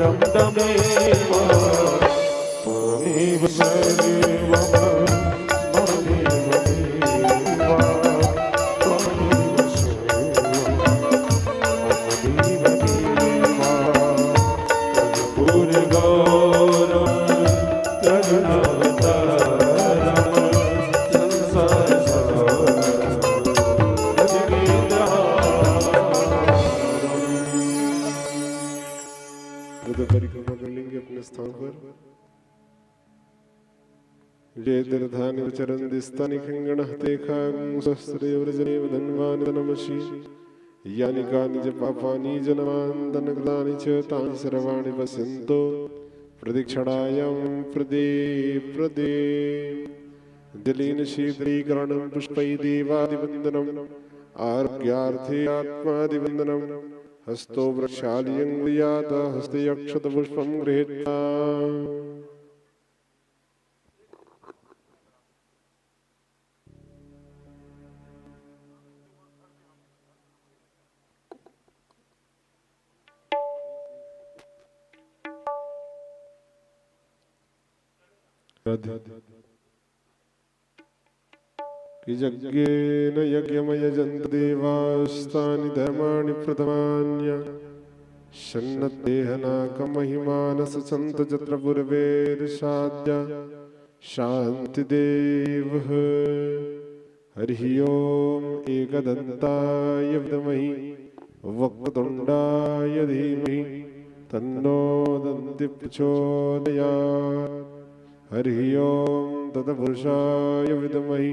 दमदमेव त्वमेव सर्वं ममदेव देवा त्वमेव सर्वं ममदेव देवा कर्पूरगौरं करुणावतारं संसारसारं परिक्रमा कर लेंगे अपने स्थान पर। जय दर्धानि चरण दिस्तानि खंगणः तेखागं सहस्रेवरजनेव धन्वानि नमसि यानि कानि च पापानि जनमान्दनकृतानि च तानि सर्वाणि पश्यन्तो प्रदक्षिणायां प्रदे प्रदे जलेन शीतलीकरणं पुष्पै देवादिवन्दनम् आरोग्यार्थे आत्मादिवन्दनम् हस्तो वृक्षालियङ्ग्रियात हस्ते अक्षतपुष्पं गृहीत्वा यज्ञेन यज्ञमयजन्त देवास्तानि धर्माणि प्रथमान्य शन्नदेहनाकमहिमानस सन्त जत्र पूर्वेर्षाद्य शान्तिदेवः हरिः ओम् एकदन्ताय विद्महि वक्रतुण्डाय धीमहि तन्नो दन्ति प्रचोदयात् हरिः ओम् तत्पुरुषाय विद्महि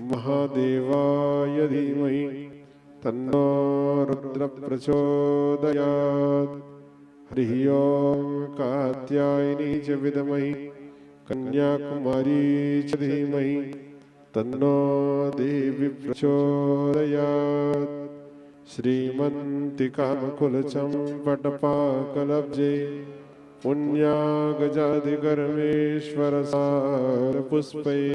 महादेवाय धीमहि तन्नो रुद्र प्रचोदयात् हरिः ओम् कात्यायनी च विद्महि कन्याकुमारी च धीमहि तन्नो देवी प्रचोदयात् श्रीमन्तिकाकुलचम्पटपाकलब्जे पुण्यागजाधिकर्मेश्वरसारपुष्पै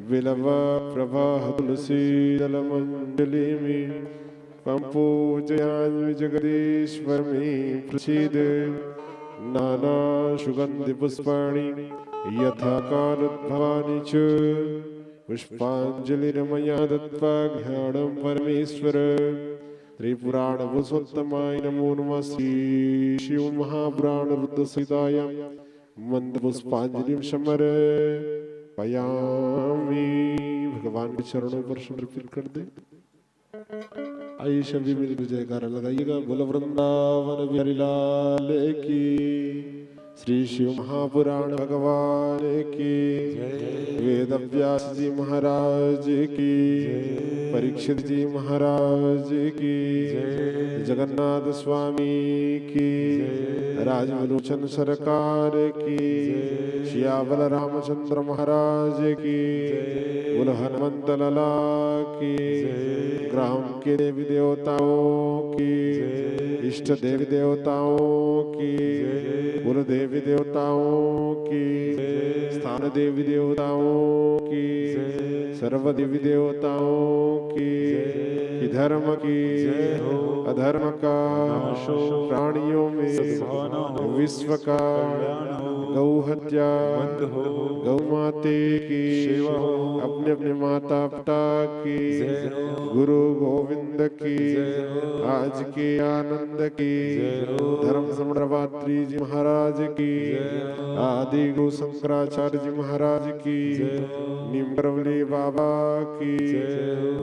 विलवा प्रवाह तुलसीदलमञ्जलिमि त्वं पूजयामि जगदीश्वरमि प्रसीद नानासुगन्धिपुष्पाणि यथा कालोद्भवानि च पुष्पाञ्जलिर्मया दत्त्वा ज्ञानं परमेश्वर त्रिपुराणपुरुषोत्तमाय नमो नमः श्री शिवमहापुराणरुद्रसहिताय मन्दपुष्पाञ्जलिं समर्पयामि। भगवान के चरणों पर समर्पित कर दे। आइए सभी मिलकर जयकारा लगाइएगा। बोल वृंदावन बिहारी लाल की, श्री शिव महापुराण भगवान की, वेद व्यास जी महाराज की, परीक्षित जी महाराज की, जगन्नाथ स्वामी की, राजविलोचन सरकार की, सियावल रामचंद्र महाराज की, बोल हनुमंत लला की, ग्राम के देवी देवताओं की, इष्ट देवी देवताओं की, कुल देवी देवताओं की, स्थान देवी देवताओं की, सर्व देवी देवताओं की, धर्म की अधर्म का प्राणियों में विश्व का गौ हत्या गौ माते की अपने अपने माता पिता की गुरु गोविंद की आज के आनंद की धर्म सम्राट्री जी महाराज की आदि गुरु शंकराचार्य जी महाराज की नीमकरवली बाबा की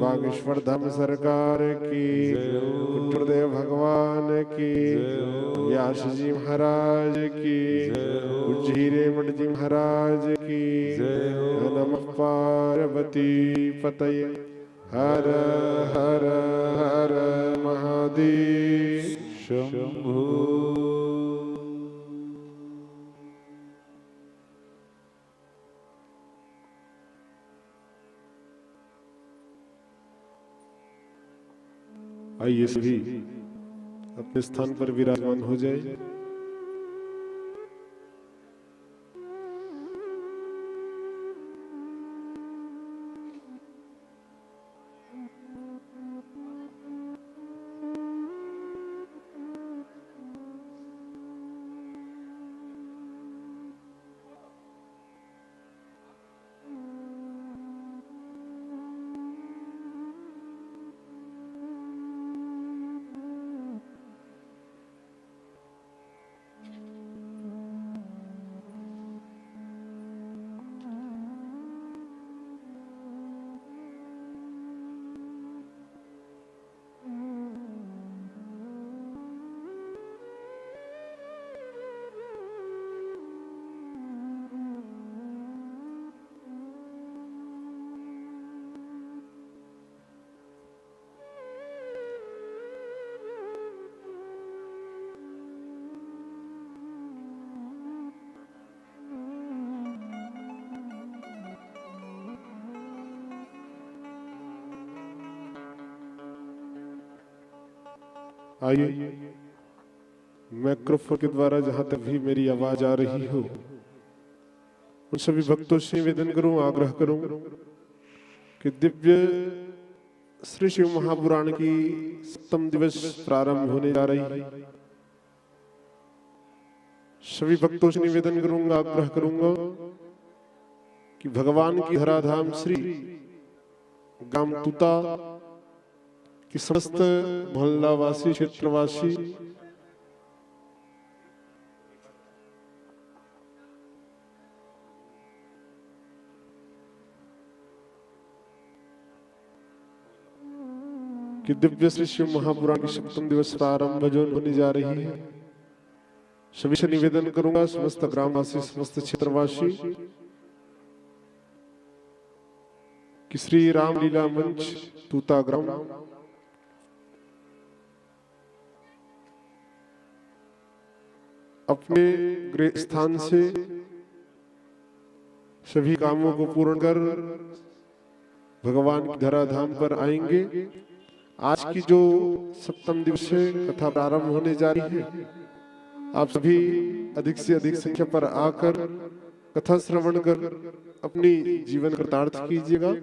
बागेश्वर धाम सरकार की पुत्रदेव भगवान की व्यास जी महाराज की उज्जीरे मठ जी महाराज की नमः पार्वती पतये हर हर हर महादेव शंभो। आइए सभी अपने स्थान पर विराजमान हो जाए। आइए माइक्रोफोन के द्वारा जहां तक भी मेरी आवाज आ रही हो उन सभी भक्तों से निवेदन करूं, आग्रह करूं कि दिव्य श्री शिव महापुराण की 7म दिवस प्रारंभ होने जा रही है। सभी भक्तों से निवेदन करूंगा, आग्रह करूंगा कि भगवान की धराधाम श्री ग्राम तुता की समस्त मोहल्लावासी, क्षेत्रवासी कि दिव्य श्री शिव महापुराण की 7म दिवस प्रारंभ जो होने जा रही है, सभी से निवेदन करूंगा, समस्त ग्रामवासी, समस्त क्षेत्रवासी कि श्री रामलीला मंच तूता ग्राम अपने गृह स्थान से सभी कामों को पूर्ण कर भगवान की धराधाम पर आएंगे। आज की जो 7म दिवसीय कथा प्रारंभ होने जा रही है, आप सभी अधिक से अधिक संख्या पर आकर कथा श्रवण कर अपनी जीवन कृतार्थ कीजिएगा।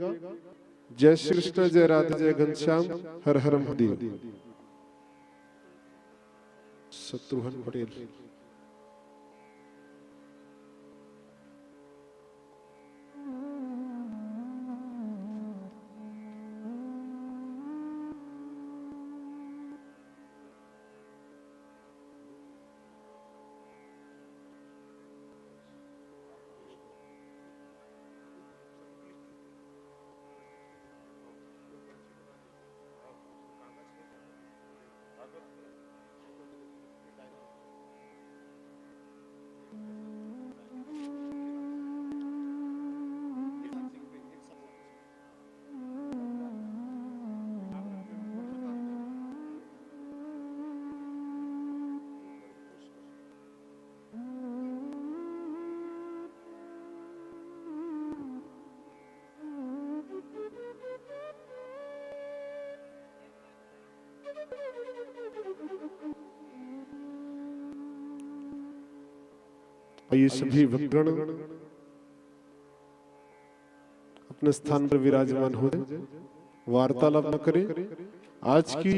जय श्री कृष्ण, जय राधे, जय घनश्याम, हर हर महादेव। शत्रुघ्न पटेल। आइए सभी भक्तगण अपने स्थान पर विराजमान हो, वार्तालाप न करें। आज की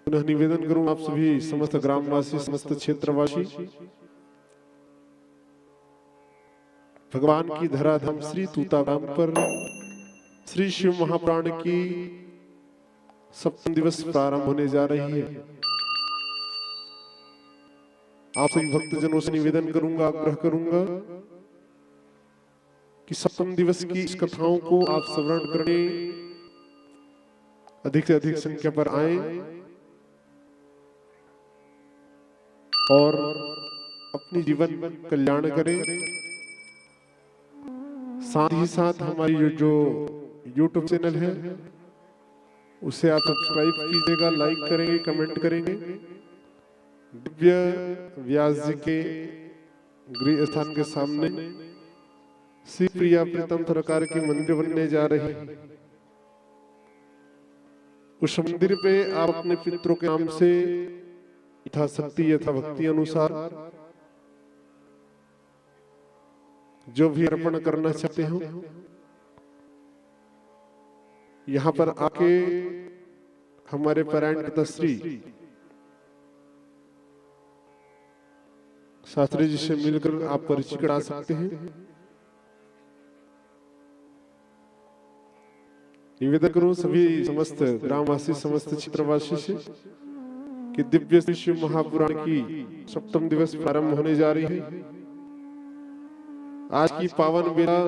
पुनः निवेदन करूं आप सभी समस्त ग्रामवासी, समस्त क्षेत्रवासी भगवान की धराधाम श्री तूता ग्राम पर श्री शिव महापुराण की 7म दिवस प्रारंभ होने जा रही है। आप सभी भक्तजनों से निवेदन करूंगा, आग्रह करूंगा कि 7म दिवस की इस कथाओं को आप श्रवण करने अधिक से अधिक संख्या पर आए और अपनी जीवन कल्याण करें। साथ ही साथ हमारी जो YouTube चैनल है उसे आप सब्सक्राइब कीजिएगा, लाइक करेंगे, कमेंट करेंगे। दिव्य व्यास जी के गृह स्थान के सामने श्री प्रिया प्रीतम प्रकार की मंदिर बनने जा रही है। उस मंदिर पे आप अपने पितरों के नाम से यथाशक्ति, यथा भक्ति अनुसार जो भी अर्पण करना चाहते हो यहाँ पर आके हमारे पारायण पिता श्री शास्त्री जी से मिलकर आप परिचय करा सकते हैं। निवेदन करूं सभी समस्त ग्रामवासी, समस्त क्षेत्रवासी से कि दिव्य श्री शिव महापुराण की 7म दिवस प्रारंभ होने जा रही है। आज की पावन बेला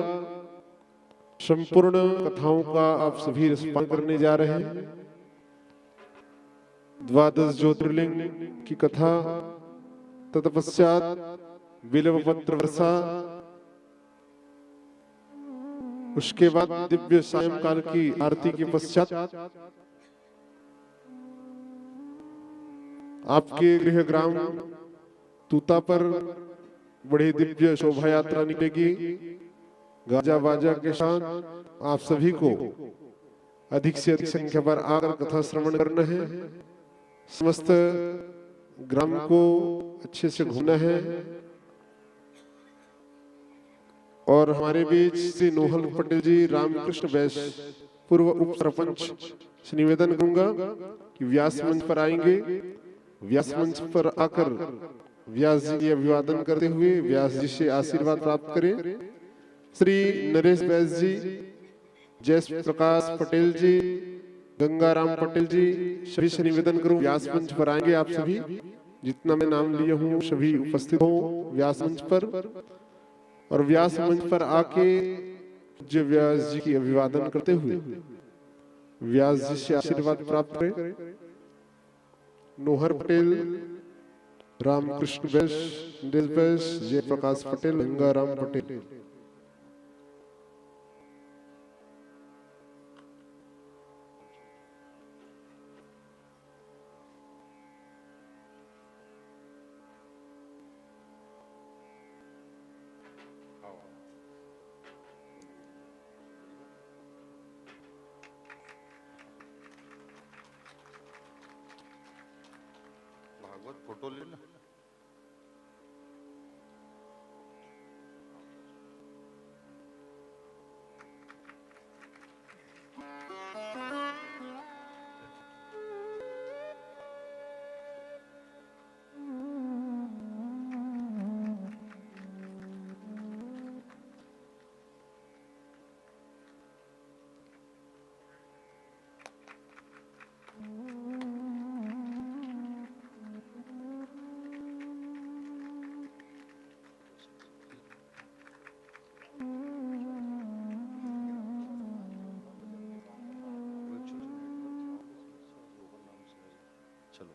संपूर्ण कथाओं का आप सभी रसपान करने जा रहे हैं। 12 ज्योतिर्लिंग की कथा, तत्पश्चात बिल्वपत्र वर्षा, उसके बाद दिव्य सायंकाल की आरती के पश्चात आपके गृह ग्राम तूता पर बड़ी दिव्य शोभा यात्रा निकलेगी। गाजा बाजा के साथ आप सभी को अधिक से अधिक संख्या पर आकर कथा श्रवण करना है। समस्त ग्राम को अच्छे से घूमना है। और हमारे बीच श्री नोहल पटेल जी रामकृष्ण वैश्य पूर्व उप सरपंच से निवेदन करूंगा कि व्यास मंच पर आएंगे। व्यास मंच पर आकर व्यास जी के अभिवादन करते हुए व्यास जी से आशीर्वाद प्राप्त करें। श्री नरेश वैश्य जी, जय प्रकाश पटेल जी, गंगाराम पटेल जी, सभी से निवेदन करूं व्यास मंच पर आएंगे। आप सभी जितना मैं नाम लिया हूं सभी उपस्थित हो व्यास मंच पर। और व्यास मंच पर आके जो व्यास जी की अभिवादन करते हुए व्यास जी से आशीर्वाद प्राप्त करें। नोहर पटेल, रामकृष्ण वैश्य, नरेश वैश्य, जय प्रकाश पटेल, गंगाराम पटेल। भागवत फोटो ले ला। चलो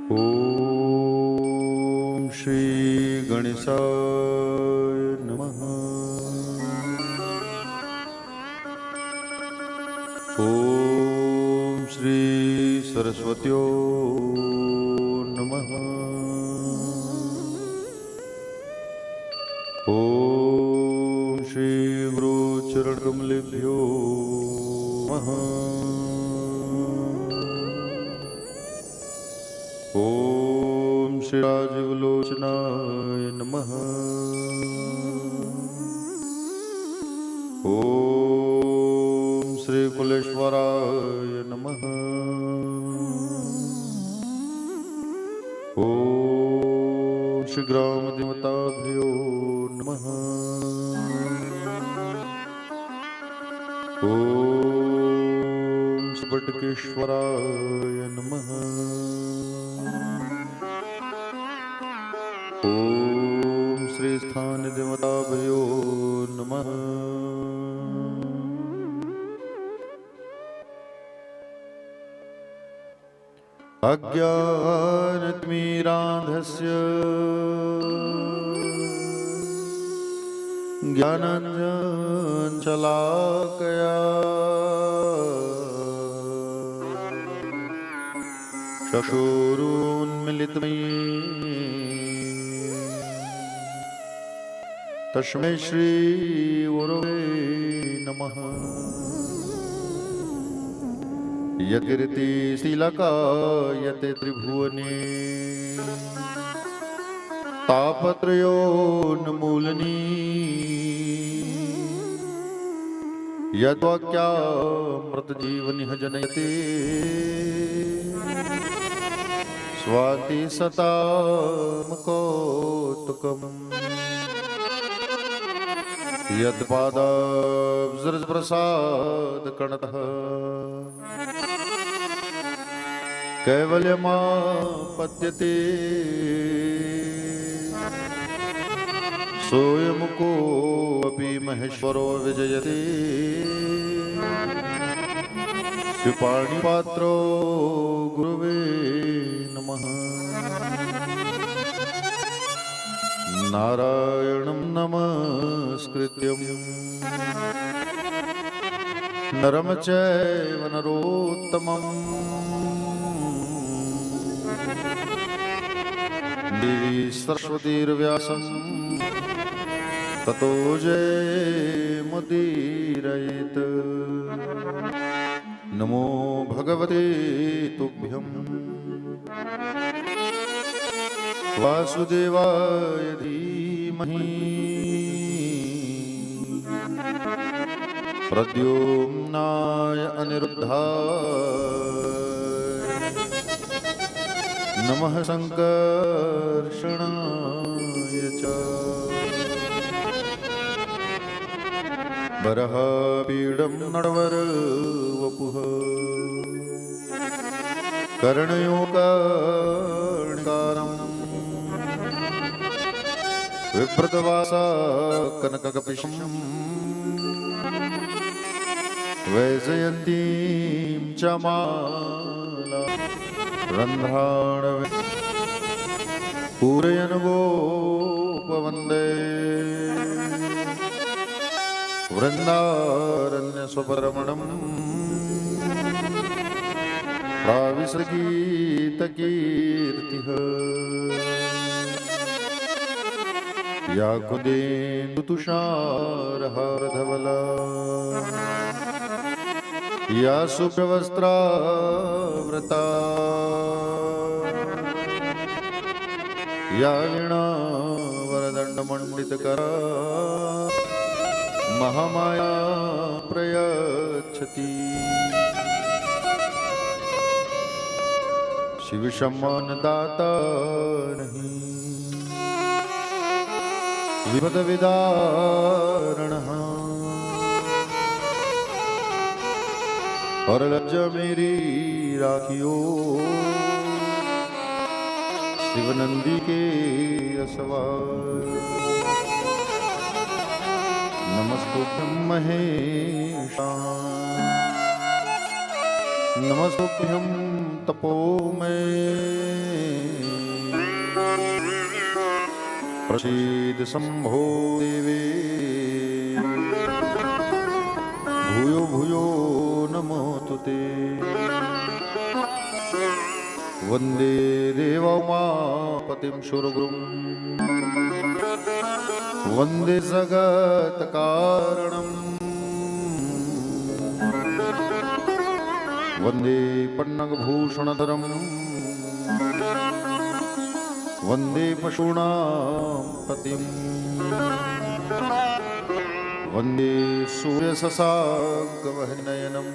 ओम श्री गणेशाय नमः। ओम श्री सरस्वत्यो नमः। ओम श्री गुरु चरण कमलेभ्यो नमः। ओम श्री राजीवलोचनाय नमः। ओम श्री कुलेश्वराय नमः। ओम श्री ग्राम देवताभ्यो नमः। ओम श्री बटकेश्वराय नमः। ओम श्री स्थान देवताभ्यो नमः। अज्ञानतिमिरान्धस्य ज्ञानाञ्जनशलाकया चक्षुरुन्मिलितमये तस्मै श्री गुरवे नमः। यकीर्तिशिलकायते त्रिभुवने तापत्रयोन्मूलनी यद्वाक्यामृतजीवनिह जनयते स्वाति सतामकौतुकम् यत्पादाब्जप्रसादकणतः कैवल्यमापद्यते सोऽयमुकोऽपि महेश्वरो विजयते श्रीपाणिपात्रो गुरुवे नमः। नारायणं नमस्कृत्यं नरं चैव नरोत्तमम् देवी सरस्वतीर्व्यासं ततो जयमुदीरयेत्। नमो भगवते तुभ्यं वासुदेवाय धीमहि प्रद्युम्नाय अनिरुद्धाय नमः संकर्षणाय च। बरहपीडं नटवरवपुः कर्णयोकाणिकारम् विप्रतवासा कनककपिशं वैजयन्तीं च माला रन्ध्राणवे पूरयन् गोपवन्दे वृन्दारण्यस्वपरमणम् प्राविशगीतकीर्तिः। या कुदेन्दुतुषारहारधवला या शुभ्रवस्त्रावृता या वीणावरदण्डमण्डितकरा महामाया प्रयच्छति। शिव सम्मान दाता नहीं विपद विदारणः और लज्जा मेरी राखियो शिवनंदी के असवार। नमस्तुभ्यं महेशाय नमस्तुभ्यं तपोमय प्रसीद शम्भो देवे भूयो भूयो नमो तुते। वन्दे देवोमापतिं सुरगुरुं वन्दे जगत्कारणम् वन्दे पन्नगभूषणधरम् वन्दे पशूनां पतिं वन्दे सूर्यशशाङ्कवह्नयनं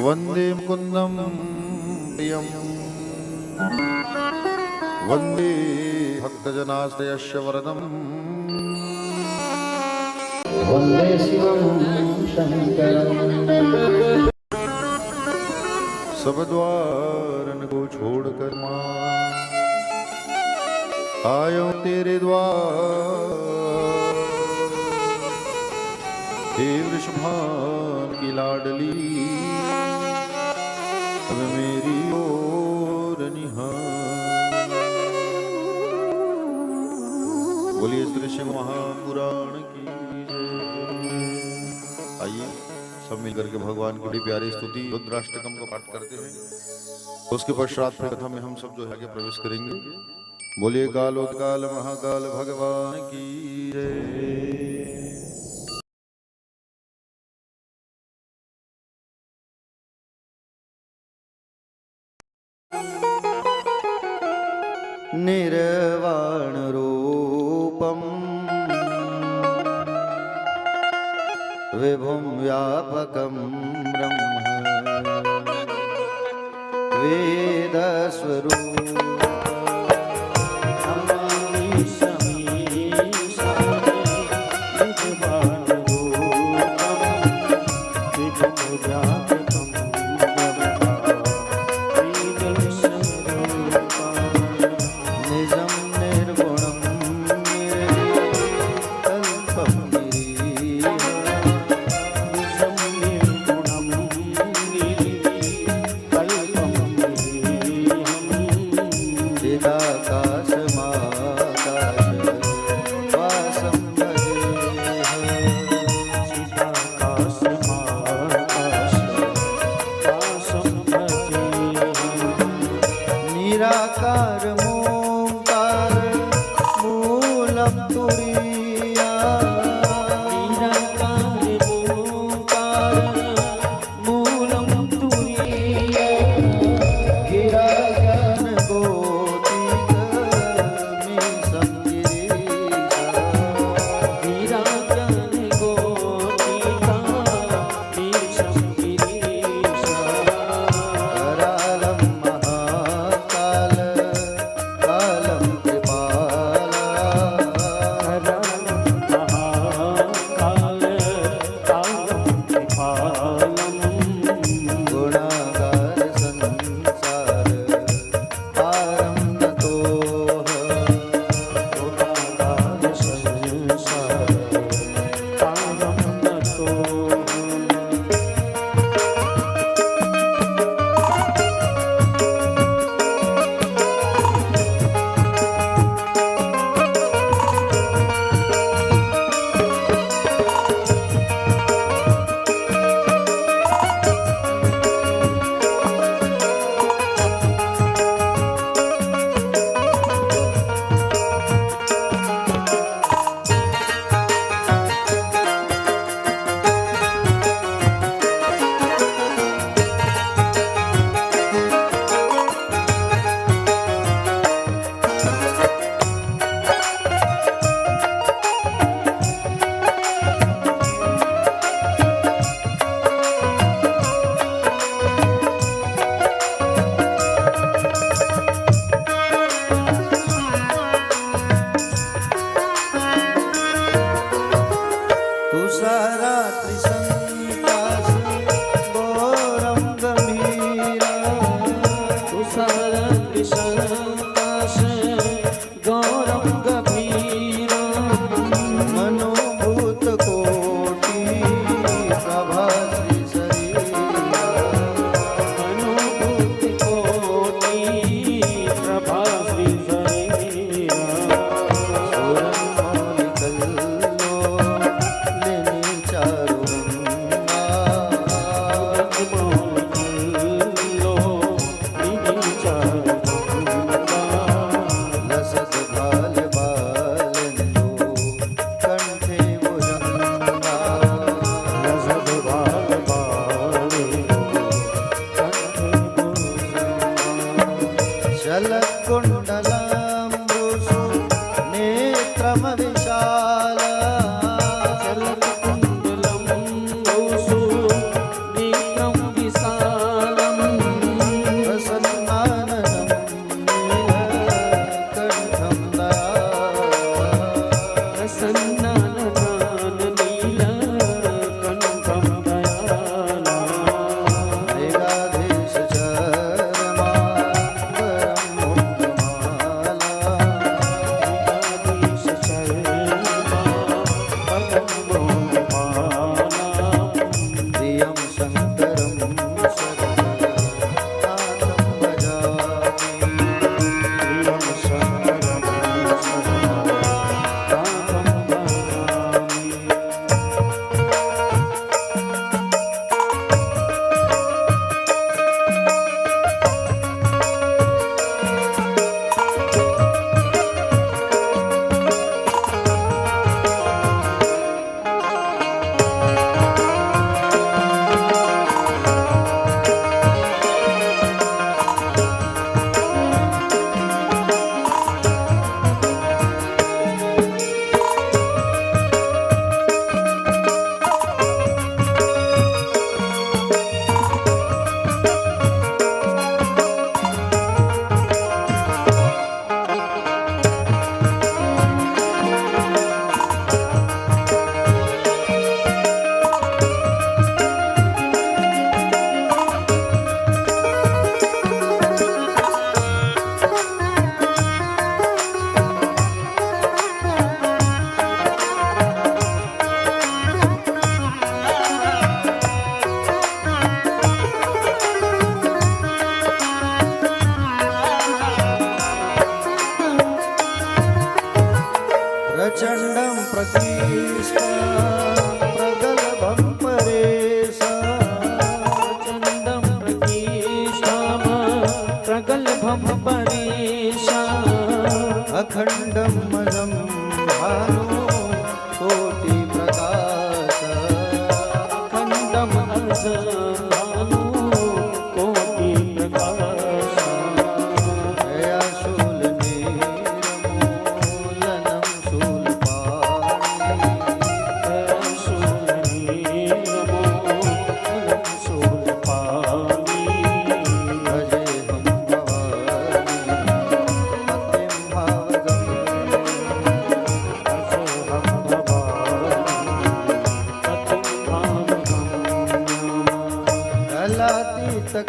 वन्दे मुकुन्दं प्रियं वन्दे भक्तजनाश्रयस्य वरदम् वन्दे शिवं शङ्करम्। सब द्वारन को छोड़कर माँ आयो तेरे द्वार। हे वृषभान की लाडली अब मेरी ओर निहार। बोलिए श्री शिव महापुराण की जय। आइए सब मिलकर के भगवान की बड़ी प्यारी स्तुति रुद्राष्टकम को पाठ करते हैं। उसके पश्चात फिर कथा में हम सब जो है आगे प्रवेश करेंगे। बोलिए कालोत्काल महाकाल भगवान की जय। निर्वाण रूपम विभुं व्यापकं ब्रह्म वेदस्वरूपम् निराकार मोंकार मूलम तुरीया। निराकार मोंकार मूलम तुरीया। गिरा ज्ञान गोतीक में संगिरीशा। गिरा ज्ञान गोतीका में संगिरीशा। करालम चारों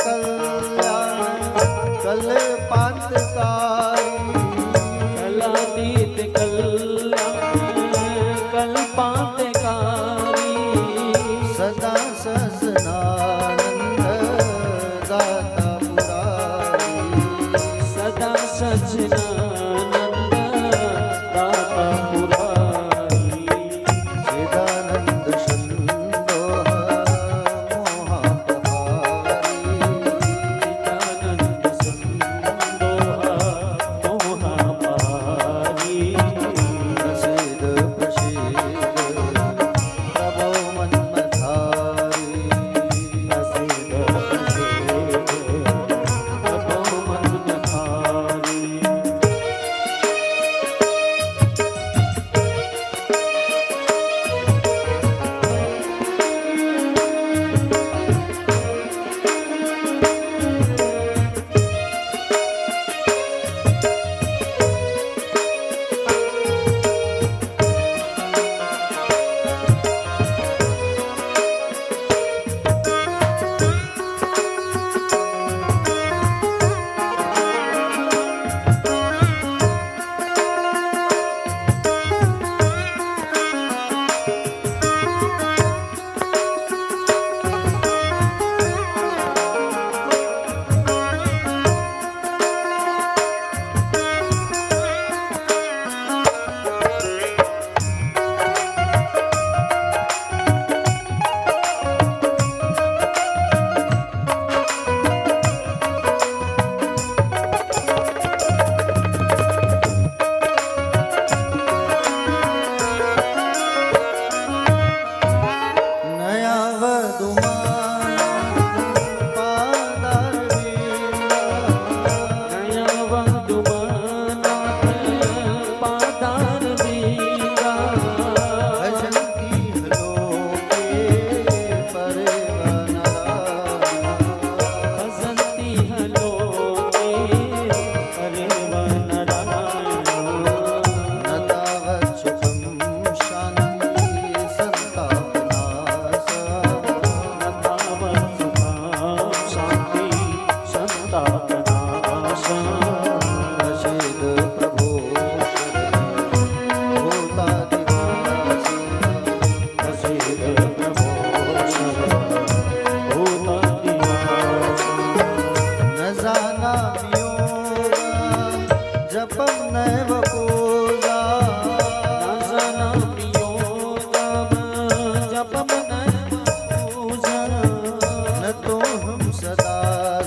कल्याण कल्पांतकारी कलातीत कल्याण कल्पांतकारी सदा सजनानंद दाता पुरारी सदा सजनानंद दाता पुरारी चिदानंद संदोह मोहापहारी चिदानंद संदोहा मोहापहारी प्रसिद्ध प्रसिद्ध प्रभो मन्मथारी प्रसिद्ध प्रसिद्ध प्रभो मन्मथारी नया वधुमान पादारविंदा नया वधुमानाथ पादार दीरा भजन्ति लोके परिवनरा भजन्ति लोके परिवनरायण न तावत् सुखं शान्ति सन्तापनाश शांति संतापनाशा प्रसीद प्रभो भूतादिवासी प्रसीद प्रभो भूतादिवासा न जानामि योगं जपं नैव पूजा नासनामि योगं जपं नैव पूजा न तोऽहं सदा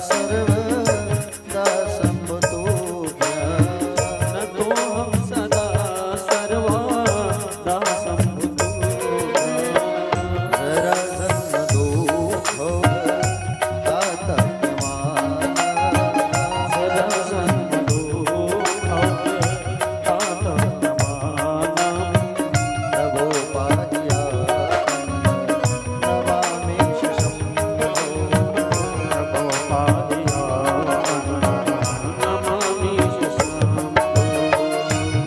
सर्वदा सम्भतोऽभ्यः न तोऽहं सदा सर्वदा सम्भुतो जरासन्नदोषो दातव्यमानः सदा सन्मतो भवतातमानं प्रभो पाहियातं नमामि शम्भो नमामि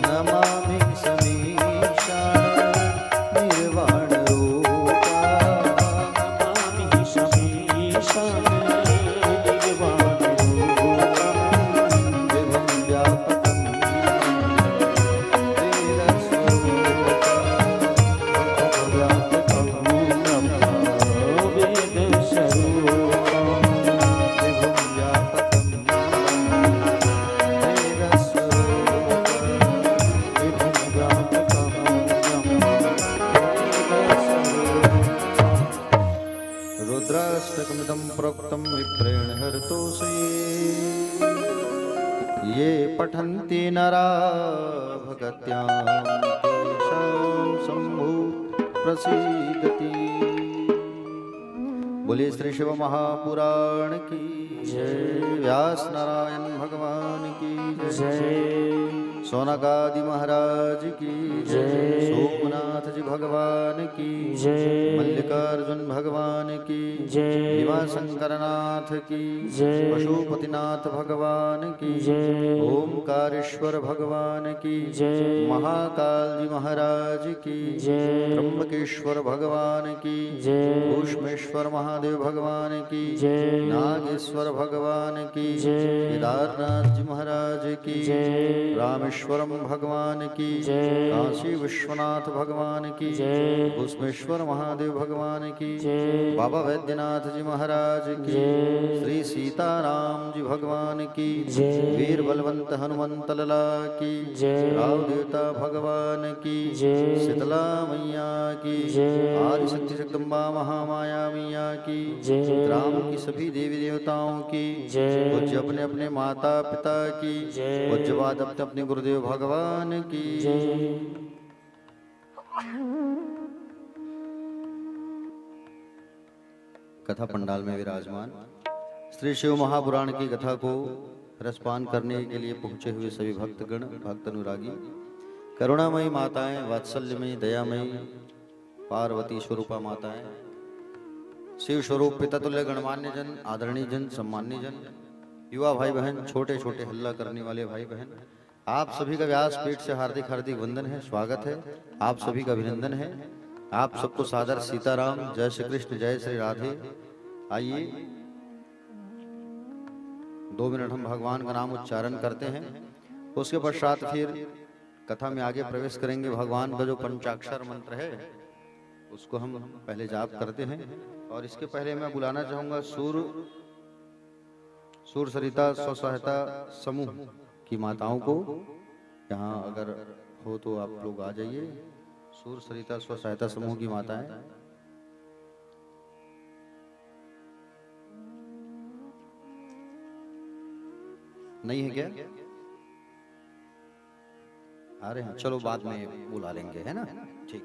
नमामि समीशान निर्वाणरूपा विभुं व्यापकं विभुं व्यापकं रुद्राष्टकमिदं प्रोक्तं विप्रेण हरतोषये ये पठन्ति नरा भगत्यां तेषां शम्भु प्रसीदति। बोलिए श्री शिव महापुराण की जय। व्यास नारायण भगवान की जय। जय सोनकादि महाराज की जय। रघुनाथ जी भगवान की जय मल्लिकार्जुन भगवान की जय भीमाशंकरनाथ की जय पशुपतिनाथ भगवान की जय ओमकारेश्वर भगवान की जय महाकाल जी महाराज की जय त्र्यंबकेश्वर भगवान की जय भूष्मेश्वर महादेव भगवान की जय नागेश्वर भगवान की जय केदारनाथ जी महाराज की जय रामेश्वरम भगवान की जय काशी विश्वनाथ भगवान की जय भूष्मेश्वर महादेव भगवान की जय बाबा वैद्यनाथ जी महाराज की जय श्री सीताराम जी भगवान की जय वीर बलवंत हनुमंत लला की जय राव देवता भगवान की जय शीतला मैया की जय आदि शक्ति जगदम्बा महामाया मैया की जय राम की सभी देवी देवताओं की जय पूज्य अपने अपने माता पिता की जय पूज्य बाद अपने अपने गुरुदेव भगवान की जय कथा पंडाल में विराजमान श्री शिव महापुराण की कथा को रसपान करने के लिए पहुंचे हुए सभी भक्तगण भक्त अनुरागी करुणामयी माताएं वात्सल्यमयी दयामयी पार्वती स्वरूपा माताएं शिव स्वरूप पिता तुल्य गणमान्य जन आदरणीय जन सम्मान्य जन युवा भाई बहन छोटे छोटे हल्ला करने वाले भाई बहन आप सभी का व्यासपीठ से हार्दिक हार्दिक वंदन है स्वागत है आप सभी का अभिनंदन है आप सबको सादर सीताराम जय श्री कृष्ण जय श्री राधे आइए 2 मिनट हम भगवान का नाम उच्चारण करते हैं उसके पश्चात फिर कथा में आगे प्रवेश करेंगे भगवान का जो पंचाक्षर मंत्र है उसको हम पहले जाप करते हैं और इसके पहले मैं बुलाना चाहूंगा सूर सरिता स्व सहायता समूह की माताओं को यहाँ अगर हो तो आप लोग आ जाइए सूर सरिता स्व सहायता समूह की माताएं नहीं है क्या आ रहे हैं चलो बाद में बुला लेंगे है ना ठीक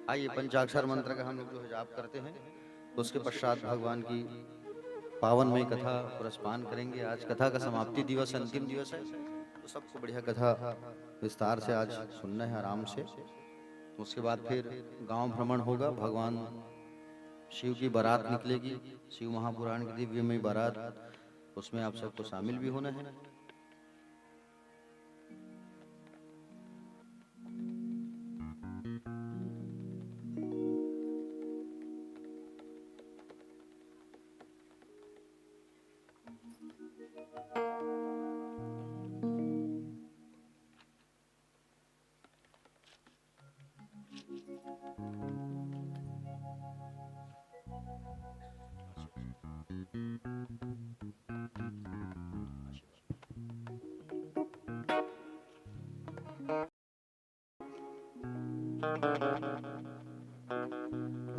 आइए पंचाक्षर मंत्र का हम लोग जो है जाप करते हैं उसके पश्चात भगवान की पावनमय कथा रसपान करेंगे आज कथा का समाप्ति दिवस अंतिम दिवस है तो सबको बढ़िया कथा विस्तार से आज सुनना है आराम से उसके बाद फिर गांव भ्रमण होगा भगवान शिव की बारात निकलेगी शिव महापुराण की दिव्यमय बारात उसमें आप सबको शामिल भी होना है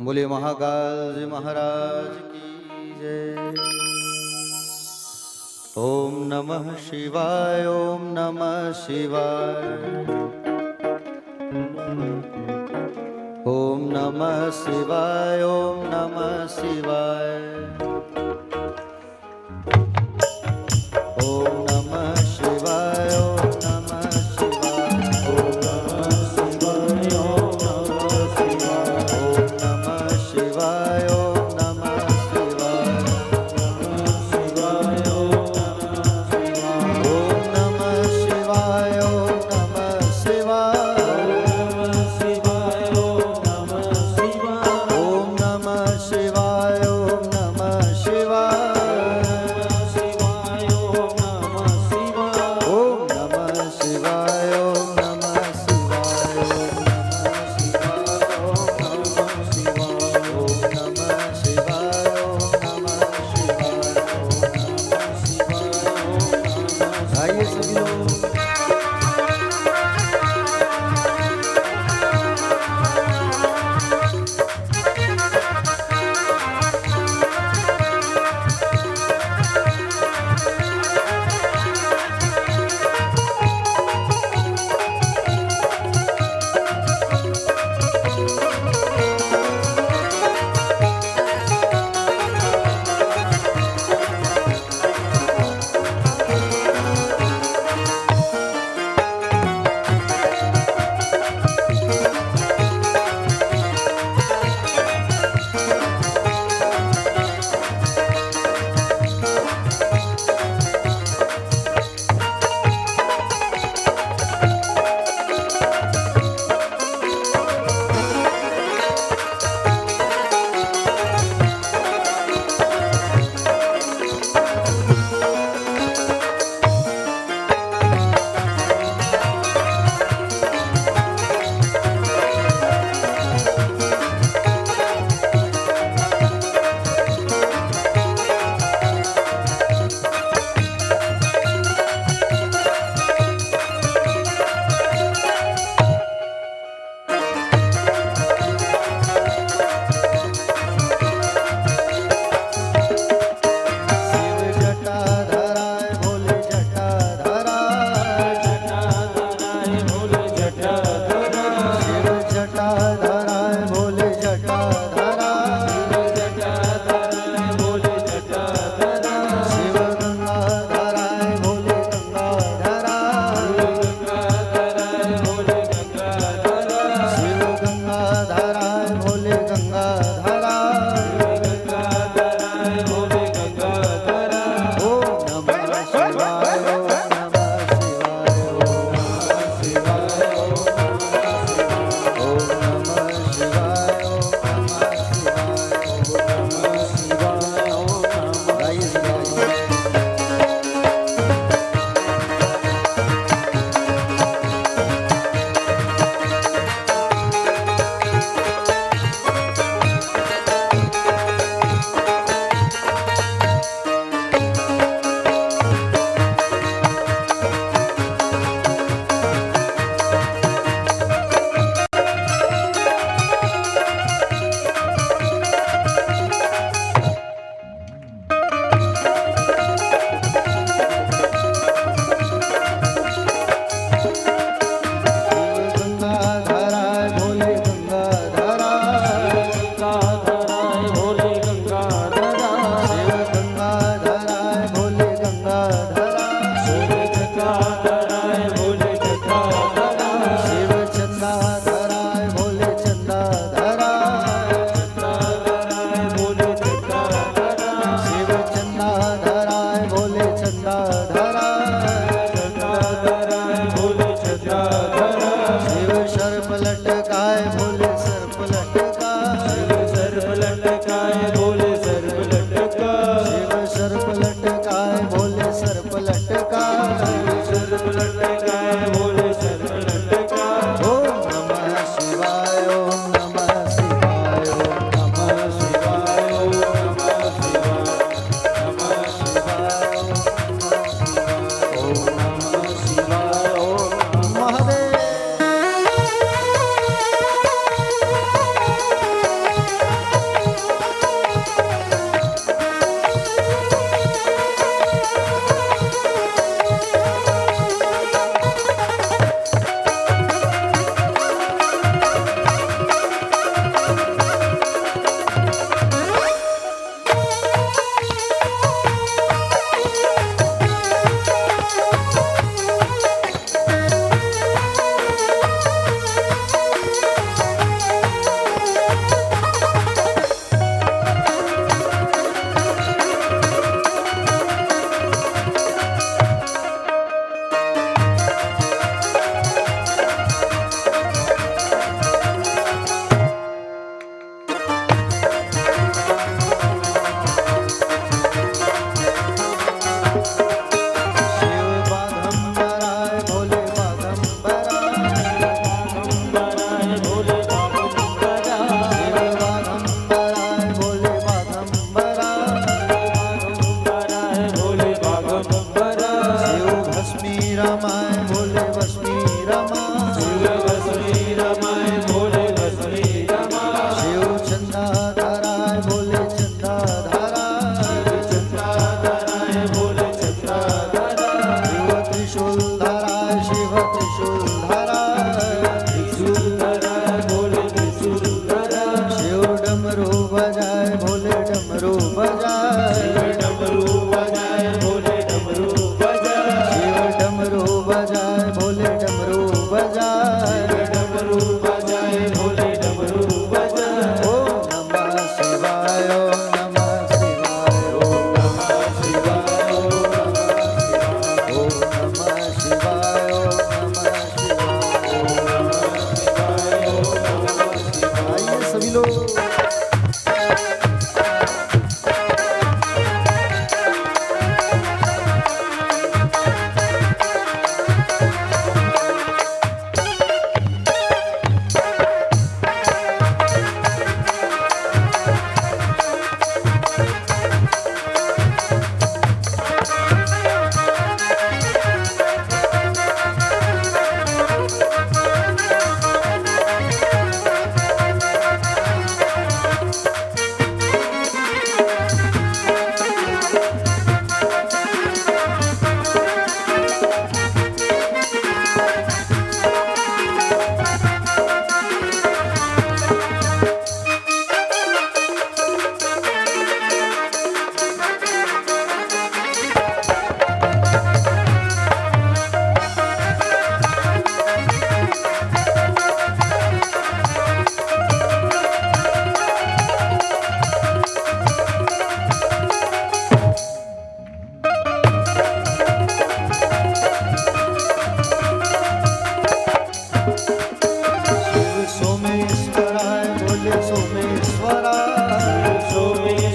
बोले महाकाल जी महाराज की जय ओम नमः शिवाय ओम नमः शिवाय ओम नमः शिवाय ओम नमः शिवाय ओम नमः शिवाय ओम नमः शिवाय ओम नमः शिवाय ओम नमः शिवाय ओम नमः शिवाय ओम नमः शिवाय ओम नमः शिवाय ओम नमः शिवाय ओम नमः शिवाय ओम नमः शिवाय ओम नमः शिवाय ओम नमः शिवाय ओम नमः शिवाय आइए सभी लोग गंगाधराय भोले गंगाधराय ओम नमः शिवाय ओम नमः शिवाय ओम नमः शिवाय ओम नमः शिवाय गाइए गाइए गंगाधराय भोले गंगाधराय गंगाधराय भोले गंगाधराय गंगाधराय भोले गंगाधराय शिव गंगाधराय भोले गंगाधराय शिव चंदाधराय भोले चंदाधराय गंगाधराय भोले गंगाधराय शिव चंदाधराय भोले चंदाधराय गंगाधराय भोले गंगाधराय शिव सर्प लटकाय भोले सर्प लटकाय सर्प लटकाय भोले सर्प लटकाय शिव सर्प लटकाय भोले सर्प लटकाय सर्प लटकाय भोले सर्प लटकाय ओम नमः शिवाय ओम नमः शिवाय ओम नमः शिवाय ओम नमः शिवाय ओम नमः शिवाय ओम महादेव शिव बाघंबराय भोले बाघंबराय गंगाधराय भोले गंगाधराय शिव बाघंबराय भोले बाघंबराय गंगाधराय भोले गंगाधराय शिव भस्मी रमाय भोले भस्मी रमाय शिव भस्मी रमाय भोले भस्मी रमाय शिव चंदाधराय भोले चंदाधराय चंद्राधराय भोले चंद्राधराय शिव त्रिशूलधराय शिव त्रिशूलधराय त्रिशूलधराय भोले त्रिशूलधराय शिव डमरू बजाय भोले डमरू बजाय डमरू बजाय भोले डमरू बजाय शिव डमरू बजाय भोले डमरू बजाय डमरू बजाय भोले डमरू बजाय ओम नमः शिवाय ओम नमः शिवाय ओम नमः शिवाय ओम नमः शिवाय ओम नमः शिवाय ओम नमः शिवाय आइए सभी लोग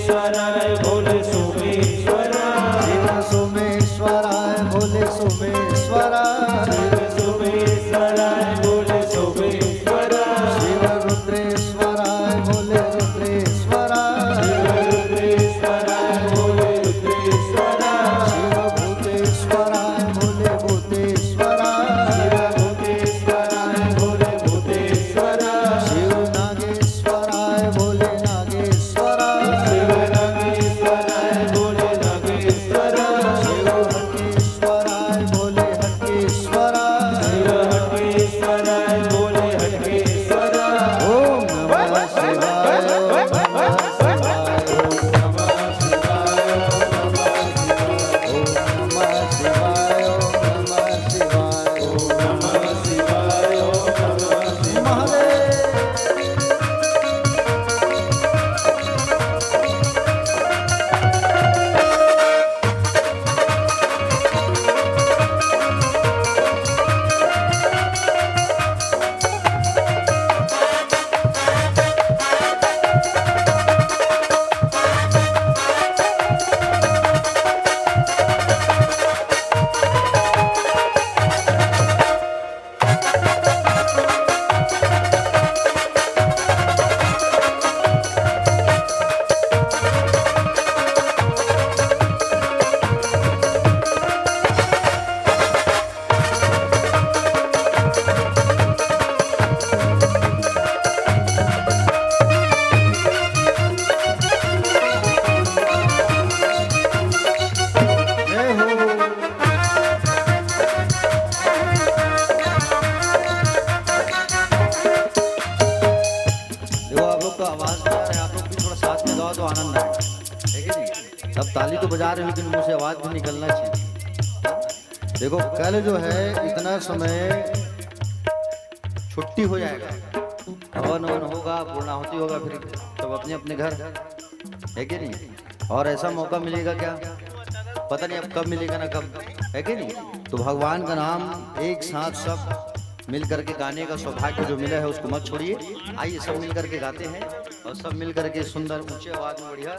सोमेश्वराय भोले सोमेश्वराय शिव सोमेश्वराय भोले सोमेश्वराय शिव सोमेश्वराय भोले सोमेश्वराय शिव रुद्रेश्वराय भोले रुद्रेश्वराय शिव रुद्रेश्वराय भोले रुद्रेश्वराय शिव भूतेश्वराय भोले भूतेश्वराय शिव भूतेश्वराय भोले भूतेश्वराय शिव नागेश्वराय भोले नागेश्वराय शिव नागेश्वराय भोले नागेश्वराय शिव हटकेश्वराय भोले हटकेश्वराय शिव हटकेश्वराय भोले हटकेश्वराय ओम नमः शिवाय ओम नमः शिवाय ओम नमः शिवाय ओम नमः शिवाय ओम नमः शिवाय ओम नमः शिवाय महादेव जय हो देखो आप लोग तो आवाज नहीं आ रहा है, आप लोग भी थोड़ा साथ में गाओ तो आनंद आए, है कि नहीं? सब ताली तो बजा रहे हो लेकिन मुंह से आवाज भी निकलना चाहिए। देखो कल जो है इतना समय छुट्टी हो जाएगा, हवन हवन होगा, पूर्णाहुति होगा, फिर सब अपने अपने घर, है कि नहीं? और ऐसा मौका मिलेगा क्या पता नहीं, अब कब मिलेगा ना कब, है कि नहीं? तो भगवान का नाम एक साथ सब मिल करके गाने का सौभाग्य जो मिला है उसको मत छोड़िए। आइए सब मिल करके गाते हैं और सब मिल करके सुंदर ऊंचे आवाज में बढ़िया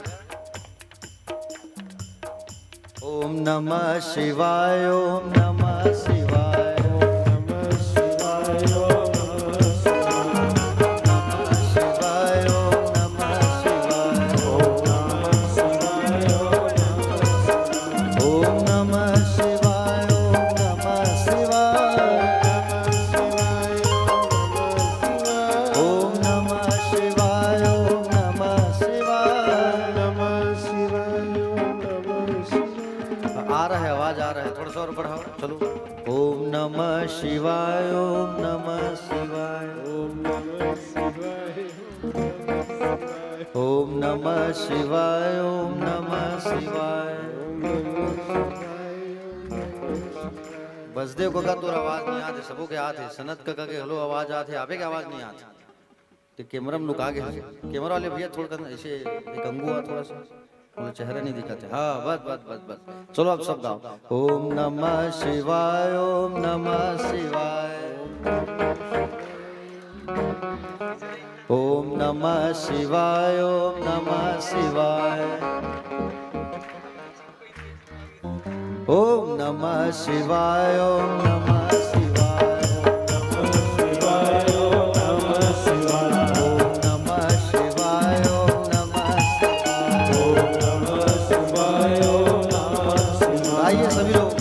ओम नमः शिवाय ओम नमः शिवाय नमः शिवाय ओम नमः शिवाय ओम नमः शिवाय ओम नमः शिवाय ओम नमः शिवाय ओम नमः शिवाय ओम नमः शिवाय नमः शिवाय ओम नमः शिवाय। आ रहा है, आवाज आ रहा है, थोड़ा सा और बढ़ाओ, चलो। ओम नमः शिवाय ओम नमः शिवाय ओम नमः शिवाय ओम नमः शिवाय ओम नमः शिवाय बसदेव का तो आवाज नहीं आती, सबों के आते, सनत का के हलो आवाज आते, आपे की आवाज नहीं आती। तो कैमरा में लुका गए, कैमरा वाले भैया थोड़ा ऐसे एक अंगू हुआ, थोड़ा सा थोड़ा चेहरा नहीं दिखाते। हाँ बस बस बस बस, चलो आप सब गाओ। ओम नमः शिवाय ओम नमः शिवाय ओम नमः शिवाय ओम नमः शिवाय ओम नमः शिवाय ओम नमः शिवाय ओम नमः शिवाय ओम नमः शिवाय आइए सभी लोग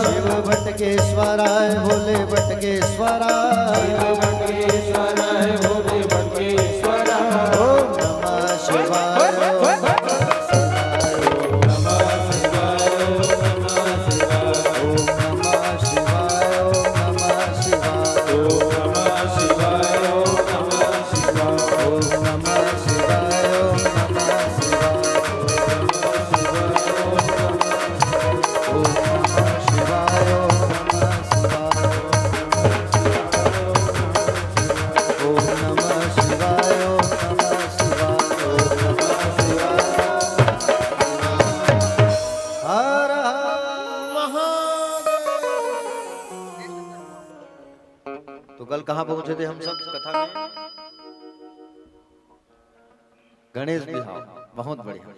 शिव बटकेश्वराय भोले बटकेश्वराय शिव बटकेश्वराय भोले बटकेश्वराय ओम नमः शिवाय कल कहाँ पहुंचे थे हम सब कथा में? गणेश बिहाव, बहुत बढ़िया।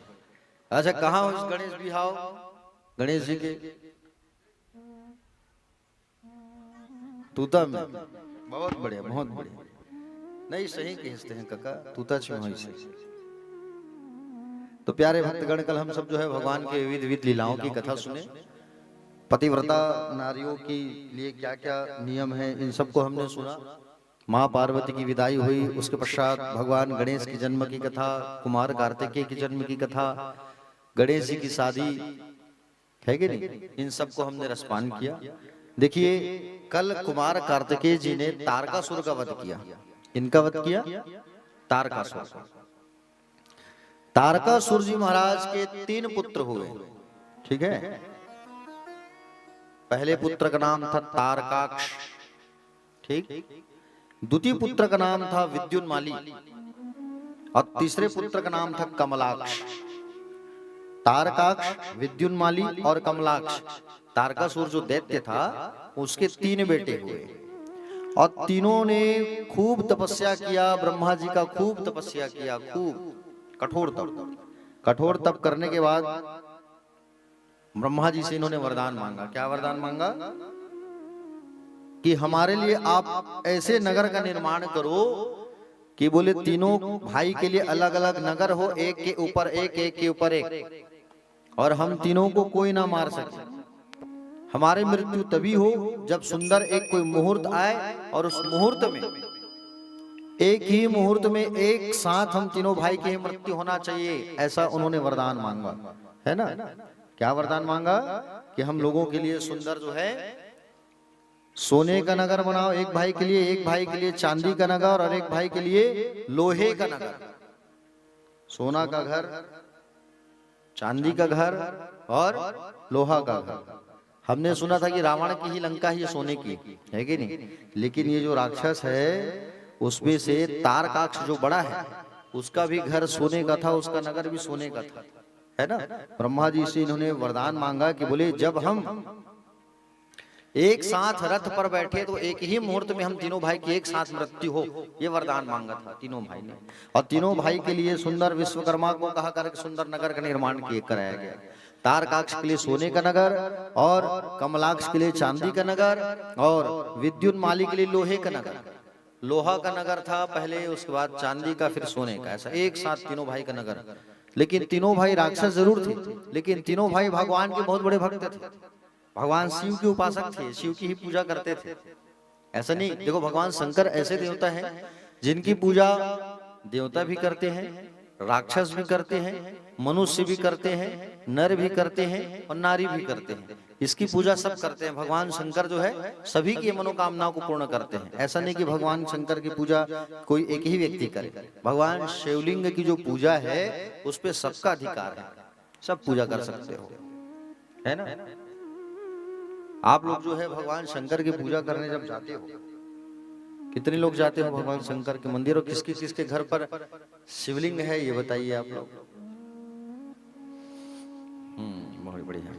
अच्छा, कहाँ हो इस गणेश बिहाव? गणेश जी के तूता में। बहुत बढ़िया, बहुत बढ़िया। नहीं, सही कहते हैं काका, तूता छिपा से। तो प्यारे भक्तगण, कल हम सब जो है भगवान के विविध विविध लीलाओं की कथा सुने। पतिव्रता नारियों के लिए क्या क्या नियम है, इन सबको हमने सुना। माँ पार्वती की विदाई हुई, उसके पश्चात भगवान गणेश के जन्म की कथा, कुमार कार्तिकेय के जन्म की कथा, गणेश जी की शादी है कि नहीं, इन सबको हमने रसपान किया। देखिए, कल कुमार कार्तिकेय जी ने तारकासुर का वध किया। इनका वध किया तारकासुर। तारकासुर जी महाराज के 3 पुत्र हुए, ठीक है। पहले पुत्र का नाम था तारकाक्ष, ठीक। द्वितीय पुत्र का नाम था विद्युन्माली और तीसरे पुत्र का नाम था कमलाक्ष। तारकाक्ष, विद्युन्माली और कमलाक्ष, तारकासुर जो दैत्य था उसके 3 बेटे हुए और तीनों ने खूब तपस्या किया। ब्रह्मा जी का खूब तपस्या किया, खूब कठोर तप करने के बाद ब्रह्मा जी से इन्होंने वरदान मांगा। क्या वरदान मांगा? कि हमारे लिए आप ऐसे नगर का निर्माण करो कि बोले तीनों भाई के लिए अलग अलग नगर हो, एक के ऊपर एक, एक के ऊपर एक, और हम तीनों को कोई ना मार सके। हमारी मृत्यु तभी हो जब सुंदर एक कोई मुहूर्त आए और उस मुहूर्त में, एक ही मुहूर्त में एक साथ हम तीनों भाई की मृत्यु होना चाहिए। ऐसा उन्होंने वरदान मांगा, है ना। क्या वरदान मांगा? कि हम लोगों के लिए सुंदर जो है सोने का नगर बनाओ, एक भाई के लिए, एक भाई के लिए चांदी का नगर और एक भाई के लिए लोहे का नगर। सोना का घर, चांदी का घर और लोहा का घर। हमने सुना था कि रावण की ही लंका ही सोने की है कि नहीं, लेकिन ये जो राक्षस है उसमें से तारकाक्ष जो बड़ा है उसका भी घर सोने का था, उसका नगर भी सोने का था, है ना। ब्रह्मा जी से इन्होंने वरदान मांगा कि बोले जब हम एक साथ रथ पर बैठे तो एक ही मुहूर्त में हम तीनों भाई की एक साथ मृत्यु हो। ये वरदान मांगा था तीनों भाई ने। और तीनों भाई के लिए सुंदर विश्वकर्मा को कहा कर सुंदर नगर का निर्माण कराया गया। तारकाक्ष के लिए सोने का नगर और कमलाक्ष के लिए चांदी का नगर और विद्युन्माली के लिए लोहे का नगर। लोहा का नगर था पहले, उसके बाद चांदी का, फिर सोने का, ऐसा एक साथ तीनों भाई का नगर। लेकिन तीनों भाई राक्षस जरूर थे, लेकिन तीनों भाई भगवान के बहुत बड़े भक्त थे। भगवान शिव के उपासक थे, शिव की ही पूजा करते थे। ऐसा नहीं, देखो भगवान शंकर ऐसे देवता हैं जिनकी पूजा देवता भी करते हैं, राक्षस भी करते हैं, मनुष्य भी करते हैं, नर भी करते हैं और नारी भी करते हैं। इसकी पूजा सब करते हैं। भगवान शंकर जो है सभी की मनोकामनाओं को पूर्ण करते हैं। ऐसा नहीं कि भगवान शंकर की पूजा कोई एक ही व्यक्ति करे। भगवान शिवलिंग की जो पूजा है उस पे सबका अधिकार है, सब पूजा कर सकते हो, है ना। आप लोग जो है भगवान शंकर की पूजा करने जब जाते हो, कितने लोग जाते हो भगवान शंकर के मंदिर, और किसके किसके घर पर शिवलिंग है ये बताइए आप लोग। बहुत बढ़िया।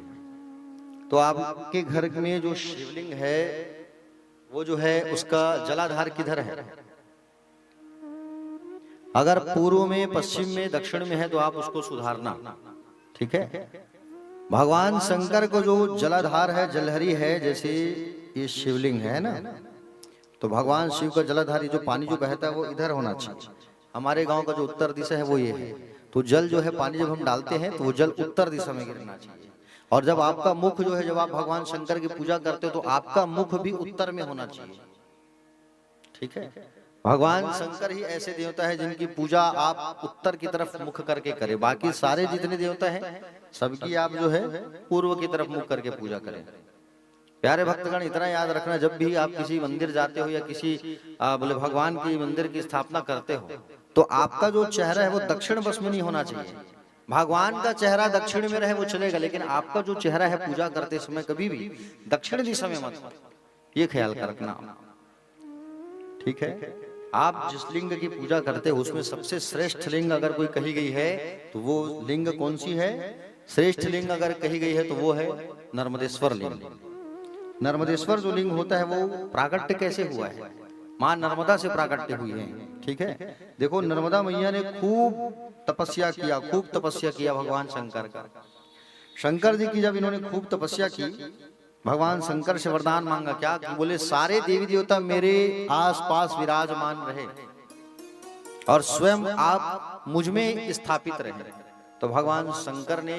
तो आपके घर में जो शिवलिंग है वो जो है उसका जलाधार किधर है? अगर पूर्व में, पश्चिम में, दक्षिण में है तो आप उसको सुधारना, ठीक है। भगवान शंकर को जो जलाधार है, जलहरी है, जैसे ये शिवलिंग है ना, तो भगवान शिव का जलाधारी जो पानी जो बहता है वो इधर होना चाहिए। हमारे गांव का जो उत्तर दिशा है वो ये है। तो जल जो है, पानी जब हम डालते हैं तो वो जल उत्तर दिशा में गिरना चाहिए। और जब आपका मुख जो है, जब आप भगवान शंकर की पूजा करते हो तो आपका मुख भी उत्तर में होना चाहिए। ठीक है, भगवान शंकर ही ऐसे देवता है जिनकी पूजा आप उत्तर की तरफ मुख करके करें। बाकी सारे जितने देवता हैं सबकी आप जो है पूर्व की तरफ मुख करके पूजा करें। प्यारे भक्तगण, इतना याद रखना, जब भी आप किसी मंदिर जाते हो या किसी बोले भगवान की मंदिर की स्थापना करते हो तो आपका जो चेहरा है वो दक्षिण बस में नहीं होना चाहिए। भगवान का चेहरा दक्षिण में रहे वो चलेगा, लेकिन आपका जो चेहरा है पूजा करते समय कभी भी दक्षिण दिशा में मत हो, ये ख्याल रखना। ठीक है, आप जिस लिंग की पूजा करते हो उसमें सबसे श्रेष्ठ लिंग अगर कोई कही गई है तो वो लिंग कौन सी है? श्रेष्ठ लिंग अगर कही गई है तो वो है नर्मदेश्वर लिंग। नर्मदेश्वर जो लिंग होता है वो प्राकट्य कैसे हुआ है? मां नर्मदा से प्राकट्य हुई है। ठीक है, देखो नर्मदा मैया ने खूब तपस्या किया, खूब तपस्या किया भगवान शंकर का। शंकर जी की जब इन्होंने खूब तपस्या की, भगवान शंकर से वरदान मांगा। क्या? बोले सारे देवी देवता मेरे आसपास विराजमान रहे और स्वयं आप मुझ में स्थापित रहे। तो भगवान शंकर ने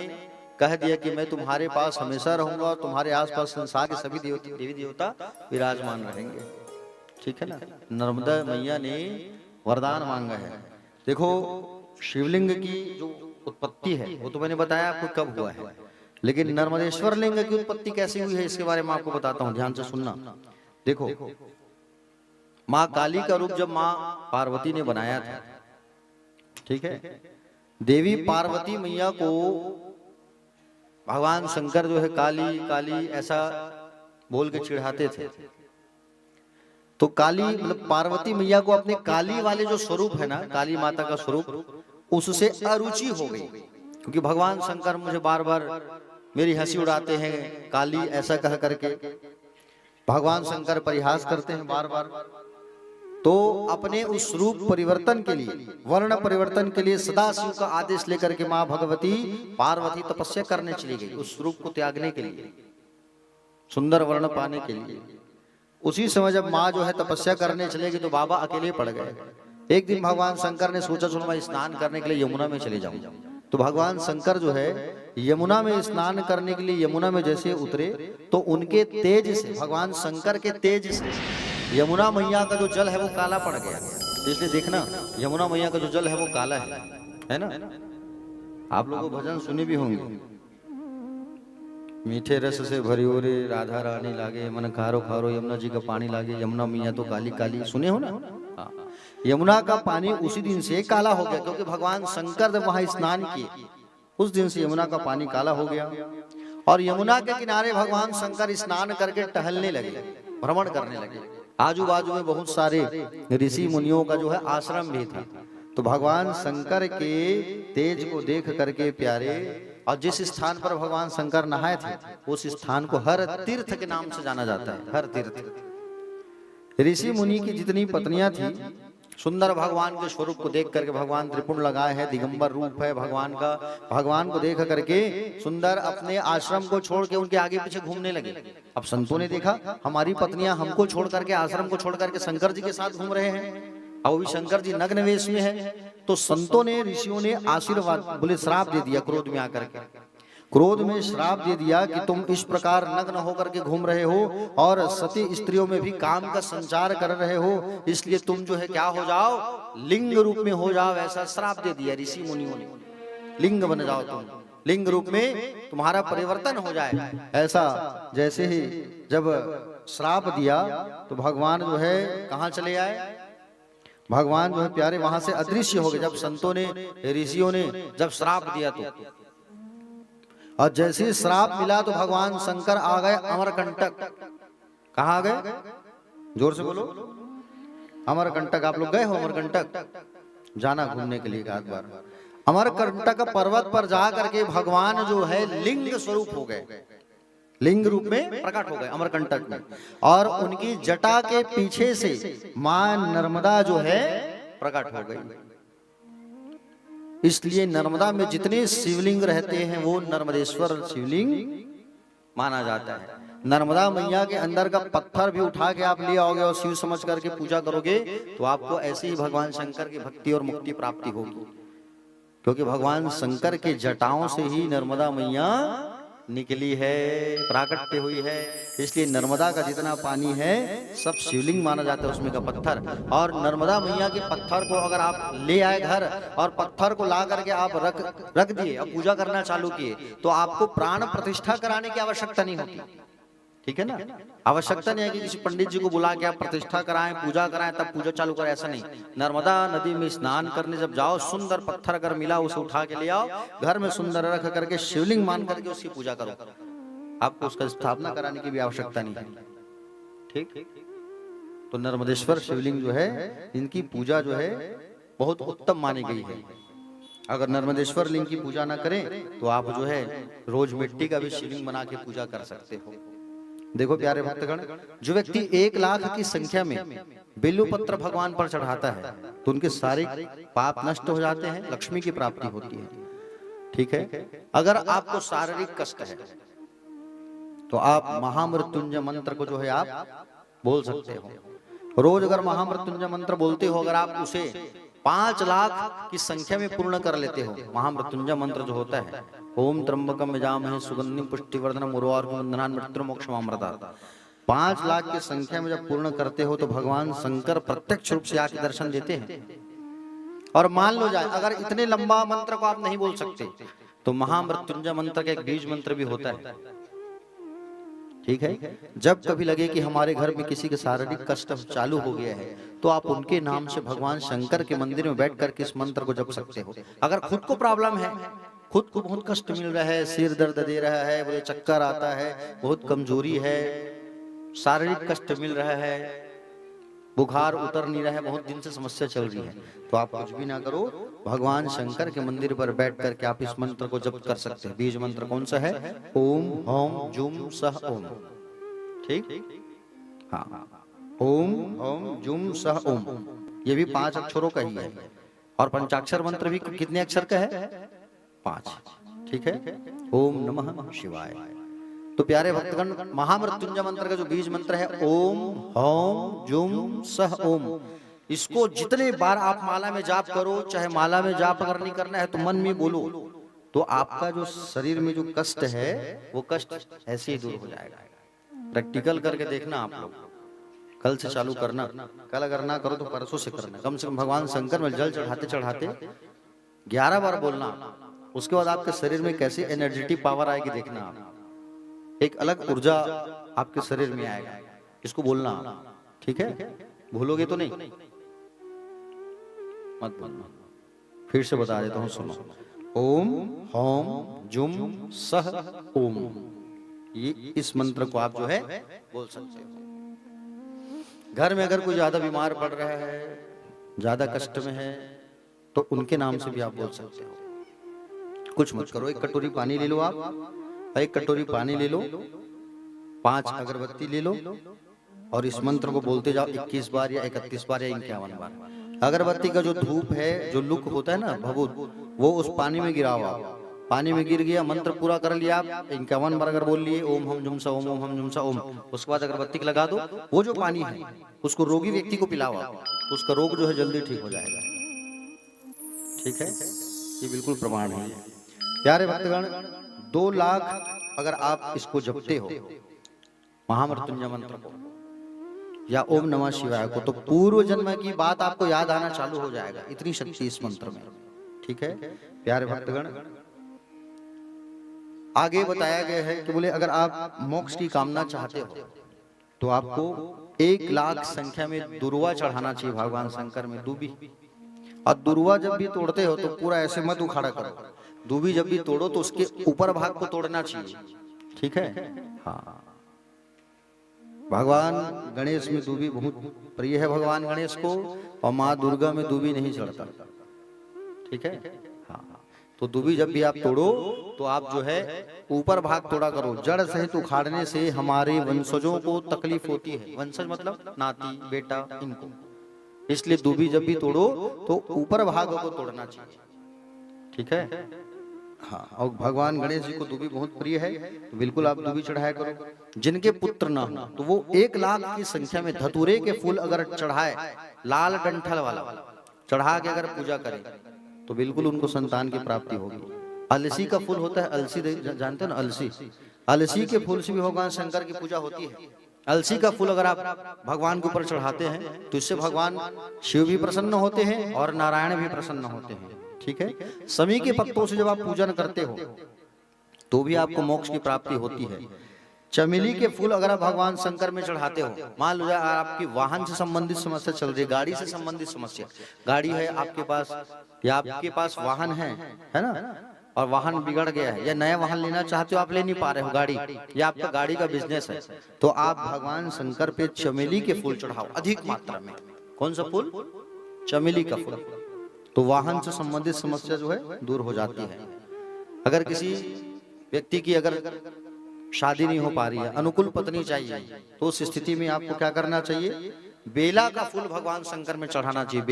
कह दिया कि मैं तुम्हारे पास हमेशा रहूंगा और तुम्हारे आसपास संसार के सभी देवी देवता विराजमान रहेंगे। ठीक है ना, नर्मदा मैया ने वरदान मांगा है। देखो शिवलिंग की जो उत्पत्ति है वो तो मैंने बताया आपको कब हुआ है, लेकिन नर्मदेश्वर लिंग की उत्पत्ति कैसे हुई है इसके बारे में आपको बताता हूं, ध्यान से सुनना। देखो माँ काली का रूप जब माँ पार्वती ने बनाया था, ठीक है, देवी पार्वती मैया को भगवान शंकर जो है काली काली ऐसा बोल के चिढ़ाते थे। तो काली मतलब पार्वती मैया को अपने काली वाले जो स्वरूप है ना, काली माता का स्वरूप, उससे अरुचि हो गई। क्योंकि भगवान शंकर मुझे बार बार मेरी हंसी उड़ाते हैं, काली ऐसा कह करके भगवान शंकर परिहास करते हैं बार बार। तो अपने उस रूप परिवर्तन के लिए, वर्ण परिवर्तन के लिए सदाशिव का आदेश लेकर के माँ भगवती पार्वती तपस्या करने चली गई, उस रूप को त्यागने के लिए, सुंदर वर्ण पाने के लिए। उसी समय जब माँ जो है तपस्या करने चलेगी तो बाबा अकेले पड़ गए। एक दिन भगवान शंकर ने सोचा चलो मैं स्नान करने के लिए यमुना में चले जाऊं। तो भगवान शंकर जो है यमुना में स्नान करने के लिए यमुना में जैसे उतरे तो उनके तेज से, भगवान शंकर के तेज से यमुना मैया का जो जल है वो काला पड़ गया। इसलिए देखना यमुना मैया का जो जल है वो काला है ना। आप लोगों को भजन सुने भी होंगे, मीठे रस से भरी हो रे राधा रानी लागे, मन खारो खारो यमुना जी का पानी लागे, यमुना मैया तो काली काली, सुने हो ना। हाँ, यमुना का पानी उसी दिन से काला हो गया, क्योंकि भगवान शंकर जब वहां स्नान किए उस दिन से यमुना का पानी काला हो गया। और यमुना के किनारे भगवान शंकर स्नान करके टहलने लगे, भ्रमण करने लगे। आजू बाजू में बहुत सारे ऋषि मुनियों का जो है आश्रम भी था। तो भगवान शंकर के तेज को देख करके प्यारे, और जिस स्थान पर भगवान शंकर नहाए थे उस स्थान को हर तीर्थ के नाम से जाना जाता है, हर तीर्थ। ऋषि मुनि की जितनी पत्नियां थी, सुंदर भगवान के स्वरूप को देख करके, भगवान त्रिपुण लगाए हैं, दिगंबर रूप है भगवान का, भगवान को देख करके सुंदर अपने आश्रम को छोड़ के उनके आगे पीछे घूमने लगे। अब संतों ने देखा हमारी पत्नियां हमको छोड़ करके, आश्रम को छोड़ करके शंकर जी के साथ घूम रहे हैं, और भी शंकर जी नग्न वेश में है। तो संतों ने, ऋषियों ने आशीर्वाद बोले श्राप दे दिया, क्रोध में आकर के, क्रोध में श्राप दे दिया कि तुम इस प्रकार नग्न होकर के घूम रहे हो और सती स्त्रियों में भी काम का संचार कर रहे हो, इसलिए तुम जो है क्या हो जाओ, लिंग रूप में हो जाओ। ऐसा श्राप दे दिया ऋषि मुनियों ने, लिंग बन जाओ तुम, लिंग रूप में तुम्हारा परिवर्तन हो जाए। ऐसा जैसे ही जब श्राप दिया तो भगवान जो है कहाँ चले आए, भगवान जो है प्यारे वहां से अदृश्य हो गए। जब संतों ने, ऋषियों ने जब श्राप दिया तो, और जैसे ही श्राप मिला तो भगवान शंकर आ गए अमरकंटक। कहाँ आ गए, जोर से बोलो, अमरकंटक। आप लोग गए हो अमरकंटक? जाना घूमने के लिए एक आध बार। अमरकंटक पर्वत पर जा करके भगवान जो है लिंग स्वरूप हो गए, लिंग रूप में प्रकट हो गए अमरकंटक में। और उनकी जटा के पीछे से मां नर्मदा जो है प्रकट हो गई। इसलिए नर्मदा में जितने शिवलिंग रहते हैं वो नर्मदेश्वर शिवलिंग माना जाता है। नर्मदा मैया के अंदर का पत्थर भी उठा के आप ले आओगे और शिव समझ करके पूजा करोगे तो आपको ऐसे ही भगवान शंकर की भक्ति और मुक्ति प्राप्ति होगी, क्योंकि भगवान शंकर के जटाओं से ही नर्मदा मैया निकली है, प्राकट्य हुई है। इसलिए नर्मदा का जितना पानी है सब शिवलिंग माना जाता है उसमें का पत्थर। और नर्मदा मैया के पत्थर को अगर आप ले आए घर और पत्थर को ला करके आप रख दिए और पूजा करना चालू किए तो आपको प्राण प्रतिष्ठा कराने की आवश्यकता नहीं होती। ठीक है ना, आवश्यकता नहीं है कि किसी पंडित जी को बुला के आप प्रतिष्ठा कराएं, पूजा कराएं, तब पूजा चालू करें, ऐसा नहीं। नर्मदा नदी में स्नान करने जब जाओ, सुंदर पत्थर अगर मिला उसे उठा के ले आओ, घर में सुंदर रख करके शिवलिंग मान करके उसकी पूजा करो। आपको उसका स्थापना कराने की भी आवश्यकता नहीं है। ठीक, तो नर्मदेश्वर शिवलिंग जो है इनकी पूजा जो है बहुत उत्तम मानी गई है। अगर नर्मदेश्वर लिंग की पूजा ना करें तो आप जो है रोज मिट्टी का भी शिवलिंग बना के पूजा कर सकते हो। देखो प्यारे भक्तगण, जो व्यक्ति 1 लाख की संख्या में बेलू पत्र भगवान पर चढ़ाता है तो उनके सारे पाप नष्ट हो जाते हैं, लक्ष्मी की प्राप्ति होती है। ठीक है, अगर आपको शारीरिक कष्ट है तो आप महामृत्युंजय मंत्र को जो है आप बोल सकते हो। रोज अगर महामृत्युंजय मंत्र बोलते हो, अगर आप उसे 5 लाख की संख्या में पूर्ण कर लेते हो, महामृत्युंजय मंत्र जो होता है, ओम त्र्यंबकम यजामहे सुगंधिम पुष्टिवर्धनम उर्वारुकम बंधनान् मृत्युर्मोक्षमामृतात्, 5 लाख की संख्या में जब पूर्ण करते हो तो भगवान शंकर प्रत्यक्ष रूप से आके दर्शन देते हैं। और मान लो जाए अगर इतने लंबा मंत्र को आप नहीं बोल सकते तो महामृत्युंजय मंत्र का एक बीज मंत्र भी होता है। ठीक है, जब कभी लगे कि हमारे घर में किसी के शारीरिक कष्ट चालू हो गया है तो आप उनके नाम से भगवान शंकर के मंदिर में बैठ करके इस मंत्र को जप सकते हो। अगर खुद को प्रॉब्लम है, खुद को बहुत कष्ट मिल रहा है, सिर दर्द दे रहा है, मुझे चक्कर आता है, बहुत कमजोरी है, शारीरिक कष्ट मिल रहा है, बुखार उतर नहीं रहा है, बहुत दिन से समस्या चल रही है, तो आप कुछ भी ना करो, भगवान शंकर के मंदिर पर बैठ करके आप इस मंत्र को जप कर सकते हैं। बीज मंत्र कौन सा है? ओम हौम जुम सह ओम। ठीक, हाँ, ओम हौम जुम सह ओम, ये भी 5 अक्षरों का ही है। और पंचाक्षर मंत्र भी कितने अक्षर का है? 5। ठीक है, ओम नमः शिवाय। तो प्यारे भक्तगण, महामृत्युंजय मंत्र का जो बीज मंत्र है ओम हौम जुम सह ओम, इसको जितने बार आप माला में जाप करो, चाहे माला में जाप अगर नहीं करना है तो मन में बोलो, तो आपका जो शरीर में जो कष्ट है वो कष्ट ऐसे ही दूर हो जाएगा। प्रैक्टिकल करके देखना आप लोग, कल से चालू करना, कल अगर ना करो तो परसों से करना। कम से कम भगवान शंकर में जल चढ़ाते चढ़ाते 11 बार बोलना, उसके बाद आपके शरीर में कैसी एनर्जेटिक पावर आएगी देखना आप, एक अलग ऊर्जा आपके शरीर में आएगा, इसको बोलना। ठीक है, भूलोगे तो नहीं, मत बोलना। फिर से बता देता हूं, सुनो। ओम हौम जुम सह ओम, ये इस मंत्र को आप जो है बोल सकते हो। घर में अगर कोई ज्यादा बीमार पड़ रहा है, ज्यादा कष्ट में है, तो उनके नाम से भी आप बोल सकते हो। कुछ मत करो, 1 कटोरी पानी ले लो आप, 1 कटोरी पानी ले लो, 5 अगरबत्ती ले लो और इस मंत्र को बोलते जाओ 21 बार या 31 बार या 51 बार। अगरबत्ती का जो धूप है, जो लुक होता है ना भभूत, वो उस पानी में गिराओ आप। पानी में गिर गया, मंत्र पूरा कर लिया आप, 51 बार अगर बोल लिए ओम हम जुम सा ओम, ओम हम जुम सा ओम, उसके बाद अगरबत्ती लगा दो, वो जो पानी है उसको रोगी व्यक्ति को पिलाओ आप, तो उसका रोग जो है जल्दी ठीक हो जाएगा। ठीक है, ये बिल्कुल प्रमाण है। प्यारे भक्तगण, 2 लाख अगर आप इसको जपते हो महामृत्युंजय मंत्र को या ओम नमः शिवाय को, तो पूर्व जन्म की बात आपको याद आना चालू हो जाएगा, इतनी शक्ति इस मंत्र में। ठीक है प्यारे भक्तगण, आगे बताया गया है कि बोले अगर आप मोक्ष की कामना चाहते हो तो आपको 1 लाख संख्या में दुर्वा चढ़ाना चाहिए भगवान शंकर में, दूबी। और दुर्वा जब भी तोड़ते हो तो पूरा ऐसे मत उखाड़ा करो, दूबी जब भी तोड़ो तो उसके ऊपर भाग को तोड़ना चाहिए। ठीक है, हाँ। भगवान गणेश में दूबी बहुत प्रिय है भगवान गणेश को, और माँ दुर्गा में दूबी नहीं चढ़ता। ठीक है, हाँ। तो दूबी जब भी आप तोड़ो तो आप जो है ऊपर भाग तोड़ा करो, जड़ सहित उखाड़ने से हमारे वंशजों को तकलीफ होती है। वंशज मतलब नाती बेटा, इनको, इसलिए दूबी जब भी तोड़ो तो ऊपर भाग को तोड़ना चाहिए। ठीक है, हाँ। और भगवान गणेश जी को दूबी बहुत प्रिय है, तो बिल्कुल आप दूबी चढ़ाया करो। जिनके पुत्र ना हो तो वो 1 लाख की संख्या में धतूरे के फूल अगर चढ़ाए, लाल डंठल वाला चढ़ा के अगर पूजा करें तो बिल्कुल उनको संतान की प्राप्ति होगी। अलसी का फूल होता है, अलसी जानते हो ना, अलसी, अलसी के फूल से भी भगवान शंकर की पूजा होती है। अलसी का फूल अगर आप भगवान के ऊपर चढ़ाते हैं तो इससे भगवान शिव भी प्रसन्न होते हैं और नारायण भी प्रसन्न होते हैं। ठीक है, समी के पत्तों से जब आप पूजन करते हो तो भी आपको मोक्ष की प्राप्ति होती है। चमेली के फूल अगर आप भगवान शंकर में चढ़ाते हो, मान लो आपकी वाहन से संबंधित समस्या चल रही है, गाड़ी से संबंधित समस्या, गाड़ी है आपके पास या आपके पास वाहन है ना, और वाहन बिगड़ गया है या नया वाहन लेना चाहते हो, आप ले नहीं पा रहे हो गाड़ी, या आपका गाड़ी का बिजनेस है, तो आप भगवान शंकर पे चमेली के फूल चढ़ाओ अधिक मात्रा में। कौन सा फूल? चमेली का फूल। तो वाहन से संबंधित समस्या जो है दूर हो जाती है। अगर किसी व्यक्ति की अगर शादी नहीं हो पा रही है, अनुकूल पत्नी चाहिए, तो उस स्थिति में आपको क्या करना चाहिए? बेला का फूल भगवान शंकर में चढ़ाना चाहिए।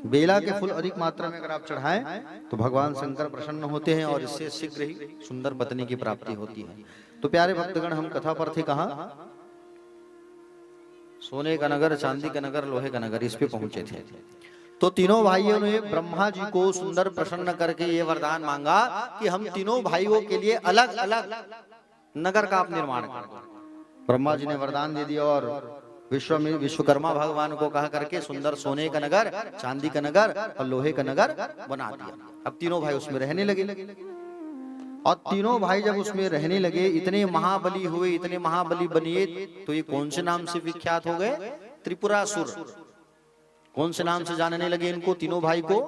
बेला के फूल अधिक मात्रा में अगर आप चढ़ाएं तो भगवान शंकर प्रसन्न होते हैं और इससे शीघ्र ही सुंदर पत्नी की प्राप्ति होती है। तो प्यारे भक्तगण, हम कथा पर थे कहाँ? सोने का नगर, चांदी का नगर, लोहे का नगर, इस पे पहुंचे थे। तो तीनों भाइयों ने ब्रह्मा जी को सुंदर प्रसन्न करके ये वरदान मांगा कि हम तीनों भाइयों के लिए अलग अलग नगर का आप निर्माण करें। ब्रह्मा जी ने वरदान दे दिया और विश्वकर्मा भगवान को कहा करके सुंदर सोने का नगर, चांदी का नगर और लोहे का नगर बना दिया। अब तीनों भाई उसमें रहने लगे और तीनों भाई जब उसमें रहने लगे, इतने महाबली हुए, इतने महाबली बनिए, तो ये कौन से नाम से विख्यात हो गए? त्रिपुरासुर। कौन से नाम से जानने लगे इनको? तीनों भाई को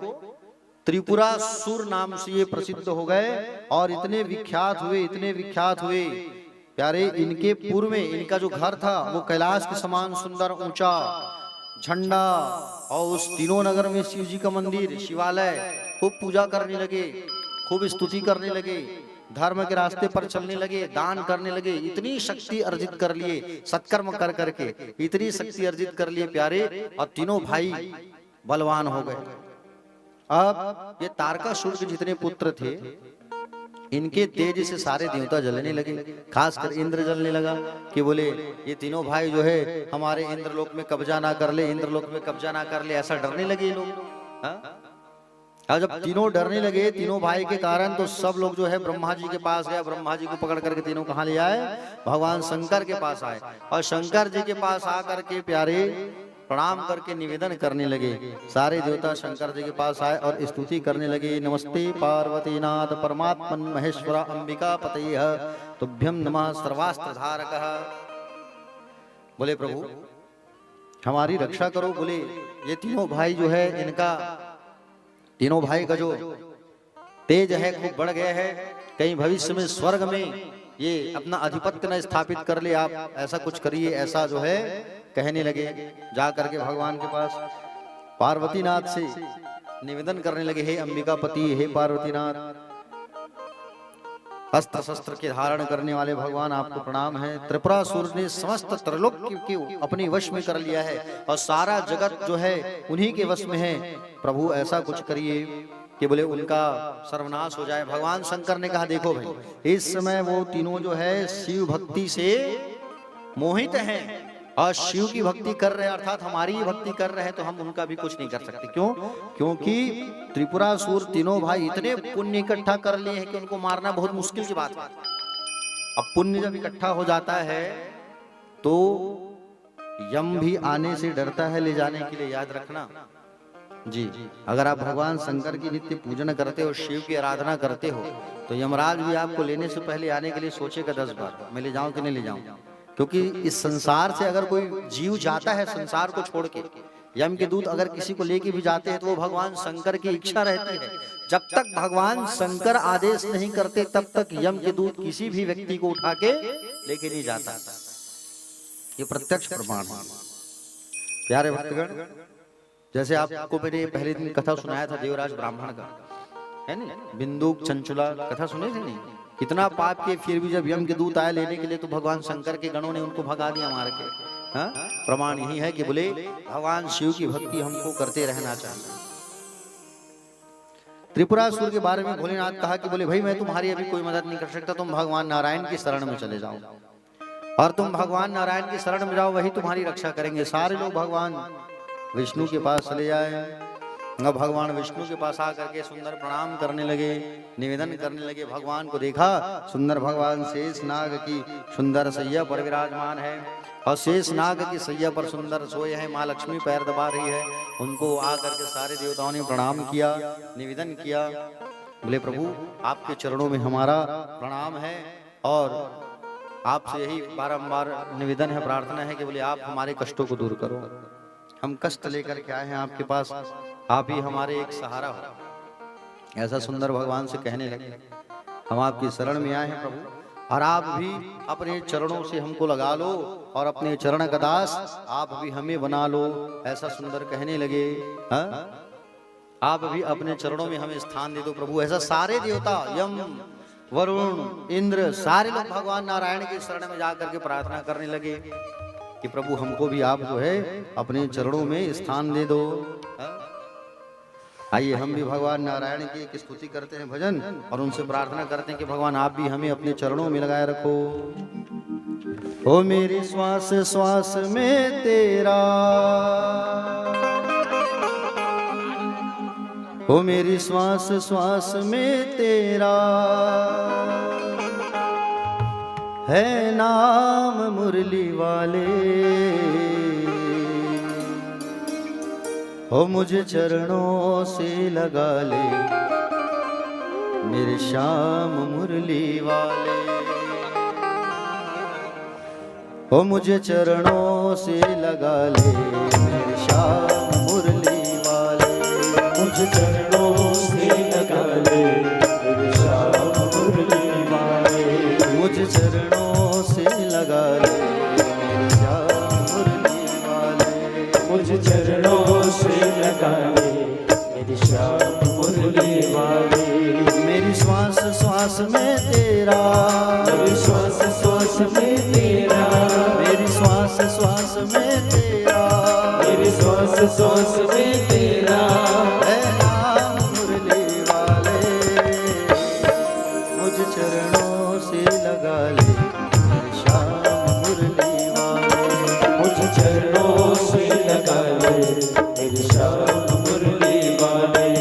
त्रिपुरासुर नाम से ये प्रसिद्ध हो गए और इतने विख्यात हुए, इतने विख्यात हुए। प्यारे, इनके पूर्व में इनका जो घर था वो कैलाश के समान सुंदर ऊंचा झंडा, और उस तीनों नगर में शिव जी का मंदिर, शिवालय, खूब पूजा करने लगे, खूब स्तुति करने लगे, धर्म के रास्ते पर चलने लगे, दान करने लगे, इतनी शक्ति अर्जित कर लिए, सत्कर्म कर करके इतनी शक्ति अर्जित कर लिए प्यारे, और तीनों भाई बलवान हो गए। अब ये तारकासुर के जितने पुत्र थे, इनके तेज से सारे देवता जलने लगे, खासकर इंद्र जलने लगा कि बोले ये तीनों भाई जो है हमारे इंद्रलोक में कब्जा ना कर ले, इंद्रलोक में कब्जा ना कर ले, ऐसा डरने लगे ये लोग। और जब तीनों डरने लगे तीनों भाई के कारण, तो सब लोग जो है ब्रह्मा जी के पास गए। ब्रह्मा जी को पकड़ करके तीनों कहाँ ले आए? भगवान शंकर के पास आए, और शंकर जी के पास आकर के प्यारे प्रणाम करके निवेदन करने लगे। सारे देवता शंकर जी के पास आए और स्तुति करने लगे। नमस्ते पार्वती नाथ परमात्मन महेश्वर अंबिका पतये तुभ्यं नमः सर्वास्त्र धारकः। बोले प्रभु हमारी रक्षा करो। बोले ये तीनों भाई जो है, इनका तीनों भाई का जो तेज है खूब बढ़ गया है, कहीं भविष्य में स्वर्ग में ये अपना आधिपत्य न स्थापित कर ले, आप ऐसा कुछ करिए, ऐसा जो है कहने लगे। जा करके भगवान के पास पार्वती नाथ से निवेदन करने लगे, हे अंबिका पति, हे पार्वती नाथ, अस्त्र शस्त्र के धारण करने वाले भगवान आपको प्रणाम है। त्रिपुरासुर ने समस्त त्रैलोक्य को अपने वश में कर लिया है और सारा जगत जो है उन्हीं के वश में है। प्रभु ऐसा कुछ करिए कि बोले उनका सर्वनाश हो जाए। भगवान शंकर ने कहा देखो भाई, इस समय वो तीनों जो है शिव भक्ति से मोहित हैं और शिव की भक्ति कर रहे हैं, अर्थात हमारी ही भक्ति कर रहे हैं, तो हम उनका भी कुछ नहीं कर सकते। क्यों? क्योंकि त्रिपुरासुर तीनों भाई इतने पुण्य इकट्ठा कर लिए हैं कि उनको मारना बहुत मुश्किल की बात है। अब पुण्य जब इकट्ठा हो जाता है तो यम भी आने से डरता है ले जाने के लिए, याद रखना जी। अगर आप भगवान शंकर की नित्य पूजन करते हो, शिव की आराधना करते हो, तो यमराज भी आपको लेने से पहले आने के लिए सोचेगा 10 बार, मैं ले जाऊं कि नहीं ले जाऊं। क्योंकि इस संसार से अगर कोई जीव जाता है संसार को छोड़ के, यम के दूत अगर किसी को लेके भी जाते हैं तो वो भगवान शंकर की इच्छा रहती है। जब तक भगवान शंकर आदेश नहीं करते तब तक यम के दूत किसी भी व्यक्ति को उठा के लेके नहीं जाता। ये प्रत्यक्ष प्रमाण है। प्यारे भक्तगण, जैसे आपको मैंने पहले दिन कथा सुनाया था देवराज ब्राह्मण का, है नहीं, बिंदुक चंचुला कथा सुने थे नहीं? कितना पाप के फिर भी जब यम के दूत आए लेने के लिए तो भगवान शंकर के गणों ने उनको भगा दिया मार के। हाँ, प्रमाण यही है कि बोले भगवान शिव की भक्ति हमको करते रहना चाहिए। त्रिपुरासुर के बारे में भोलेनाथ कहा कि बोले भाई मैं तुम्हारी अभी कोई मदद नहीं कर सकता, तुम भगवान नारायण की शरण में चले जाओ, और तुम भगवान नारायण की शरण में जाओ, वही तुम्हारी रक्षा करेंगे। सारे लोग भगवान विष्णु के पास चले जाए। अब भगवान विष्णु के पास आकर के सुंदर प्रणाम करने लगे, निवेदन करने लगे। भगवान को देखा, सुंदर भगवान शेष नाग की सुंदर सैया पर विराजमान है और शेष नाग की सैया पर सुंदर सोए हैं। माँ लक्ष्मी पैर दबा रही है। उनको आकर के सारे देवताओं ने प्रणाम किया, निवेदन किया। बोले प्रभु आपके चरणों में हमारा प्रणाम है और आपसे यही बारंबार निवेदन है, प्रार्थना है कि बोले आप हमारे कष्टों को दूर करो। हम कष्ट लेकर के आए हैं आपके पास, आप ही हमारे एक सहारा हो। ऐसा सुंदर भगवान से कहने लगे। हम आपकी शरण में आए हैं प्रभु और आप भी अपने चरणों से हमको लगा लो और अपने चरण का दास आप भी हमें बना लो। ऐसा सुंदर कहने लगे। हाँ? आप भी अपने चरणों में हमें स्थान दे दो प्रभु। ऐसा सारे देवता, यम, वरुण, इंद्र, सारे लोग भगवान नारायण के शरण में जाकर के प्रार्थना करने लगे कि प्रभु हमको भी आप जो है अपने चरणों में स्थान दे दो। आइए हम भी भगवान नारायण की एक स्तुति करते हैं, भजन, और उनसे प्रार्थना करते हैं कि भगवान आप भी हमें अपने चरणों में लगाए रखो। ओ मेरी श्वास श्वास में तेरा, ओ मेरी श्वास श्वास में तेरा है नाम मुरली वाले। ओ मुझे चरणों से लगा ले मेरे श्याम मुरली वाले। ओ मुझे चरणों से लगा ले मेरे श्याम मुरली वाले। मुझे चरणों से लगा ले मेरे श्याम मुरली वाले। मुझे चरणों से लगा ले मेरे श्याम मुरली वाले। मुझे चरणों से लगा ले मेरे श्याम मुरली वाले। मेरी श्वास श्वास में तेरा, मेरी श्वास श्वास में तेरा, मेरी श्वास श्वास में तेरा, मेरी श्वास श्वास में तेरा है नाम मुरली वाले। मुझे चरणों से लगा ले मेरे श्याम मुरली वाले। मुझे चरणों से लगा ले मेरे श्याम मुरली वाले।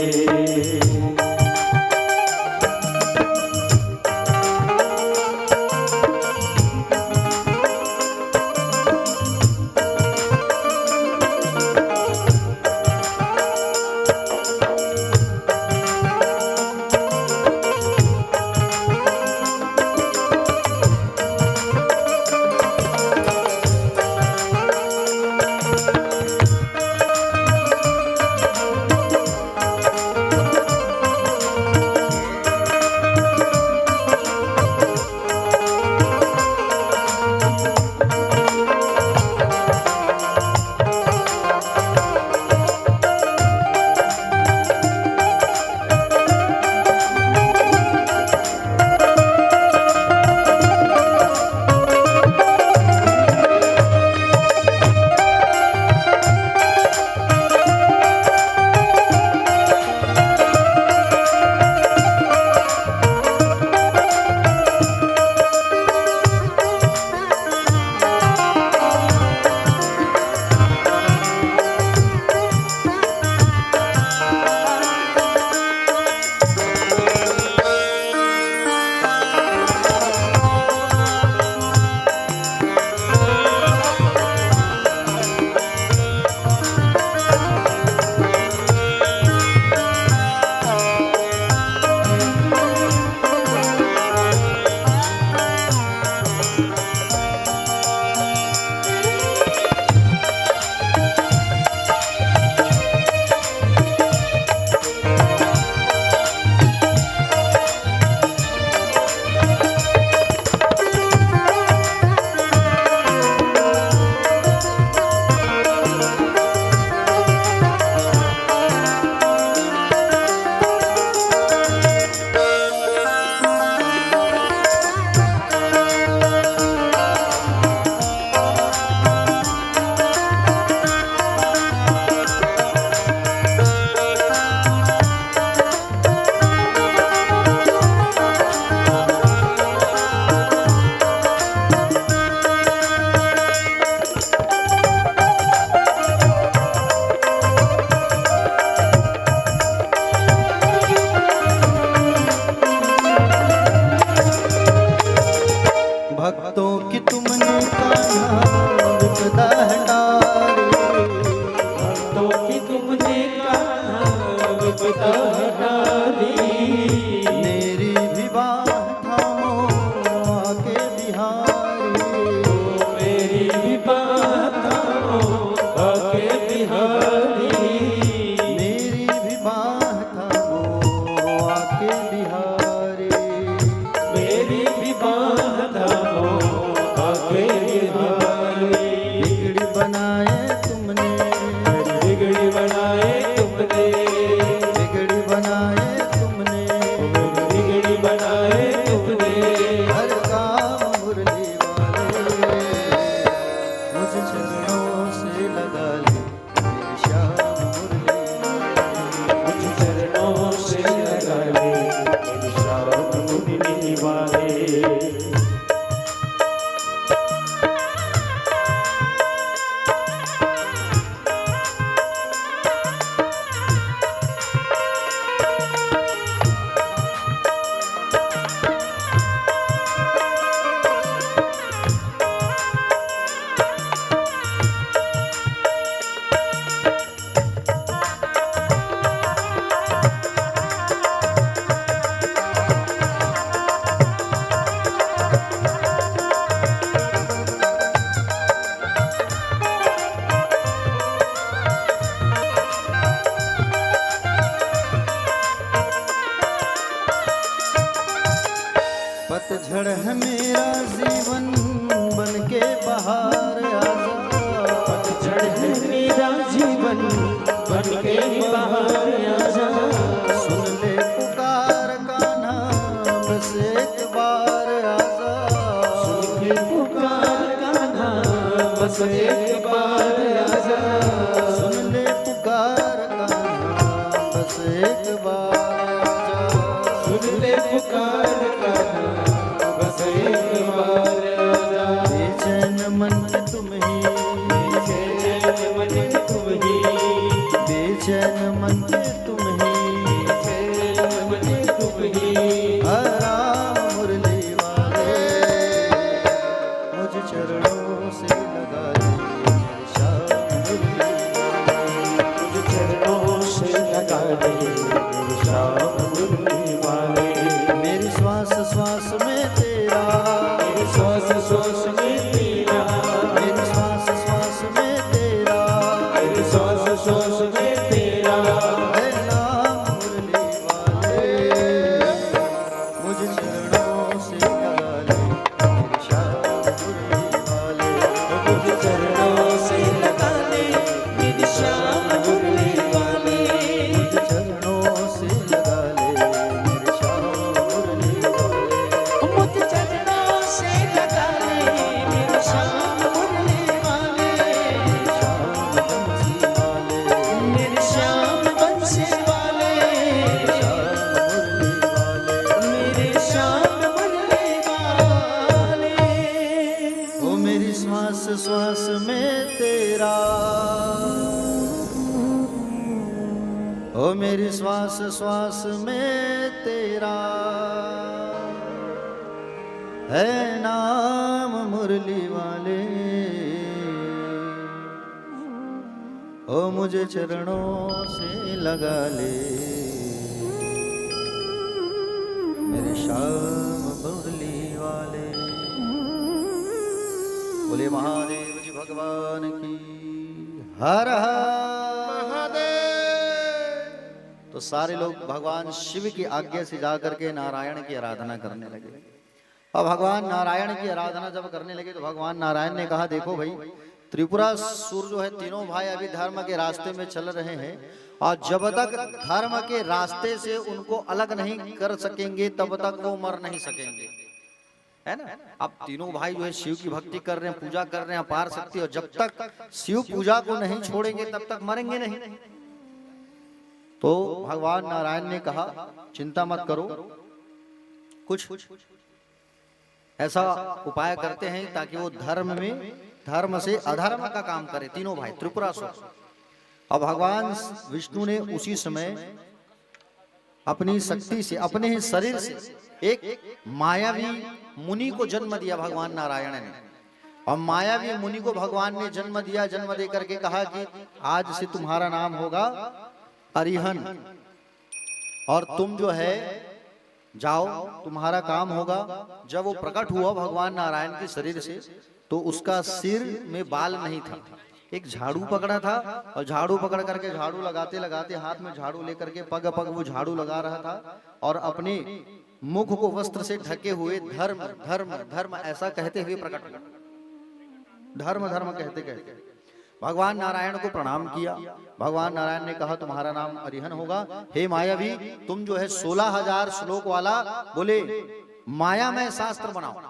बहार आजा। पतझड़ है मेरा जीवन बन के बाहर आजा। सुन ले पुकार कान्हा बस एक बार आजा। सुन ले पुकार कान्हा बस एक बार आजा। सुन ले पुकार कान्हा बस एक बार आजा। सुन ले पुकार कान्हा बस एक बार आजा। बेचैन मन के तुम ही, बेचैन मन के तुम ही, बेचैन मन के तुम ही, बेचैन मन के तुम ही। राम मुरली वाले मुझ चरणों से लगा ले मेरे श्याम मुरली। तुझ चरणों से लगा दे मेरे श्याम मुरली वाले। मेरी श्वास श्वास में तेरा, मेरे श्वास श्वास में तेरा, मेरी श्वास श्वास में तेरा, मेरे श्वास श्वास में तेरा। है नाम मुरली वाले मुझ चरणों से लगा ले मेरे श्याम मुरली वाले। तुझ चरणों से लगा ले मेरे श्याम मुरली वाले। मुझ चरणों से लगा ले मेरे श्याम मुरली वाले। मुझ चरणों से लगा ले मेरे श्याम मुरली वाले। श्याम बंसी वाले, मेरे श्याम मुरली वाले। ओ मेरी श्वास श्वास में तेरा, ओ मेरी श्वास श्वास में तेरा, है नाम मुरली वाले। ओ मुझे चरणों से लगा ले मेरे श्याम मुरली वाले। बोले महादेव जी भगवान की हर हर महादेव। तो सारे लोग भगवान शिव की आज्ञा से जाकर के नारायण की आराधना करने लगे। अब भगवान नारायण की आराधना जब करने लगे तो भगवान नारायण ने कहा, देखो भाई, त्रिपुरासुर जो है तीनों भाई अभी धर्म के रास्ते में चल रहे हैं, और जब तक धर्म के रास्ते से उनको अलग नहीं कर सकेंगे तब तक वो मर नहीं सकेंगे, है ना। अब तीनों भाई जो है शिव की भक्ति कर रहे हैं, पूजा कर रहे हैं अपार शक्ति, और जब तक शिव पूजा को नहीं छोड़ेंगे तब तक मरेंगे नहीं। तो भगवान नारायण ने कहा, चिंता मत करो, कुछ ऐसा उपाय करते हैं ताकि वो धर्म से अधर्म का काम करे तीनों भाई त्रिपुरासुर। अब भगवान विष्णु ने उसी समय अपनी शक्ति से, अपने ही शरीर से एक मायावी मुनि को जन्म दिया भगवान नारायण ने। और मायावी मुनि को भगवान ने जन्म दिया, जन्म दे करके कहा कि आज से तुम्हारा नाम होगा अरिहन, और तुम जो है जाओ, तुम्हारा काम होगा। जब वो प्रकट हुआ भगवान नारायण के शरीर से, तो उसका सिर में बाल नहीं था, एक झाड़ू पकड़ा था, और झाड़ू पकड़ करके झाड़ू लगाते लगाते हाथ में झाड़ू लेकर के पग पग वो झाड़ू लगा रहा था, और अपने मुख को वस्त्र से ढके हुए धर्म धर्म धर्म ऐसा कहते हुए प्रकट हुआ। धर्म धर्म कहते कहते भगवान नारायण को प्रणाम किया। भगवान नारायण ने कहा, तुम्हारा नाम अरिहन होगा। हे मायावी, तुम जो है 16,000 श्लोक वाला, बोले माया में शास्त्र बनाओ,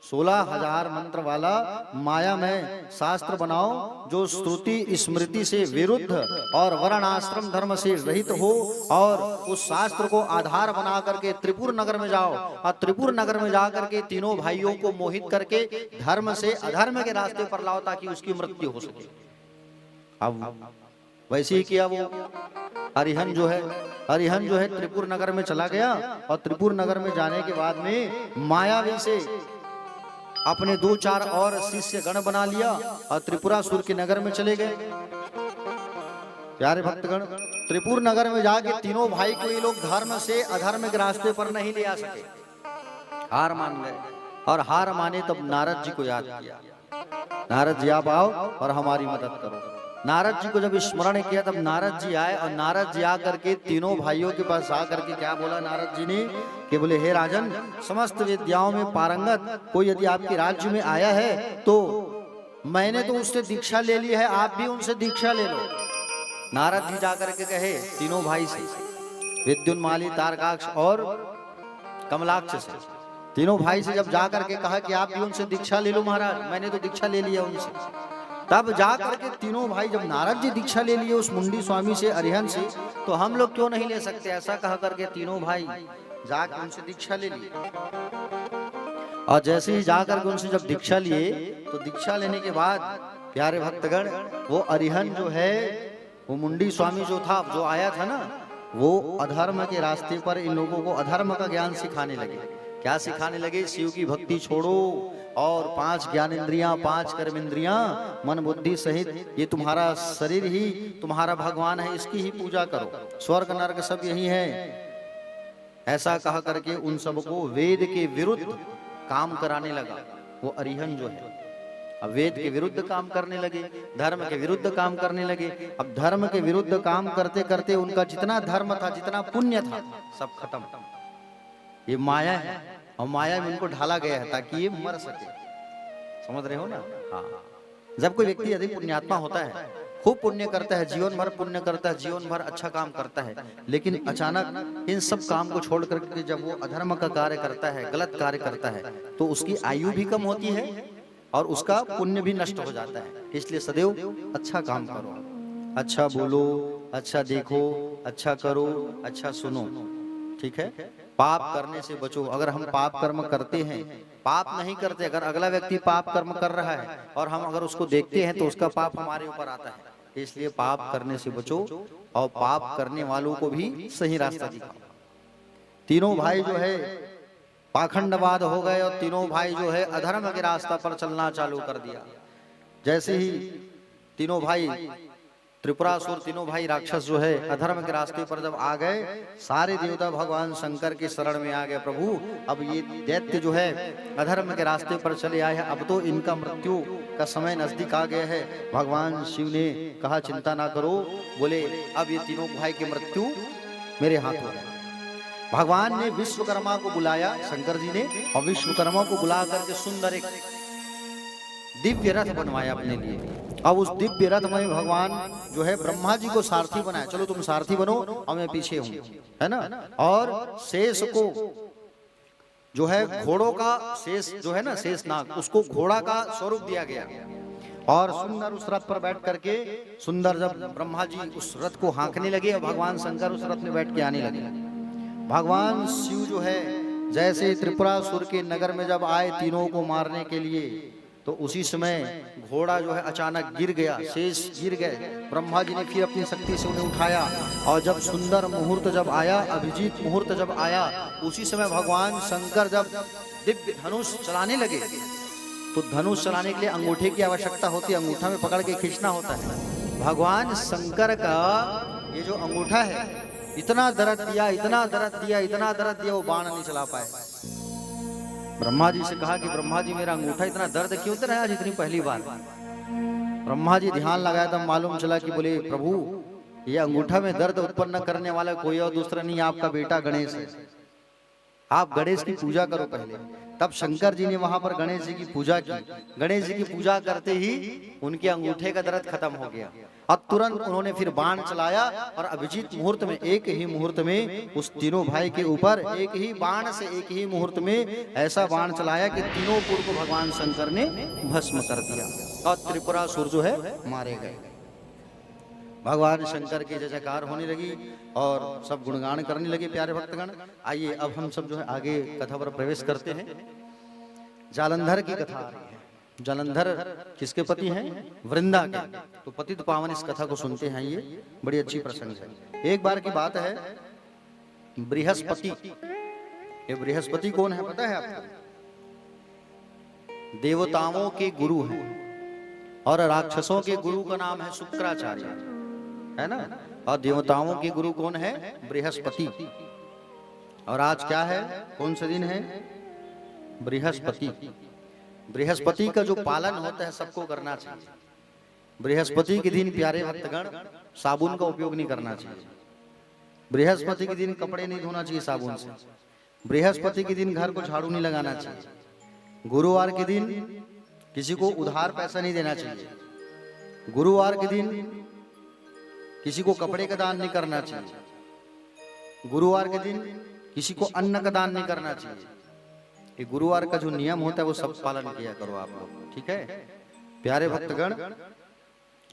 16,000 मंत्र वाला माया में शास्त्र बनाओ, जो श्रुति स्मृति से विरुद्ध और वर्णाश्रम धर्म से रहित हो, और उस शास्त्र को आधार बना करके त्रिपुर नगर में जाओ, और त्रिपुर नगर में जाकर के तीनों भाइयों को मोहित करके धर्म से अधर्म के रास्ते पर लाओ, ताकि उसकी मृत्यु हो सके। अब वैसे ही किया वो अरिहन जो है त्रिपुर नगर में चला गया, और त्रिपुर नगर में जाने के बाद में मायावी से अपने 2-4 और शिष्य गण बना लिया, और त्रिपुरासुर के नगर में चले गए। प्यारे भक्तगण, त्रिपुर नगर में जाके तीनों भाई को ये लोग धर्म से अधर्म के रास्ते पर नहीं ले आ सके, हार मान गए। और हार माने तब नारद जी को याद किया, नारद जी आप आओ और हमारी मदद करो। नारद जी को जब स्मरण किया तब नारद जी आए और नारद जी आकर के तीनों भाइयों के पास आकर के क्या बोला नारद जी ने कि बोले हे राजन, समस्त विद्याओं में पारंगत कोई यदि आपके राज्य में आया है तो मैंने तो उससे दीक्षा ले ली है, आप भी उनसे दीक्षा ले लो। नारद जी जाकर के कहे तीनों भाई से, विद्युन्माली, तारकाक्ष और कमलाक्ष से, तीनों भाई से जब जाकर के कहा कि आप भी उनसे दीक्षा ले लो महाराज, मैंने तो दीक्षा ले लिया उनसे। तब जाकर के तीनों भाई जब नारद जी दीक्षा ले लिए उस मुंडी स्वामी से, अरिहंत से, तो हम लोग क्यों नहीं ले सकते? ऐसा कह करके तीनों भाई जाकर उनसे दीक्षा ले लिए। और जैसे ही जाकर के उनसे जब दीक्षा लिए तो दीक्षा लेने के बाद प्यारे भक्तगण, वो अरिहंत जो है, वो मुंडी स्वामी जो था, जो आया था ना, वो अधर्म के रास्ते पर इन लोगों को अधर्म का ज्ञान सिखाने लगे। क्या सिखाने लगे? शिव की भक्ति छोड़ो और 5 ज्ञानेंद्रियां, 5 कर्मेंद्रियां, मन बुद्धि सहित ये तुम्हारा शरीर ही तुम्हारा भगवान है, इसकी ही पूजा करो, स्वर्ग नरक सब यही है। ऐसा कह करके उन सबको वेद के विरुद्ध काम कराने लगा वो अरिहंत जो है। अब वेद के विरुद्ध काम करने लगे, धर्म के विरुद्ध काम करने लगे। अब धर्म के विरुद्ध काम करते करते उनका जितना धर्म था, जितना पुण्य था, सब खत्म। ये माया है और माया में इनको ढाला गया है ताकि ये मर सके। समझ रहे हो ना? हाँ। जब कोई व्यक्ति अधिक पुण्यात्मा होता है, खूब पुण्य करता है, जीवन भर पुण्य करता है, जीवन भर अच्छा काम करता है, लेकिन अचानक इन सब काम को छोड़ करके जब वो अधर्म का कार्य करता है, गलत कार्य करता है, तो उसकी आयु भी कम होती है और उसका पुण्य भी नष्ट हो जाता है। इसलिए सदैव अच्छा काम करो, अच्छा बोलो, अच्छा देखो, अच्छा करो, अच्छा सुनो, ठीक है? पाप करने से बचो। अगर हम पाप कर्म करते हैं, पाप नहीं करते, अगर अगला व्यक्ति पाप कर्म कर रहा है और हम अगर उसको देखते हैं तो उसका पाप हमारे ऊपर आता है। इसलिए पाप करने से बचो और पाप करने वालों को भी सही रास्ता दिखाओ। तीनों भाई जो है पाखंडवाद हो गए और तीनों भाई जो है अधर्म के रास्ता पर चलना चालू कर दिया। जैसे ही तीनों भाई त्रिपुरासुर, तीनों भाई राक्षस जो है अधर्म के रास्ते पर जब आ गए, सारे देवता भगवान शंकर के शरण में आ गए। प्रभु, अब ये दैत्य जो है अधर्म के रास्ते पर चले आए हैं, अब तो इनका मृत्यु का समय नजदीक आ गया है। भगवान शिव ने कहा चिंता ना करो, बोले अब ये तीनों भाई की मृत्यु मेरे हाथों में। भगवान ने विश्वकर्मा को बुलाया, शंकर जी ने, और विश्वकर्मा को बुला करके सुंदर एक दिव्य रथ बनवाया अपने लिए। अब उस दिव्य रथ में भगवान जो है ब्रह्मा जी को सारथी बनाया, चलो तुम सारथी बनो और मैं पीछे हूं, है ना? और शेष को जो है घोड़ों का, शेष जो है ना, शेष नाग, उसको घोड़ा का स्वरूप दिया गया। और सुंदर उस रथ पर बैठ करके, सुंदर जब ब्रह्मा जी उस रथ को हाँकने लगे और भगवान शंकर उस रथ में बैठ के आने लगे। भगवान शिव जो है जैसे त्रिपुरासुर के नगर में जब आए तीनों को मारने के लिए, तो उसी समय घोड़ा जो है अचानक गिर गया, शेष गिर गए। ब्रह्मा जी ने फिर अपनी शक्ति से उन्हें उठाया और जब सुंदर मुहूर्त जब आया, अभिजीत मुहूर्त जब आया, उसी समय भगवान शंकर जब दिव्य धनुष चलाने लगे, तो धनुष चलाने के लिए अंगूठे की आवश्यकता होती है, अंगूठा में पकड़ के खींचना होता है। भगवान शंकर का ये जो अंगूठा है इतना दर्द दिया, इतना दर्द दिया, इतना दर्द दिया, वो बाण नहीं चला पाए। ब्रह्मा जी से कहा कि ब्रह्मा जी मेरा अंगूठा इतना दर्द क्यों दे रहा है आज इतनी पहली बार? ब्रह्मा जी ध्यान लगाया तब मालूम चला कि बोले प्रभु, ये अंगूठा में दर्द उत्पन्न करने वाला कोई और दूसरा नहीं, आपका बेटा गणेश है। आप गणेश की पूजा करो पहले। तब शंकर जी ने वहां पर गणेश जी की पूजा की। गणेश जी की पूजा करते ही उनके अंगूठे का दर्द खत्म हो गया और तुरंत उन्होंने फिर बाण चलाया और अभिजीत मुहूर्त में, एक ही मुहूर्त में उस तीनों भाई के ऊपर एक ही बाण से, एक ही मुहूर्त में ऐसा बाण चलाया कि तीनों पुर को भगवान शंकर ने भस्म कर दिया और त्रिपुरासुर जो है मारे गए। भगवान शंकर की जय जयकार होने लगी और सब गुणगान करने लगे। प्यारे भक्तगण, आइए अब हम सब जो है आगे कथा पर प्रवेश करते हैं। जालंधर की कथा आ रही है। जालंधर किसके पति हैं? वृंदा के। तो पतित पावन इस कथा को सुनते हैं, ये बड़ी अच्छी प्रसंग है। एक बार की बात है, बृहस्पति, ये बृहस्पति कौन है पता है आपको? देवताओं के गुरु हैं और राक्षसों के गुरु का नाम है शुक्राचार्य, है ना? और देवताओं के गुरु कौन है? बृहस्पति। और आज क्या है, कौन सा दिन है? बृहस्पति। बृहस्पति का जो पालन होता है सबको करना चाहिए। बृहस्पति के दिन प्यारे भक्तगण साबुन का उपयोग नहीं करना चाहिए। बृहस्पति के दिन कपड़े नहीं धोना चाहिए साबुन से। बृहस्पति के दिन घर को झाड़ू नहीं लगाना चाहिए। गुरुवार के दिन किसी को उधार पैसा नहीं देना चाहिए। गुरुवार के दिन किसी को कपड़े का दान नहीं करना चाहिए। गुरुवार के दिन किसी को अन्न का दान नहीं करना चाहिए। ये गुरुवार का जो नियम होता है वो सब पालन किया करो आप लोग, ठीक है प्यारे भक्तगण।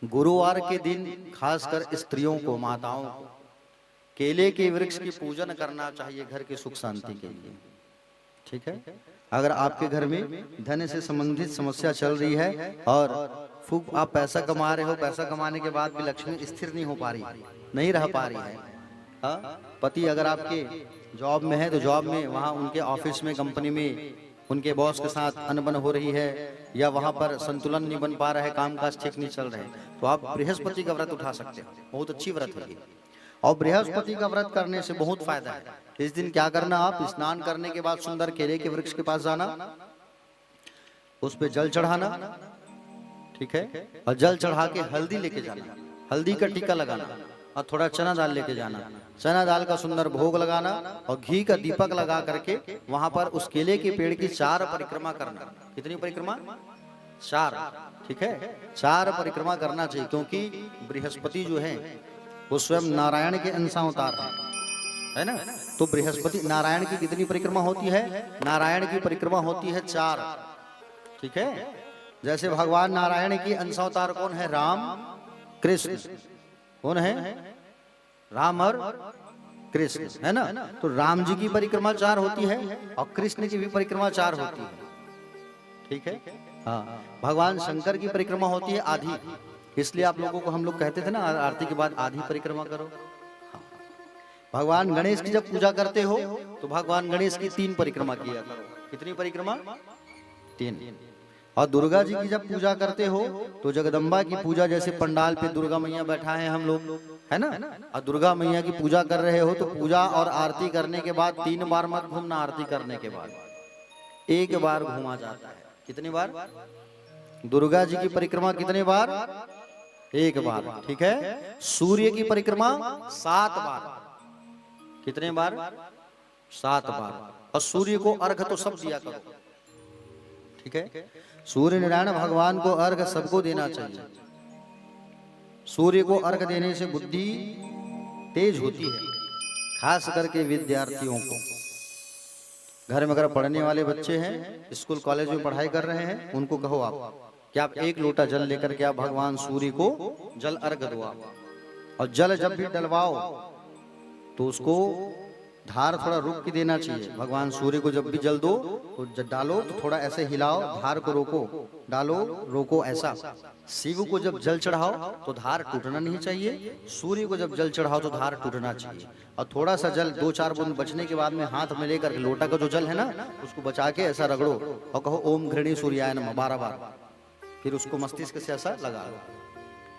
गुरुवार के दिन खासकर स्त्रियों को, माताओं को केले के वृक्ष की पूजन करना चाहिए घर की सुख शांति के लिए, ठीक है। अगर आपके घर में धन से संबंधित समस्या चल रही है और खूब आप पैसा कमा रहे हो, पैसा कमाने के बाद भी लक्ष्मी स्थिर नहीं हो पा रही, नहीं रह पा रही है, हाँ? पति अगर आपके जॉब में है तो जॉब में वहाँ उनके ऑफिस में, कंपनी में उनके बॉस के साथ अनबन हो रही है या वहाँ पर संतुलन नहीं बन पा रहा है, कामकाज ठीक नहीं चल रहे, तो आप बृहस्पति का व्रत उठा सकते हो। बहुत अच्छी व्रत है और बृहस्पति का व्रत करने से बहुत फायदा है। इस दिन क्या करना, आप स्नान करने के बाद सुंदर केले के वृक्ष के पास जाना, उस पे जल चढ़ाना, ठीक है, और जल चढ़ा के हल्दी लेके जाना, हल्दी का टीका लगाना और थोड़ा चना दाल लेके जाना, चना दाल का सुंदर भोग लगाना और घी का दीपक लगा करके वहां पर उस केले के पेड़ की 4 परिक्रमा करना। कितनी परिक्रमा? 4, ठीक है, 4 परिक्रमा करना चाहिए, क्योंकि बृहस्पति जो है वो स्वयं नारायण के अंश अवतार है ना। तो बृहस्पति नारायण की कितनी परिक्रमा होती है? नारायण की परिक्रमा होती है 4, ठीक है। जैसे भगवान नारायण की अंश अवतार कौन है? राम, कृष्ण, कौन है? राम और कृष्ण, है ना। तो राम जी की परिक्रमा 4 होती है और कृष्ण की भी परिक्रमा 4 होती है, ठीक है। हाँ, भगवान शंकर की परिक्रमा होती है आधी, इसलिए आप लोगों को हम लोग कहते थे ना आरती के बाद आधी परिक्रमा करो। हाँ। भगवान गणेश की जब पूजा करते हो तो भगवान गणेश की 3 परिक्रमा किया करो। कितनी परिक्रमा? 3। और दुर्गा जी की जब पूजा करते हो तो जगदम्बा की पूजा, जैसे पंडाल पे दुर्गा मैया बैठा है हम लोग, है ना, और दुर्गा मैया की पूजा कर रहे हो तो पूजा और आरती करने के बाद 3 बार मत घूमना, आरती करने के बाद 1 बार घूमा जाता है। कितनी बार? दुर्गा जी की परिक्रमा कितने बार? 1 बार, ठीक है। सूर्य की परिक्रमा 7 बार। कितने बार? 7 बार। और सूर्य को अर्घ तो सब दिया करो, ठीक है। सूर्य नारायण भगवान को अर्घ सबको देना चाहिए। सूर्य को अर्घ देने से बुद्धि तेज होती है, खास करके विद्यार्थियों को। घर में अगर पढ़ने वाले बच्चे हैं, स्कूल कॉलेज में पढ़ाई कर रहे हैं, उनको कहो आप कि आप 1 लोटा जल लेकर के आप भगवान सूर्य को जल अर्घ दो आप। और जल जब भी डलवाओ तो उसको धार थोड़ा रुक के देना चाहिए। भगवान सूर्य को जब भी जल दो तो डालो तो थोड़ा ऐसे हिलाओ, धार को रोको, डालो रोको, ऐसा। शिव को जब जल चढ़ाओ तो धार टूटना नहीं चाहिए, सूर्य को जब जल चढ़ाओ तो धार टूटना चाहिए। और थोड़ा सा जल 2-4 बूंद बचने के बाद में हाथ में लेकर लोटा का जो जल है ना उसको बचा के ऐसा रगड़ो और कहो ओम घृणी सूर्याय नमः 12 बार, फिर उसको मस्तिष्क से ऐसा लगा लो,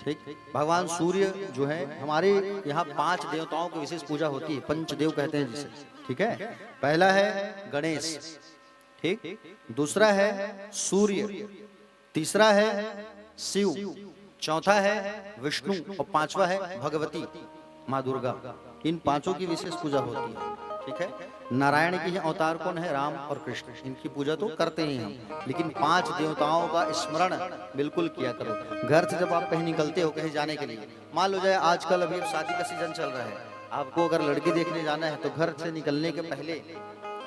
ठीक। भगवान सूर्य जो है, हमारे यहाँ 5 देवताओं की विशेष पूजा होती है, पंचदेव कहते हैं जिसे, ठीक है। पहला है गणेश, ठीक, दूसरा है सूर्य, तीसरा है शिव, चौथा है विष्णु और 5वां है भगवती माँ दुर्गा। इन 5 की विशेष पूजा होती है, ठीक है। नारायण के अवतार कौन है? राम और कृष्ण, इनकी पूजा तो करते ही हम, लेकिन 5 देवताओं का स्मरण बिल्कुल किया करो। घर से जब आप कहीं निकलते हो कहीं जाने के लिए, मान लो जाए आजकल अभी शादी का सीजन चल रहा है, आपको अगर लड़की देखने जाना है तो घर से निकलने के पहले,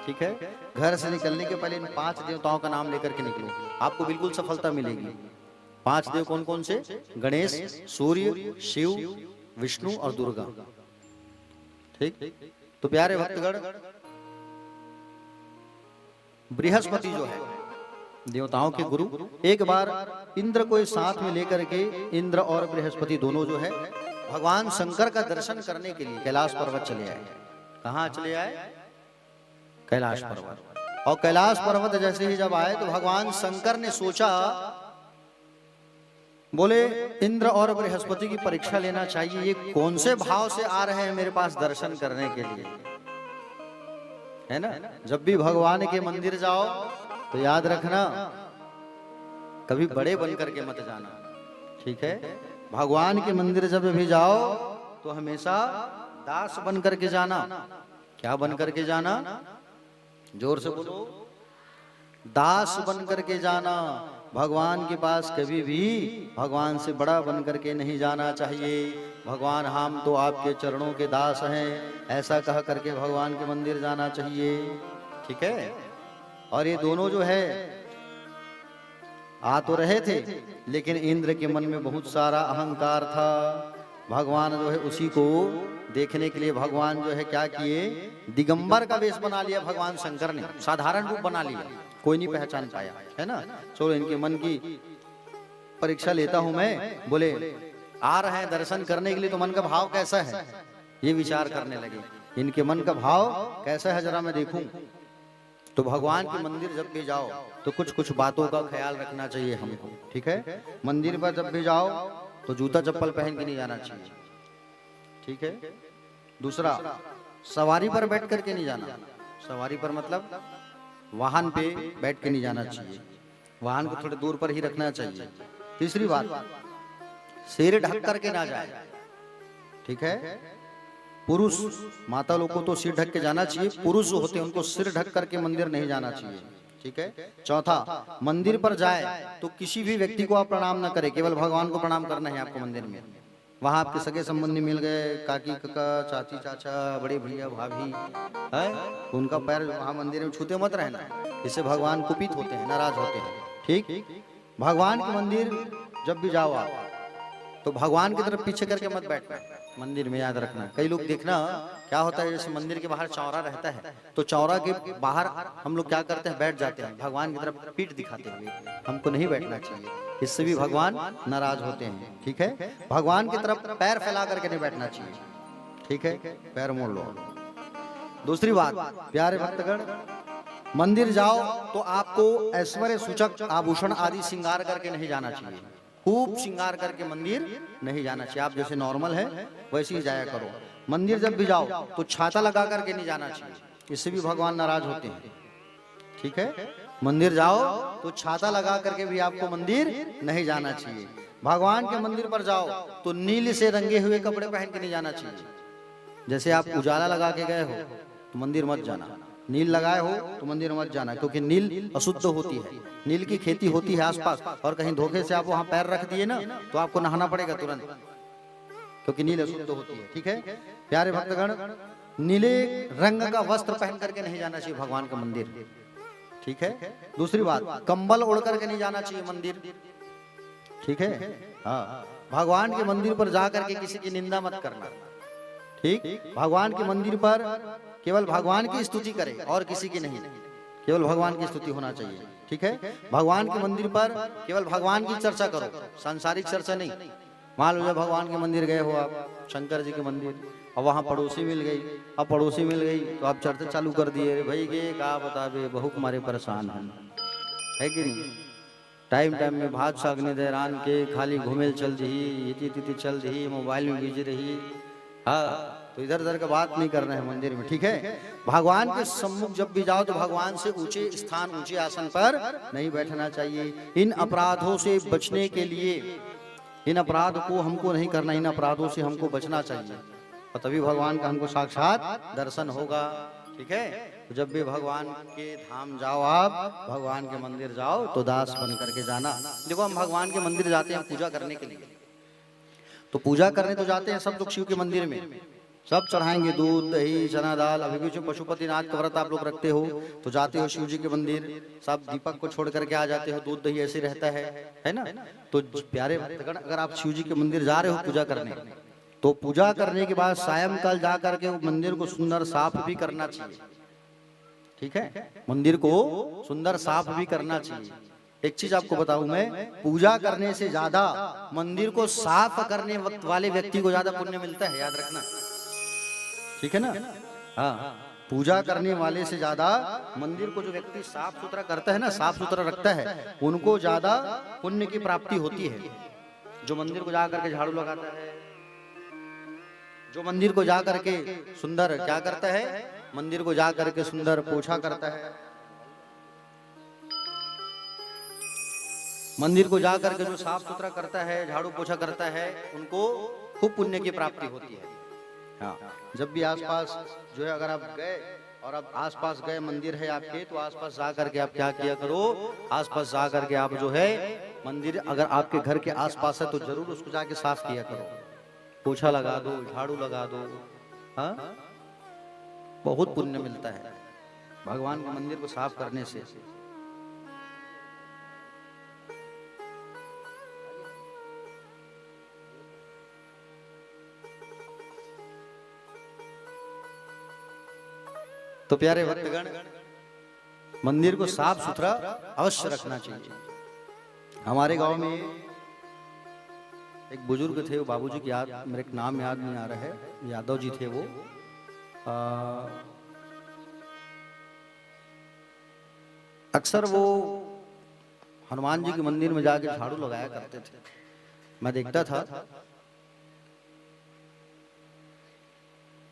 ठीक है, घर से निकलने के पहले इन 5 देवताओं का नाम लेकर के निकलो, आपको बिल्कुल सफलता मिलेगी। 5 देव कौन कौन से? गणेश, सूर्य, शिव, विष्णु और दुर्गा, ठीक। तो प्यारे भक्तगण, बृहस्पति जो है देवताओं के गुरु, एक बार इंद्र को साथ में लेकर के इंद्र और बृहस्पति दोनों जो है भगवान शंकर का दर्शन करने के लिए कैलाश पर्वत चले आए। कहाँ चले आए? कैलाश पर्वत। और कैलाश पर्वत जैसे ही जब आए तो भगवान शंकर ने सोचा, बोले इंद्र और बृहस्पति की परीक्षा लेना चाहिए, ये कौन से भाव से आ रहे हैं मेरे पास दर्शन करने के लिए, है ना। जब भी भगवान के मंदिर जाओ तो याद रखना कभी बड़े बन करके मत जाना, ठीक है। भगवान के मंदिर जब भी जाओ तो हमेशा दास बन करके जाना। क्या बन करके जाना? जोर से बोलो, दास बन करके जाना। भगवान के पास कभी भी भगवान से बड़ा बन करके नहीं जाना चाहिए। भगवान हम तो आपके चरणों के दास हैं, ऐसा कह करके भगवान के मंदिर जाना चाहिए। ठीक है। और ये दोनों जो है आ तो रहे थे, लेकिन इंद्र के मन में बहुत सारा अहंकार था। भगवान जो है उसी को देखने के लिए भगवान जो है क्या किए, दिगंबर का वेश बना लिया। भगवान शंकर ने साधारण रूप बना लिया, कोई नहीं पहचान पाया, है ना। चलो इनके मन की परीक्षा लेता हूं मैं। बोले आ रहे हैं दर्शन करने के लिए, तो मन का भाव कैसा है, ये विचार करने लगे। इनके मन का भाव कैसा है जरा मैं देखूं। तो भगवान के मंदिर जब भी जाओ तो कुछ कुछ बातों का ख्याल रखना चाहिए हमको। ठीक है। मंदिर पर जब भी जाओ तो जूता चप्पल पहन के नहीं जाना चाहिए। ठीक है। दूसरा, सवारी पर बैठ करके नहीं जाना। सवारी पर मतलब वाहन पे बैठ के नहीं जाना चाहिए, वाहन को थोड़े दूर पर ही रखना चाहिए। तीसरी बात, सिर ढक करके ना जाए। ठीक है। पुरुष माता लोग को तो सिर ढक के जाना चाहिए, पुरुष जो होते हैं उनको सिर ढक करके मंदिर नहीं जाना चाहिए। ठीक है। चौथा, मंदिर पर जाए तो किसी भी व्यक्ति को आप प्रणाम न करें, केवल भगवान को प्रणाम करना है आपको मंदिर में। वहां आपके सगे संबंधी मिल गए, काकी काका चाची चाचा बड़े भैया भाभी है, तो उनका पैर वहां मंदिर में छूते मत रहना, इससे भगवान कुपित होते हैं, नाराज होते हैं। ठीक। भगवान के मंदिर जब भी जाओ आप तो भगवान की तरफ पीछे करके मत बैठना मंदिर में, याद रखना। कई लोग देखना क्या होता है, जैसे मंदिर के बाहर चौरा रहता है तो चौरा के बाहर हम लोग क्या करते हैं, बैठ जाते हैं भगवान की तरफ पीठ दिखाते हुए। हमको नहीं बैठना चाहिए, इससे भी भगवान नाराज होते हैं। ठीक है। भगवान की तरफ पैर फैला करके नहीं बैठना चाहिए। ठीक है। पैर मोड़ लो। दूसरी बात, प्यारे भक्तगण, मंदिर जाओ तो आपको ऐश्वर्य सूचक आभूषण आदि श्रृंगार करके नहीं जाना चाहिए। खूब श्रृंगार करके मंदिर नहीं जाना चाहिए। आप जैसे नॉर्मल है वैसे ही जाया करो। मंदिर जब भी जाओ तो छाता लगा करके नहीं जाना चाहिए, इससे भी भगवान नाराज होते हैं। ठीक है। मंदिर जाओ तो छाता लगा करके भी आपको मंदिर नहीं जाना चाहिए। भगवान के मंदिर पर जाओ तो नील से रंगे हुए कपड़े पहन के नहीं जाना चाहिए। जैसे आप उजाला लगा के गए हो तो मंदिर मत जाना, नील लगाए हो तो मंदिर मत जाना, क्योंकि नील अशुद्ध होती है। नील की खेती होती है आसपास, और कहीं धोखे से आप वहां पैर रख दिए ना तो आपको नहाना पड़ेगा तुरंत, क्योंकि नील अशुद्ध होती है। ठीक है। प्यारे भक्तगण, नीले रंग का वस्त्र पहन करके नहीं जाना चाहिए भगवान का मंदिर। ठीक है। दूसरी बात, कंबल ओढ़ करके नहीं जाना चाहिए मंदिर। ठीक है। हाँ, भगवान के मंदिर पर जाकर के किसी की निंदा मत करना। ठीक। भगवान के मंदिर पर केवल भगवान की स्तुति करें और किसी की नहीं, केवल भगवान की स्तुति होना चाहिए। ठीक है। भगवान के मंदिर पर केवल भगवान की चर्चा करो, सांसारिक चर्चा नहीं। मान लो भगवान के मंदिर गए हो आप, शंकर जी के मंदिर, और वहाँ पड़ोसी मिल गई, अब पड़ोसी मिल गई तो आप चर्चा चालू कर दिए, भाई के का बताबे बहु कुमारे परेशान है कि नहीं। टाइम टाइम में भात सागने दहरान के खाली घूमेल चल रही, तिथि चल रही, मोबाइल में बिजी रही। हाँ, तो इधर उधर का बात नहीं करना है मंदिर में। ठीक है। भगवान के सम्मुख जब भी जाओ तो भगवान से ऊंचे स्थान, ऊंचे आसन पर नहीं बैठना चाहिए। इन अपराधों से बचने के लिए, इन अपराध को हमको नहीं करना, इन अपराधों से हमको बचना चाहिए, और तभी भगवान का हमको साक्षात दर्शन होगा। ठीक है। तो जब भी भगवान के धाम जाओ, आप भगवान के मंदिर जाओ तो दास बन करके जाना। देखो, हम भगवान के मंदिर जाते हैं पूजा करने के लिए, तो पूजा करने तो जाते हैं सब लोग शिव के मंदिर में, सब चढ़ाएंगे दूध दही चना दाल। अभी भी जो पशुपतिनाथ का व्रत आप लोग रखते हो तो जाते हो शिव जी के मंदिर, सब दीपक को छोड़ करके आ जाते हो, दूध दही ऐसे रहता है ना। तो प्यारे भक्तगण, अगर आप शिव जी के मंदिर जा रहे हो पूजा करने, तो पूजा करने के बाद सायंकाल जा करके मंदिर को सुंदर साफ भी करना चाहिए। ठीक है। मंदिर को सुंदर साफ भी करना चाहिए। एक चीज आपको बताऊं मैं, पूजा करने से ज्यादा मंदिर को साफ करने वाले व्यक्ति को ज्यादा पुण्य मिलता है, याद रखना। ठीक है ना। हाँ, पूजा करने वाले से ज्यादा मंदिर को जो व्यक्ति साफ सुथरा करता है ना, साफ सुथरा रखता है, उनको ज्यादा पुण्य की प्राप्ति होती है। जो मंदिर को जा करके झाड़ू लगाता है, जो मंदिर को जा करके सुंदर क्या करता है, मंदिर को जा करके सुंदर पोछा करता है, मंदिर को जा करके जो साफ सुथरा करता है, झाड़ू पोछा करता है, उनको खूब पुण्य की प्राप्ति होती है। हाँ, जब भी आसपास जो है, अगर आप गए और आप आसपास गए, मंदिर है आपके, तो आसपास जा करके आप क्या किया करो, आसपास जा करके आप जो है मंदिर अगर आपके घर के आसपास है तो जरूर उसको जाके साफ किया करो, पोछा लगा दो, झाड़ू लगा दो। हाँ, बहुत पुण्य मिलता है भगवान के मंदिर को साफ करने से। तो प्यारे भक्तगण, मंदिर को साफ सुथरा अवश्य रखना चाहिए। हमारे गांव में एक बुजुर्ग थे, वो बाबूजी की याद, मेरे नाम याद नहीं आ रहा है, यादव जी थे वो। अक्सर वो हनुमान जी के मंदिर में जाके झाड़ू लगाया करते थे। मैं देखता था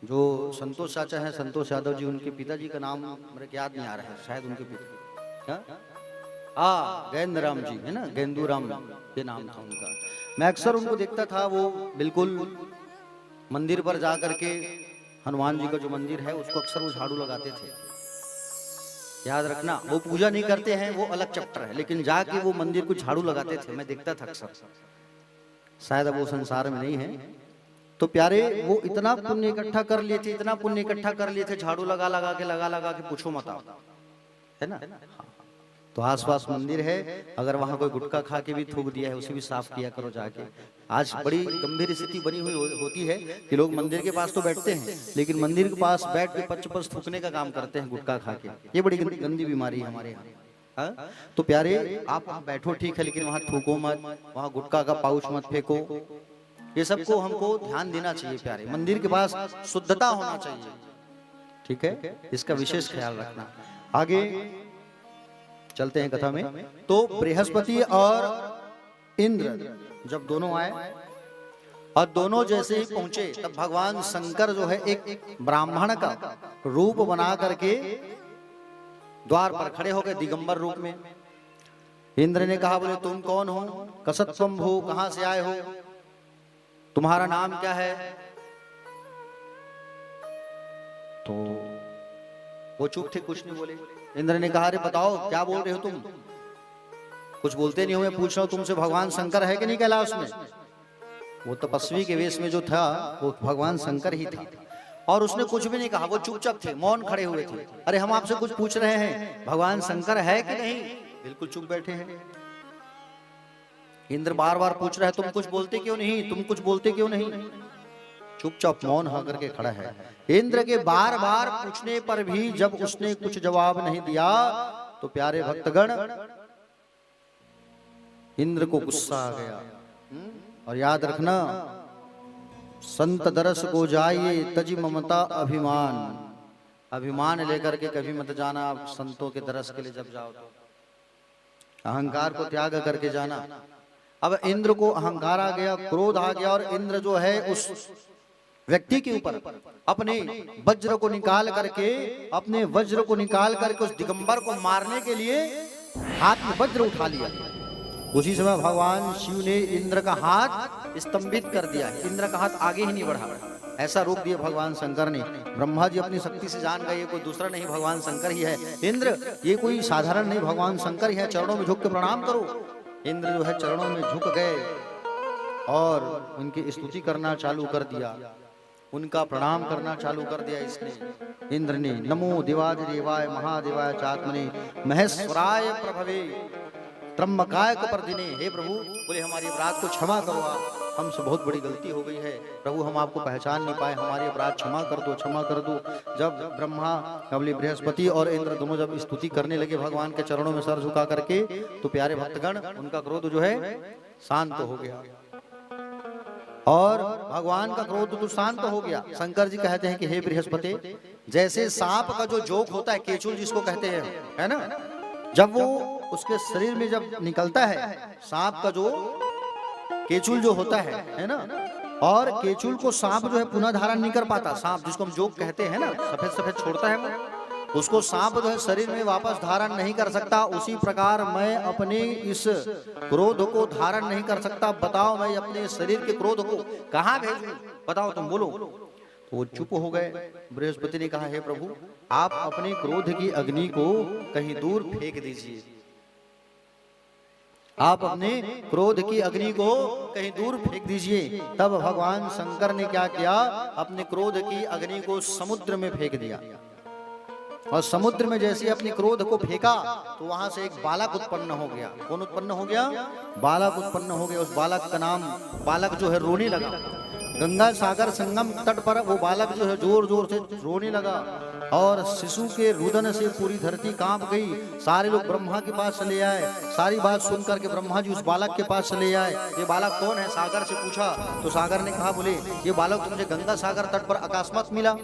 जो संतोष चाचा हैं, संतोष यादव जी, उनके पिताजी का नाम मेरे को याद नहीं आ रहा है, शायद उनके पिता, हाँ, गेंदू राम जी है ना, गेंदू राम ये नाम था उनका। मैं अक्सर उनको देखता था, वो बिल्कुल मंदिर पर जा करके हनुमान जी का जो मंदिर है उसको अक्सर वो झाड़ू लगाते थे। याद रखना, वो पूजा नहीं करते हैं, वो अलग चैप्टर है, लेकिन जाके वो मंदिर को झाड़ू लगाते थे, मैं देखता था अक्सर। शायद अब वो संसार में नहीं है। तो प्यारे, वो इतना पुण्य इकट्ठा कर लिए थे, इतना पुण्य इकट्ठा कर लिए थे, झाड़ू लगा लगा के पूछो मत, है ना। तो आसपास मंदिर है, अगर वहां कोई गुटखा खा के भी थूक दिया है, उसे भी साफ किया करो जाके। आज बड़ी गंभीर स्थिति बनी हुई होती है कि लोग मंदिर के पास तो बैठते हैं, लेकिन मंदिर के पास बैठ के पच थूकने का काम करते हैं गुटखा खा के। ये बड़ी गंदी बीमारी है हमारे यहाँ। हाँ? तो प्यारे, आप वहाँ बैठो ठीक है, लेकिन वहाँ थूको मत, वहाँ गुटखा का पाउच मत फेंको। ये सबको हमको ध्यान देना चाहिए प्यारे। मंदिर के पास शुद्धता होना चाहिए, ठीक है, इसका विशेष ख्याल रखना। आगे चलते हैं कथा में। तो बृहस्पति और इंद्र जब दोनों आए और दोनों जैसे ही पहुंचे, तब भगवान शंकर जो है एक ब्राह्मण का रूप बना करके द्वार पर खड़े हो गए, दिगंबर रूप में। इंद्र ने कहा, बोले तुम कौन हो, कसत्वम भू, कहां से आए हो, तुम्हारा नाम क्या है। तो वो चुप थे, कुछ नहीं बोले। इंद्र ने कहा, अरे बताओ क्या बोल रहे हो तुम, कुछ बोलते नहीं हो, मैं पूछ रहा हूं तुमसे, भगवान शंकर है कि नहीं कैलाश में। वो तपस्वी के वेश में जो था वो भगवान शंकर ही था, और उसने कुछ भी नहीं कहा, वो चुपचाप थे, मौन खड़े हुए थे। अरे हम आपसे कुछ पूछ रहे हैं, भगवान शंकर है कि नहीं, बिल्कुल चुप बैठे हैं। इंद्र बार बार पूछ रहा है, तुम कुछ बोलते क्यों नहीं, तुम कुछ बोलते क्यों नहीं, चुपचाप मौन होकर के खड़ा है। इंद्र के बार बार पूछने पर भी जब उसने कुछ जवाब नहीं दिया, तो प्यारे भक्तगण, इंद्र को गुस्सा आ गया। और याद रखना, संत दरस को जाइए तजी ममता अभिमान, अभिमान लेकर के कभी मत जाना संतों के दरस के लिए। जब जाओ तो अहंकार को त्याग करके जाना। अब इंद्र को अहंकार आ गया, क्रोध आ गया, और इंद्र जो है उस व्यक्ति के ऊपर अपने वज्र को निकाल करके उस दिगंबर को मारने के लिए हाथ में वज्र उठा लिया। उसी समय भगवान शिव ने इंद्र का हाथ स्तंभित कर दिया। इंद्र का हाथ आगे ही नहीं बढ़ा, ऐसा रोक दिया भगवान शंकर ने। ब्रह्मा जी अपनी शक्ति से जान गए, ये कोई दूसरा नहीं, भगवान शंकर ही है। इंद्र ये कोई साधारण नहीं, भगवान शंकर ही है, चरणों में झुक के प्रणाम करो। इंद्र जो है चरणों में झुक गए और उनकी स्तुति करना चालू कर दिया, उनका प्रणाम करना चालू कर दिया। इसने इंद्र ने, नमो देवादिदेवाय महादेवाय चात्मने महेश्वराय प्रभवे त्र्यंबकाय प्रदिने, हे प्रभु, बोले हमारी अपराध को क्षमा करो, आप हमसे बहुत बड़ी गलती हो गई है प्रभु, हम आपको पहचान नहीं पाए, हमारे अपराध क्षमा कर दो, क्षमा कर दो। जब ब्रह्मा, कबली बृहस्पति और इंद्र दोनों जब स्तुति करने लगे भगवान के चरणों में सर झुका करके, तो प्यारे भक्तगण, उनका क्रोध जो है शांत हो गया, और भगवान का क्रोध तो शांत हो गया। शंकर जी कहते हैं कि हे बृहस्पति, जैसे सांप का जो जोक होता है, केचुल जिसको कहते हैं, है ना, जब वो उसके शरीर में जब निकलता है, सांप का जो केचुल जो होता है ना, और केचुल को सांप जो है पुनः धारण नहीं कर पाता। सांप जिसको हम जोक कहते हैं ना, सफेद सफेद छोड़ता है वो, उसको सांप जो है शरीर में वापस धारण नहीं कर सकता, उसी प्रकार मैं अपने इस क्रोध को धारण नहीं कर सकता। बताओ मैं अपने शरीर के क्रोध को कहाँ भेजूं, बताओ तुम बोलो। तो वो चुप हो गए। बृहस्पति ने कहा, हे प्रभु, आप अपने क्रोध की अग्नि को कहीं दूर फेंक दीजिए। आप अपने क्रोध की अग्नि को कहीं दूर फेंक दीजिए। तब भगवान शंकर ने क्या किया, अपने क्रोध की अग्नि को समुद्र में फेंक दिया। और समुद्र में जैसे अपने क्रोध को फेंका तो वहां से एक बालक उत्पन्न हो गया। कौन उत्पन्न हो गया? बालक उत्पन्न हो गया। उस बालक का नाम, बालक जो है रोने लगा। गंगा सागर संगम तट पर वो बालक जो है जोर जोर से रोने लगा और शिशु के रुदन से पूरी धरती कांप गई। सारे लोग ब्रह्मा के पास चले आए। सारी बात सुनकर के ब्रह्मा जी उस बालक के पास चले आए। ये बालक कौन है? सागर से पूछा तो सागर ने कहा, बोले ये बालक तो मुझे गंगा सागर तट पर अकस्मात मिला,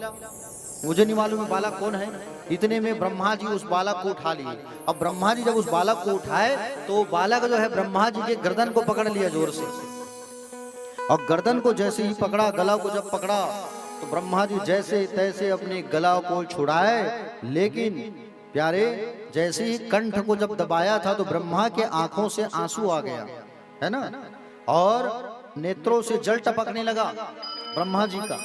मुझे नहीं मालूम है बालक कौन है। इतने में ब्रह्मा जी उस बालक को उठा लिए। अब ब्रह्मा जी जब उस बालक को उठाए तो बालक जो है ब्रह्मा जी के गर्दन को पकड़ लिया जोर से, और गर्दन को जैसे ही पकड़ा, गला को जब पकड़ा तो ब्रह्मा जी जैसे तैसे अपने गला को छुड़ाए। लेकिन प्यारे, जैसे ही कंठ को जब दबाया था तो ब्रह्मा के आंखों से आंसू आ गया, है ना, और नेत्रों से जल टपकने लगा ब्रह्मा जी का।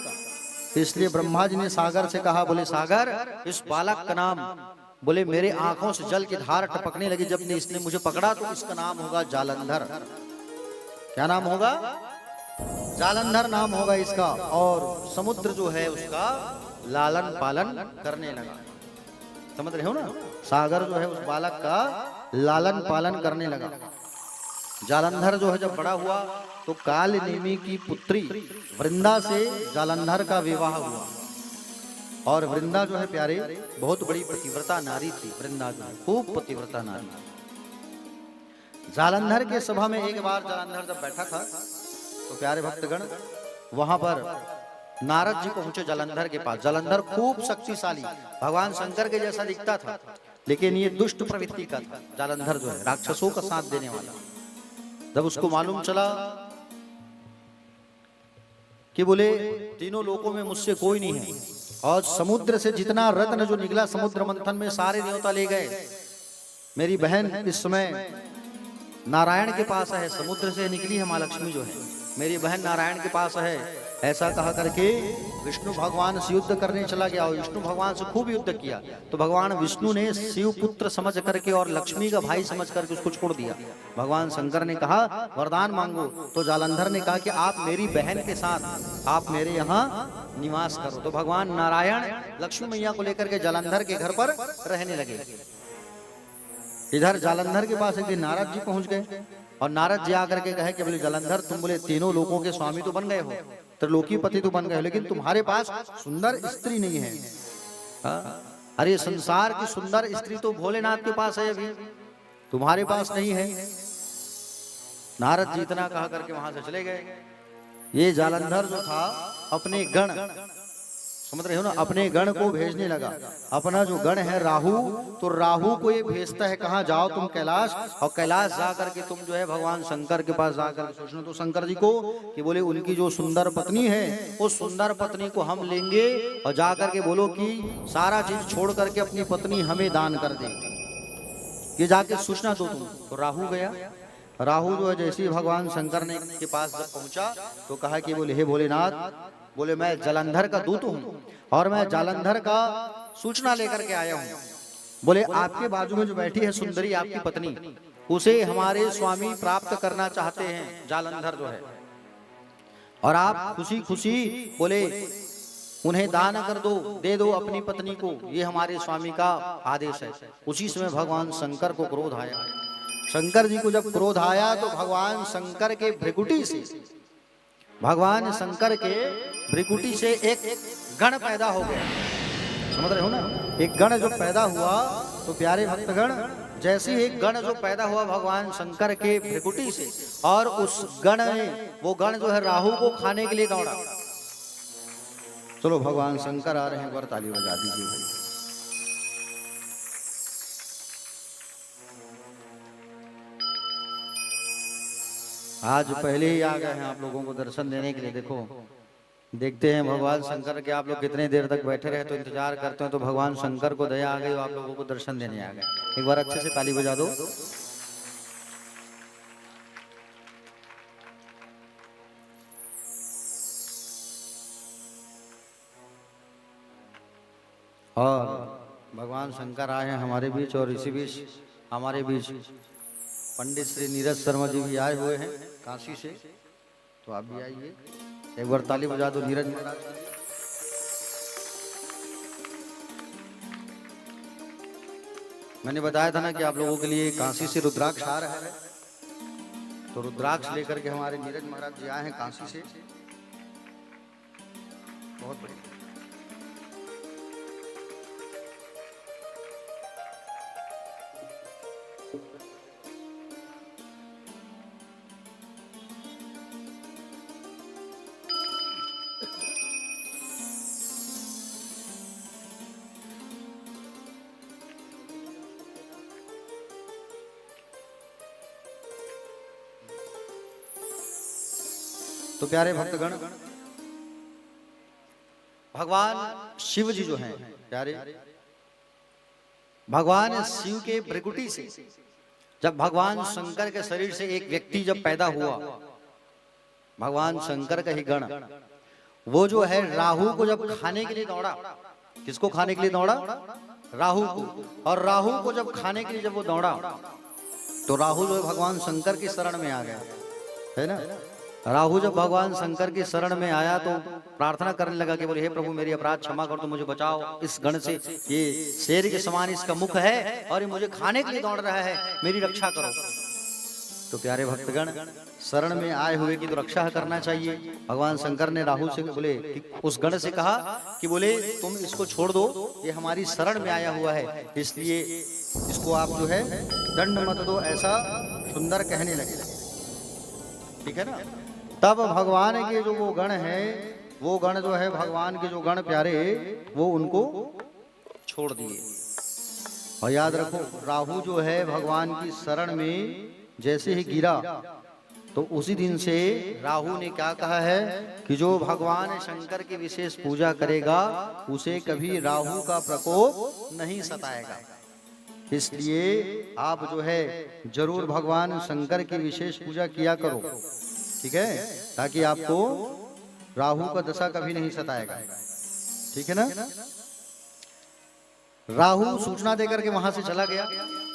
इसलिए ब्रह्मा जी ने सागर से कहा, बोले सागर, इस बालक का नाम, बोले मेरे आंखों से जल की धार टपकने लगी जब इसने मुझे पकड़ा, तो इसका नाम होगा जालंधर। क्या नाम होगा? जालंधर नाम होगा इसका। और समुद्र जो है उसका लालन पालन करने लगा। समझ रहे हो ना? सागर जो है उस बालक का लालन पालन करने लगा। जालंधर जो है जब बड़ा हुआ तो काल नेमी की पुत्री वृंदा से जालंधर का विवाह हुआ। और वृंदा जो है प्यारे बहुत बड़ी पतिव्रता नारी थी। वृंदा जो है खूब पतिव्रता नारी। जालंधर के सभा में एक बार जालंधर जब बैठा था तो प्यारे भक्तगण वहां पर नारद जी पहुंचे जालंधर के पास। जालंधर खूब शक्तिशाली, भगवान शंकर के जैसा दिखता था, लेकिन ये दुष्ट प्रवृत्ति का था। जालंधर जो है राक्षसों का साथ देने वाला। जब उसको मालूम चला कि बोले तीनों लोकों में मुझसे कोई नहीं है, और समुद्र से जितना रत्न जो निकला समुद्र मंथन में सारे देवता ले गए। मेरी बहन इस समय नारायण के पास है, समुद्र से निकली है माँ लक्ष्मी जो है, मेरी बहन नारायण के पास है। ऐसा कहा करके विष्णु भगवान से युद्ध करने चला गया और विष्णु भगवान से खूब युद्ध किया। तो भगवान विष्णु ने शिव पुत्र समझ करके और लक्ष्मी का भाई समझ करके उसको छोड़ दिया। भगवान शंकर ने कहा वरदान मांगो। तो जालंधर ने कहा कि आप मेरी बहन के साथ आप मेरे यहाँ निवास करो। तो भगवान नारायण लक्ष्मी मैया को लेकर के जालंधर के घर पर रहने लगे। इधर जालंधर के पास एक दिन नारद जी पहुंच गए और नारद जी आकर के कहे कि बोले जालंधर, तुम बोले तीनों लोगों के स्वामी तो बन गए हो, त्रिलोकी पति तो बन गए हो, लेकिन तुम्हारे पास सुंदर स्त्री नहीं है। अरे संसार की सुंदर स्त्री तो भोलेनाथ के पास है, अभी तुम्हारे पास नहीं है। नारद जी इतना कहा करके वहां से चले गए। ये जालंधर जो था अपने गण, समझ रहे हो ना, अपने गण को भेजने लगा। अपना जो गण है राहु, तो राहु को ये भेजता है कहाँ, जाओ तुम कैलाश, और कैलाश जा करके तुम जो है भगवान शंकर के पास जाकर सोचना तो शंकर जी को कि बोले उनकी जो सुंदर पत्नी है उस सुंदर पत्नी को हम लेंगे, और जा करके बोलो कि सारा चीज छोड़ करके अपनी पत्नी हमें दान कर दे। ये जाके सूचना दो तुम। तो राहु गया। राहु जो है जैसे ही भगवान शंकर ने के पास जब पहुंचा तो कहा कि बोले हे भोलेनाथ, बोले मैं जालंधर का दूत हूं और मैं जालंधर का सूचना लेकर के आया हूं। बोले आपके बाजू में जो बैठी है सुंदरी आपकी पत्नी, उसे हमारे स्वामी प्राप्त करना चाहते हैं जालंधर जो है, और आप खुशी खुशी बोले उन्हें दान कर दो, दे दो अपनी पत्नी को, ये हमारे स्वामी का आदेश है। उसी समय भगवान शंकर को क्रोध आया। शंकर जी को जब क्रोध आया तो भगवान शंकर के भ्रिकुटी से, भगवान शंकर के भ्रिकुटी से एक गण पैदा हो गया। समझ रहे हो ना, एक गण जो पैदा हुआ तो प्यारे भक्तगण जैसे एक गण जो पैदा हुआ भगवान शंकर के भ्रिकुटी से, और उस गण ने, वो गण जो है राहु को खाने के लिए दौड़ा। चलो भगवान शंकर आ रहे हैं, एक बार ताली बजा दीजिए। आज पहले ही आ गए हैं आप लोगों को दर्शन देने के लिए। देखो देखते हैं भगवान शंकर के आप लोग कितने देर तक बैठे रहे, तो इंतजार करते हैं, तो भगवान शंकर को दया आ गई, आप लोगों को दर्शन देने आ गए। एक बार अच्छे से ताली बजा दो। और भगवान शंकर आए हैं हमारे बीच, और इसी बीच हमारे बीच पंडित श्री नीरज शर्मा जी भी आए हुए हैं काशी से, तो आप भी आइए। एक बार ताली बजा दो नीरज महाराज। मैंने बताया था ना कि आप लोगों के लिए काशी से रुद्राक्ष आ रहा है, तो रुद्राक्ष लेकर के हमारे नीरज महाराज जी आए हैं काशी से। बहुत बढ़िया। तो प्यारे भक्तगण, भगवान शिव जी जो हैं प्यारे, भगवान शिव के भृकुटी से जब भगवान शंकर के शरीर से एक व्यक्ति जब पैदा हुआ, भगवान शंकर का ही गण, वो जो है राहु को जब खाने के लिए दौड़ा, किसको खाने के लिए दौड़ा? राहु को। और राहु को जब खाने के लिए जब वो दौड़ा, तो राहु जो है भगवान शंकर की शरण में आ गया, है ना। राहु जब भगवान शंकर की शरण में आया तो प्रार्थना करने लगा कि बोले हे प्रभु मेरी अपराध क्षमा कर दो, मुझे बचाओ इस गण से, ये शेर के समान इसका मुख है और ये मुझे खाने के लिए दौड़ रहा है, मेरी रक्षा करो। तो प्यारे भक्तगण, शरण में आए हुए की तो रक्षा करना चाहिए। भगवान शंकर ने राहु से बोले, उस गण से कहा कि बोले तुम इसको छोड़ दो, ये हमारी शरण में आया हुआ है, इसलिए इसको आप जो है दंड मत दो, ऐसा सुंदर कहने लगे। ठीक है ना। तब भगवान के जो वो गण है, वो गण जो है भगवान के जो गण प्यारे, वो उनको छोड़ दिए। और याद रखो, राहु जो है भगवान की शरण में जैसे ही गिरा, तो उसी दिन से राहु ने क्या कहा है कि जो भगवान शंकर की विशेष पूजा करेगा उसे कभी राहु का प्रकोप नहीं सताएगा। इसलिए आप जो है जरूर भगवान शंकर की विशेष पूजा किया करो, ठीक है, ताकि आपको राहु का दशा कभी नहीं सताएगा। ठीक है ना। राहु सूचना देकर के वहां से चला गया।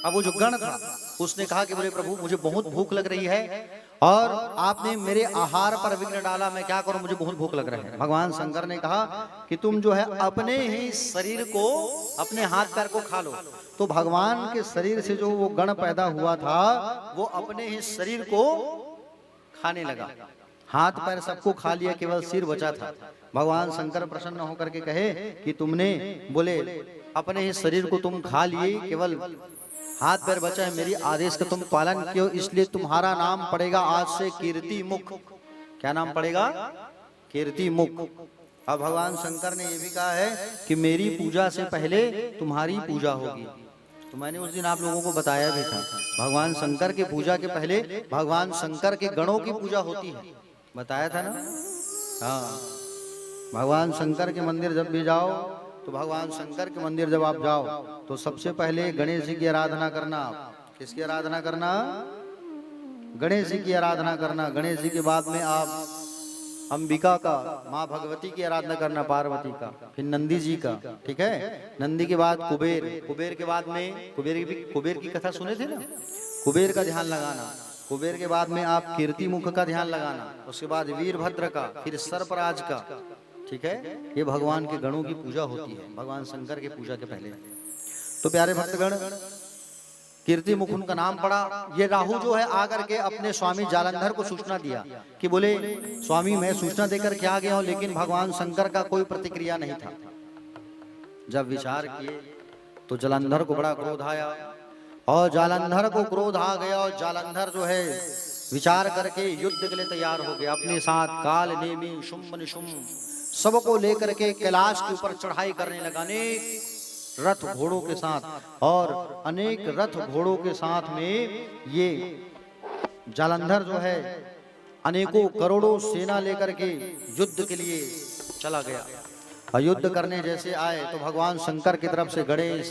अब वो जो गण था उसने कहा कि बोले प्रभु मुझे बहुत भूख लग रही है और आपने मेरे आहार पर विघ्न डाला, मैं क्या करूं, मुझे बहुत भूख लग रहा है। भगवान शंकर ने कहा कि तुम जो है अपने ही शरीर को, अपने हाथ पैर को खा लो। तो भगवान के शरीर से जो वो गण पैदा हुआ था वो अपने ही शरीर को खाने लगा। हाथ पैर सबको खा लिया, केवल सिर बचा था। भगवान शंकर प्रसन्न होकर के कहे कि तुमने बोले अपने ही शरीर को तुम खा लिए, केवल हाथ पैर बचा है, मेरी आदेश का तुम पालन कियो, इसलिए तुम्हारा नाम पड़ेगा आज से कीर्ति मुख। क्या नाम पड़ेगा? कीर्ति मुख। अब भगवान शंकर ने ये भी कहा है कि मेरी पूजा से पहले तुम्हारी पूजा होगी। तो मैंने उस दिन आप लोगों को बताया भी था, भगवान शंकर की पूजा के पहले भगवान शंकर के गणों की पूजा होती है, बताया था ना। हाँ, भगवान शंकर के मंदिर जब भी जाओ, तो भगवान शंकर के मंदिर जब आप जाओ तो सबसे पहले गणेश जी की आराधना करना। किसकी आराधना करना? गणेश जी की आराधना करना। गणेश जी के बाद में आप अंबिका का, माँ भगवती की आराधना करना, पार्वती का, फिर नंदी जी का। ठीक है। नंदी के बाद कुबेर, कुबेर के बाद में कुबेर की कथा सुने थे ना, कुबेर का ध्यान लगाना। कुबेर के बाद में आप कीर्ति मुख का ध्यान लगाना, उसके बाद वीरभद्र का, फिर सर्पराज का। ठीक है। ये भगवान के गणों की पूजा होती है भगवान शंकर की पूजा के पहले। तो प्यारे भक्तगण, कीर्ति मुख उनका नाम पड़ा। ये राहु जो है आकर के अपने स्वामी जालंधर को सूचना दिया कि बोले स्वामी मैं सूचना देकर के आ गया हूं, लेकिन भगवान शंकर का कोई प्रतिक्रिया नहीं था। जब विचार किए तो जालंधर को बड़ा क्रोध आया, और जालंधर को क्रोध आ गया, और जालंधर जो है विचार करके युद्ध के लिए तैयार हो गया। अपने साथ काल, नेमी, शुंभ, निशुंभ सबको लेकर के कैलाश के ऊपर चढ़ाई करने लगा, अनेक रथ घोड़ों के साथ। और अनेक रथ घोड़ों के साथ में ये जालंधर जो है अनेकों करोड़ों सेना लेकर के युद्ध के लिए चला गया। और युद्ध करने जैसे आए तो भगवान शंकर की तरफ से गणेश,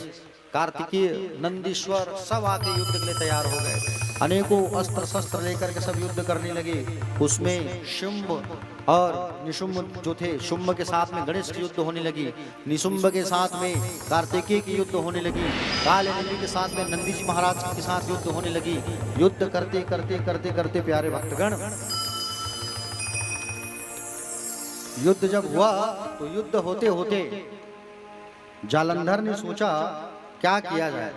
कार्तिकेय, नंदीश्वर सब आके युद्ध के लिए तैयार हो गए। अनेकों अस्त्र शस्त्र लेकर के सब युद्ध करने लगे। उसमें शुंभ और निशुंभ जो थे, शुंभ के साथ में गणेश की युद्ध होने लगी, निशुंभ के साथ में कार्तिकेय की युद्ध होने लगी, काले नंदी के साथ में नंदी जी महाराज के साथ युद्ध होने लगी। युद्ध करते करते करते करते प्यारे भक्तगण, युद्ध जब हुआ तो युद्ध होते होते जालंधर ने सोचा क्या किया जाए।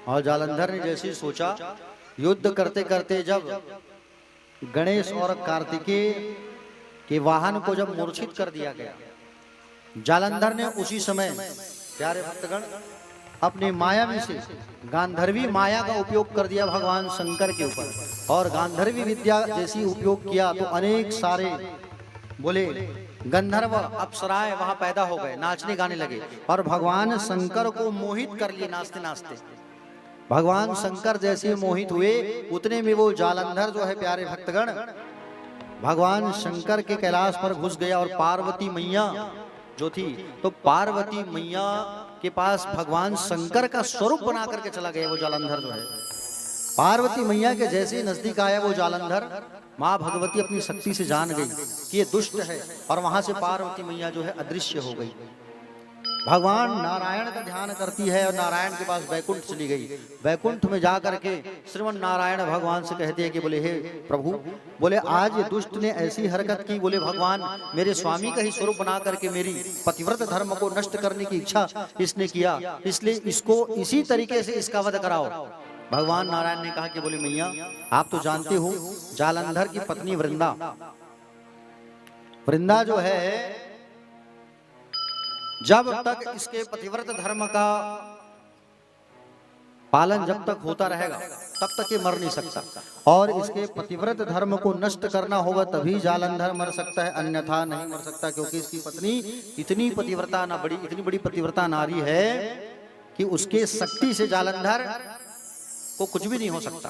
और जालंधर ने जैसे सोचा, युद्ध करते करते जब गणेश और कार्तिकेय के वाहन को जब मूर्छित कर दिया गया, जालंधर ने उसी समय प्यारे भक्तगण अपने माया में से गांधर्वी माया का उपयोग कर दिया भगवान शंकर के ऊपर। और गांधर्वी विद्या जैसी उपयोग किया तो अनेक सारे बोले गंधर्व अप्सराएं वहां पैदा हो गए, नाचने गाने लगे और भगवान शंकर को मोहित कर लिए नाचते नाचते। भगवान शंकर जैसे मोहित हुए उतने में वो जालंधर जो है प्यारे भक्तगण भगवान शंकर के कैलाश पर घुस गया। और पार्वती मैया जो थी, तो पार्वती मैया के पास भगवान शंकर का स्वरूप बना करके चला गया वो जालंधर जो है। पार्वती मैया के जैसे नजदीक आया वो जालंधर, माँ भगवती अपनी शक्ति से जान गई कि ये दुष्ट है और वहां से पार्वती मैया जो है अदृश्य हो गई। भगवान नारायण का ध्यान करती है और नारायण के पास वैकुंठ चली गई। वैकुंठ में जाकर के श्रीमन नारायण भगवान से कहते हैं कि बोले हे प्रभु, बोले आज ये दुष्ट ने ऐसी हरकत की, बोले भगवान मेरे स्वामी का ही स्वरूप बना करके मेरी पतिव्रत धर्म को नष्ट करने की इच्छा इसने किया, इसलिए इसको इसी तरीके से इसका वध कराओ। भगवान नारायण ने कहा कि बोले मैया आप तो जानते हो जालंधर की पत्नी वृंदा, वृंदा जो है जब तक इसके पतिव्रत धर्म का पालन जब तक होता रहेगा तब तक ये मर नहीं सकता, और इसके पतिव्रत धर्म को नष्ट करना होगा तभी जालंधर मर सकता है, अन्यथा नहीं मर सकता। क्योंकि इसकी पत्नी इतनी पतिव्रता ना बड़ी, इतनी बड़ी पतिव्रता नारी है कि उसके शक्ति से जालंधर को कुछ भी नहीं हो सकता।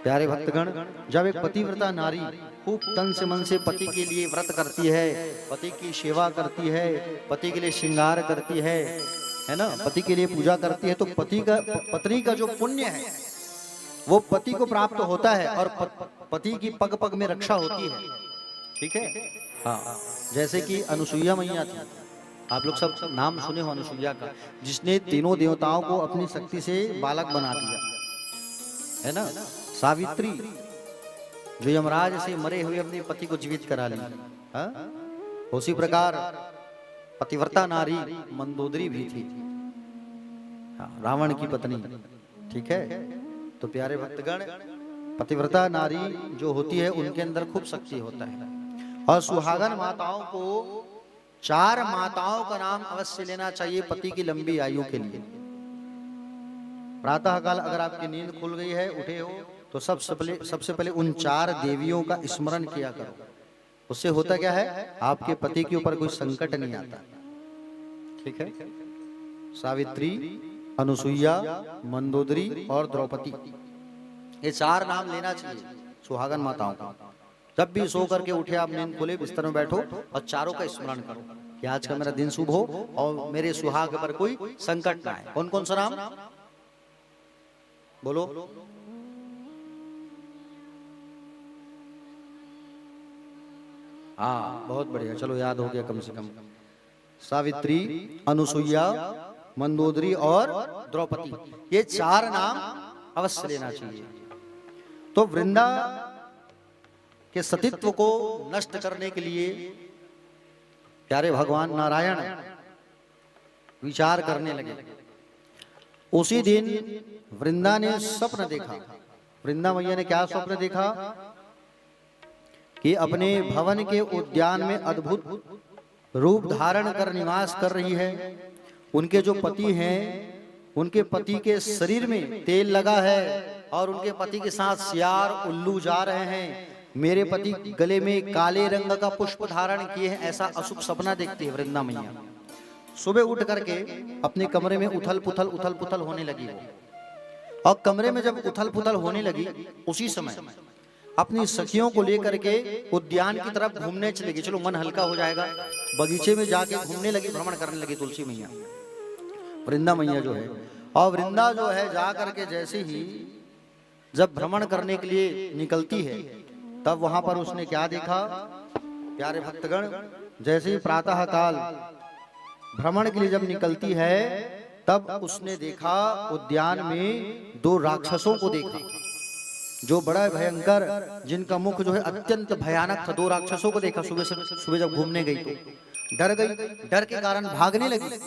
प्यारे भक्तगण, जब एक पतिव्रता नारी खूब तन से मन से पति के लिए व्रत करती है, पति की सेवा करती है, पति के लिए श्रृंगार करती है ना, पति के लिए पूजा करती है, तो पत्नी का जो पुण्य है वो पति को प्राप्त होता है और पति की पग पग में रक्षा होती है। ठीक है, हाँ, जैसे कि अनुसुईया मैया थी, आप लोग सब नाम सुने हो अनुसुईया का, जिसने तीनों देवताओं को अपनी शक्ति से बालक बना दिया है ना। सावित्री जो यमराज से मरे हुए अपने पति को जीवित करा लिया। उसी प्रकार पतिव्रता नारी मंदोदरी भी थी, रावण की पत्नी। ठीक है, तो प्यारे भक्तगण पतिव्रता नारी जो होती है उनके अंदर खूब शक्ति होता है। और सुहागन माताओं को 4 माताओं का नाम अवश्य लेना चाहिए पति की लंबी आयु के लिए। प्रातः काल अगर आपकी नींद खुल गई है, उठे हो, तो सबसे पहले उन 4 देवियों का स्मरण किया करो। उससे होता क्या है, आपके पति के ऊपर कोई संकट नहीं आता। ठीक है, सावित्री, अनुसुईया, मंदोदरी और द्रौपदी, ये 4 नाम लेना चाहिए सुहागन माताओं का। जब भी सो करके उठे, आप नींद खोले, बिस्तर में बैठो और 4 का स्मरण करो कि आज का मेरा दिन शुभ हो और मेरे सुहाग पर कोई संकट ना आए। कौन कौन सा नाम बोलो? हाँ, बहुत बढ़िया, चलो याद हो गया कम से कम। सावित्री, अनुसुईया, मंदोदरी और द्रौपदी, ये 4 नाम अवश्य लेना चाहिए। तो वृंदा के सतीत्व को नष्ट करने के लिए प्यारे भगवान नारायण विचार करने लगे। उसी दिन वृंदा ने स्वप्न देखा। वृंदा मैया ने क्या स्वप्न देखा कि अपने भवन के उद्यान में अद्भुत रूप धारण कर निवास कर रही है। उनके जो पति हैं, उनके पति के शरीर में तेल लगा है और उनके पति के साथ सियार उल्लू जा रहे हैं। मेरे पति गले में काले रंग का पुष्प धारण किए हैं, ऐसा अशुभ सपना देखती है वृंदा मैया। सुबह उठ करके अपने कमरे में उथल पुथल होने लगी वो। और कमरे में जब उथल पुथल होने लगी, उसी समय अपनी सखियों को लेकर के उद्यान की तरफ घूमने चले गए। चलो मन हल्का हो जाएगा, बगीचे में जाके घूमने लगी, भ्रमण करने लगी तुलसी मैया, वृंदा मैया जो है। और वृंदा जो है जा करके जैसे ही जब भ्रमण करने के लिए निकलती है, तब वहां पर उसने क्या देखा प्यारे भक्तगण, जैसे ही प्रातः काल भ्रमण के लिए जब निकलती है, तब उसने देखा उद्यान में दो राक्षसों को देखा, जो बड़ा भयंकर, जिनका मुख जो है अत्यंत भयानक था। दो राक्षसों को देखा। सुबह जब घूमने गई तो डर गई, डर के कारण भागने लगी।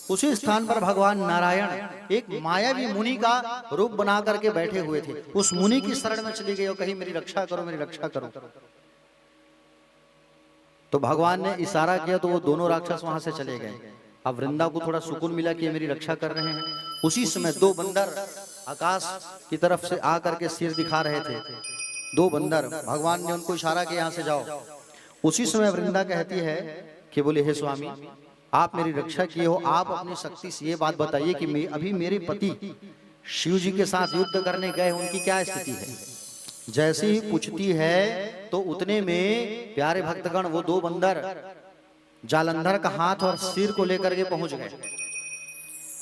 उसी स्थान पर भगवान नारायण एक मायावी मुनि का रूप बना करके बैठे हुए थे। उस मुनि की शरण में चली गई और कही मेरी रक्षा करो, मेरी रक्षा करो। तो भगवान ने इशारा किया तो वो दोनों राक्षस वहां से चले गए। अब वृंदा को थोड़ा सुकून मिला कि मेरी रक्षा कर रहे हैं। उसी समय दो बंदर आकाश की तरफ से आकर के सिर दिखा रहे थे। दो बंदर, भगवान ने उनको इशारा किया यहाँ से जाओ। उसी समय वृंदा कहती है कि बोले हे स्वामी, आप मेरी रक्षा किए हो, आप अपनी शक्ति से ये बात बताइए कि अभी मेरे पति शिव जी के साथ युद्ध करने गए, उनकी क्या स्थिति है। जैसे ही पूछती है तो उतने में प्यारे भक्तगण वो दो बंदर जालंधर का हाथ और सिर को लेकर के पहुंच गए।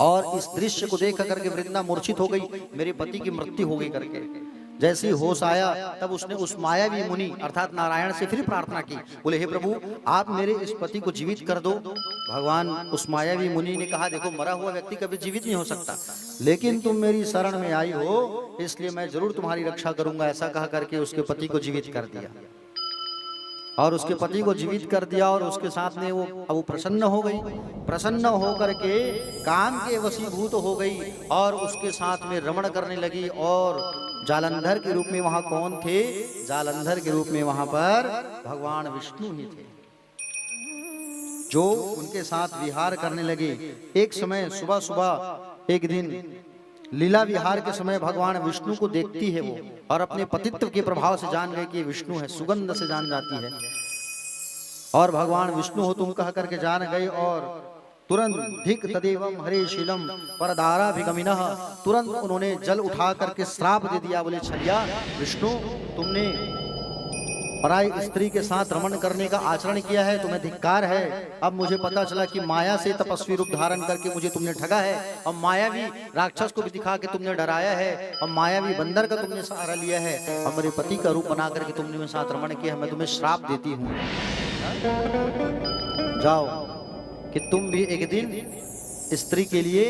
और इस दृश्य को देख करके वृंदा मूर्छित हो गई, मेरे पति की मृत्यु हो गई करके। जैसे ही होश आया तब उसने उस मायावी मुनि अर्थात नारायण से फिर प्रार्थना की, बोले हे प्रभु आप मेरे इस पति को जीवित कर दो। भगवान उस मायावी मुनि ने कहा देखो मरा हुआ व्यक्ति कभी जीवित नहीं हो सकता, लेकिन तुम मेरी शरण में आई हो इसलिए मैं जरूर तुम्हारी रक्षा करूंगा। ऐसा कहा करके उसके पति को जीवित कर दिया। और उसके पति को जीवित कर दिया और उसके साथ में वो प्रसन्न हो गई। प्रसन्न होकर के काम के वशीभूत हो गई और उसके साथ में रमण करने लगी। और जालंधर के रूप में वहां कौन थे? जालंधर के रूप में वहां पर भगवान विष्णु ही थे, जो उनके साथ विहार करने लगे। एक समय सुबह सुबह एक दिन लीला विहार के समय भगवान विष्णु को देखती है वो, और अपने पतित्व के प्रभाव से जान गई कि विष्णु है, सुगंध से जान जाती है। और भगवान विष्णु हो तुम कह करके जान गई। और तुरंत धिक तदेवम हरे शीलम परदारा भिगमिनः, तुरंत उन्होंने जल उठा करके श्राप दे दिया। बोले छलिया विष्णु, तुमने पराई स्त्री के साथ रमण करने का आचरण किया है, तुम्हें धिक्कार है। अब मुझे पता चला कि माया से तपस्वी रूप धारण करके मुझे तुमने ठगा है, और मायावी राक्षस को भी दिखा के तुमने डराया है, और मायावी बंदर का तुमने सहारा लिया है, और मेरे पति का रूप बना करके तुमने मेरे साथ रमण किया है। मैं तुम्हें श्राप देती हूँ, जाओ कि तुम भी एक दिन स्त्री के लिए,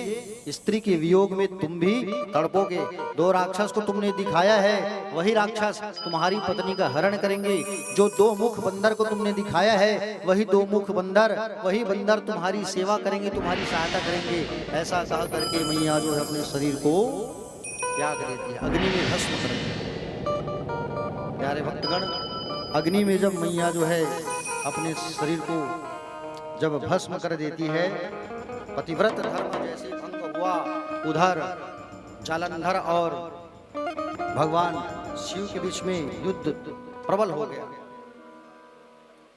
स्त्री के वियोग में तुम भी तड़पोगे। दो राक्षस को तुमने दिखाया है, वही राक्षस तुम्हारी पत्नी का हरण करेंगे। जो दो मुख बंदर को तुमने दिखाया है, वही दो मुख बंदर, वही बंदर तुम्हारी सेवा करेंगे, तुम्हारी सहायता करेंगे। ऐसा कह करके मैया जो है अपने शरीर को त्याग देती है, अग्नि में भस्म कर देती। प्यारे भक्तगण, अग्नि में जब मैया जो है अपने शरीर को जब भस्म कर देती है, पतिव्रत धर्म जैसे भंग हुआ, उधर जालंधर और भगवान शिव के बीच में युद्ध प्रबल हो गया।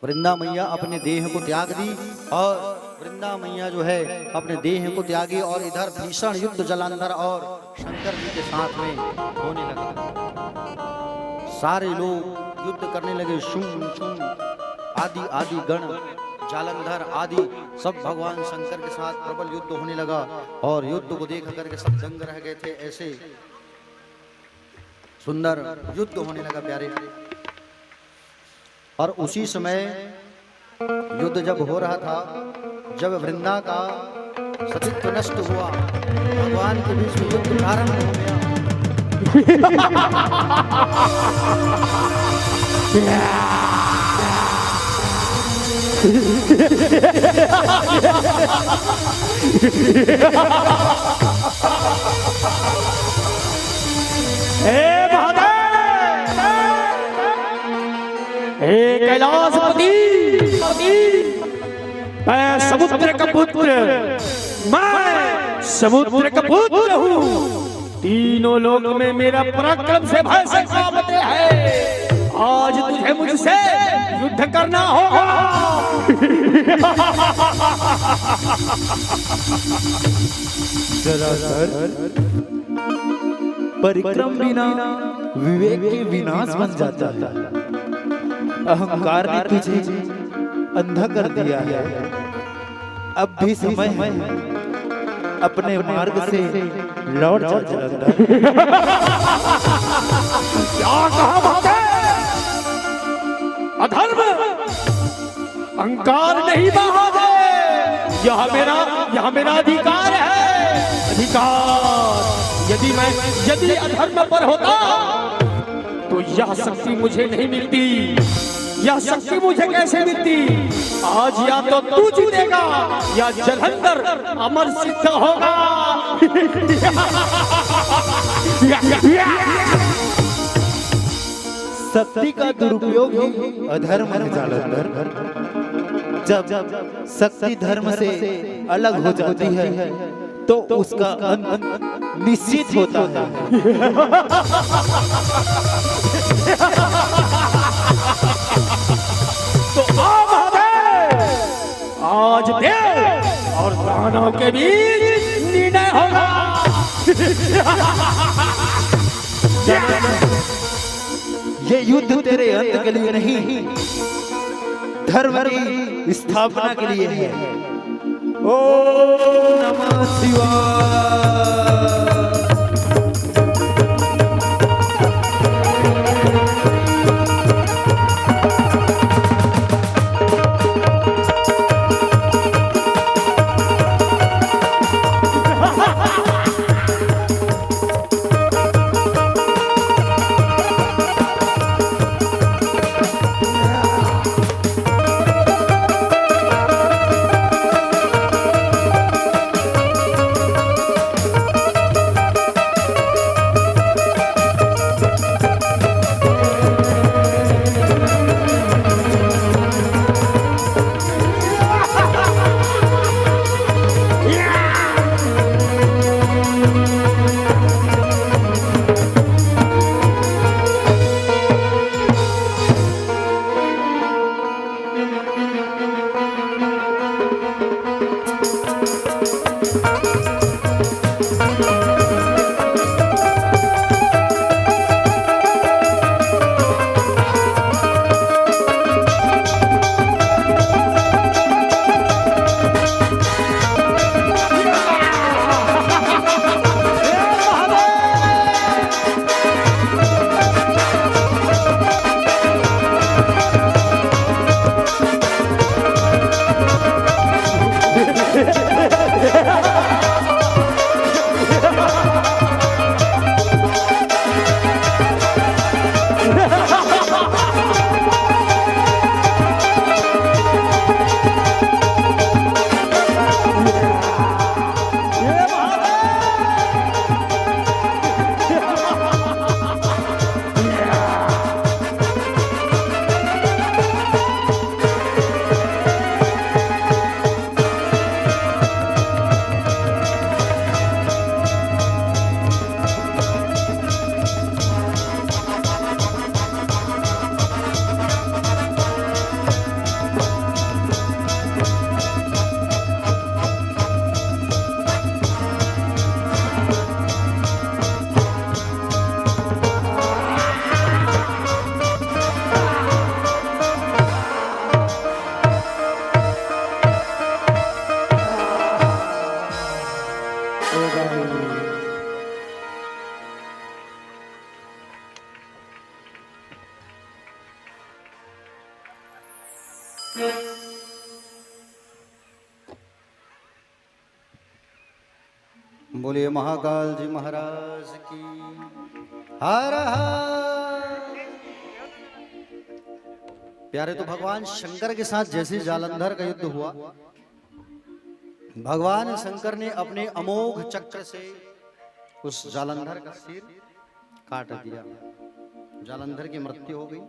वृंदा मैया अपने देह को त्याग दी, और वृंदा मैया जो है अपने देह को त्यागी, और इधर भीषण युद्ध जालंधर और शंकर जी के साथ में होने लगा। सारे लोग युद्ध करने लगे, शुम शुम आदि आदि गण, जालंधर आदि सब भगवान शंकर के साथ प्रबल युद्ध होने लगा। और युद्ध को देख करके सब दंग रह गए थे, ऐसे सुंदर युद्ध होने लगा प्यारे। और उसी समय युद्ध जब हो रहा था, जब वृंदा का सतीत्व नष्ट हुआ, भगवान के बीच में युद्ध प्रारंभ हो गया। हे कैलाशपति, मैं समुद्र का पुत्र, मैं समुद्र का पुत्र हूँ। तीनों लोगों में मेरा पराक्रम से भय से कांपते हैं। आज तुझे मुझसे युद्ध करना होगा। परिक्रम बिना विवेक के विनाश बन जाता है। अहंकार ने तुझे अंधा कर दिया है। अब भी समय है, अपने मार्ग से लौट जा जालंधर। क्या कहा भागे? अधर्म अहंकार नहीं बहावे। यह मेरा अधिकार है। अधिकार यदि अधर्म पर होता तो यह शक्ति मुझे नहीं मिलती। यह शक्ति मुझे कैसे मिलती? आज या तो तू जीतेगा या जलंधर अमर सिद्ध होगा। शक्ति का दुरुपयोग ही अधर्म है जालंधर। जब शक्ति धर्म से अलग हो जाती है तो उसका अंत निश्चित होता है। तो आज देव और दानव के बीच निर्णय होगा। ये युद्ध तेरे अंत के लिए नहीं, धर्म की स्थापना के लिए है। ओम नमः शिवाय। बोलिए महाकाल जी महाराज की हर हर। प्यारे, तो भगवान शंकर के साथ जैसे जालंधर का युद्ध हुआ, भगवान शंकर ने अपने अमोघ चक्र से उस जालंधर का सिर काट दिया। जालंधर की मृत्यु हो गई।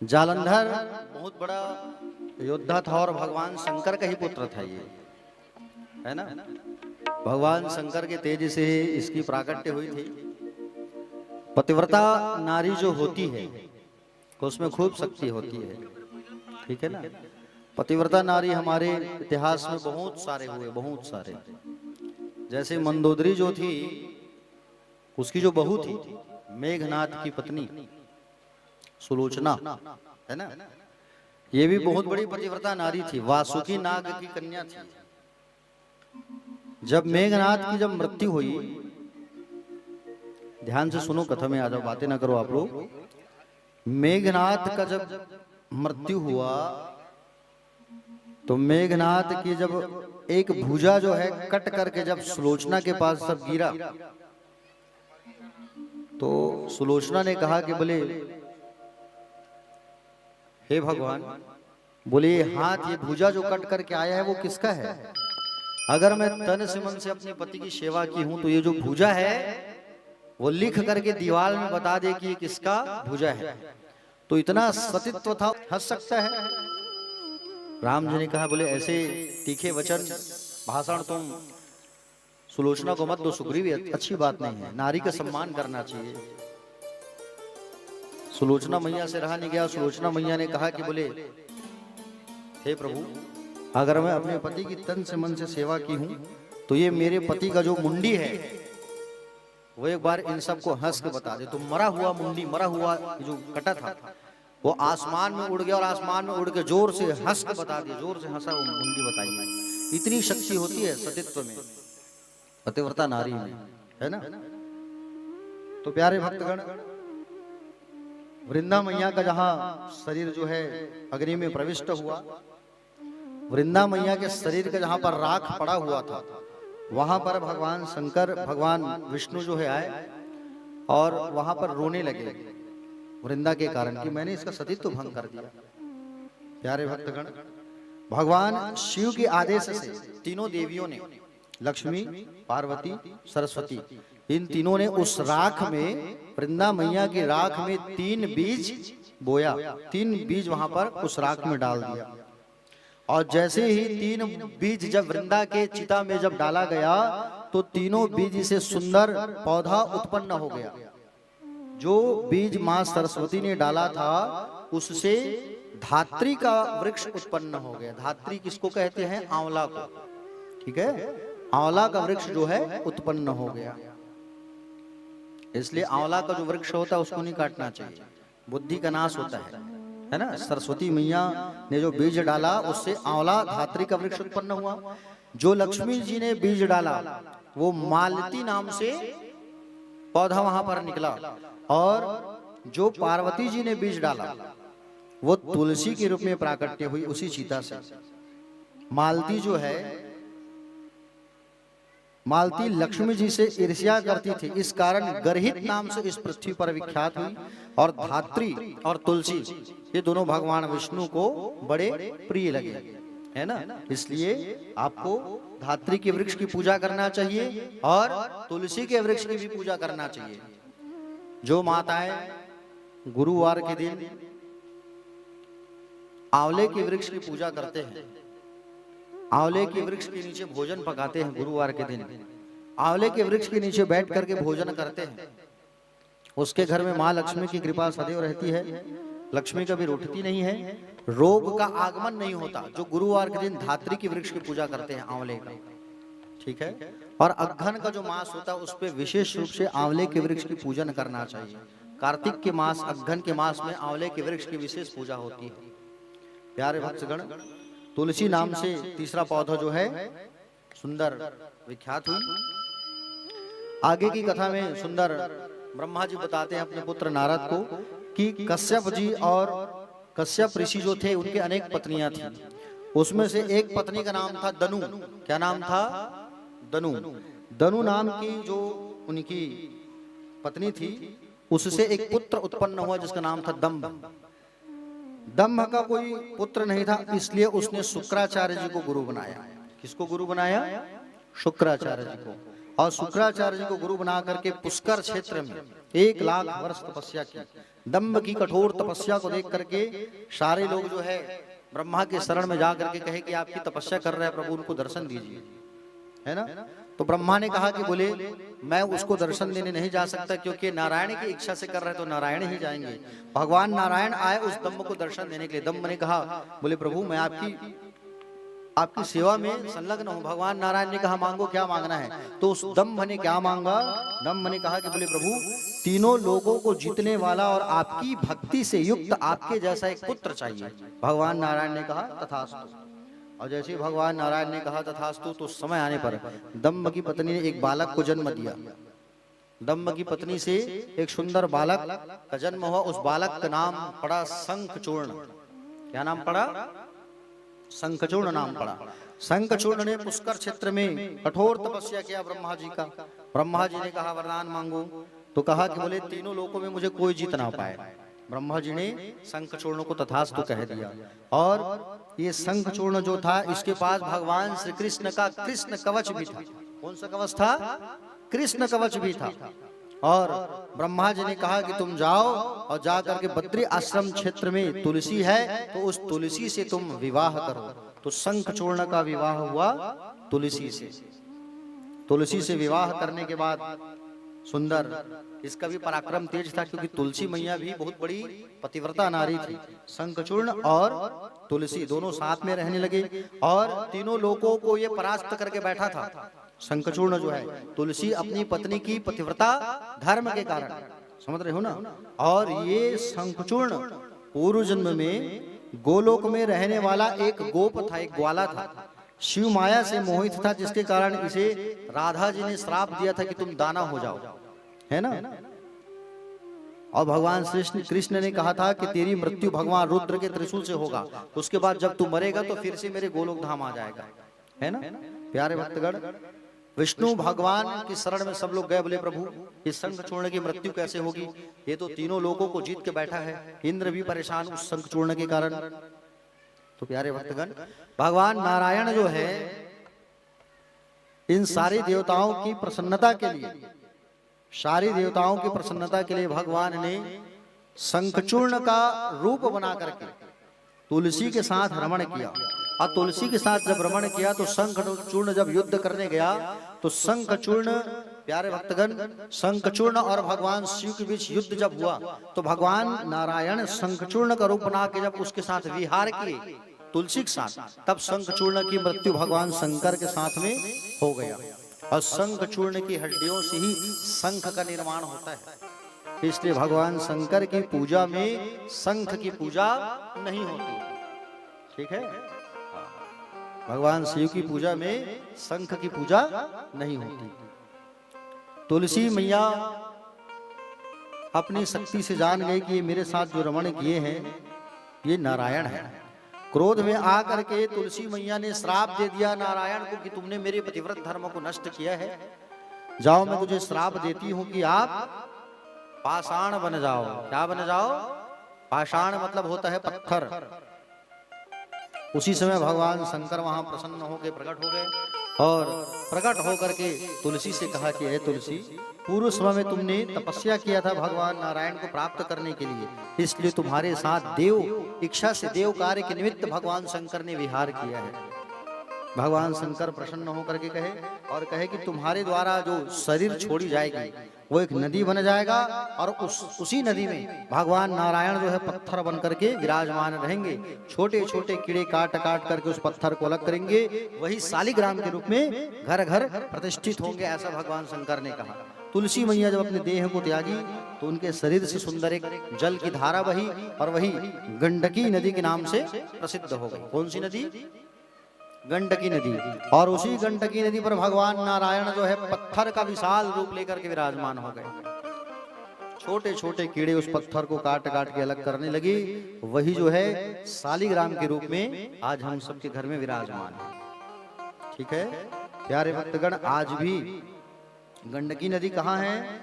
जालंधर बहुत बड़ा योद्धा था और भगवान शंकर का ही पुत्र था, ये है ना। भगवान शंकर के तेज से इसकी प्राकट्य हुई थी। पतिव्रता नारी जो होती है उसमें खूब शक्ति होती है, ठीक है ना। पतिव्रता नारी हमारे इतिहास में बहुत सारे हुए, बहुत सारे। जैसे मंदोदरी जो थी उसकी जो बहू थी मेघनाद की पत्नी सुलोचना, है ना, ये भी बहुत बड़ी पतिव्रता नारी थी, वासुकी नाग की कन्या थी। जब मेघनाद की जब मृत्यु हुई, ध्यान से सुनो कथा में आ जाओ, बातें ना करो आप लोग। मेघनाद का जब मृत्यु हुआ तो मेघनाद की जब एक भुजा जो है कट करके जब सुलोचना के पास सब गिरा, तो सुलोचना ने कहा कि बोले हे भगवान, बोले ये हाथ, ये भुजा जो कट करके आया है वो किसका है? अगर मैं तन से मन से अपने पति की सेवा की हूं तो ये जो भुजा है वो लिख करके दीवार में बता दे कि ये किसका भुजा है। तो इतना सतीत्व था, हंस सकता है? राम जी ने कहा, बोले ऐसे तीखे वचन भाषण तुम सुलोचना को मत दो, सुग्रीव, अच्छी बात नहीं है, नारी का सम्मान करना चाहिए। सुलोचना मैया से रहा नहीं गया। सुलोचना मैया ने कहा कि बोले हे प्रभु, अगर मैं अपने पति की तन से मन से सेवा की हूं तो ये मेरे पति का जो मुंडी है वो एक बार इन सबको हंस के बता दे। तो मरा हुआ मुंडी, मरा हुआ जो कटा था वो आसमान में उड़ गया और आसमान में उड़ के जोर से हंस के बता दिया, जोर से हंसा, वो मुंडी बताई। इतनी शक्ति होती है सतीत्व में, पतिव्रता नारी में, है ना। तो प्यारे भक्तगण, वृंदा मैया का जहां शरीर जो है अग्नि में प्रविष्ट हुआ, वृंदा मैया के शरीर का जहां पर राख पड़ा हुआ था, वहां पर भगवान शंकर, भगवान विष्णु जो है आए और वहां पर रोने लगे वृंदा के कारण कि मैंने इसका सतीत्व भंग कर दिया। प्यारे भक्तगण, भगवान शिव के आदेश से तीनों देवियों ने, लक्ष्मी, पार्वती, सरस्वती, इन तीनों ने उस राख में, वृंदा मैया की राख में 3 बीज बोया, 3 बीज वहां पर उस राख में डाल दिया। और जैसे ही 3 बीज जब वृंदा के चिता में जब डाला गया तो तीनों बीज से सुंदर पौधा उत्पन्न हो गया। जो बीज मां सरस्वती ने डाला था उससे धात्री का वृक्ष उत्पन्न हो गया। धात्री किसको कहते हैं? आंवला को, ठीक है। आंवला का वृक्ष जो है उत्पन्न हो गया। इसलिए आंवला का जो वृक्ष होता है उसको नहीं काटना चाहिए, बुद्धि का नाश होता है ना। सरस्वती मैया ने जो बीज डाला उससे आंवला धात्री का वृक्ष उत्पन्न हुआ। जो लक्ष्मी जी ने बीज डाला वो मालती नाम से पौधा वहां पर निकला, और जो पार्वती जी ने बीज डाला वो तुलसी के रूप में प्राकट्य हुई उसी चिता से। मालती जो है, मालती लक्ष्मी जी से ईर्ष्या करती थी, इस कारण गर्हित नाम से इस पृथ्वी पर विख्यात हुई। और धात्री और तुलसी ये दोनों भगवान विष्णु को बड़े प्रिय लगे, है ना। इसलिए आपको धात्री के वृक्ष की पूजा करना चाहिए और तुलसी के वृक्ष की भी पूजा करना चाहिए। जो माताएं गुरुवार के दिन आंवले के वृक्ष की पूजा करते हैं, आंवले के वृक्ष के नीचे भोजन पकाते हैं, गुरुवार के दिन आंवले के वृक्ष के नीचे बैठ करके भोजन करते हैं, उसके घर में माँ लक्ष्मी की कृपा सदैव रहती है। लक्ष्मी कभी रूठती नहीं है, रोग का आगमन नहीं होता। जो गुरुवार के दिन धात्री की वृक्ष की पूजा करते हैं आंवले का, ठीक है। और अग्घन का जो मास होता है उस पे विशेष रूप से आंवले के वृक्ष की पूजन करना चाहिए। कार्तिक के मास, अग्घन के मास में आंवले के वृक्ष की विशेष पूजा होती है। प्यारे भक्तगण, तुलसी नाम से तीसरा पौधा जो है सुंदर विख्यात हुई। आगे की कथा में सुंदर ब्रह्मा जी बताते हैं अपने पुत्र नारद को कि कश्यप जी और कश्यप ऋषि जो थे उनके अनेक पत्नियां थी। उसमें से एक पत्नी का नाम था दनु। क्या नाम था? दनु। दनु नाम की जो उनकी पत्नी थी उससे एक पुत्र उत्पन्न हुआ जिसका नाम था दंभ। दंभ का कोई पुत्र नहीं था, इसलिए उसने शुक्राचार्य जी को गुरु बनाया। किसको गुरु बनाया? शुक्राचार्य जी को। और शुक्राचार्य जी को गुरु बना करके पुष्कर क्षेत्र में 1 लाख वर्ष तपस्या की। दंभ की कठोर तपस्या को देख करके सारे लोग जो है ब्रह्मा के शरण में जाकर के कहे कि आपकी तपस्या कर रहे हैं प्रभु, उनको दर्शन दीजिए, है ना। तो ब्रह्मा ने कहा कि बोले मैं उसको दर्शन देने नहीं जा सकता, क्योंकि नारायण की इच्छा से कर रहे हैं तो नारायण ही जाएंगे। भगवान नारायण आए उस दंभ को दर्शन देने के लिए। दंभ ने कहा बोले प्रभु मैं आपकी आपकी सेवा में संलग्न हूं। भगवान नारायण ने कहा मांगो क्या मांगना है, तो उस दम्भ ने क्या मांगा? दम्भ ने कहा कि बोले प्रभु तीनों लोगों को जीतने वाला और आपकी भक्ति से युक्त आपके जैसा एक पुत्र चाहिए। भगवान नारायण ने कहा तथास्तु। और जैसे ही भगवान नारायण ने कहा तथास्तु, तो समय आने पर दम्भ की पत्नी ने एक बालक को जन्म दिया। दम्भ की पत्नी से एक सुंदर बालक का जन्म हुआ। उस बालक का नाम पड़ा शंखचूर्ण। क्या नाम पड़ा? शंखचूर्ण नाम पड़ा। शंखचूर्ण ने पुष्कर क्षेत्र में कठोर तपस्या किया ब्रह्मा जी का। ब्रह्मा जी ने कहा वरदान मांगो, तो कहा कि बोले तीनों लोकों में मुझे कोई जीत ना पाए। ब्रह्मा जी ने शंखचूर्ण को तथास्तु कह दिया। और ये शंखचूर्ण जो था, इसके पास भगवान श्री कृष्ण का कृष्ण कवच भी था। कौन सा कवच था? कृष्ण कवच भी था। और ब्रह्मा जी ने कहा कि तुम जाओ और जा करके बद्री आश्रम क्षेत्र में तुलसी है, तो उस तुलसी से तुम विवाह करो। तो शंखचूर्ण का विवाह हुआ तुलसी से। तुलसी से विवाह करने के बाद सुंदर, इसका भी पराक्रम तेज था, क्योंकि तुलसी मैया भी बहुत बड़ी पतिव्रता नारी थी। शंखचूर्ण और तुलसी दोनों साथ में रहने लगे और तीनों लोगों को ये परास्त करके बैठा था। शंखचूर्ण जो है, तुलसी अपनी पत्नी की पतिव्रता धर्म के कारण, समझ रहे हो ना। और ये शंखचूर्ण पूर्व जन्म में गोलोक में रहने वाला एक गोप था, एक ग्वाला था। शिव माया से मोहित था, जिसके कारण इसे राधा जी ने श्राप दिया था कि तुम दाना हो जाओ, है ना। और भगवान श्री कृष्ण ने कहा था कि तेरी मृत्यु भगवान रुद्र के त्रिशूल से होगा, उसके बाद जब तू मरेगा तो फिर से मेरे गोलोक धाम आ जाएगा, है ना। प्यारे भक्तगण, विष्णु भगवान की शरण में सब लोग गए। बोले प्रभु इस शंखचूर्ण की मृत्यु कैसे होगी? ये तो तीनों लोगों को जीत के बैठा है। इंद्र भी परेशान उस शंखचूर्ण के कारण। तो प्यारे भक्तगण, भगवान नारायण जो है, इन सारे देवताओं की प्रसन्नता के लिए, सारी देवताओं की प्रसन्नता के लिए भगवान ने शंखचूर्ण का रूप बना करके तुलसी के साथ रमण किया। और तुलसी के साथ जब रमण किया तो शंखचूर्ण जब युद्ध करने गया, तो शंखचूर्ण, प्यारे भक्तगण, शंखचूर्ण और भगवान शिव के बीच युद्ध जब हुआ, तो भगवान नारायण शंखचूर्ण का रूप बना के जब उसके साथ विहार किए तुलसी के साथ, तब शंखचूर्ण की मृत्यु भगवान शंकर के साथ में हो गया। और शंखचूर्ण की हड्डियों से ही शंख का निर्माण होता है। इसलिए भगवान शंकर की पूजा में शंख की पूजा नहीं होती, ठीक है। भगवान शिव की पूजा में शंख की पूजा नहीं होती। तुलसी मैया अपनी शक्ति से जान गई कि ये मेरे साथ जो रमण किए हैं ये नारायण है। क्रोध में आकर के तुलसी मैया ने श्राप दे दिया नारायण को कि तुमने मेरे पतिव्रत धर्म को नष्ट किया है। जाओ, मैं तुझे श्राप देती हूं कि आप पाषाण बन जाओ। क्या बन जाओ? पाषाण मतलब होता है पत्थर। उसी समय भगवान शंकर वहां प्रसन्न होकर प्रकट हो गए और प्रकट होकर के तुलसी से कहा कि हे तुलसी, पूर्व समय में तुमने तपस्या किया था भगवान नारायण को प्राप्त करने के लिए, इसलिए तुम्हारे साथ देव इच्छा से देव कार्य के निमित्त भगवान शंकर ने विहार किया है। भगवान शंकर प्रसन्न होकर के कहे और कहे कि तुम्हारे द्वारा जो शरीर छोड़ी जाएगी वो एक नदी बन जाएगा और उसी नदी में भगवान नारायण जो है पत्थर बन करके विराजमान रहेंगे। छोटे छोटे कीड़े काट काट करके उस पत्थर को अलग करेंगे, वही शालिग्राम के रूप में घर घर प्रतिष्ठित होंगे, ऐसा भगवान शंकर ने कहा। तुलसी मैया जब अपने देह को त्यागी तो उनके शरीर से सुंदर एक जल की धारा बही और वही गंडकी नदी के नाम से प्रसिद्ध हो गई। कौन सी नदी? गंडकी नदी। और उसी गंडकी नदी पर भगवान नारायण जो है पत्थर का विशाल रूप लेकर के विराजमान हो गए। छोटे छोटे कीड़े उस पत्थर को काट काट के अलग करने लगे, वही जो है शालिग्राम के रूप में आज हम सबके घर में विराजमान है। ठीक है प्यारे भक्तगण, आज भी गंडकी नदी कहाँ है?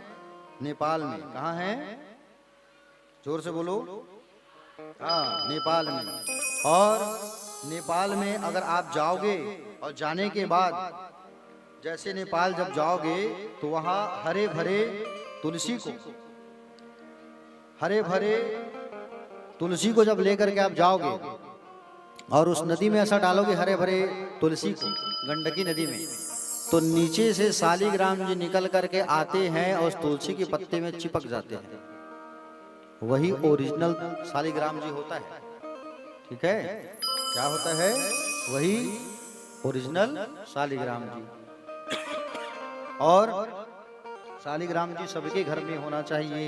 नेपाल में। कहाँ है? जोर से बोलो। हाँ, नेपाल में। और नेपाल में अगर आप जाओगे और जाने के बाद जैसे नेपाल जब जाओगे तो वहां हरे भरे तुलसी को जब लेकर के आप जाओगे और उस नदी में ऐसा डालोगे हरे भरे तुलसी को गंडकी नदी में, तो नीचे से शालिग्राम जी निकल करके आते हैं और उस तुलसी के पत्ते में चिपक जाते हैं। वही ओरिजिनल शालिग्राम जी होता है। ठीक है, क्या होता है? वही ओरिजिनल शालिग्राम जी। और शालिग्राम जी सबके घर में होना चाहिए।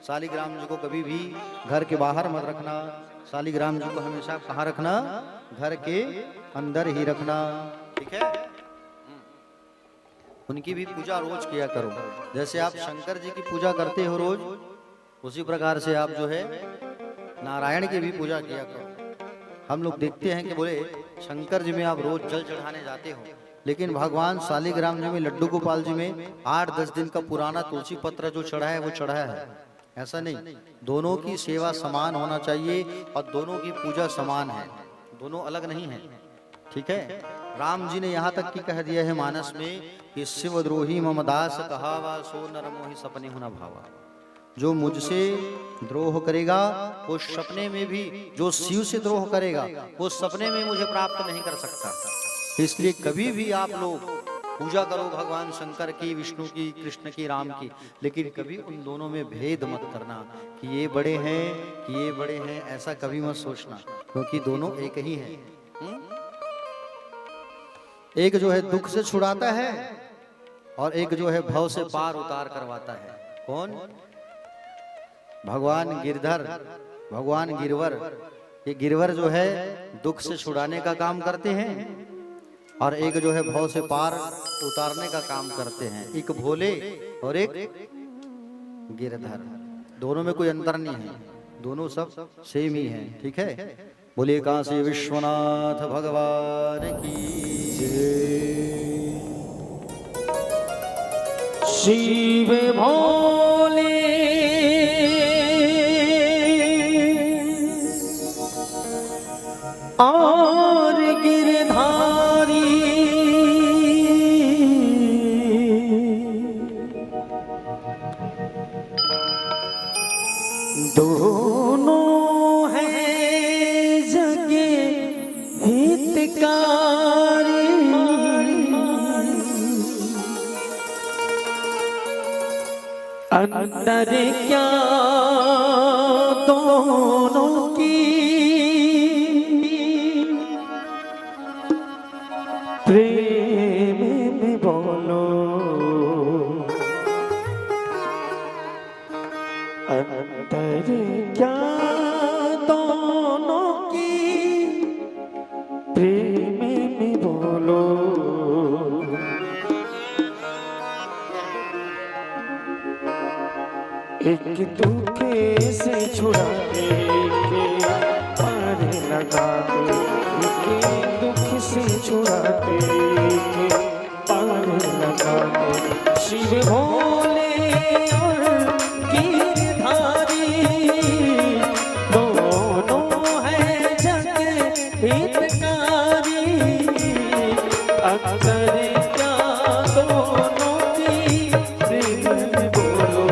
शालिग्राम जी को कभी भी घर के बाहर मत रखना। शालिग्राम जी को हमेशा कहाँ रखना? घर के अंदर ही रखना, ठीक है। उनकी भी पूजा रोज किया करो। जैसे आप शंकर जी की पूजा करते हो रोज, उसी प्रकार से आप जो है नारायण की भी पूजा किया करो। हम लोग देखते हैं कि बोले शंकर जी में आप रोज जल चढ़ाने जाते हो, लेकिन भगवान शालिग्राम जी में, लड्डू गोपाल जी में 8-10 दिन का पुराना तुलसी पत्र जो चढ़ा है वो चढ़ाया है। ऐसा नहीं, दोनों की सेवा समान होना चाहिए और दोनों की पूजा समान है, दोनों अलग नहीं है, ठीक है। राम जी ने यहाँ तक की कह दिया है मानस में कि शिवद्रोही मम दास कहावा सो नर मोहि सपने हुना भावा। जो मुझसे द्रोह करेगा वो सपने में भी, जो शिव से द्रोह करेगा वो सपने में मुझे प्राप्त नहीं कर सकता। इसलिए कभी भी आप लोग पूजा करो भगवान शंकर की, विष्णु की, कृष्ण की, राम की, लेकिन कभी उन दोनों में भेद मत करना कि ये बड़े हैं कि ये बड़े हैं, ऐसा कभी मत सोचना, क्योंकि दोनों एक ही हैं। एक जो है दुख से छुड़ाता है और एक जो है भव से पार उतार करवाता है। कौन? भगवान गिरधर, भगवान गिरवर। ये गिरवर जो है दुख से छुड़ाने का काम करते हैं और एक जो है भव से पार उतारने का काम करते हैं। एक भोले और एक गिरधर, दोनों में कोई अंतर नहीं है, दोनों सब सेम ही हैं, ठीक है। बोलिए काशी विश्वनाथ भगवान की जय। शिव भोले और गिरधारी दोनों हैं जगे हितकारी। अंतर क्या दोनों की प्रेम में बोलो। अंतर क्या दोनों की प्रेम में बोलो। एक दुखे से छुड़ा दे के पार लगा दे, एक दुख से छुड़ा दे के पार लगा दे। शिव भोले और गिरधारी दोनों हैं जग हितकारी। अंतर क्या दोनों की प्रेम में बोलो।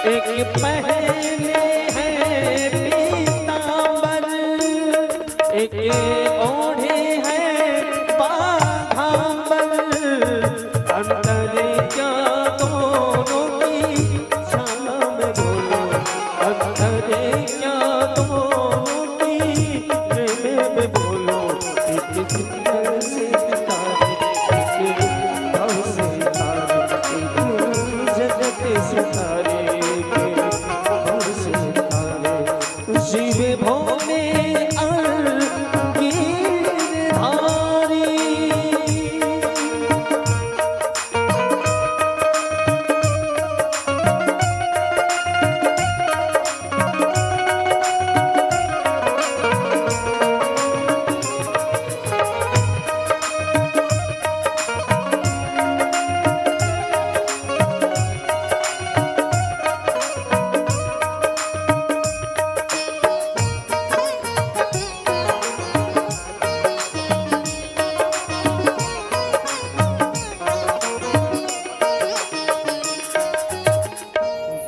एक पहले है पीतांबर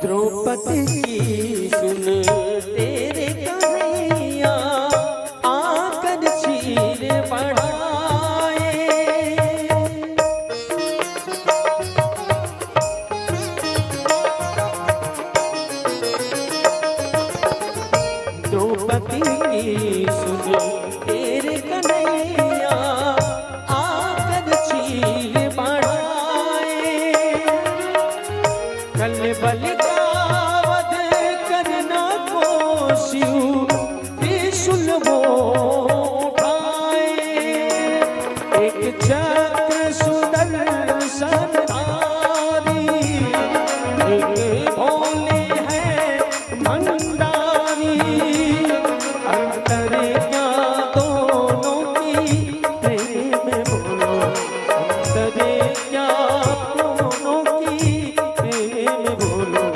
द्रौपदी की सुन तेरे कन्हैया आकर चीर बढ़ाए। द्रौपदी की सुन तेरे कन्हैया आकर चीर बढ़ाए। कल बलि त्रिशूल वो उठाए। एक चक्र सुदर्शन धारी, एक भोले है भंडारी। अंतर क्या दोनों की प्रेम बोलो, अंतर क्या दोनों की प्रेम बोलो।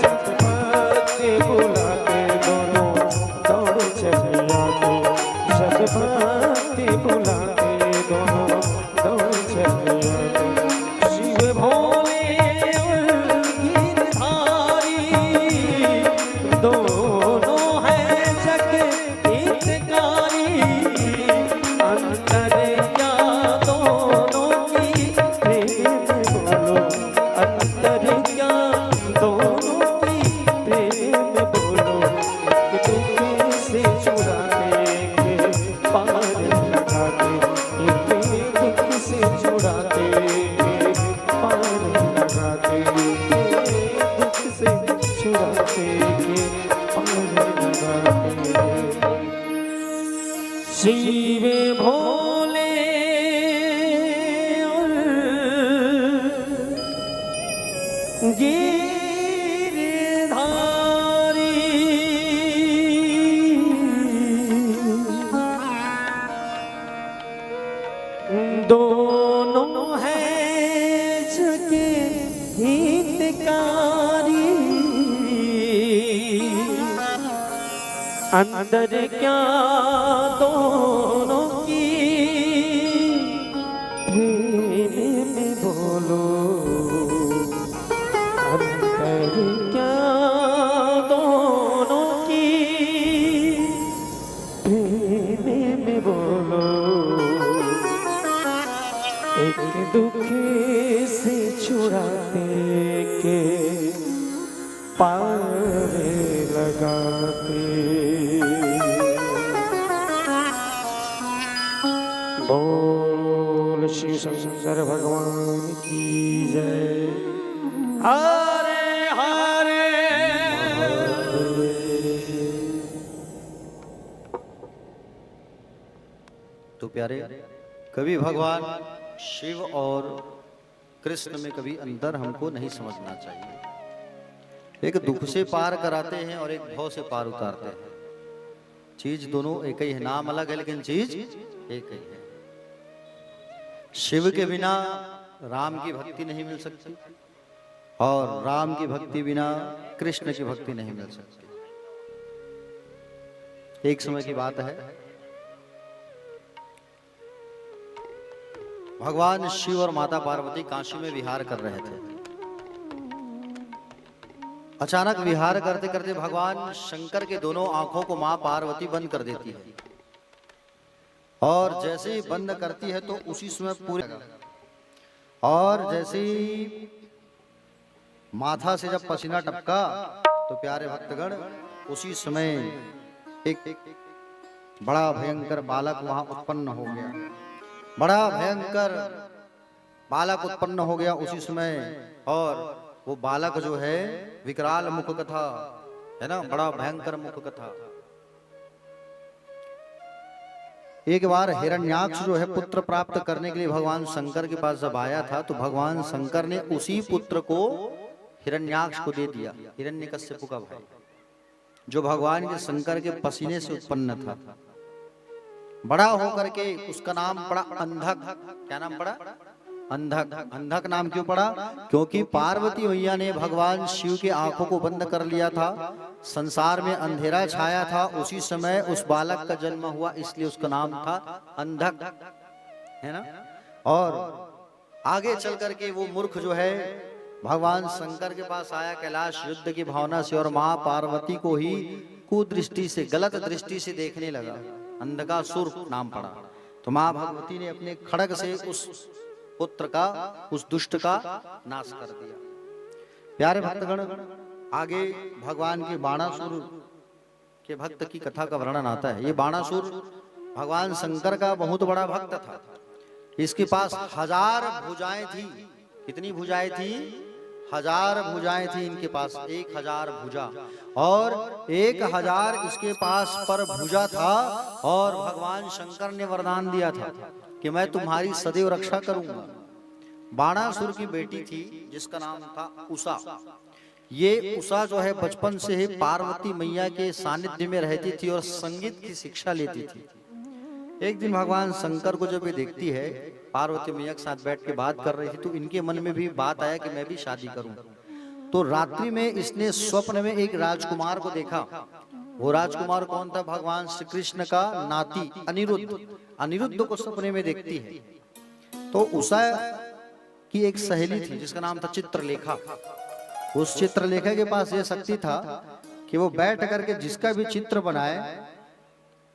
जगपति बुलाते दोनों दौड़ चले आते, जगपति बुलाते दोनों दौड़ चले आते। शिव भोले और गिरधारी दोनों हैं जग हितकारी। अंतर क्या दोनों की प्रेम बोलो, अंतर क्या दोनों की प्रेम बोलो। एक दुख से छुड़ाने के पार लगाते, एक दुख से छुड़ाते के पार लगाते, एक दुख से छुड़ाते के पार लगाते। शिव भोले और गिरधारी दोनों हैं जग हितकारी। अंदर क्या दोनों की प्रेम में बोलो, अंतर क्या दोनों की प्रेम में बोलो। एक दुख से छुड़ाते के पार लगाते। बोल शिव शंकर भगवान की जय। हरे हरे तो प्यारे, कभी भगवान शिव और कृष्ण में कभी अंतर हमको नहीं समझना चाहिए। एक दुख से पार कराते हैं और एक भव से पार उतारते हैं। चीज दोनों एक ही है, नाम अलग है लेकिन चीज एक ही है। शिव के बिना राम की भक्ति नहीं मिल सकती और राम की भक्ति बिना कृष्ण की भक्ति नहीं मिल सकती। एक समय की बात है, भगवान शिव और माता पार्वती काशी में विहार कर रहे थे। अचानक विहार करते करते भगवान शंकर के दोनों आंखों को मां पार्वती बंद कर देती है और जैसे ही बंद करती है तो उसी समय पूरे और जैसे ही माथा से जब पसीना टपका तो प्यारे भक्तगण उसी समय एक बड़ा भयंकर बालक वहां उत्पन्न हो गया। बड़ा भयंकर बालक उत्पन्न हो गया उसी समय और वो बालक जो है विकराल मुख का था, है ना, बड़ा भयंकर मुख का था। एक बार हिरण्याक्ष जो है पुत्र प्राप्त करने के लिए भगवान शंकर के पास जब आया था तो भगवान शंकर ने उसी पुत्र को हिरण्याक्ष को दे दिया, हिरण्यकश्यप का भाई, जो भगवान के शंकर के पसीने से उत्पन्न था। बड़ा होकर के उसका नाम पड़ा अंधक। क्या नाम पड़ा? अंधक। अंधक नाम क्यों पड़ा? क्योंकि पार्वती मैया ने भगवान शिव के आंखों को बंद कर लिया था, संसार में अंधेरा छाया था, उसी समय उस बालक का जन्म हुआ, इसलिए उसका नाम था अंधक, है ना। और आगे चल करके वो मूर्ख जो है भगवान शंकर के पास आया कैलाश युद्ध की भावना से और माँ पार्वती को ही कुदृष्टि से, गलत दृष्टि से देखने लगा। अंधकासुर नाम पड़ा। तो माँ भगवती ने अपने खड्ग से उस पुत्र का, उस दुष्ट का नाश कर दिया। प्यारे भक्तगण, आगे भगवान के बाणासुर के भक्त की कथा का वर्णन आता है। ये बाणासुर भगवान शंकर का बहुत बड़ा भक्त था। इसके पास 1000 भुजाएं थी। कितनी भुजाएं थी? 1000 भुजाएं थी इनके पास, 1000 भुजा। और 1000 इसके पास पर भुजा था। और भगवान शंकर ने वरदान दिया था कि मैं तुम्हारी सदैव रक्षा करूंगा। बाणासुर की बेटी थी जिसका नाम था उषा। ये उषा जो है बचपन से ही पार्वती मैया के सानिध्य में रहती थी और संगीत की शिक्षा लेती थी। एक दिन भगवान शंकर को जब ये देखती है, पार्वती मैया के साथ बैठ के बात कर रही थी, तो इनके मन में भी बात आया कि मैं भी शादी करूं। तो रात्रि में इसने स्वप्न में एक राजकुमार को देखा। वो राजकुमार कौन था? भगवान श्री कृष्ण का नाती अनिरुद्ध। अनिरुद्ध को सपने में देखती है। तो उषा की एक सहेली थी जिसका नाम था चित्रलेखा। उस चित्रलेखा के पास ये शक्ति था कि वो बैठ करके जिसका भी चित्र बनाए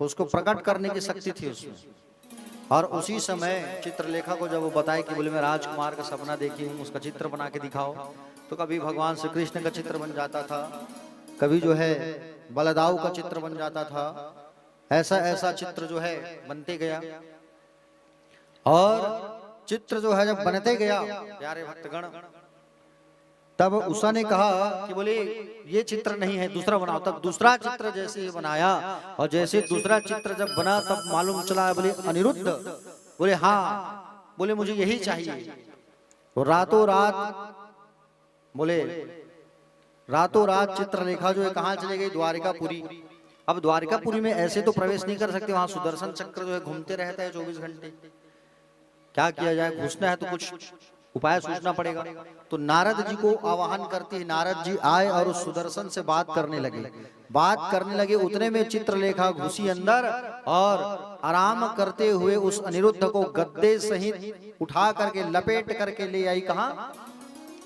उसको प्रकट करने की शक्ति थी उसमें। और उसी समय चित्रलेखा को जब वो बताए कि बोले मैं राजकुमार का सपना देखी हूँ, उसका चित्र बना के दिखाओ, तो कभी भगवान श्री कृष्ण का चित्र बन जाता था, कभी जो है बलदाऊ का चित्र बन जाता था। ऐसा ऐसा चित्र जो है बनते गया। और चित्र जो है जब बनते गया, प्यारे भक्तगण, तब उषा ने कहा कि बोले ये चित्र नहीं है, दूसरा बनाओ। तब दूसरा चित्र जैसे ही बनाया, और जैसे दूसरा चित्र जब बना तब मालूम चला बोले अनिरुद्ध। बोले हाँ, बोले मुझे यही चाहिए। तो रातों रात चित्रलेखा जो है कहाँ चले गई? द्वारिकापुरी। अब द्वारिकापुरी में ऐसे तो प्रवेश नहीं कर सकते, वहां सुदर्शन चक्र जो है घूमते रहता है 24 घंटे। क्या किया जाए? घुसना है तो कुछ उपाय सोचना पड़ेगा। तो नारद जी को आवाहन करती है। नारद जी आए और उस सुदर्शन से बात करने लगे। उतने में चित्रलेखा घुसी अंदर और आराम करते हुए उस अनिरुद्ध को गद्दे सहित उठा करके लपेट करके ले आई। कहाँ?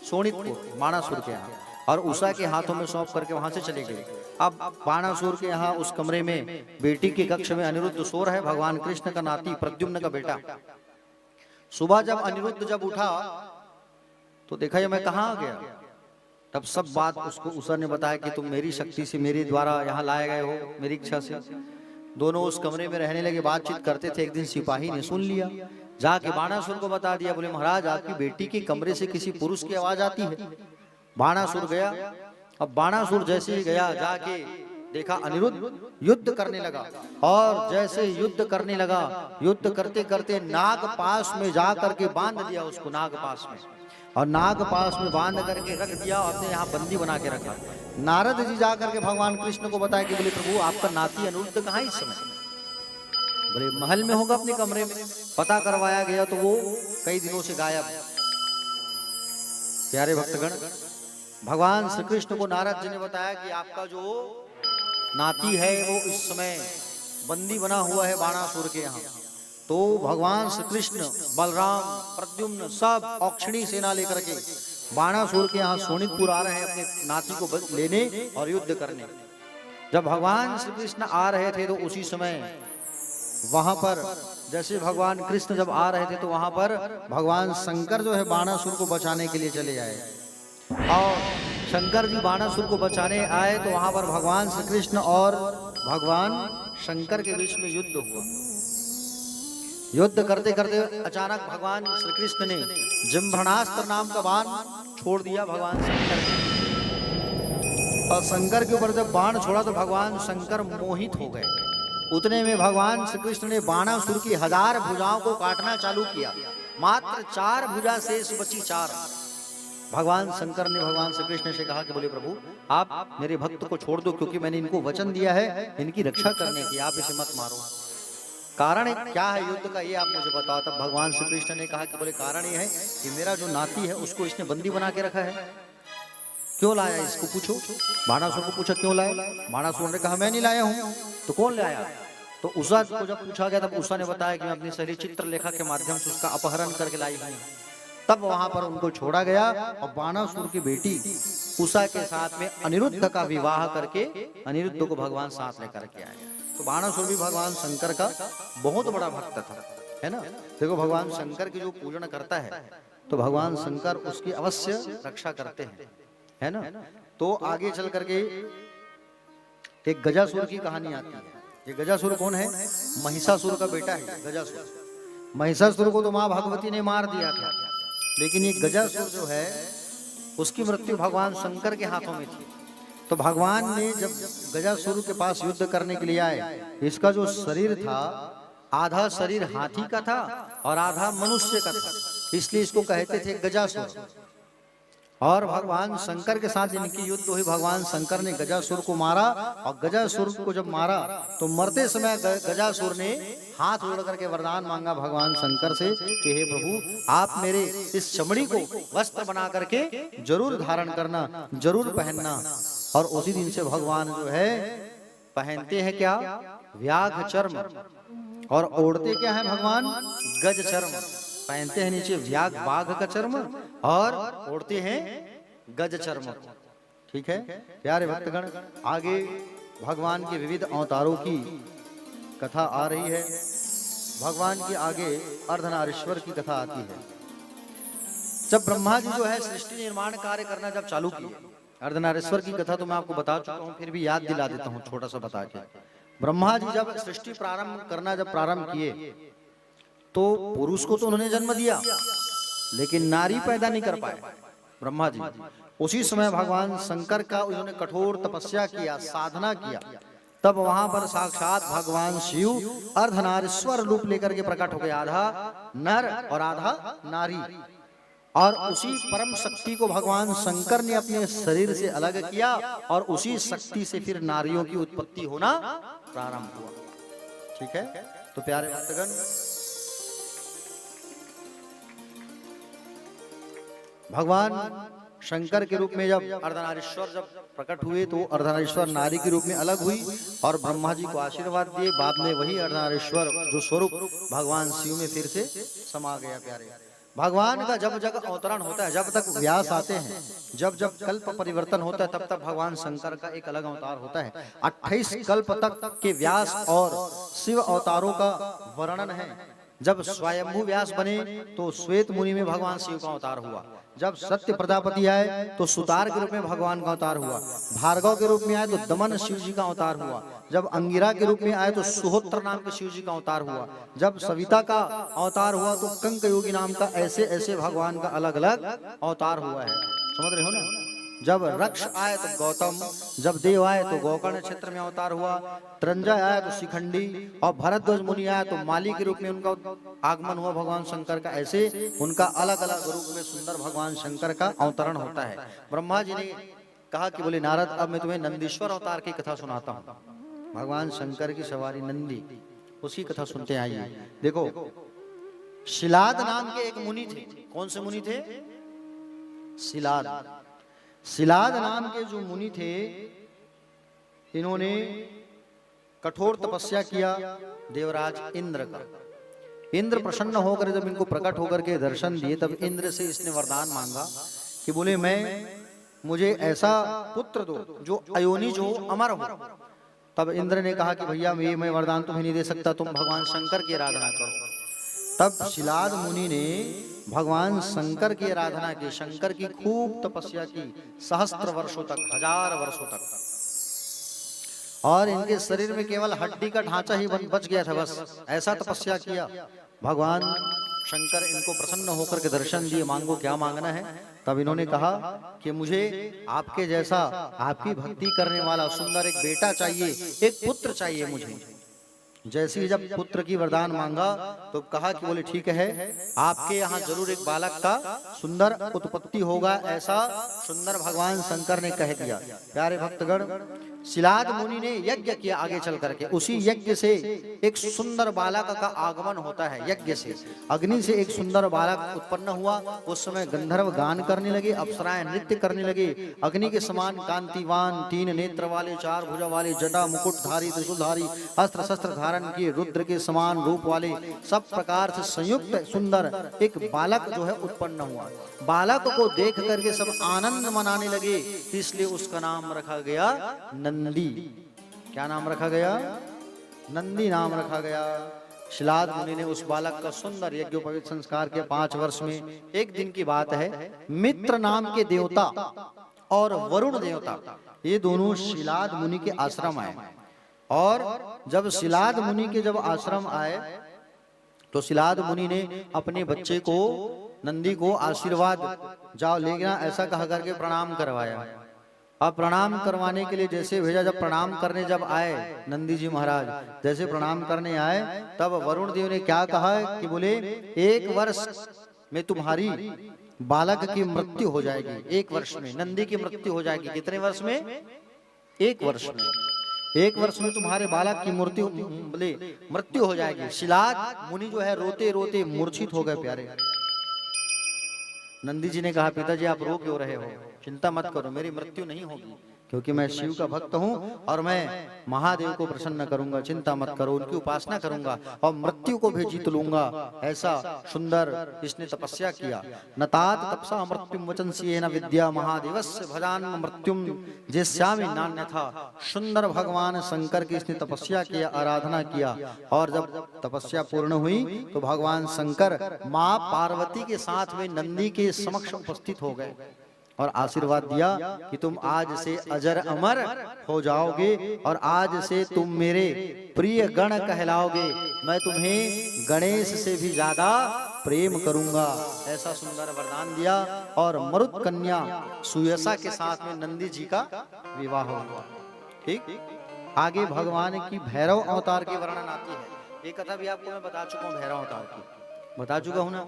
शोणितपुर, बाणासुर के यहाँ। और उषा के हाथों में सौंप करके वहां से चले गए। अब बाणासुर के यहाँ उस कमरे में बेटी के कक्ष में अनिरुद्ध सो रहा है, भगवान कृष्ण का नाती प्रद्युम्न का बेटा। सुबह जब अनिरुद्ध जब उठा तो देखा ये मैं कहाँ आ गया। तब सब बात उसको उषा ने बताया कि तुम मेरी शक्ति से, मेरे द्वारा यहाँ लाए गए हो, मेरी इच्छा से। दोनों उस कमरे में रहने लगे, बातचीत करते थे। एक दिन सिपाही ने सुन लिया, जाके बाणासुर को बता दिया। बोले महाराज आपकी बेटी के कमरे से किसी पुरुष की आवाज आती है। बाणासुर गया। अब बाणासुर जैसे ही गया, जाके देखा अनिरुद्ध युद्ध करने लगा। और जैसे युद्ध करने लगा, युद्ध करते करते नाग पास में जा करके बांध दिया उसको, नाग पास में। और नाग पास में बांध करके रख दिया, अपने यहाँ बंदी बना के रखा। नारद जी जा करके भगवान कृष्ण को बताया कि बोले प्रभु आपका नाती अनिरुद्ध कहाँ इस समय? बोले महल में होगा अपने कमरे में। पता करवाया गया तो वो कई दिनों से गायब। प्यारे भक्तगण, भगवान श्री कृष्ण को नारद जी ने बताया कि आपका जो नाती है वो इस समय बंदी बना हुआ है बाणासुर के यहाँ। तो भगवान श्री कृष्ण, बलराम, प्रद्युम्न सब औक्षणी सेना लेकर के बाणासुर के यहाँ शोणितपुर आ रहे हैं अपने नाती को लेने और युद्ध करने। जब भगवान श्री कृष्ण आ रहे थे तो उसी समय वहां पर जैसे भगवान कृष्ण जब आ रहे थे तो वहां पर भगवान शंकर जो है बाणासुर को बचाने के लिए चले आए। और शंकर जी बाणासुर को बचाने आए तो वहां पर भगवान श्री कृष्ण और भगवान शंकर के बीच में युद्ध हुआ। युद्ध करते करते अचानक भगवान श्री कृष्ण ने जम्भणास्त्र नाम का बाण छोड़ दिया भगवान शंकर को। और शंकर के ऊपर जब बाण छोड़ा तो भगवान शंकर मोहित हो गए। उतने में भगवान श्री कृष्ण ने बाणासुर की 1000 भुजाओं को काटना चालू किया। मात्र 4 भुजा शेष बची, 4। भगवान शंकर ने भगवान श्री कृष्ण से कहा कि बोले प्रभु आप मेरे भक्त को छोड़ दो, क्योंकि मैंने इनको वचन दिया है इनकी रक्षा करने की, आप इसे मत मारो। कारण क्या है युद्ध का, ये आप मुझे बताओ। तब भगवान श्री कृष्ण ने कहा कि बोले कारण ये है कि मेरा जो नाती है उसको इसने बंदी बना के रखा है। क्यों लाया इसको पूछो। बाणासुर को पूछा क्यों लाया। बाणासुर ने कहा मैं नहीं लाया हूँ। तो कौन लाया? तो उषा को जब पूछा गया तब उषा ने बताया कि मैं अपनी सहेली चित्रलेखा के माध्यम से उसका अपहरण करके लाई हूँ। तब वहां पर उनको छोड़ा गया और बाणासुर की बेटी उषा के साथ में अनिरुद्ध का विवाह करके अनिरुद्ध को भगवान साथ लेकर के आए। तो बाणासुर भी भगवान शंकर का बहुत बड़ा भक्त था, है ना। देखो भगवान शंकर की जो पूजन करता है तो भगवान शंकर उसकी अवश्य रक्षा करते हैं, है ना। तो आगे चल करके एक गजासुर की कहानी आती है। ये गजासुर कौन है? महिषासुर का बेटा है गजासुर। महिषासुर को तो माँ भगवती ने मार दिया था, लेकिन ये गजासुर जो है उसकी मृत्यु भगवान शंकर के हाथों में थी। तो भगवान ने जब गजासुर के पास युद्ध करने के लिए आए, इसका जो शरीर था आधा शरीर हाथी का था और आधा मनुष्य का था, इसलिए इसको कहते थे गजासुर। और भगवान शंकर के साथ इनकी युद्ध हुई, भगवान शंकर ने गजासुर को मारा और गजासुर को जब मारा तो मरते समय गजासुर ने हाथ जोड़ करके वरदान मांगा भगवान शंकर से कि हे प्रभु आप मेरे इस चमड़ी को वस्त्र बना करके जरूर धारण करना, जरूर पहनना। और उसी दिन से भगवान जो है पहनते हैं क्या? व्याघ्र चर्म, और ओढ़ते क्या है भगवान? गज चर्म। पहनते हैं नीचे व्याघ्र बाघ का चर्म और ओढ़ते हैं गज चर्म। ठीक है प्यारे भक्तगण, आगे भगवान के विविध अवतारों की कथा आ रही है। भगवान के आगे अर्धनारीश्वर की कथा आती है। जब ब्रह्मा जी जो है सृष्टि निर्माण कार्य करना जब चालू किए, अर्धनारीश्वर की कथा तो मैं आपको बता चुका हूँ, फिर भी याद दिला देता हूँ छोटा सा बता के। ब्रह्मा जी जब सृष्टि प्रारंभ करना जब प्रारंभ किए तो पुरुष को तो उन्होंने जन्म दिया, लेकिन नारी पैदा नहीं कर पाए ब्रह्मा जी। उसी समय भगवान शंकर का उन्होंने कठोर तपस्या किया, साधना किया, तब वहां पर साक्षात भगवान शिव अर्धनारीश्वर रूप लेकर के प्रकट हो गए, आधा नर और आधा नारी। और उसी परम शक्ति को भगवान शंकर ने अपने शरीर से अलग किया और उसी शक्ति से फिर नारियों की उत्पत्ति होना प्रारंभ हुआ। ठीक है, तो प्यारे भक्तगण, भगवान शंकर के रूप में जब अर्धनारीश्वर जब प्रकट हुए तो अर्धनारीश्वर नारी के रूप में अलग हुई और ब्रह्मा जी को आशीर्वाद दिए। बाद में वही अर्धनारीश्वर जो स्वरूप भगवान शिव में फिर से समा गया। प्यारे भगवान का जब जब अवतरण होता है, जब तक व्यास आते हैं, जब जब कल्प परिवर्तन होता है, तब तक भगवान शंकर का एक अलग अवतार होता है। 28 कल्प तक के व्यास और शिव अवतारों का वर्णन है। जब स्वयंभू व्यास बने तो श्वेत मुनि में भगवान शिव का अवतार हुआ। जब सत्य प्रजापति आए तो सुतार के रूप में भगवान का अवतार हुआ। भार्गव के रूप में आए तो दमन शिव जी का अवतार हुआ। जब अंगिरा के रूप में आए तो सुहोत्र नाम के शिव जी का अवतार हुआ। जब सविता का अवतार हुआ तो कंक योगी नाम का, ऐसे ऐसे भगवान का अलग अलग अवतार हुआ है। समझ रहे हो ना। जब रक्ष आए तो गौतम, जब देव आए तो गोकर्ण क्षेत्र में अवतार हुआ। त्रंजय आए तो शिखंडी और भरद्वाज मुनि आए तो माली के रूप में उनका आगमन हुआ भगवान शंकर का। ऐसे उनका अलग अलग रूप में सुंदर भगवान शंकर का अवतरण होता है। ब्रह्मा जी ने कहा कि बोले नारद, अब मैं तुम्हें नंदीश्वर अवतार की कथा सुनाता हूँ। भगवान शंकर की सवारी नंदी, उसकी कथा सुनते आइए। देखो, शिलाद नाम के एक मुनि थे। कौन से मुनि थे? शिलाद। शिलाद नाम के जो मुनि थे, इन्होंने कठोर तपस्या किया देवराज इंद्र का। इंद्र प्रसन्न होकर जब इनको प्रकट होकर के दर्शन दिए, तब इंद्र से इसने वरदान मांगा कि बोले मुझे ऐसा पुत्र दो जो अयोनिज हो, अमर हो। तब इंद्र ने कहा कि भैया मैं वरदान तुम्हें नहीं दे सकता, तुम भगवान शंकर की आराधना करो। तब शिलाद मुनि ने भगवान शंकर की आराधना की, शंकर की खूब तपस्या की, सहस्त्र वर्षों तक, 1000 वर्षों तक। और इनके शरीर में केवल हड्डी का ढांचा ही बच गया था, बस ऐसा तपस्या किया। भगवान शंकर इनको प्रसन्न होकर के दर्शन दिए, मांगो क्या मांगना है। तब इन्होंने कहा कि मुझे आपके जैसा, आपकी भक्ति करने वाला सुंदर एक बेटा चाहिए, एक पुत्र चाहिए मुझे। जैसे ही जब पुत्र की वरदान मांगा तो कहा कि बोले ठीक है, आपके यहाँ जरूर एक बालक का सुंदर उत्पत्ति होगा, ऐसा सुंदर भगवान शंकर ने कह दिया। प्यारे भक्तगण, शिलाद मुनि ने यज्ञ किया आगे चल करके। उसी यज्ञ से एक सुंदर बालक का आगमन होता है। यज्ञ से, अग्नि से एक सुंदर बालक उत्पन्न हुआ। उस समय गंधर्व गान करने लगे, अप्सराएं नृत्य करने लगे। अग्नि के समान कांतिवान, 3 नेत्र वाले, 4 भुजा वाले, जटा मुकुटधारी, त्रिशूलधारी, अस्त्र शस्त्र धारण धारण किए रुद्र के समान रूप वाले सब प्रकार से संयुक्त सुंदर एक बालक जो है उत्पन्न हुआ। बालक को देख करके सब आनंद मनाने लगे, इसलिए उसका नाम रखा गया नंदी। क्या नाम रखा गया? नंदी नाम रखा गया। शिलाद मुनि ने उस बालक का सुंदर यज्ञोपवीत संस्कार के 5 वर्ष में एक दिन की बात है, मित्र नाम के देवता और वरुण देवता ये दोनों शिलाद मुनि के आश्रम आए। और जब शिलाद मुनि के जब आश्रम आए तो शिलाद मुनि ने अपने बच्चे को नंदी को आशीर्वाद जाओ लेना ऐसा कहा करके प्रणाम करवाया। अब प्रणाम करवाने के लिए जैसे भेजा, जब प्रणाम करने जब आए नंदी जी महाराज जैसे प्रणाम करने आए, तब वरुण देव ने क्या कहा कि बोले 1 वर्ष में तुम्हारी बालक की मृत्यु हो जाएगी। 1 वर्ष में नंदी की मृत्यु हो जाएगी। कितने वर्ष में? 1 वर्ष में। 1 वर्ष में तुम्हारे बालक की मृत्यु हो जाएगी। शिलाद मुनि जो है रोते रोते मूर्छित हो गए। प्यारे नंदी जी ने कहा, पिताजी आप रो क्यों रहे हो? चिंता मत करो, मेरी मृत्यु नहीं होगी, क्योंकि मैं शिव का भक्त हूँ और मैं महादेव को प्रसन्न करूंगा। चिंता मत करो, उनकी उपासना करूंगा और मृत्यु को भी जीत लूंगा। ऐसा सुंदर इसने तपस्या किया। नतात तपसा मृत्युम वचनसी न विद्या महादेवस्य भजान मृत्युम जेस्यामि नान्यथा। सुंदर भगवान शंकर की इसने तपस्या किया, आराधना किया। और जब तपस्या पूर्ण हुई तो भगवान शंकर माँ पार्वती के साथ में नंदी के समक्ष उपस्थित हो गए और आशीर्वाद दिया कि तुम आज से अजर अमर हो जाओगे और आज से तुम मेरे प्रिय गण कहलाओगे। मैं तुम्हें गणेश से भी ज्यादा प्रेम करूंगा। ऐसा सुंदर वरदान दिया और मरुत कन्या सुयसा के साथ में नंदी जी का विवाह हुआ। ठीक, आगे भगवान की भैरव अवतार की वर्णन आती है। ये कथा भी आपको मैं बता चुका हूँ, भैरव अवतार की बता चुका हूँ ना।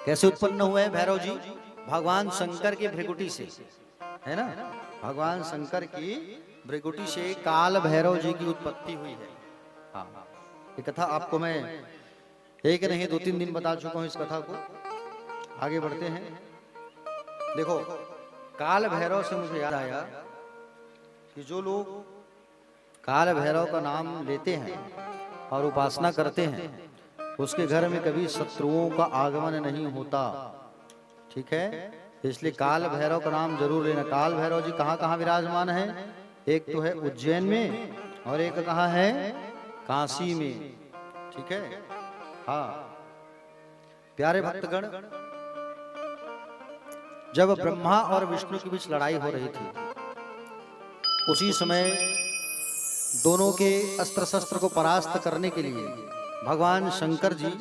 कैसे उत्पन्न हुए हैं भैरव जी? भगवान शंकर के भृगुटी से, है ना। भगवान शंकर की भृगुटी से काल भैरव जी की उत्पत्ति हुई है। हाँ, ये कथा आपको मैं एक नहीं 2-3 दिन बता चुका हूँ इस कथा को। आगे बढ़ते हैं। देखो, काल भैरव से मुझे याद आया कि जो लोग काल भैरव का नाम लेते हैं और उपासना करते हैं, उसके घर में कभी शत्रुओं का आगमन नहीं होता। ठीक है, इसलिए काल भैरव का नाम जरूर लेना। काल भैरव जी कहाँ कहाँ विराजमान है? एक तो है उज्जैन में और एक कहाँ है? काशी में। ठीक है, हाँ प्यारे भक्तगण, जब ब्रह्मा और विष्णु के बीच लड़ाई हो रही थी, उसी समय दोनों के अस्त्र शस्त्र को परास्त करने के लिए भगवान शंकर जी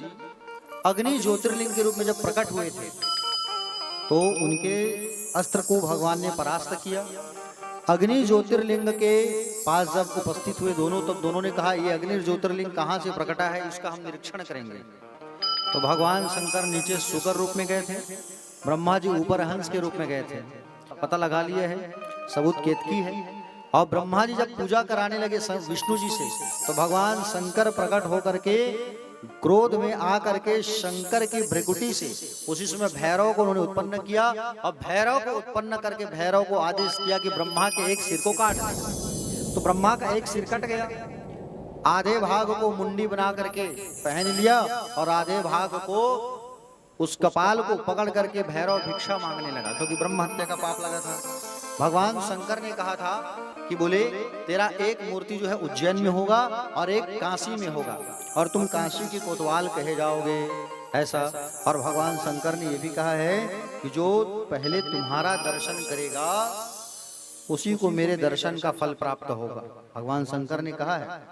अग्नि ज्योतिर्लिंग के रूप में जब प्रकट हुए थे, तो उनके अस्त्र को भगवान ने परास्त किया। अग्नि ज्योतिर्लिंग के पास जब उपस्थित हुए दोनों, तब दोनों ने कहा ये अग्नि ज्योतिर्लिंग कहाँ से प्रकटा है, इसका हम निरीक्षण करेंगे। तो भगवान शंकर नीचे शुकर रूप में गए थे, ब्रह्मा जी ऊपर हंस के रूप में गए थे। पता लगा लिए है, सबूत केतकी है। और ब्रह्मा जी जब पूजा कराने लगे विष्णु जी से, तो भगवान शंकर प्रकट होकर के क्रोध में आकर के शंकर की भृकुटी से उसी समय भैरव को उन्होंने उत्पन्न किया। और भैरव को उत्पन्न करके भैरव को आदेश किया कि ब्रह्मा के एक सिर को काट दे। तो ब्रह्मा का एक सिर कट गया, आधे भाग को मुंडी बना करके पहन लिया और आधे भाग को उस कपाल को पकड़ करके भैरव भिक्षा मांगने लगा, क्योंकि ब्रह्म हत्या का पाप लगा था। भगवान शंकर ने कहा था कि बोले तेरा एक मूर्ति जो है उज्जैन में होगा और एक काशी में होगा, और तुम काशी की कोतवाल कहे जाओगे, ऐसा। और भगवान शंकर ने यह भी कहा है कि जो पहले तुम्हारा दर्शन करेगा उसी को मेरे दर्शन का फल प्राप्त होगा। भगवान शंकर ने कहा है।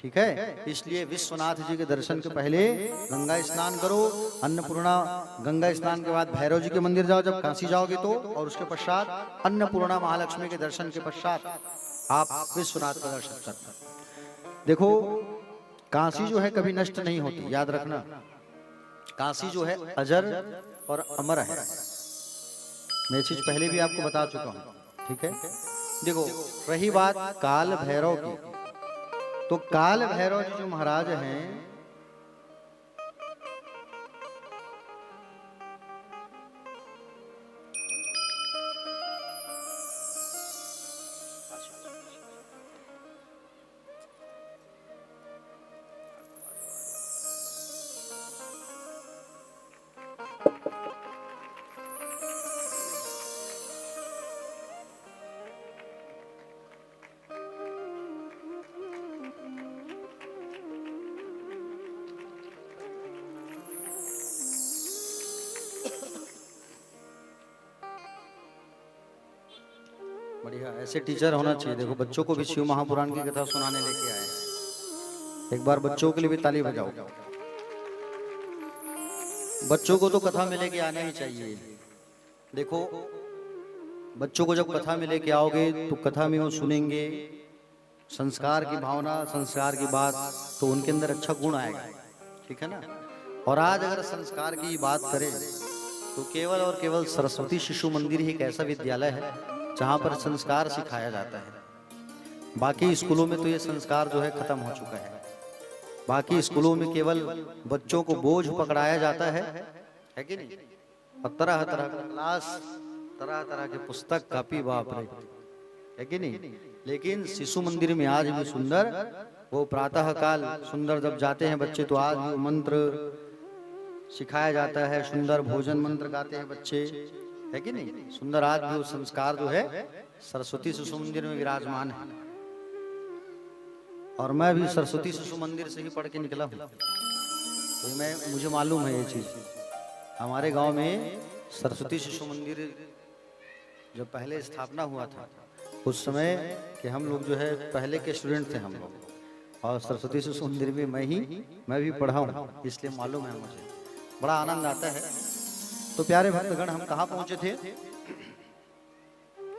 ठीक है, इसलिए विश्वनाथ जी के दर्शन के पहले गंगा स्नान करो, अन्नपूर्णा गंगा स्नान के बाद भैरव जी के मंदिर जाओ जब काशी जाओगे तो, और उसके पश्चात अन्नपूर्णा महालक्ष्मी के दर्शन के पश्चात आप विश्वनाथ का दर्शन करते। देखो, काशी जो है कभी नष्ट नहीं होती, याद रखना। काशी जो है अजर और अमर है। मैं चीज पहले भी आपको बता चुका हूँ। ठीक है, देखो रही बात काल भैरव की, तो काल भैरव जी जो महाराज हैं, बढ़िया, ऐसे टीचर होना चाहिए। देखो बच्चों को भी शिव महापुराण की कथा सुनाने लेके आए। एक बार बच्चों के लिए भी ताली बजाओ। बच्चों को तो कथा में लेके आना ही चाहिए। देखो बच्चों को जब कथा में लेके आओगे तो कथा में वो सुनेंगे, संस्कार की भावना, संस्कार की बात, तो उनके अंदर अच्छा गुण आएगा, ठीक है ना। और आज अगर संस्कार की बात करें तो केवल और केवल सरस्वती शिशु मंदिर ही एक ऐसा विद्यालय है जहाँ पर संस्कार सिखाया जाता है। बाकी स्कूलों में तो ये संस्कार जो है खत्म हो चुका है। बाकी स्कूलों में केवल बच्चों को बोझ पकड़ाया जाता है कि नहीं, और तरह तरह का क्लास, तरह तरह के पुस्तक, कापी, बाप रे, है कि नहीं। लेकिन शिशु मंदिर में आज भी सुंदर, वो प्रातः काल सुंदर जब जाते हैं बच्चे तो आज भी मंत्र सिखाया जाता है, सुंदर भोजन मंत्र गाते हैं बच्चे, है कि नहीं। सुंदर आज भी वो संस्कार जो है सरस्वती शिशु मंदिर में विराजमान है। और मैं भी सरस्वती शिशु मंदिर से ही पढ़ के निकला हूँ, तो मुझे मालूम है ये चीज। हमारे गांव में सरस्वती शिशु मंदिर जब पहले स्थापना हुआ था, उस समय के हम लोग जो है पहले के स्टूडेंट थे हम लोग, और सरस्वती शिशु मंदिर में मैं भी पढ़ा हूँ, इसलिए मालूम है मुझे। बड़ा आनंद आता है। तो प्यारे भक्तगण, हम कहाँ पहुंचे थे?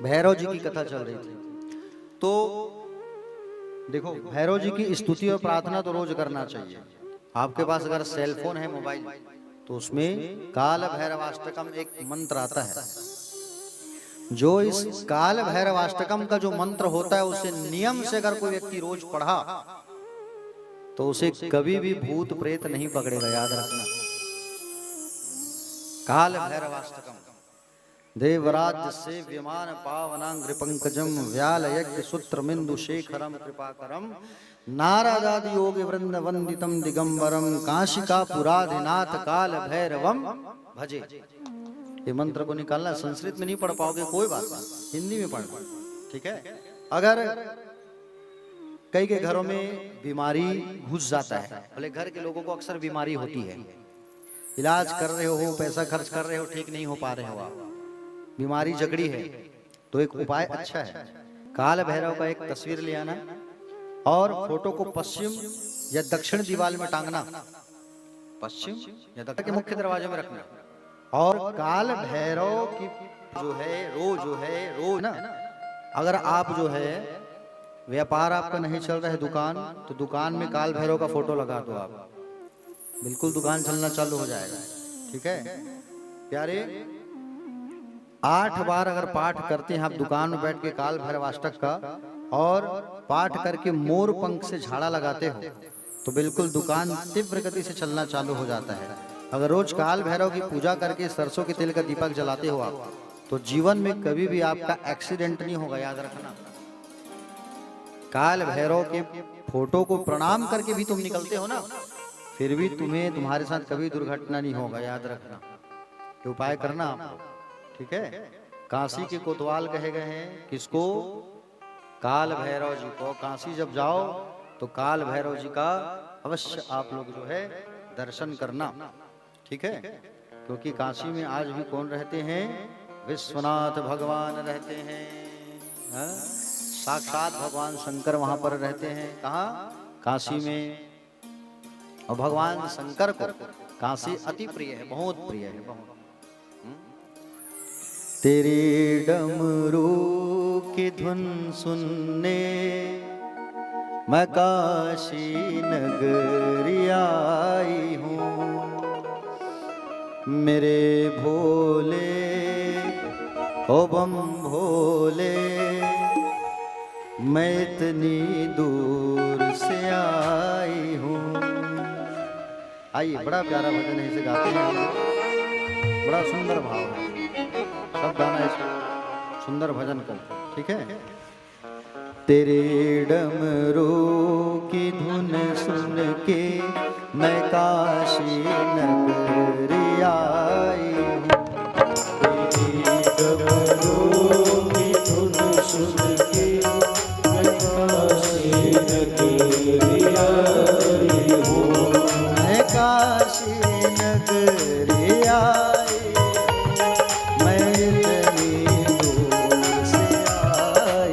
भैरव जी की कथा चल रही थी। तो देखो, भैरव जी की स्तुति और प्रार्थना तो रोज करना चाहिए। आपके पास अगर सेल फोन है, मोबाइल, तो उसमें काल भैरवाष्टकम एक मंत्र आता है। जो इस काल भैरवाष्टकम का जो मंत्र होता है, उसे नियम से अगर कोई व्यक्ति रोज पढ़ा तो उसे कभी भी भूत प्रेत नहीं पकड़ेगा, याद रखना। काल भैरवाष्टकम देवराज से विमान पावनांग्र पंकजम व्याल यज्ञ सूत्र मिंदु शेखरम कृपाकरम नारदादि योग वृंद वंदितम दिगंबरम काशिका पुराधिनाथ काल भैरवम भजे। ये मंत्र को निकालना, संस्कृत में नहीं पढ़ पाओगे कोई बात नहीं, हिंदी में पढ़ना, ठीक है। अगर कई के घरों में बीमारी घुस जाता है, भले घर के लोगों को अक्सर बीमारी होती है, इलाज कर रहे हो, पैसा खर्च कर रहे हो, ठीक नहीं हो पा रहे हो, आप बीमारी जकड़ी है, तो एक उपाय अच्छा है, काल भैरव का एक तस्वीर ले आना और फोटो को पश्चिम या दक्षिण दीवार में टांगना, पश्चिम या दक्षिण के मुख्य दरवाजे में रखना। और काल भैरव की जो है रोज ना, अगर आप जो है व्यापार आपका नहीं चल रहा है, दुकान, तो दुकान में काल भैरव का फोटो लगा दो, आप बिल्कुल दुकान चलना चालू हो जाएगा, ठीक है। प्यारे 8 बार अगर पाठ करते हैं आप दुकान में बैठ के काल भैरवाष्टक का, और पाठ करके मोर पंख से झाड़ा लगाते हो, तो बिल्कुल दुकान तीव्र गति से चलना चालू हो जाता है। अगर रोज काल भैरव की पूजा करके सरसों के तेल का दीपक जलाते हो आप, तो जीवन में कभी भी आपका एक्सीडेंट नहीं होगा, याद रखना। काल भैरव के फोटो को प्रणाम करके भी तुम निकलते हो ना, फिर भी तुम्हारे साथ कभी दुर्घटना नहीं होगा, याद रखना। ये उपाय करना आप, ठीक है। काशी के कोतवाल कहे गए हैं किसको? काल भैरव जी को। काशी जब जाओ तो काल भैरव जी का अवश्य आप लोग जो है दर्शन करना, ठीक है। क्योंकि काशी में आज भी कौन रहते हैं? विश्वनाथ भगवान रहते हैं, साक्षात भगवान शंकर वहां पर रहते हैं। कहाँ? काशी में। और भगवान शंकर को काशी अति प्रिय है, बहुत प्रिय है, बहुत। तेरे डमरू की धुन सुनने मैं काशी नगरी आई हूँ, मेरे भोले ओ बम भोले, मैं इतनी दूर से आई हूँ। आइए, बड़ा प्यारा भजन है, इसे गाते हैं, बड़ा सुंदर भाव है, सब गाना इस सुंदर भजन करते, ठीक है। तेरे डमरू की धुन सुन के मैं काशी नगरी आई हूँ, तेरे डमरू की धुन सुन के मैं काशी नगरी आई हूँ, मैं काशी नगरी आई, मैं इतनी दूर से आई।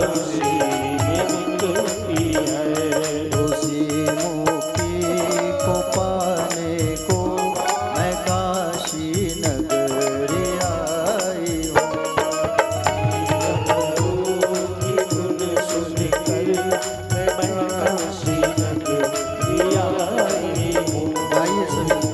उसी में मुक्ति है। उसी मुक्ति को पाने को मैं काशी नगरी आई हूँ। की धुन सुनकर मैं काशी नगरी आई हूँ। आइए सभी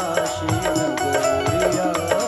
काशी नगरिया हूँ।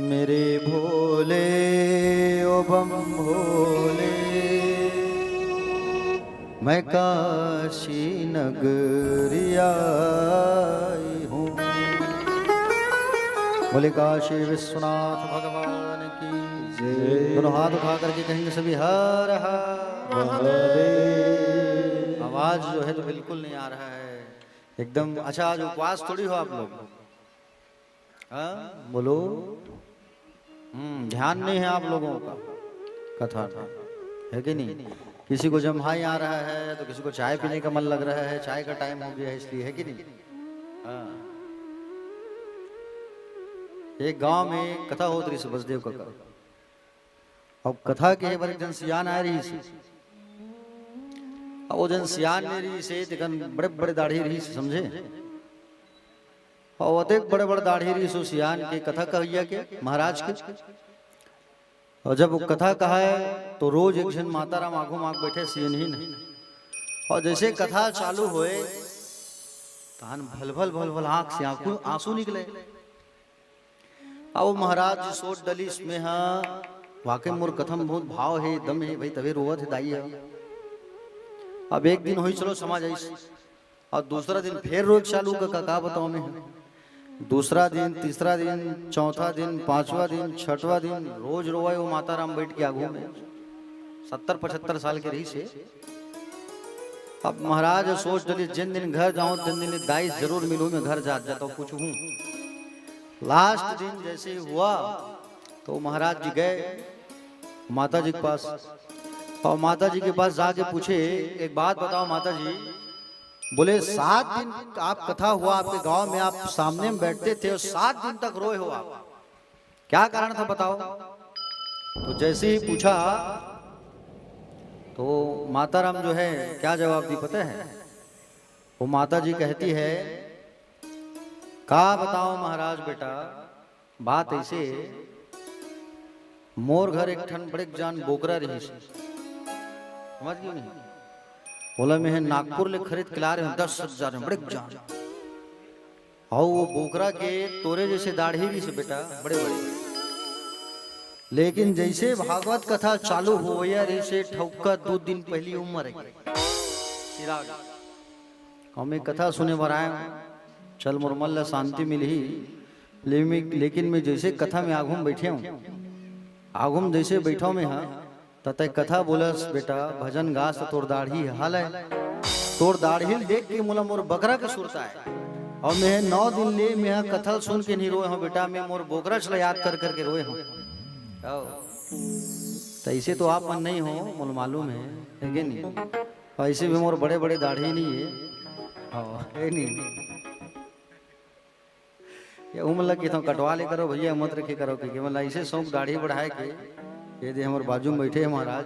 मेरे भोले ओ बम भोले, मैं काशी नगरिया हूँ। बोले काशी विश्वनाथ भगवान की जय। दोनों हाथ उठा करके कहेंगे सभी हर हर महादेव। आवाज जो है तो बिल्कुल नहीं आ रहा है एकदम। अच्छा आज उपवास थोड़ी हो आप लोग, हाँ बोलो। ध्यान नहीं है आप लोगों का कथा है कि नहीं। किसी को जम्हाई आ रहा है तो किसी को चाय पीने का मन लग रहा है, चाय का टाइम हो गया है इसलिए, है कि नहीं। हाँ एक गांव में कथा होती रही बसदेव का। अब कथा के बारे जन सियान आ रही से, अब वो जन सियान ने रही से देखन बड़े बड़े दाढ़ी रही से, समझे। और अधिक बड़े बड़े दाढ़ी रही सो सियान के कथा कहिया के महाराज के। और जब वो कथा कहा है तो रोज एक जन माता राम आंखों मांग बैठे सियन ही नहीं। और जैसे कथा चालू हुए तान भल भल भल भल आंख से आंसू निकले। अब महाराज जी सोच डली इसमें, हाँ वाकई मोर कथा में बहुत भाव है, दम है भाई, तभी रोवत है दाई है। अब एक दिन हुई चलो समझ आई, और दूसरा दिन फिर रोज चालू का बताओ मैं। दूसरा दिन, तीसरा दिन, चौथा दिन, पांचवा दिन, छठवां दिन रोज रोए वो माता राम बैठ के आगू में। 70-75 साल के रही से। अब महाराज सोच डली जिन दिन घर जाऊं दिन दिन दाई जरूर मिलूं, मैं घर जाता हूं कुछ हूं। लास्ट दिन जैसे हुआ तो महाराज जी गए माता जी के पास, और माता जी के पास जाके पूछे एक बात बताओ माता जी। बोले 7 दिन आप कथा हुआ आपके गांव में, आप सामने में बैठते थे और 7 दिन तक रोए हो आप, क्या कारण था बताओ। तो जैसे ही पूछा तो माता राम जो है क्या जवाब दी पता है। वो माता जी कहती है का बताओ महाराज बेटा, बात ऐसे मोर घर एक ठन बड़े जान बोकरा रही से, समझ गई नहीं। बोला मैं नागपुर ले खरीद के ला रहे हूँ 10,000 में बड़े जान। और वो बोकरा के तोरे जैसे दाढ़ी भी से बेटा बड़े बड़े, लेकिन जैसे भागवत कथा चालू हो यार ऐसे ठौका 2 दिन पहली उम्र है। हमें कथा सुने भर आए, चल मुरमल शांति मिली, लेकिन मैं जैसे कथा में आगुम बैठे हूँ, आगुम जैसे बैठा में हाँ तथा कथा बोलस बेटा भजन गास तोर दाढ़ी हाल है, तोर दाढ़ी देख के मुला मोर बकरा का सुरता है। और मैं 9 दिन ले मैं कथा सुन के नहीं रोए हूँ बेटा, मैं मोर बोकरा चला याद कर करके रोए हूँ। तो ऐसे तो आप मन नहीं हो मुझे मालूम है कि नहीं। ऐसे भी मोर बड़े बड़े दाढ़ी नहीं है नहीं। ये उमला की तो कटवा ले करो भैया, मत रखे करो कि मतलब ऐसे शौक दाढ़ी बढ़ाए के ये दे हमारे बाजू में बैठे हैं महाराज।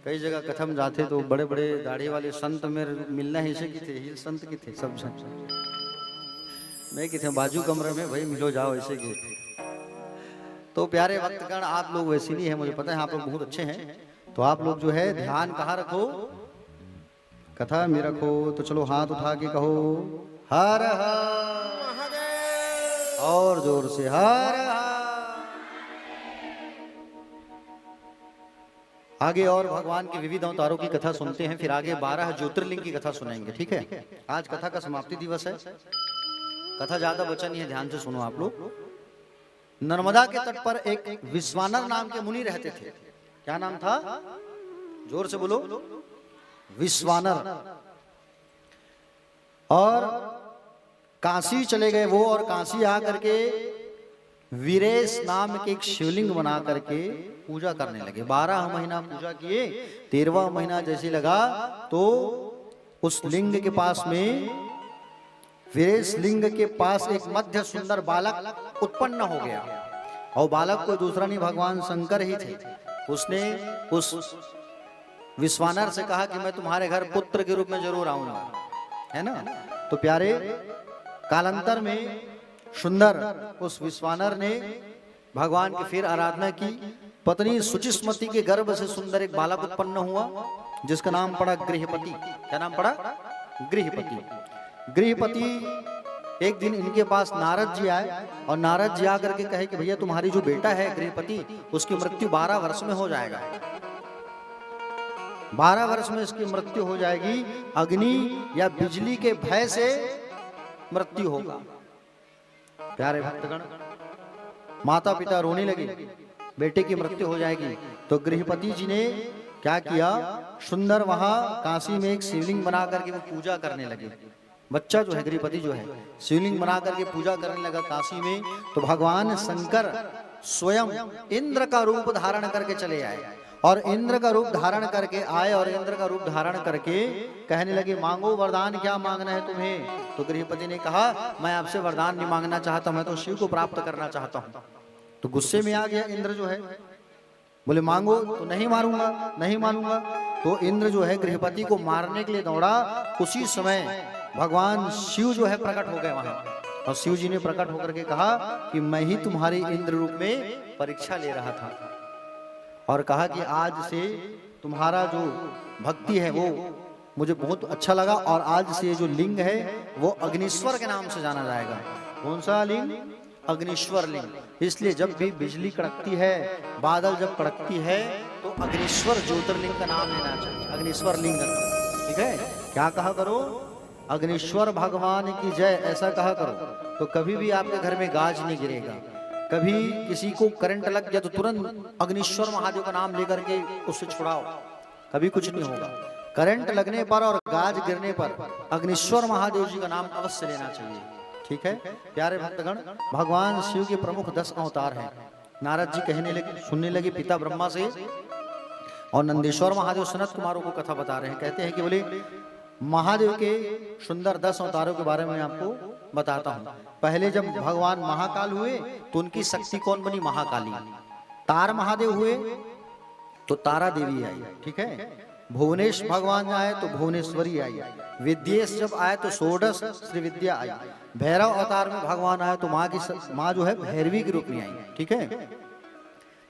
कई जगह कथा में जाते तो बड़े बड़े दाढ़ी वाले संत मेरे मिलना ही से की थे, ही संत की थे सब संत। मैं कि थे बाजू कमरे में भाई मिलो जाओ ऐसे की। तो प्यारे भक्तगण आप लोग वैसे नहीं है, मुझे पता है आप लोग बहुत अच्छे हैं। तो आप लोग जो है ध्यान कहाँ रखो, कथा में रखो। तो चलो हाथ उठा के कहो हर हर, और जोर से हर हर। आगे और भगवान के विविध अवतारों की कथा सुनते हैं, फिर आगे 12 ज्योतिर्लिंग की कथा सुनेंगे, ठीक है। आज कथा का समाप्ति दिवस है, कथा ज्यादा बचा नहीं है, ध्यान से सुनो आप लोग। नर्मदा के तट पर एक विश्वानर नाम के मुनि रहते थे। क्या नाम था, जोर से बोलो, विश्वानर। और काशी चले गए वो, और काशी आकर के वीरेश नाम के एक शिवलिंग बना करके पूजा करने लगे। 12 महीना पूजा किए, 13वां महीना जैसे लगा तो उस लिंग के पास में, वीरेश लिंग के पास एक मध्य सुंदर बालक उत्पन्न हो गया। और बालक कोई दूसरा नहीं, भगवान शंकर ही थे। उसने उस विश्वानर से कहा कि मैं तुम्हारे घर पुत्र के रूप में जरूर आऊंगा, है ना। तो प्यारे, कालांतर में सुंदर उस विश्वानर ने भगवान की फिर आराधना की। पत्नी सुचिस्मति के गर्भ से सुंदर एक बालक उत्पन्न हुआ, जिसका नाम पड़ा गृहपति। क्या नाम पड़ा? गृहपति। गृहपति एक दिन इनके पास नारद जी आए, और नारद जी आकर के कहे कि भैया तुम्हारी जो बेटा है गृहपति, उसकी मृत्यु 12 वर्ष में हो जाएगा। 12 वर्ष में इसकी मृत्यु हो जाएगी। अग्नि या बिजली के भय से मृत्यु होगा। प्यारे भक्तगण, माता पिता रोने लगे, बेटे की मृत्यु हो जाएगी। तो गृहपति जी ने क्या किया, सुंदर वहां काशी में एक शिवलिंग बना करके वो पूजा करने लगे। बच्चा जो है, गृहपति जो है, शिवलिंग बना करके पूजा करने लगा काशी में। तो भगवान शंकर स्वयं इंद्र का रूप धारण करके चले आए, और इंद्र का रूप धारण करके आए, और इंद्र का रूप धारण करके कहने लगे, मांगो वरदान, क्या मांगना है तुम्हें? तो गृहपति ने कहा, मैं आपसे वरदान नहीं मांगना चाहता, मैं तो शिव को प्राप्त करना चाहता हूँ। तो गुस्से में आ गया इंद्र जो है, बोले मांगो। तो नहीं मारूंगा, नहीं मानूंगा। तो इंद्र जो है गृहपति को मारने के लिए दौड़ा। उसी समय भगवान शिव जो है प्रकट हो गए वहां, और शिव जी ने प्रकट होकर के कहा कि मैं ही तुम्हारे इंद्र रूप में परीक्षा ले रहा था, और कहा कि आज से तुम्हारा जो भक्ति है वो मुझे बहुत अच्छा लगा, और आज से जो लिंग है वो अग्निश्वर के नाम से जाना जाएगा। कौन सा लिंग? अग्निश्वर लिंग। इसलिए जब भी बिजली कड़कती है, बादल जब कड़कती है, तो अग्निश्वर ज्योतिर्लिंग का नाम लेना चाहिए, अग्निश्वर लिंग। ठीक है, क्या कहा करो? अग्निश्वर भगवान की जय, ऐसा कहा करो। तो कभी भी आपके घर में गाज नहीं गिरेगा। कभी किसी को करंट लग गया तो तुरंत अग्निश्वर महादेव का नाम लेकर के उससे छुड़ाओ, कभी कुछ नहीं होगा। करंट लगने पर और गाज गिरने पर अग्निश्वर महादेव जी का नाम अवश्य लेना चाहिए। ठीक है प्यारे भक्तगण, भगवान शिव के प्रमुख 10 अवतार हैं। नारद जी कहने लगे, सुनने लगे पिता ब्रह्मा से, और नंदेश्वर महादेव सनत कुमारों को कथा बता रहे हैं। कहते हैं कि बोले महादेव के सुंदर 10 अवतारों के बारे में आपको बताता हूँ। पहले जब भगवान महाकाल हुए तो उनकी शक्ति कौन बनी? महाकाली। तार महादेव हुए तो तारा देवी आई। ठीक है, भुवनेश भगवान आए तो भुवनेश्वरी आई। विद्येश जब आए तो षोडश श्री विद्या आई। भैरव अवतार में भगवान आए तो माँ जो है भैरवी के रूप में आई। ठीक है,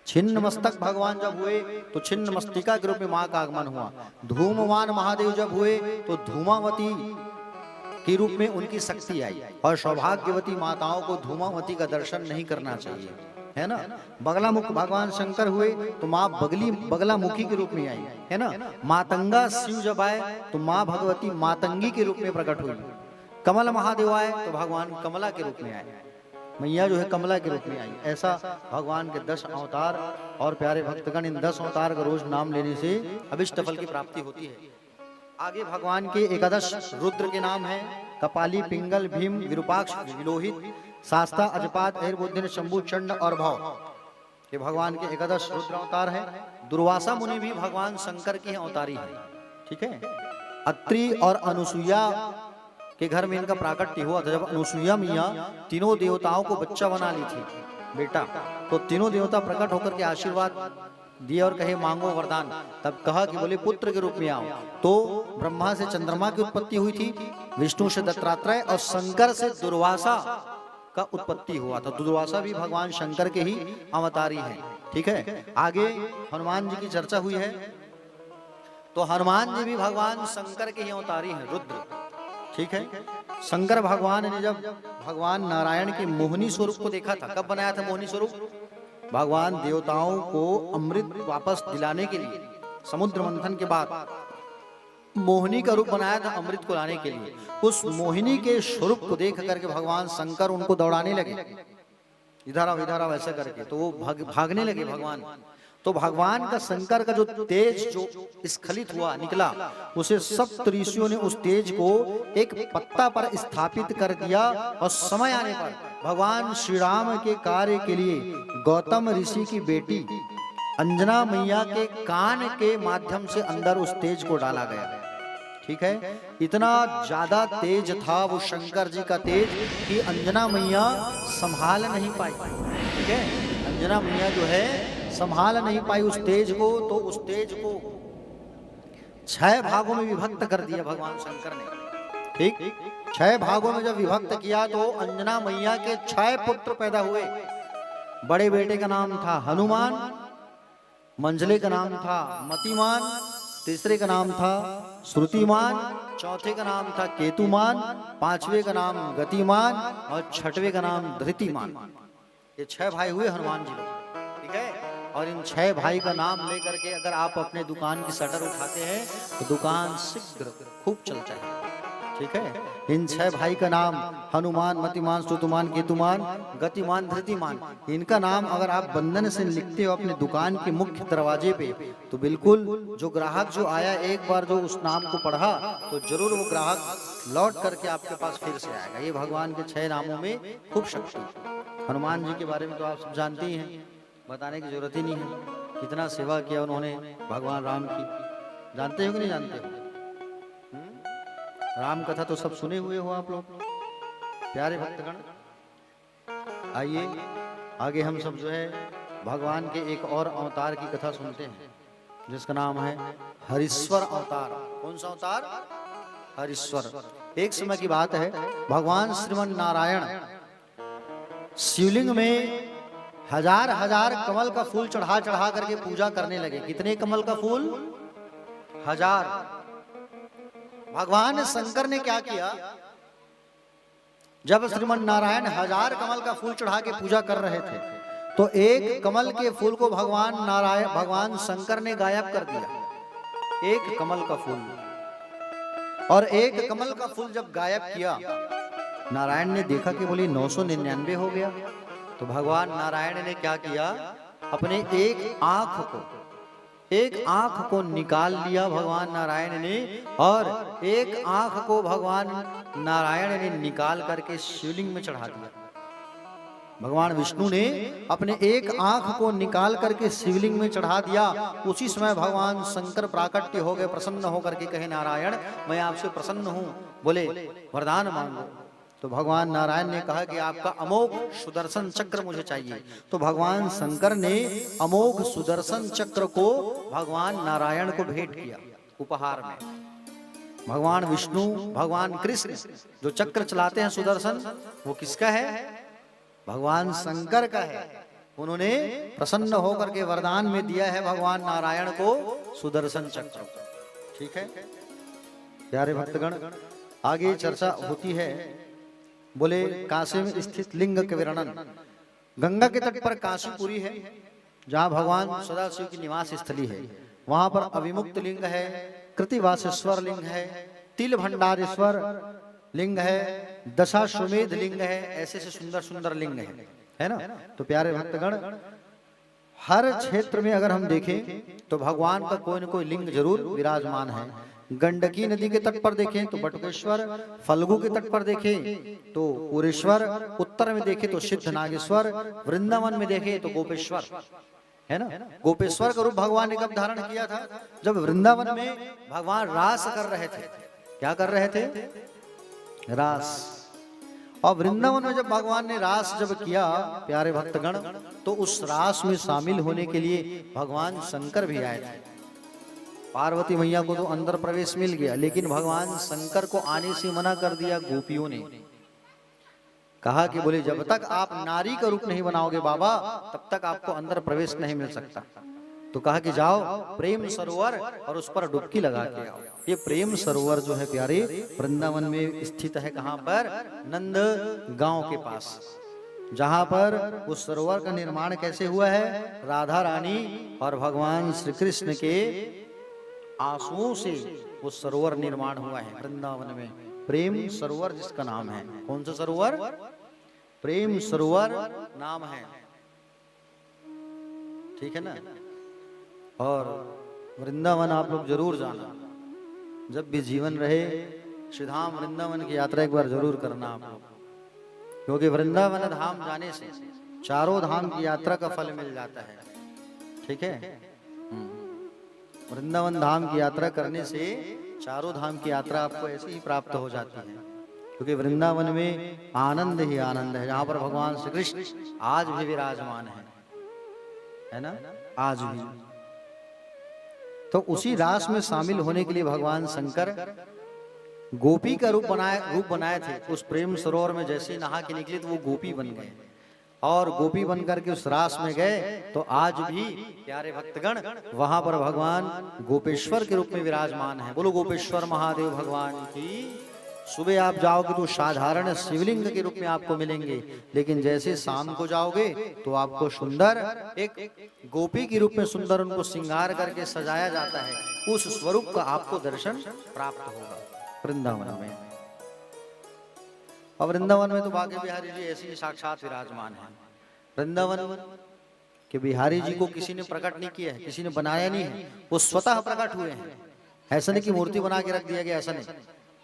छिन्न मस्तक भगवान जब हुए तो छिन्न मस्तिका के रूप में माँ का आगमन हुआ। धूमवान महादेव जब हुए तो धूमावती के रूप में उनकी शक्ति आई। और सौभाग्यवती माताओं को धूमावती का दर्शन नहीं करना चाहिए, है ना। बगलामुख भगवान शंकर हुए तो माँ बगलामुखी के रूप में आई, है ना। मातंगा शिव जब आए तो माँ भगवती मातंगी के रूप में प्रकट हुई। कमल महादेव आए तो भगवान कमला के रूप में आए, मैया जो है कमला के रूप में आई। ऐसा भगवान के 10 अवतार। और प्यारे भक्तगण, इन 10 अवतार का रोज नाम लेने से अभिष्ट फल की प्राप्ति होती है। आगे भगवान के 11 रुद्र के नाम है, कपाली, पिंगल, भीम, विरूपाक्ष, विलोहित, शास्ता, अजपात, ऐरबुद्धिन, शंभु, चंड और भव। ये भगवान के 11 रुद्र अवतार हैं। दुर्वासा मुनि भी भगवान शंकर के अवतारी हैं। ठीक है, अत्रि और अनुसुईया के घर में इनका प्राकट्य हुआ था। जब अनुसुईया मैया तीनों देवताओं को बच्चा बना ली थी बेटा, तो तीनों देवता प्रकट होकर के आशीर्वाद दिए और कहे मांगो वरदान। तब कहा कि बोले पुत्र के रूप में आओ। तो ब्रह्मा से चंद्रमा की उत्पत्ति हुई थी, विष्णु से दत्तात्रेय और शंकर से दुर्वासा का उत्पत्ति हुआ था। दुर्वासा भी भगवान शंकर के ही अवतारी हैं। ठीक है, आगे हनुमान जी की चर्चा हुई है, तो हनुमान जी भी भगवान शंकर के ही अवतारी हैं, रुद्र। ठीक है, शंकर भगवान ने जब भगवान नारायण के मोहिनी स्वरूप को देखा था, कब बनाया था मोहिनी स्वरूप? भगवान देवताओं को अमृत वापस दिलाने के लिए समुद्र मंथन के बाद मोहिनी का रूप बनाया था अमृत को लाने के लिए। उस मोहिनी के स्वरूप को देख करके भगवान शंकर उनको दौड़ाने लगे, इधर आओ ऐसे करके। तो वो भागने लगे भगवान। तो भगवान का शंकर का जो तेज जो स्खलित हुआ निकला, उसे सप्त ऋषियों ने उस तेज को एक पत्ता पर स्थापित कर दिया। और समय आने पर भगवान श्री राम के कार्य के लिए गौतम ऋषि की बेटी अंजना मैया के कान के माध्यम से अंदर उस तेज को डाला गया। ठीक है। इतना ज्यादा तेज था वो शंकर जी का तेज कि अंजना मैया संभाल नहीं पाई, ठीक है। अंजना मैया जो है संभाल नहीं पाई उस तेज को, तो उस तेज को 6 भागों में विभक्त कर दिया भगवान शंकर ने, ठीक। 6 भागों में जब विभक्त किया तो अंजना मैया के 6 पुत्र पैदा हुए। बड़े बेटे का नाम था हनुमान, मंझले का नाम था मतिमान, तीसरे का नाम था श्रुतिमान, चौथे का नाम था केतुमान, 5वें का नाम गतिमान और 6वें का नाम धृतिमान। ये 6 भाई हुए हनुमान जी लोग, ठीक है। और इन 6 भाई का नाम लेकर के अगर आप अपने दुकान की शटर उठाते हैं तो दुकान शीघ्र खूब चलता है, ठीक है। इन 6 भाई का नाम हनुमान, मतिमान, श्रुतिमान, केतुमान, गतिमान, धृतिमान, इनका नाम अगर आप बंधन से लिखते हो अपने दुकान के मुख्य दरवाजे पे तो बिल्कुल जो ग्राहक जो आया एक बार जो उस नाम को पढ़ा तो जरूर वो ग्राहक लौट करके आपके पास फिर से आएगा। ये भगवान के 6 नामों में खूब शक्ति। हनुमान जी के बारे में तो आप सब जानते ही हैं, बताने की जरूरत ही नहीं है। कितना सेवा किया उन्होंने भगवान राम की, जानते हो कि नहीं जानते हो? राम कथा तो सब सुने हुए हो आप लोग, प्यारे भक्तगण। आइए आगे हम सब जो है भगवान के एक और अवतार की कथा सुनते हैं जिसका नाम है हरीश्वर अवतार। कौन सा अवतार? हरीश्वर। एक समय की बात है, भगवान श्रीमन नारायण शिवलिंग में हजार कमल का फूल चढ़ा चढ़ा करके पूजा करने लगे। कितने कमल का फूल? 1000। भगवान शंकर ने क्या किया, जब श्रीमन नारायण 1000 कमल का फूल चढ़ा के पूजा कर रहे थे तो एक कमल के फूल को भगवान शंकर ने गायब कर दिया। एक कमल का फूल, और एक कमल का फूल जब गायब किया नारायण ने देखा कि बोली 999 हो गया। तो भगवान नारायण ने क्या किया, अपने एक आंख को निकाल लिया भगवान नारायण ने, और एक आंख को भगवान नारायण ने निकाल करके शिवलिंग में चढ़ा दिया। भगवान विष्णु ने अपने एक आंख को निकाल करके शिवलिंग में चढ़ा दिया। उसी समय भगवान शंकर प्राकट्य हो गए, प्रसन्न होकर के कहे नारायण मैं आपसे प्रसन्न हूं, बोले वरदान मांगो। तो भगवान नारायण ने कहा कि आपका अमोघ सुदर्शन चक्र मुझे चाहिए। तो भगवान शंकर ने अमोघ सुदर्शन चक्र को भगवान नारायण को भेंट किया उपहार में। भगवान विष्णु, भगवान कृष्ण जो चक्र चलाते हैं सुदर्शन, वो किसका है? भगवान शंकर का है। उन्होंने प्रसन्न होकर के वरदान में दिया है भगवान नारायण को सुदर्शन चक्र, ठीक है। प्यारे भक्तगण, आगे चर्चा होती है। बोले काशी में स्थित लिंग के वर्णन। गंगा के तट पर काशीपुरी है जहाँ भगवान सदाशिव की निवास स्थली है। वहां पर अविमुक्त लिंग है, कृतिवासेश्वर लिंग है, तिल भंडारेश्वर लिंग है, दशाश्वमेध लिंग है, ऐसे से सुंदर सुंदर लिंग है ना। तो प्यारे भक्तगण, हर क्षेत्र में अगर हम देखें तो भगवान का कोई न कोई लिंग जरूर विराजमान है। गंडकी नदी के तट पर देखें तो बटुकेश्वर, फल्गु के तट पर देखें तो पुरेश्वर, उत्तर में देखें तो सिद्ध नागेश्वर, वृंदावन में देखें तो गोपेश्वर, है ना। गोपेश्वर का रूप भगवान ने कब धारण किया था? जब वृंदावन में भगवान रास कर रहे थे। क्या कर रहे थे? रास। और वृंदावन में जब भगवान ने रास जब किया प्यारे भक्तगण, तो उस रास में शामिल होने के लिए भगवान शंकर भी आए थे। पार्वती मैया को तो अंदर प्रवेश मिल गया, लेकिन भगवान शंकर को आने से मना कर दिया गोपियों ने। कहा कि बोले जब तक आप नारी का रूप नहीं बनाओगे बाबा, तब तक आपको अंदर प्रवेश नहीं मिल सकता। तो कहा कि जाओ प्रेम सरोवर और उस पर डुबकी लगा के आओ। ये प्रेम सरोवर जो है प्यारे वृंदावन में स्थित है। कहाँ पर? नंद गांव के पास, जहां पर उस सरोवर का निर्माण कैसे हुआ है? राधा रानी और भगवान श्री कृष्ण के आंसुओं से वो सरोवर निर्माण हुआ है वृंदावन में। प्रेम सरोवर जिसका नाम है। कौन सा सरोवर? प्रेम सरोवर नाम है, ठीक है ना। और वृंदावन आप लोग जरूर जाना, जब भी जीवन रहे श्रीधाम वृंदावन की यात्रा एक बार जरूर करना आप लोग, क्योंकि वृंदावन धाम जाने से चारों धाम की यात्रा का फल मिल जाता है, ठीक है। वृंदावन धाम की यात्रा करने से चारों धाम की यात्रा आपको ऐसे ही प्राप्त हो जाती है, क्योंकि वृंदावन में आनंद ही आनंद है, जहां पर भगवान श्री कृष्ण आज भी विराजमान है ना, आज भी। तो उसी रास में शामिल होने के लिए भगवान शंकर गोपी का रूप बनाए थे। उस प्रेम सरोवर में जैसे नहा के निकले तो वो गोपी बन गए, और गोपी बन करके उस रास में गए। तो आज भी प्यारे भक्तगण वहां पर भगवान गोपेश्वर के रूप में विराजमान है। बोलो गोपेश्वर महादेव भगवान की। सुबह आप जाओगे तो साधारण शिवलिंग के रूप में आपको मिलेंगे, लेकिन जैसे शाम को जाओगे तो आपको सुंदर एक गोपी के रूप में सुंदर उनको श्रृंगार करके सजाया जाता है। उस स्वरूप का आपको दर्शन प्राप्त होगा वृंदावन में। और वृंदावन में तो बांके बिहारी जी ऐसे ही साक्षात विराजमान है। वृंदावन के बिहारी जी को किसी ने प्रकट नहीं किया है, किसी ने बनाया नहीं है, वो स्वतः प्रकट हुए हैं। ऐसा नहीं कि मूर्ति बना के रख दिया गया, ऐसा नहीं,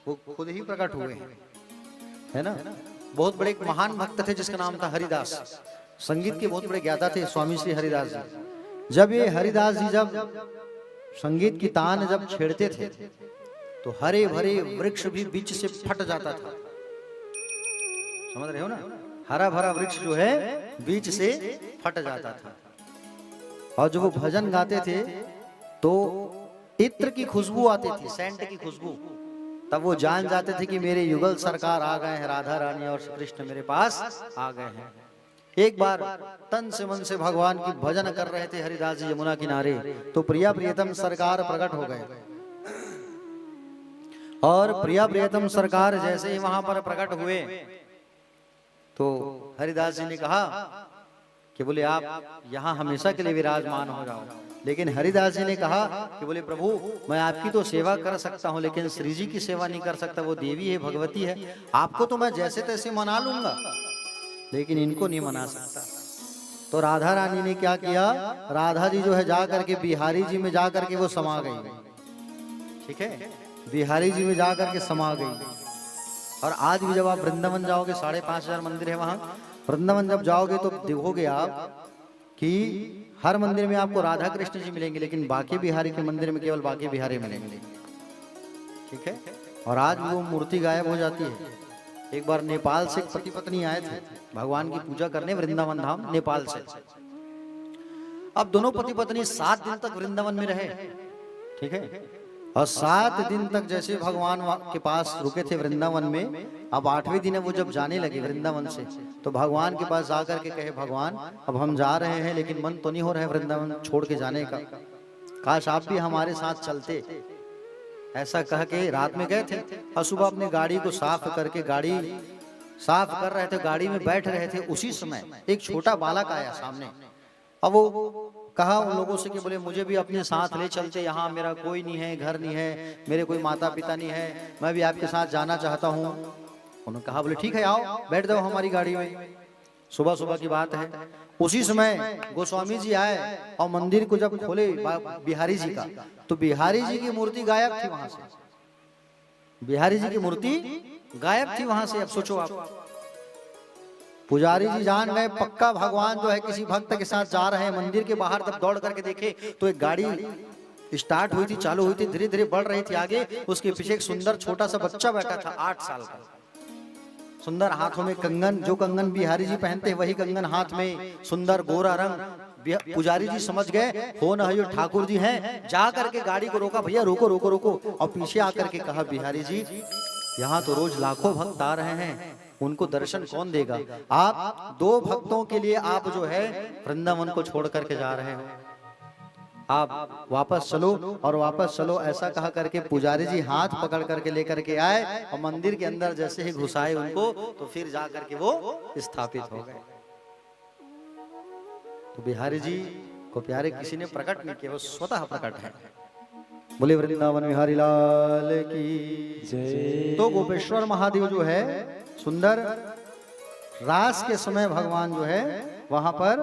वो खुद ही प्रकट हुए हैं, है ना। बहुत बड़े एक महान भक्त थे जिसका नाम था हरिदास, संगीत के बहुत बड़े ज्ञाता थे स्वामी श्री हरिदास जी। जब ये हरिदास जी जब संगीत की तान जब छेड़ते थे तो हरे भरे वृक्ष भी बीच से फट जाता था, समझ रहे हो ना। हरा भरा वृक्ष जो है बीच से फट जाता था। और जब वो भजन गाते थे तो इत्र की खुशबू आती थी, सेंट की खुशबू। तब वो जान जाते थे कि मेरे युगल सरकार आ गए हैं, राधा रानी और श्री कृष्ण मेरे पास आ गए हैं। एक बार तन से मन से भगवान की भजन कर रहे थे हरिदास जी यमुना किनारे, तो प्रिया प्रियतम सरकार प्रकट हो गए। और प्रिया प्रियतम सरकार जैसे ही वहां पर प्रकट हुए तो हरिदास जी ने कहा कि बोले आप यहाँ हमेशा के लिए विराजमान हो जाओ। लेकिन हरिदास जी ने कहा कि बोले प्रभु मैं आपकी तो सेवा कर सकता हूँ, लेकिन श्री जी की सेवा नहीं कर सकता, वो देवी है, भगवती है। आपको तो मैं जैसे तैसे मना लूंगा, लेकिन इनको नहीं मना सकता। तो राधा रानी ने क्या किया, राधा जी जो है जा करके बिहारी जी में जा करके वो समा गई, ठीक है, बिहारी जी में जा करके समा गई। और आज भी जब आप वृंदावन जाओगे, 5,500 मंदिर है वहां, वृंदावन जब जाओगे तो देखोगे आप कि हर मंदिर में आपको राधा कृष्ण जी मिलेंगे, लेकिन बांके बिहारी के मंदिर में केवल बांके बिहारी मिलेंगे, ठीक है। और आज भी वो मूर्ति गायब हो जाती है। एक बार नेपाल से एक पति पत्नी आए थे भगवान की पूजा करने वृंदावन धाम, नेपाल से। अब दोनों पति पत्नी 7 दिन तक वृंदावन में रहे, ठीक है। और 7 दिन तक जैसे भगवान के पास रुके थे वृंदावन में, अब 8वें दिन वो जब जाने लगे वृंदावन से, तो भगवान के पास जाकर के कहे भगवान अब हम जा रहे हैं, लेकिन मन तो नहीं हो रहा है वृंदावन छोड़ के जाने का, काश आप भी हमारे साथ चलते। ऐसा कह के रात में गए थे। और सुबह अपनी गाड़ी को साफ करके, गाड़ी साफ कर रहे थे, गाड़ी में बैठ रहे थे, उसी समय एक छोटा बालक आया सामने। अब वो कहा उन लोगों से कि बोले मुझे भी अपने साथ ले चलते, यहाँ मेरा कोई नहीं है, घर नहीं है, मेरे कोई माता पिता नहीं है, मैं भी आपके साथ जाना चाहता हूँ। उन्होंने कहा बोले ठीक है आओ, बैठ जाओ हमारी गाड़ी में। सुबह सुबह की बात है, उसी समय गोस्वामी जी आए और मंदिर को जब खोले बिहारी जी का, तो बिहारी जी की मूर्ति गायब थी वहां से, बिहारी जी की मूर्ति गायब थी वहां से। अब सोचो आप, पुजारी जी जान गए पक्का भगवान जो है किसी भक्त के साथ जा रहे हैं। मंदिर के बाहर जब दौड़ करके देखे तो एक गाड़ी स्टार्ट हुई थी, चालू हुई थी, धीरे धीरे बढ़ रही थी आगे। उसके पीछे एक सुंदर छोटा सा बच्चा बैठा था, 8 साल का, सुंदर, हाथों में कंगन, जो कंगन बिहारी जी पहनते हैं वही कंगन हाथ में, सुंदर गोरा रंग। पुजारी जी समझ गए हो न यो ठाकुर जी हैं, जा करके गाड़ी को रोका, भैया रोको रोको रोको। और पीछे आकर के कहा बिहारी जी यहाँ तो रोज लाखों भक्त आ रहे हैं, उनको दर्शन कौन देगा? आप 2 भक्तों के लिए आप जो है वृंदावन को छोड़ करके जा रहे हो, आप वापस चलो और वापस चलो। ऐसा कहा करके पुजारी जी हाथ पकड़ करके लेकर के आए और मंदिर के अंदर जैसे ही घुसाए उनको, तो फिर जा करके वो स्थापित हो गए। तो बिहारी जी को प्यारे किसी ने प्रकट नहीं किया, वो स्वतः प्रकट है। बोले वृंदावन बिहारी लाल की जय। तो गोपेश्वर महादेव जो है सुंदर रास के समय भगवान जो है वहां पर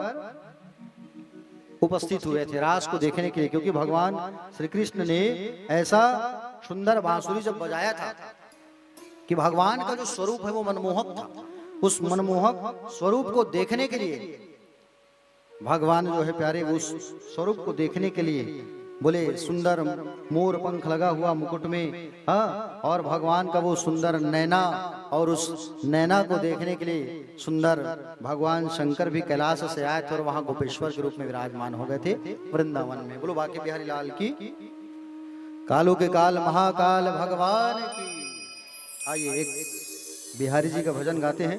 उपस्थित हुए थे रास को देखने के लिए, क्योंकि भगवान श्री कृष्ण ने ऐसा सुंदर बांसुरी जब बजाया था कि भगवान का जो स्वरूप है वो मनमोहक था। उस मनमोहक स्वरूप को देखने के लिए भगवान जो है प्यारे उस स्वरूप को देखने के लिए बोले सुंदर मोर पंख लगा हुआ मुकुट में, हाँ, और भगवान का वो सुंदर नैना, और उस नैना को देखने के लिए सुंदर भगवान शंकर भी कैलाश से आए थे और वहां गोपेश्वर के रूप में विराजमान हो गए थे वृंदावन में। बोलो बांके बिहारी लाल की, कालों के काल महाकाल भगवान की। आइए एक बिहारी जी का भजन गाते हैं,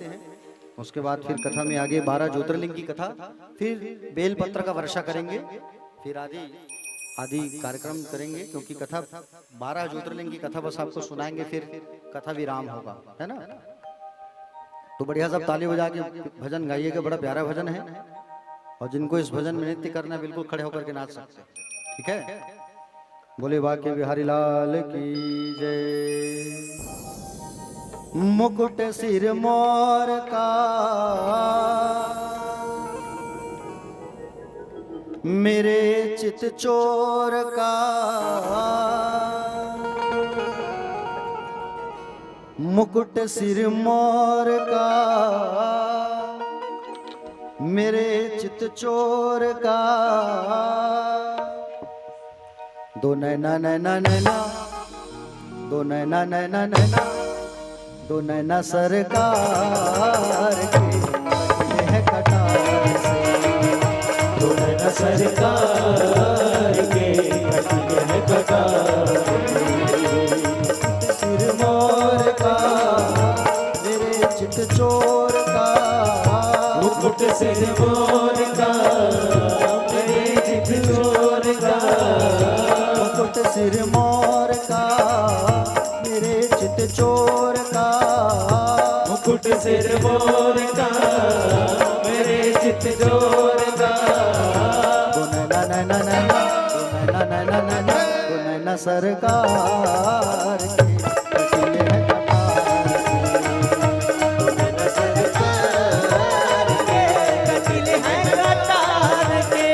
उसके बाद फिर कथा में आगे 12 ज्योतिर्लिंग की कथा, फिर बेलपत्र का वर्षा करेंगे, फिर आदि कार्यक्रम करेंगे, क्योंकि कथा 12 ज्योतिर्लिंग की कथा बस आपको सुनाएंगे, फिर कथा विराम होगा, है ना। तो बढ़िया सब ताली बजा के भजन गाइएगा, बड़ा प्यारा भजन है, और जिनको इस भजन में नृत्य करना है बिल्कुल खड़े होकर के नाच सकते हैं, ठीक है। बोले बांके बिहारी लाल की जय। मुकुट सिर मोर का मेरे चित चोर का, मुकुट सिर मोर का मेरे चित चोर का, दो नैना नैना नैना, दो नैना नैना नैना, दो नैना सरकार के है कटार से, दो नैना सरकार के है कटार, सिर मोर का मेरे चित चोर का, मुकुट सिर मोर का मेरे चित चोर का, मुकुट सिर मोर का मेरे चित चोर का, मुकुट सिर मोर का मेरे चित चोर का, दो नैना नैना नैना, दो नैना नैना नैना, दो नैना सरकार के कटिले हैं कटार से, दो नैना सरकार के कटिले हैं कटार के।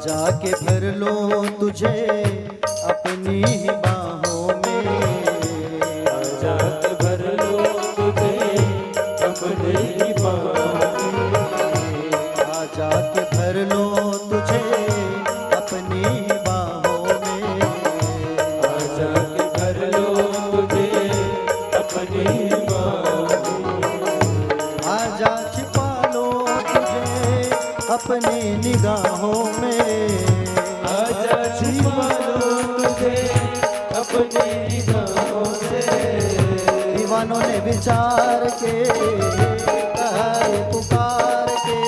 जाके भर लो तुझे अपनी ही बाहों में, जाके भर लो तुझे अपनी ही बाहों में, जाके भर लो तुझे अपनी ही बाहों में, जाके भर लो तुझे अपनी ही बाहों में, आजा छिपा लो तुझे अपनी निगाहों में, आजा छिपा लो तुझे अपनी निगाहों से, दीवानों ने विचार के कहा ये पुकार के,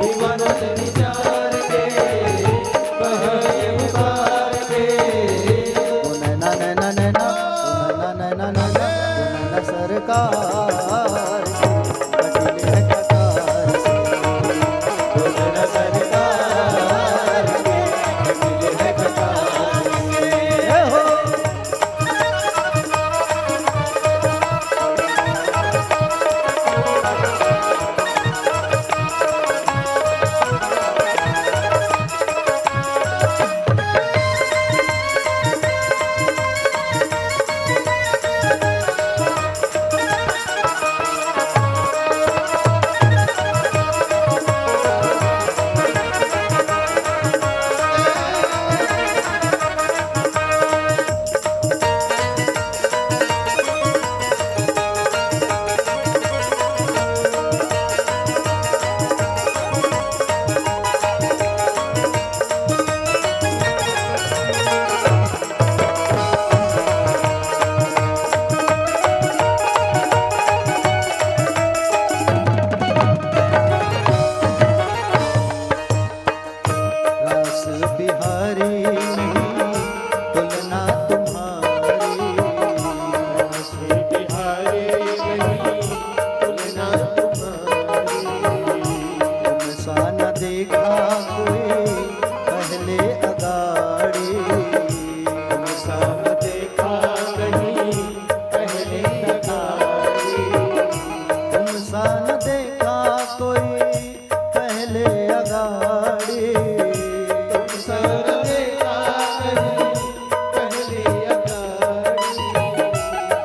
दीवानों ने विचार के कहा ये पुकार के, ओ नैना नैना नैना, ओ नैना नैना नैना, ओ नैना सरकार कटिले हैं कटार से, ओ नैना सरकार कटिले हैं कटार से, हो।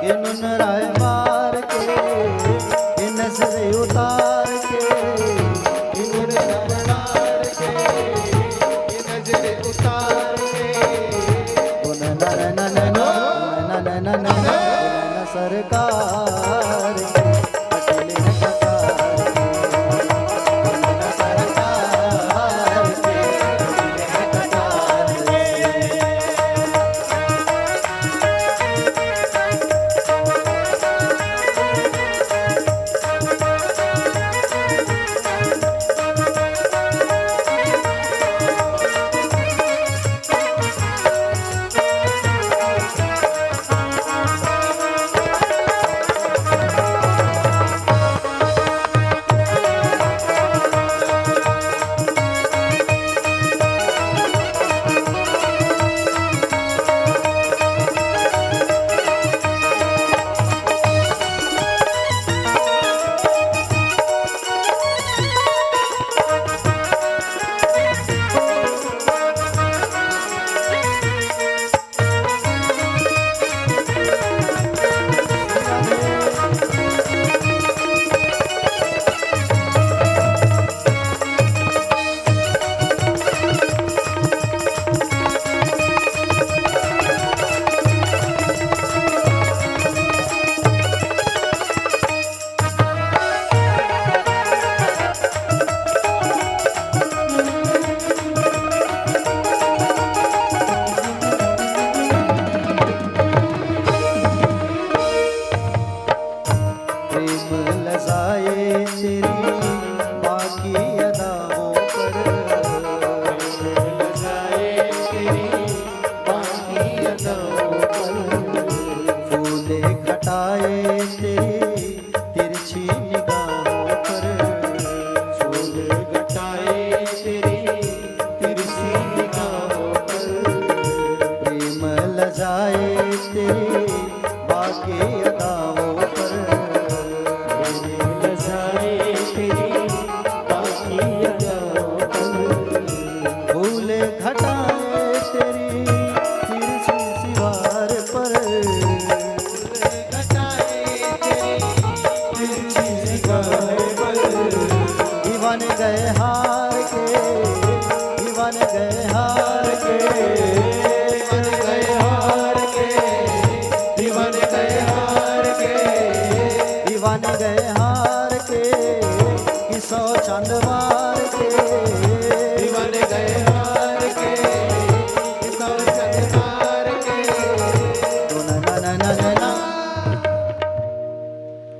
के नुनराय मार के के नजरे उतार के के नुनराय मार के के नजरे उतार के ओ न न न न न न न न न सरकार के अकेले न कतार के न सरकार के अकेले न कतार के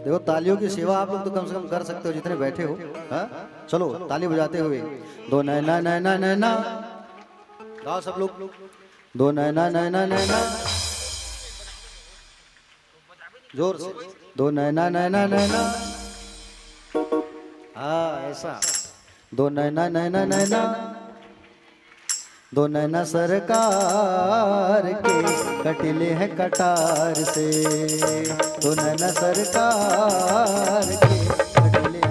देखो तालियों की सेवा आप लोग तो कम से कम कर सकते हो जितने बैठे हो। हाँ चलो ताली बजाते हुए दो नैना नैना नैना गाओ सब लोग। दो नैना नैना नैना जोर से दो नैना नैना नैना। हाँ ऐसा दो नैना नैना नैना दो नैना सरकार के कटिले हैं कटार से। दो नैना सरकार के कटिले हैं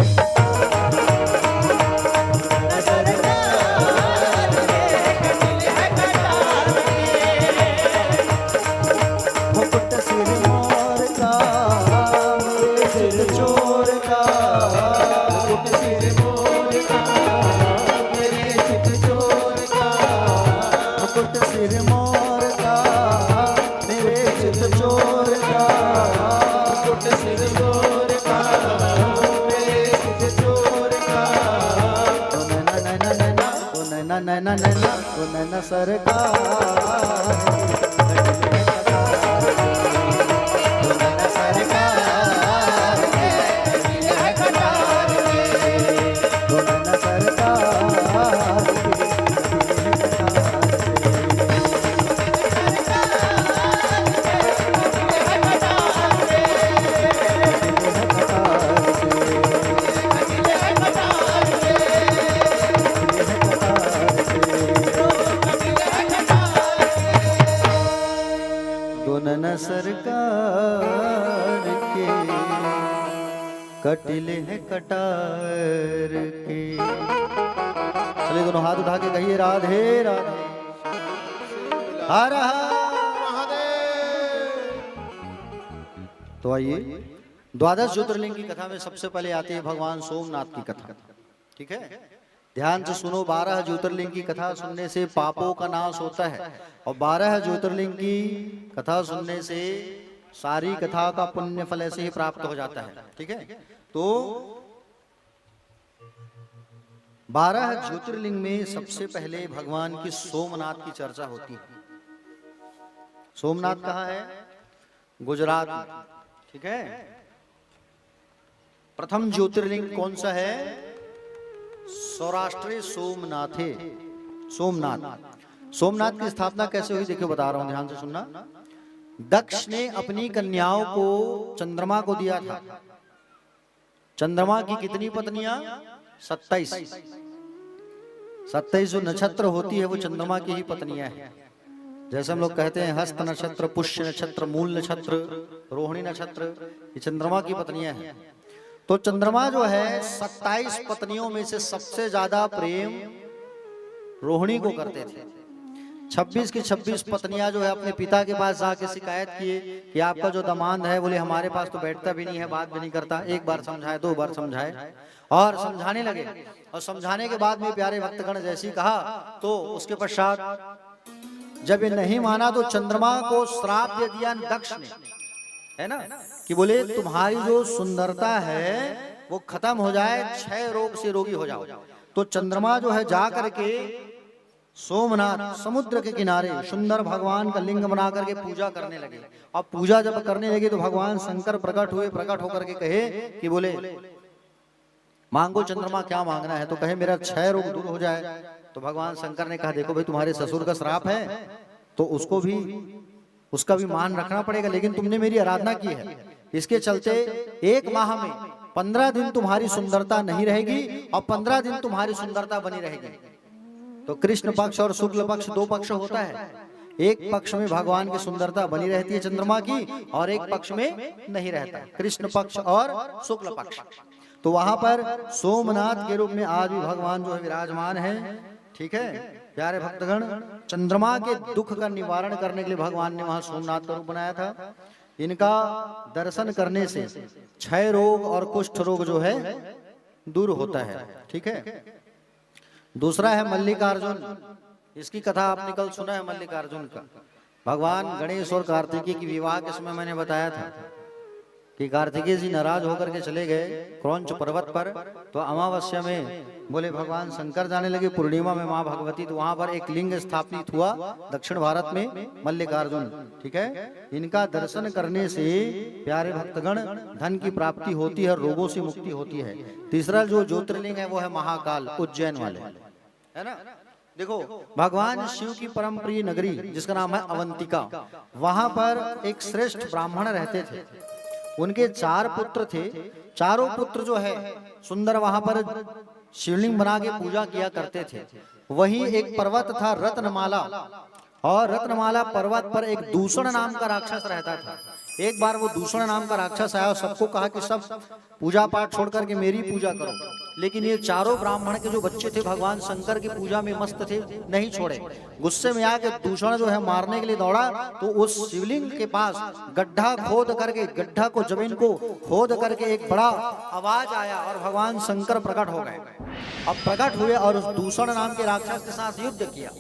मुकुट सिर मोर का मेरे सिर चोर का। मुकुट सिर मोर का मेरे चित चोर का। मुकुट सिर मोर का मेरे चित चोर का। मुकुट सिर मोर का मेरे चित चोर का। ओ नैना नैना नैना ओ नैना नैना नैना ओ नैना सरकार सरकार के कटिले हैं कटार के। चलिए दोनों हाथ उठा के कहिए राधे राधे हर हर महादेव। तो आइए, द्वादश ज्योतिर्लिंग की कथा में सबसे पहले आती है भगवान सोमनाथ की कथा। ठीक है, ध्यान से सुनो। 12 ज्योतिर्लिंग की कथा सुनने से पापों का नाश होता है, और 12 ज्योतिर्लिंग की कथा सुनने से सारी कथा का पुण्य फल ऐसे ही प्राप्त हो जाता है। ठीक है, तो 12 ज्योतिर्लिंग में सबसे पहले भगवान की सोमनाथ की चर्चा होती है। सोमनाथ कहाँ है? गुजरात में। ठीक है, प्रथम ज्योतिर्लिंग कौन सा है? सौराष्ट्र सोमनाथे। सोमनाथ, सोमनाथ की स्थापना कैसे हुई देखिए बता रहा हूं, ध्यान से सुनना। दक्ष ने अपनी कन्याओं को चंद्रमा को दिया था। चंद्रमा की कितनी पत्नियां? 27। 27 जो नक्षत्र होती है वो चंद्रमा की ही पत्नियां हैं। जैसे हम लोग कहते हैं हस्त नक्षत्र, पुष्य नक्षत्र, मूल नक्षत्र, रोहिणी नक्षत्र, ये चंद्रमा की पत्नियां हैं। तो चंद्रमा जो है 27 पत्नियों में से सबसे ज्यादा प्रेम रोहिणी को करते थे। 26 की 26 पत्नियां जो है अपने पिता के पास जाके शिकायत किए कि आपका जो दामाद है, बोले हमारे पास तो बैठता भी नहीं है, बात भी नहीं करता। एक बार समझाए, 2 बार समझाए, और समझाने लगे। और समझाने के बाद में प्यारे भक्तगण जैसे ही कहा, तो उसके पश्चात जब ये नहीं माना तो चंद्रमा को श्राप दे दिया दक्ष ने, है ना, कि बोले तुम्हारी जो सुंदरता है वो खत्म हो जाए, क्षय रोग से रोगी हो जाओ। तो चंद्रमा जो है जा करके सोमनाथ समुद्र के किनारे सुंदर भगवान का लिंग बना करके पूजा करने लगे। अब पूजा जब करने लगे तो भगवान शंकर प्रकट हुए। प्रकट होकर के कहे कि बोले मांगो चंद्रमा, क्या मांगना है? तो कहे मेरा क्षय रोग दूर हो जाए। तो भगवान शंकर ने कहा देखो भाई, तुम्हारे ससुर का श्राप है तो उसका भी मान रखना पड़ेगा, लेकिन तुमने मेरी आराधना की है, इसके चलते 1 माह में 15 दिन तुम्हारी सुंदरता नहीं रहेगी और 15 दिन तुम्हारी सुंदरता बनी रहेगी। तो कृष्ण पक्ष और शुक्ल पक्ष 2 पक्ष होता है। एक पक्ष में भगवान की सुंदरता बनी रहती है चंद्रमा की, और एक पक्ष में नहीं रहता, कृष्ण पक्ष और शुक्ल पक्ष। तो वहां पर सोमनाथ के रूप में आज भी भगवान जो है विराजमान है। ठीक है प्यारे भक्तगण, चंद्रमा के दुख का निवारण करने के लिए भगवान ने वहां सोमनाथ का रूप बनाया था। इनका दर्शन करने से क्षय रोग और कुष्ठ रोग जो है दूर होता है। ठीक है, दूसरा है मल्लिकार्जुन। इसकी कथा आपने कल सुना है मल्लिकार्जुन का। भगवान गणेश और कार्तिकेय की विवाह के समय मैंने बताया था कि कार्तिकेय जी नाराज होकर के चले गए क्रौंच पर्वत पर। तो अमावस्या में बोले भगवान शंकर जाने लगे, पूर्णिमा में माँ भगवती। तो वहां पर एक लिंग स्थापित हुआ दक्षिण भारत में, मल्लिकार्जुन। ठीक है, इनका दर्शन करने से प्यारे भक्तगण धन की प्राप्ति होती है, रोगों से मुक्ति होती है। तीसरा जो ज्योतिर्लिंग है वो है महाकाल, उज्जैन वाले, है ना। देखो भगवान शिव की परम प्रिय नगरी जिसका नाम है अवंतिका, वहां पर एक श्रेष्ठ ब्राह्मण रहते थे। उनके 4 पुत्र थे। चारों पुत्र जो है सुंदर वहां पर शिवलिंग बना के पूजा किया करते थे। वहीं एक पर्वत था रत्नमाला, और रत्नमाला पर्वत पर एक दूषण नाम का राक्षस रहता था। एक बार वो दूषण नाम का राक्षस आया और सबको कहा कि सब पूजा पाठ छोड़ करके मेरी पूजा करो। लेकिन ये चारों ब्राह्मण के जो बच्चे थे भगवान शंकर की पूजा में मस्त थे, नहीं छोड़े। गुस्से में आके दूषण जो है मारने के लिए दौड़ा। तो उस शिवलिंग के पास गड्ढा खोद करके, गड्ढा को जमीन को खोद करके एक बड़ा आवाज आया और भगवान शंकर प्रकट हो गए। अब प्रकट हुए और उस दूषण नाम के राक्षस के साथ युद्ध किया।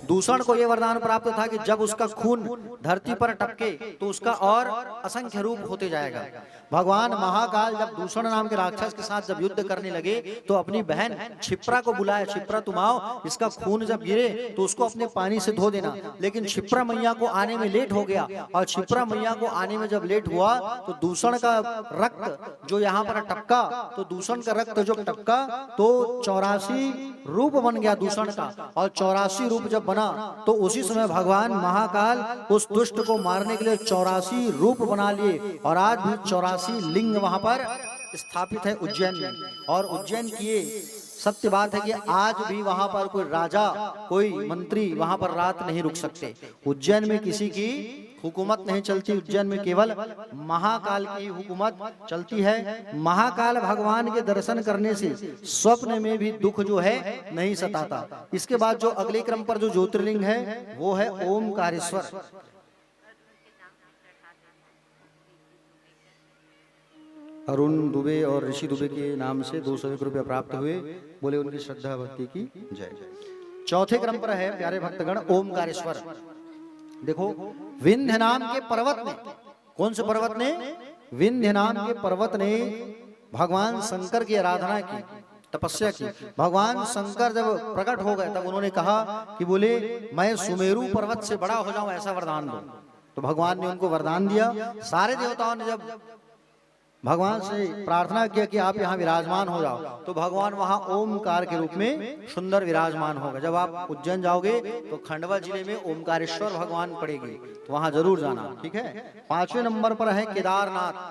दूषण को यह वरदान प्राप्त था कि जब उसका खून धरती पर टपके तो उसका और असंख्य रूप होते जाएगा। भगवान महाकाल जब दूषण नाम के राक्षस के साथ जब युद्ध करने लगे तो अपनी बहन क्षिप्रा को बुलाया, क्षिप्रा तुम आओ, इसका खून जब गिरे तो उसको अपने पानी से धो देना। लेकिन क्षिप्रा मैया को आने में लेट हो गया, और क्षिप्रा मैया को आने में जब लेट हुआ तो दूषण का रक्त जो यहाँ पर टपका, तो दूषण का रक्त जो टपका तो 84 रूप बन गया दूषण का। और 84 रूप जब बना तो उसी समय भगवान महाकाल उस दुष्ट को मारने के लिए 84 रूप बना लिए। और आज भी 84 लिंग वहां पर स्थापित है उज्जैन में। और उज्जैन की ये सत्य बात है कि आज भी वहां पर कोई राजा, कोई मंत्री वहां पर रात नहीं रुक सकते। उज्जैन में किसी की हुकूमत नहीं चलती, उज्जैन में केवल महाकाल की हुकूमत चलती है। महाकाल भगवान के दर्शन करने से स्वप्न में भी दुख जो है नहीं सताता। इसके बाद जो अगले क्रम पर जो ज्योतिर्लिंग है वो है ओमकारेश्वर। अरुण दुबे और ऋषि दुबे के नाम से 201 रुपया प्राप्त हुए। बोले उनकी श्रद्धा भक्ति की जय। चौथे क्रम पर है प्यारे भक्तगण ओमकारेश्वर। देखो विंध्य नाम के पर्वत ने, कौन से पर्वत ने? विंध्य नाम के पर्वत ने भगवान शंकर की आराधना की, तपस्या की। भगवान शंकर जब प्रकट हो गए तब उन्होंने कहा कि बोले मैं सुमेरु पर्वत से बड़ा हो जाऊं, ऐसा वरदान दो। तो भगवान ने उनको वरदान दिया। सारे देवताओं ने जब भगवान से प्रार्थना किया कि आप यहाँ विराजमान हो जाओ, तो भगवान वहाँ ओमकार के रूप में सुंदर विराजमान होगा। जब आप उज्जैन जाओगे तो खंडवा जिले में ओमकारेश्वर भगवान पड़ेगी, तो वहां जरूर जाना, ठीक है। 5वें नंबर पर है केदारनाथ,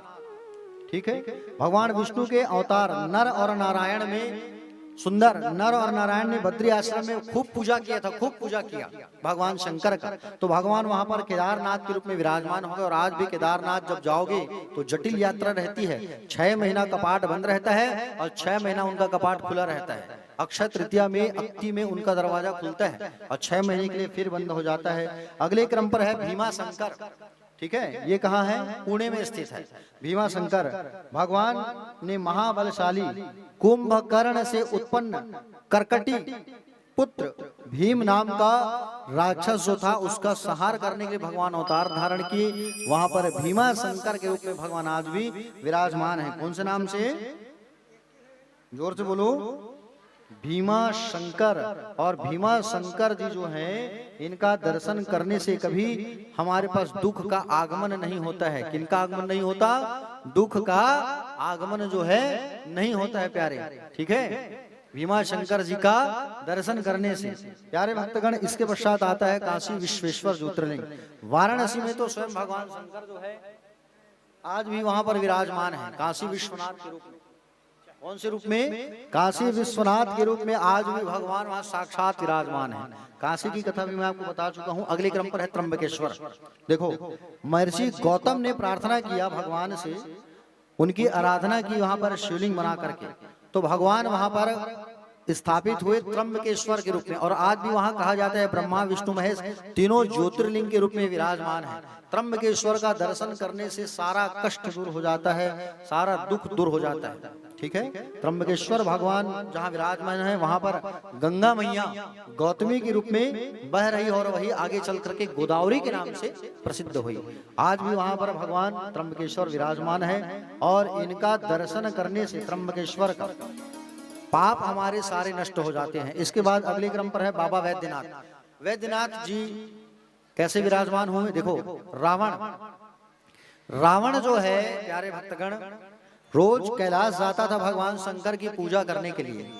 ठीक है। भगवान विष्णु के अवतार नर और नारायण में सुंदर नर और नारायण ने बद्री आश्रम में खूब पूजा किया था, खूब पूजा किया भगवान शंकर का। तो भगवान वहां पर केदारनाथ के रूप में विराजमान हो गए। और आज भी केदारनाथ जब जाओगे तो जटिल यात्रा रहती है। 6 महीना कपाट बंद रहता है और 6 महीना उनका कपाट खुला रहता है। अक्षय तृतीया में अक्ति में उनका दरवाजा खुलता है और 6 महीने के लिए फिर बंद हो जाता है। अगले क्रम पर है भीमा शंकर, ठीक है। ये कहाँ है? पुणे में स्थित है भीमा शंकर। भगवान ने महाबलशाली कुंभकर्ण से उत्पन्न करकटी पुत्र भीम नाम का राक्षस जो था उसका संहार करने के लिए भगवान अवतार धारण किए। वहां पर भीमा शंकर के रूप में भगवान आज भी विराजमान है। कौन से नाम से? जोर से बोलो। भीमा शंकर। और भीमा शंकर जी जो हैं, इनका दर्शन करने से कभी हमारे पास दुख का आगमन नहीं होता है। किनका आगमन नहीं होता? दुख का आगमन जो है नहीं होता है प्यारे, ठीक है। भीमा शंकर जी का दर्शन करने से प्यारे भक्तगण। इसके पश्चात आता है काशी विश्वेश्वर ज्योतिर्लिंग। वाराणसी में तो स्वयं भगवान शंकर जो है आज भी वहां पर विराजमान है काशी विश्वनाथ के रूप में। कौन से रूप में? काशी विश्वनाथ के रूप में आज भी भगवान वहां साक्षात विराजमान है। काशी की कथा भी मैं आपको बता चुका हूं। अगले क्रम पर है त्र्यंबकेश्वर। देखो महर्षि गौतम ने प्रार्थना किया भगवान से, उनकी आराधना की वहां पर शिवलिंग बना करके, तो भगवान वहां पर स्थापित हुए त्र्यंबकेश्वर के रूप में। और आज भी वहां कहा जाता है ब्रह्मा विष्णु महेश तीनों ज्योतिर्लिंग के रूप में विराजमान है। त्र्यंबकेश्वर का दर्शन करने से सारा कष्ट दूर हो जाता है, सारा दुख दूर हो जाता है, ठीक है। त्र्यंबकेश्वर भगवान जहाँ विराजमान है वहां पर गंगा मैया गौतमी के रूप में बह रही और वही आगे चल करके गोदावरी के नाम से प्रसिद्ध हुई। आज भी वहां पर भगवान त्र्यंबकेश्वर विराजमान है। और इनका दर्शन करने से त्र्यंबकेश्वर का पाप हमारे सारे नष्ट हो जाते हैं। इसके बाद अगले क्रम पर है बाबा वैद्यनाथ। वैद्यनाथ जी कैसे विराजमान हुए? देखो रावण जो है प्यारे भक्तगण रोज कैलाश जाता था भगवान शंकर की पूजा करने के लिए।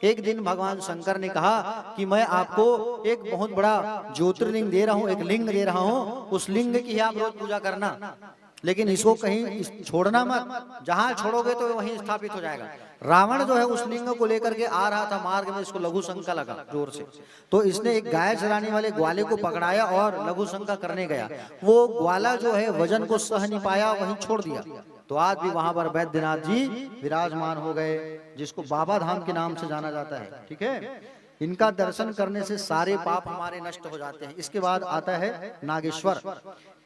एक दिन भगवान शंकर ने कहा कि मैं आपको एक बहुत बड़ा ज्योतिर्लिंग दे रहा हूँ, एक लिंग दे रहा हूँ, उस लिंग की आप रोज पूजा करना, लेकिन इसको कहीं छोड़ना मत, जहां छोड़ोगे तो वहीं स्थापित हो जाएगा। रावण जो है उस लिंग को लेकर के आ रहा था, मार्ग में इसको लघु शंका लगा जोर से, तो इसने एक गाय चराने वाले ग्वाले को पकड़ाया और लघु शंका करने गया। वो ग्वाला जो है वजन को सह नहीं पाया, वहीं छोड़ दिया। तो आज भी वहां पर वैद्यनाथ जी विराजमान हो गए, जिसको बाबा धाम के नाम से जाना जाता है, ठीक है। इनका दर्शन करने से सारे पाप हमारे नष्ट हो जाते हैं। इसके बाद आता है नागेश्वर।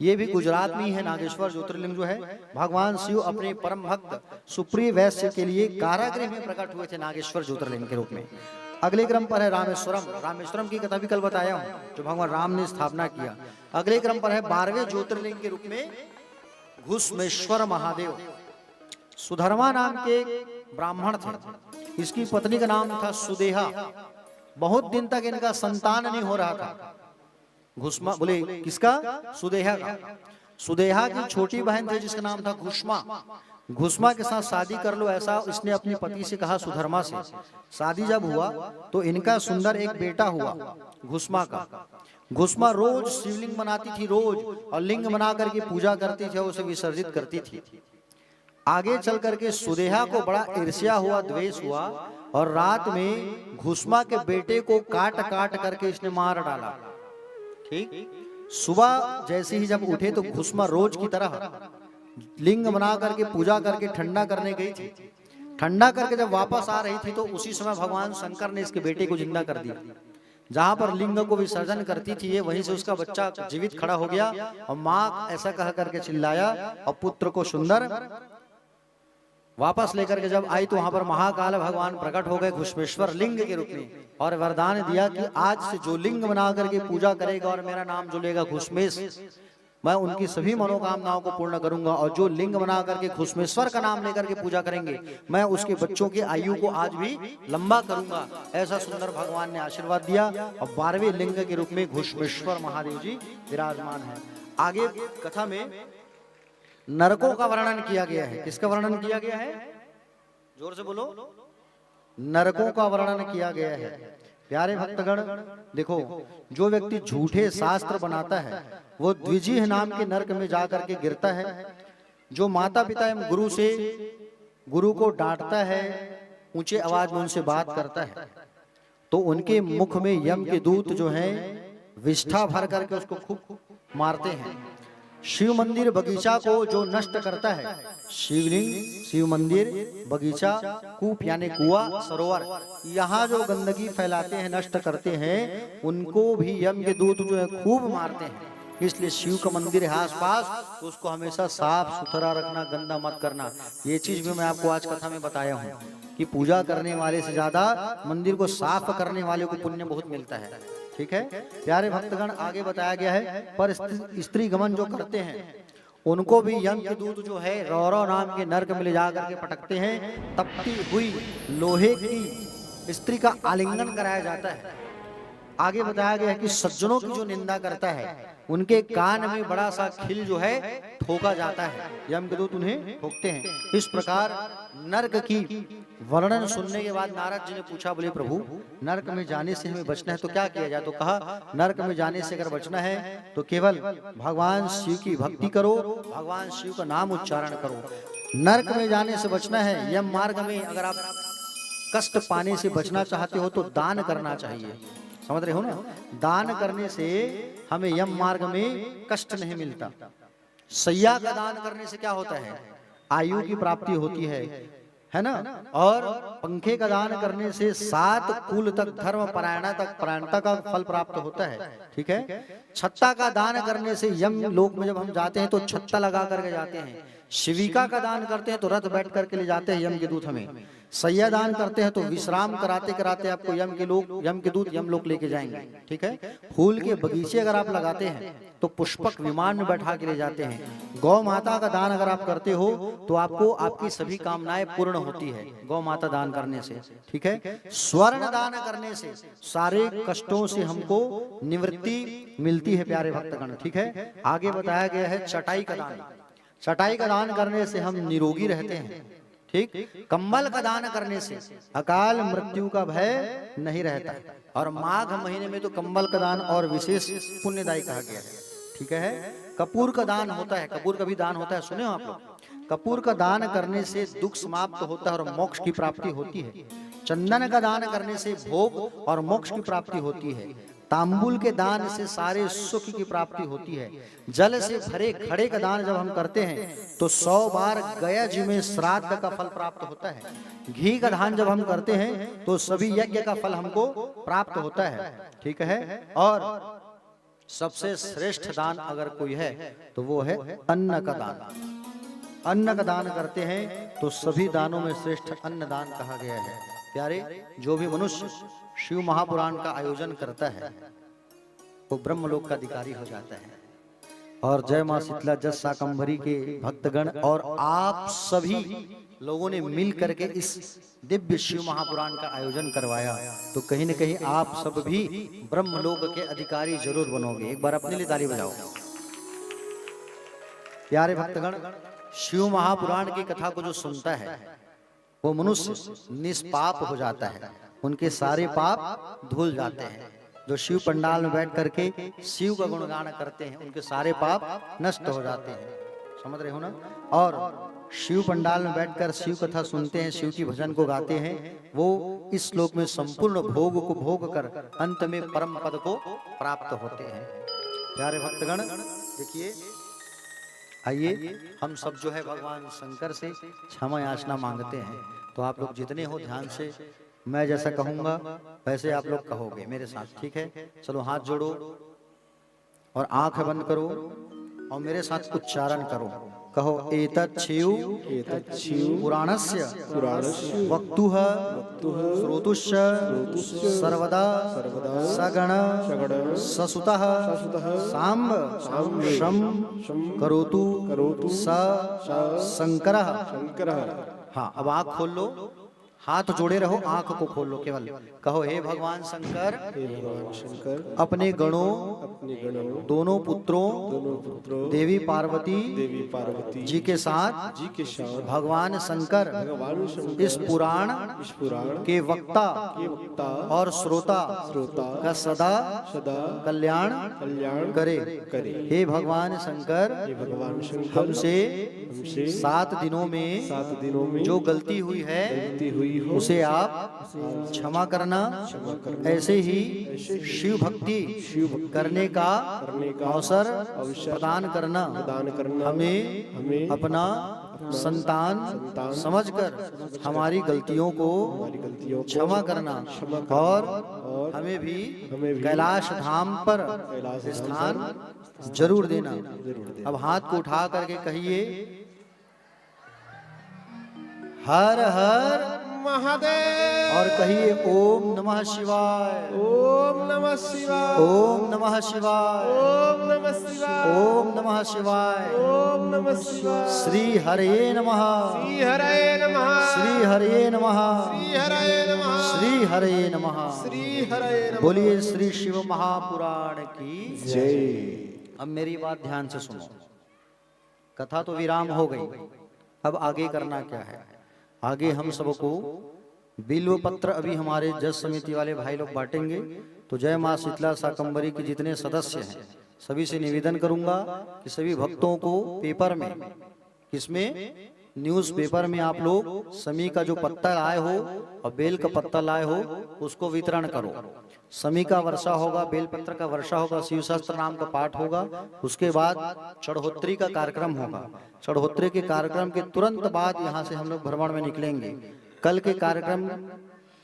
ये भी गुजरात में ही है। नागेश्वर ज्योतिर्लिंग जो है भगवान शिव अपने परम भक्त सुप्रिय वैश्य के लिए कारागृह में प्रकट हुए थे नागेश्वर ज्योतिर्लिंग के रूप में। अगले क्रम पर है रामेश्वरम। रामेश्वरम की कथा भी कल बताया हूँ, जो भगवान राम ने स्थापना किया। अगले क्रम पर है 12वें ज्योतिर्लिंग के रूप में घुसमेश्वर महादेव। सुधर्मा नाम के ब्राह्मण थे, इसकी पत्नी का नाम था सुदेहा। बहुत दिन तक इनका संतान नहीं हो रहा था। घुष्मा बोले किसका? सुदेहा का। सुदेहा की छोटी बहन थी जिसका नाम था घुष्मा। घुष्मा के साथ शादी कर लो, ऐसा इसने अपने पति से कहा सुधर्मा से। शादी जब हुआ तो इनका सुंदर एक बेटा हुआ घुष्मा का। घुष्मा रोज शिवलिंग बनाती थी रोज, और लिंग बना करके पूजा करती थी, उसे विसर्जित करती थी। आगे चल करके सुदेहा को बड़ा ईर्ष्या हुआ, द्वेष हुआ, और रात में घुष्मा के बेटे को काट काट करके इसने मार डाला। ठीक, सुबह जैसे ही जब उठे तो घुष्मा रोज की तरह लिंग बना करके पूजा करके ठंडा करने गई थी। ठंडा करके जब वापस आ रही थी तो उसी समय भगवान शंकर ने इसके बेटे को जिंदा कर दिया। जहां पर लिंग को विसर्जन करती थी ये, वहीं से उसका बच्चा जीवित खड़ा हो गया, और माँ ऐसा कह करके चिल्लाया और पुत्र को सुंदर वापस लेकर के जब आई तो वहां पर महाकाल भगवान प्रकट हो गए घुश्मेश्वर लिंग के रूप में, और वरदान दिया कि आज से जो लिंग बना करके पूजा करेगा और मेरा नाम जो लेगा घुश्मेश, मैं उनकी सभी मनोकामनाओं को पूर्ण करूंगा। और जो लिंग बना करके घुश्मेश्वर का नाम लेकर के पूजा करेंगे, मैं उसके बच्चों की आयु को आज भी लंबा करूंगा। ऐसा सुंदर भगवान ने आशीर्वाद दिया और 12वें लिंग के रूप में घुश्मेश्वर महादेव जी विराजमान है। आगे कथा में नरकों का वर्णन किया गया है। किसका वर्णन किया गया है? जोर से बोलो। नरकों का वर्णन किया गया है। प्यारे भक्तगण देखो, जो व्यक्ति झूठे शास्त्र बनाता है वो द्विजीह नाम के नरक में जाकर के गिरता है। जो माता पिता एवं गुरु को डांटता है, ऊंचे आवाज में उनसे बात करता है, तो उनके मुख में यम के दूत जो हैं विष्ठा भर करके उसको खूब मारते हैं। शिव मंदिर बगीचा को जो नष्ट करता है, शिवलिंग, शिव मंदिर, बगीचा, कूप यानी कुआ, सरोवर, यहाँ जो गंदगी फैलाते हैं, नष्ट करते हैं, उनको भी यम के दूत जो है खूब मारते हैं। इसलिए शिव का मंदिर है आसपास, तो उसको हमेशा साफ सुथरा रखना, गंदा मत करना। ये चीज भी मैं आपको आज कथा में बताया हूँ कि पूजा करने वाले से ज्यादा मंदिर को साफ करने वाले को पुण्य बहुत मिलता है। ठीक है प्यारे भक्तगण, आगे बताया गया है पर स्त्री गमन जो करते हैं उनको भी यम के दूत जो है रौरव नाम के नरक में ले जाकर के पटकते हैं। तपती हुई लोहे की स्त्री का आलिंगन कराया जाता है। आगे बताया गया है कि सज्जनों की जो निंदा करता है उनके कान में बड़ा सा खिल जो है ठोका जाता है, यम के दूत उन्हें ठोकते हैं। इस प्रकार नरक की वर्णन सुनने के बाद नारद जी ने पूछा, बोले प्रभु नरक में जाने से हमें बचना है तो क्या किया जाए? तो कहा नरक में जाने से अगर बचना है तो केवल भगवान शिव की भक्ति करो, भगवान शिव का नाम उच्चारण करो। नरक में जाने से बचना है, यम मार्ग में अगर आप कष्ट पाने से बचना चाहते हो तो दान करना चाहिए। समझ रहे हो ना? दान करने से हमें यम मार्ग में कष्ट नहीं मिलता। सैया का दान करने से क्या होता है? आयु की प्राप्ति होती है ना? और पंखे का दान करने से 7 कुल तक धर्म परायणता का फल प्राप्त होता है। ठीक है। छत्ता का दान करने से यम लोक में जब हम जाते हैं तो छत्ता लगा करके जाते हैं। शिविका का दान करते हैं तो रथ बैठ करके ले जाते हैं यम के दूत हमें। सैया दान करते हैं तो विश्राम कराते कराते आपको यम के दूत यम लोक लेके जाएंगे। ठीक है। फूल के बगीचे अगर आप लगाते हैं तो पुष्पक विमान में बैठा के ले जाते हैं। गौ माता का दान अगर आप करते हो तो आपको आपकी सभी कामनाएं पूर्ण होती है गौ माता दान करने से। ठीक है। स्वर्ण दान करने से सारे कष्टों से हमको निवृत्ति मिलती है प्यारे भक्तगण। ठीक है। आगे बताया गया है चटाई का दान। चटाई का दान करने से हम निरोगी रहते हैं। ठीक। कंबल का दान करने से अकाल मृत्यु का भय नहीं रहता। और माघ महीने में तो कंबल का दान और विशेष पुण्यदायी कहा गया है। ठीक है। कपूर का दान होता है, कपूर का भी दान होता है, सुने हो आप लोग? कपूर का दान करने से दुख समाप्त होता है और मोक्ष की प्राप्ति होती है। चंदन का दान करने से भोग और मोक्ष की प्राप्ति होती है। तांबुल के दान से सारे सुख की प्राप्ति होती है। जल से भरे घड़े का दान जब हम करते हैं तो 100 बार गया जी में श्राद्ध का फल प्राप्त होता है। घी का दान जब हम करते हैं तो सभी यज्ञ का फल हमको प्राप्त होता है। ठीक है। और सबसे श्रेष्ठ दान अगर कोई है तो वो है अन्न का दान। अन्न का दान करते हैं तो सभी दानों में श्रेष्ठ अन्न दान कहा गया है। प्यारे, जो भी मनुष्य शिव महापुराण का आयोजन करता है वो ब्रह्मलोक का अधिकारी हो जाता है। और जय मां शीतला जस शाकंभरी के भक्तगण और आप सभी लोगों ने मिल करके इस दिव्य शिव महापुराण का आयोजन करवाया, तो कहीं न कहीं आप सब भी ब्रह्मलोक के अधिकारी जरूर बनोगे। एक बार अपने लिए ताली बजाओ। प्यारे भक्तगण, शिव महापुराण की कथा को जो सुनता है वो मनुष्य निष्पाप हो जाता है, उनके सारे पाप धुल जाते हैं। जो शिव पंडाल में बैठ करके शिव का गुणगान करते हैं उनके सारे पाप नष्ट हो जाते हैं। समझ रहे हो ना? और शिव पंडाल में बैठकर शिव कथा सुनते हैं, शिव की भजन को गाते हैं, वो इस श्लोक में संपूर्ण भोग को भोग कर अंत में परम पद को प्राप्त होते हैं। प्यारे भक्तगण देखिए, आइए हम सब जो है भगवान शंकर से क्षमा याचना मांगते हैं। तो आप लोग जितने हो ध्यान से मैं जैसा कहूंगा वैसे आप लोग कहोगे मेरे साथ। ठीक है। चलो हाथ जोड़ो और आंख बंद करो और मेरे साथ उच्चारण करो। कहो एतच्छेव पुराणस्य वक्तुः श्रोतुश्च सर्वदा सगण ससुतः सांब शम करोतु स शंकरः। हाँ, अब आँख खोल लो, हाथ जोड़े रहो, आंख को खोल लो केवल। कहो हे भगवान शंकर, अपने गणों दोनों पुत्रों देवी पार्वती जी के साथ भगवान शंकर इस पुराण के वक्ता और श्रोता का सदा कल्याण करे। हे भगवान शंकर, हमसे 7 दिनों में जो गलती हुई है उसे आप क्षमा करना। ऐसे ही शिव भक्ति करने का अवसर प्रदान करना। हमें अपना संतान समझकर हमारी गलतियों को क्षमा करना और हमें भी कैलाश धाम पर स्थान जरूर देना। अब हाथ को उठा करके कहिए, हर हर महादेव, और कहिए ओम नमः शिवाय, ओम नमः शिवाय, ओम नमः शिवाय, ओम नमः शिवाय, ओम नमः शिवाय, ओम नमः शिवाय। श्री हरे नमः, श्री हरे नमः, श्री हरे नमः, श्री हरे नमः, श्री हरे नमः, श्री हरे नमः। बोलिए श्री शिव महापुराण की जय। अब मेरी बात ध्यान से सुनो। कथा तो विराम हो गई, अब आगे करना क्या है? आगे हम सबको बिल्व पत्र अभी हमारे जज समिति वाले भाई लोग बांटेंगे। तो जय मां शीतला शाकंभरी के जितने सदस्य हैं सभी से निवेदन करूंगा कि सभी भक्तों को पेपर में, इसमें न्यूज पेपर में आप लोग समी का जो पत्ता लाए हो और बेल का पत्ता लाए हो उसको वितरण करो। समी का वर्षा होगा, बेलपत्र का वर्षा होगा, शिव सहस्त्र नाम का पाठ होगा। उसके बाद चढ़ोत्री का कार्यक्रम होगा। चढ़ोत्री के कार्यक्रम के तुरंत बाद यहाँ से हम लोग भ्रमण में निकलेंगे। कल के कार्यक्रम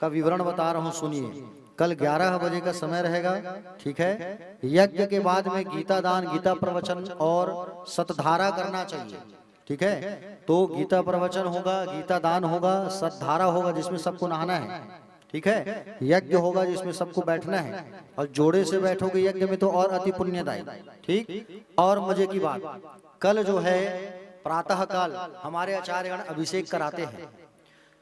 का विवरण बता रहा हूँ, सुनिए। कल 11 बजे का समय रहेगा, ठीक है। यज्ञ के बाद में गीता दान, गीता प्रवचन और सतधारा करना चाहिए, ठीक है। तो गीता प्रवचन होगा, गीता दान होगा, सतधारा होगा जिसमें सबको नहाना है, ठीक है। यज्ञ होगा जिसमें सबको बैठना है और जोड़े से बैठोगे यज्ञ में तो और अति पुण्यदायी, ठीक। और मजे की बात, कल जो है प्रातः काल हमारे आचार्यगण अभिषेक कराते हैं।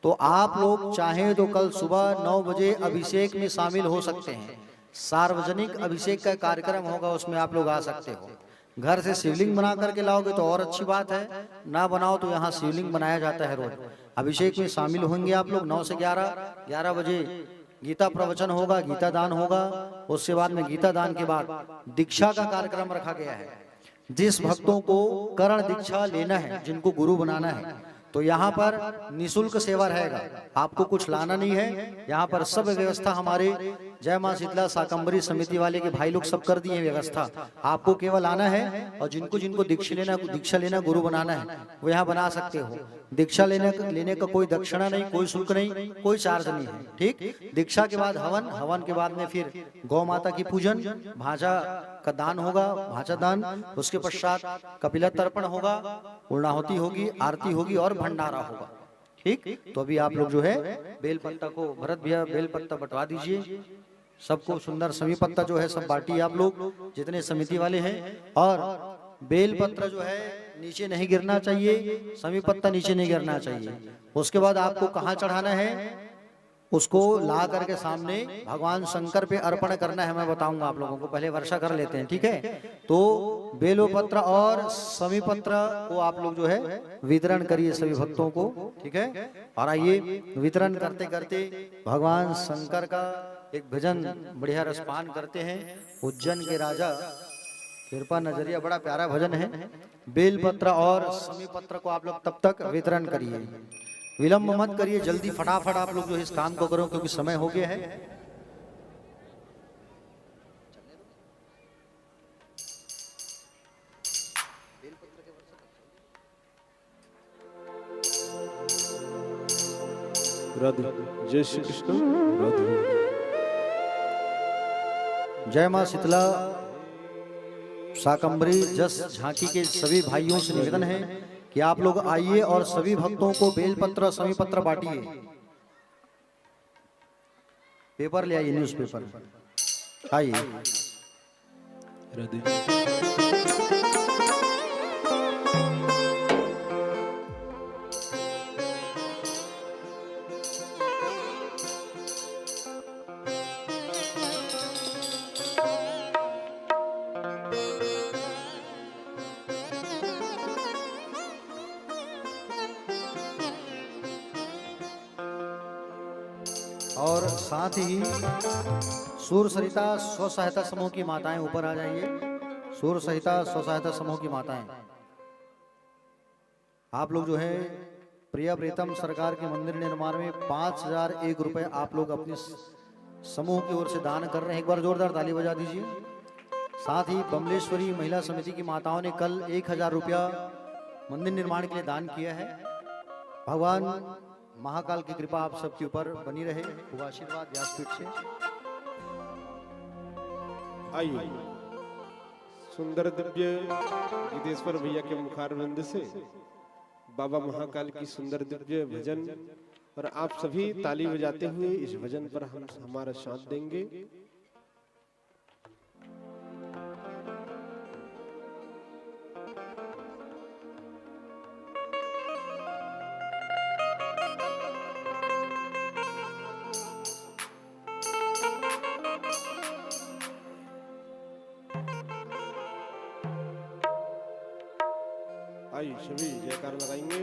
तो आप लोग चाहें तो कल सुबह 9 बजे अभिषेक में शामिल हो सकते हैं। सार्वजनिक अभिषेक का कार्यक्रम होगा, उसमें आप लोग आ सकते हो। घर से शिवलिंग बना करके लाओगे तो और अच्छी बात है, ना बनाओ तो यहाँ शिवलिंग बनाया जाता है रोज। अभिषेक में शामिल होंगे आप लोग 9 से 11 बजे गीता प्रवचन होगा, गीता दान होगा। उसके बाद में गीता दान के बाद दीक्षा का कार्यक्रम रखा गया है। जिस भक्तों को कर्ण दीक्षा लेना है, जिनको गुरु बनाना है, तो यहाँ पर निशुल्क सेवा रहेगा। आपको कुछ लाना नहीं है, यहाँ पर सब व्यवस्था हमारे जय मां शीतला शाकंभरी समिति वाले के भाई लोग सब कर दिए व्यवस्था। आपको केवल आना है और जिनको जिनको दीक्षा लेना गुरु बनाना है वो यहाँ बना सकते हो। दीक्षा लेने का कोई दक्षिणा नहीं, कोई शुल्क नहीं, कोई चार्ज नहीं है, ठीक। दीक्षा के बाद हवन के बाद में फिर गौ माता की पूजन, भाजा का दान होगा, भाजा दान। उसके पश्चात कपिला तर्पण होगा, पूर्णाहुति होगी, आरती होगी और भंडारा होगा, ठीक। तो अभी आप लोग जो है बेल पत्ता को, भरत भैया बेल पत्ता बंटवा दीजिए सबको। सुंदर समी पत्ता जो है सब बांटिए आप लोग जितने समिति वाले हैं। और बेल पत्र जो है नीचे नहीं गिरना चाहिए, समी पत्ता नीचे नहीं गिरना चाहिए। उसके बाद आपको कहाँ चढ़ाना है, उसको ला करके सामने भगवान शंकर पे अर्पण करना है। मैं बताऊंगा आप लोगों को, पहले वर्षा कर लेते हैं, ठीक है। तो बेलोपत्र और समी पत्र को आप लोग जो है वितरण करिए सभी भक्तों को, ठीक है। और आइए वितरण करते करते भगवान शंकर का एक भजन बढ़िया रसपान करते हैं। उज्जैन के राजा कृपा नजरिया, बड़ा प्यारा भजन है। बेल पत्र और समी पत्र को आप लोग तब तक वितरण करिए, विलंब मत करिए, जल्दी फटाफट आप लोग जो इस काम को करो क्योंकि समय हो गया है। राधे, जय श्री कृष्ण, राधे। जय मां शीतला शाकंभरी जस झांकी के सभी भाइयों से निवेदन है कि आप लोग आइए और सभी भक्तों को बेलपत्र सभी पत्र बांटिए। पेपर ले आइए, न्यूज़पेपर आइए। और साथ ही सूर्य सरिता स्व सहायता समूह की माताएं ऊपर आ जाइए। सूर्य सहिता स्व सहायता समूह की माताएं, आप लोग जो है प्रिया प्रीतम सरकार के मंदिर निर्माण में 5001 रुपए आप लोग अपने समूह की ओर से दान कर रहे हैं। एक बार जोरदार ताली बजा दीजिए। साथ ही बमलेश्वरी महिला समिति की माताओं ने कल 1000 रुपया मंदिर निर्माण के लिए दान किया है। भगवान महाकाल की कृपा आप सबके ऊपर बनी रहे, खूब आशीर्वाद व्यासपीठ से। आइए सुंदर दिव्य गीतेश्वर भैया के मुखारविंद से बाबा महाकाल की सुंदर दिव्य भजन, और आप सभी ताली बजाते हुए इस भजन पर हम हमारा साथ देंगे। आइए सभी जयकार लगाएंगे।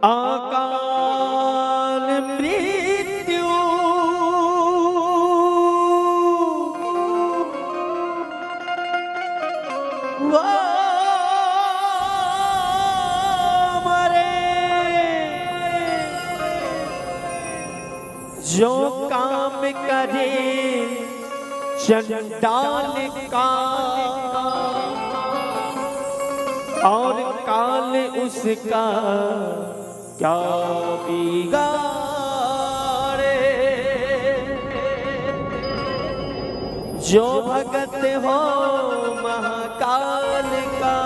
अकाल मृत्यु मरे, जो काम करे चंडाल का और काल उसका क्या बिगाड़े, जो भगत हो महाकाल का।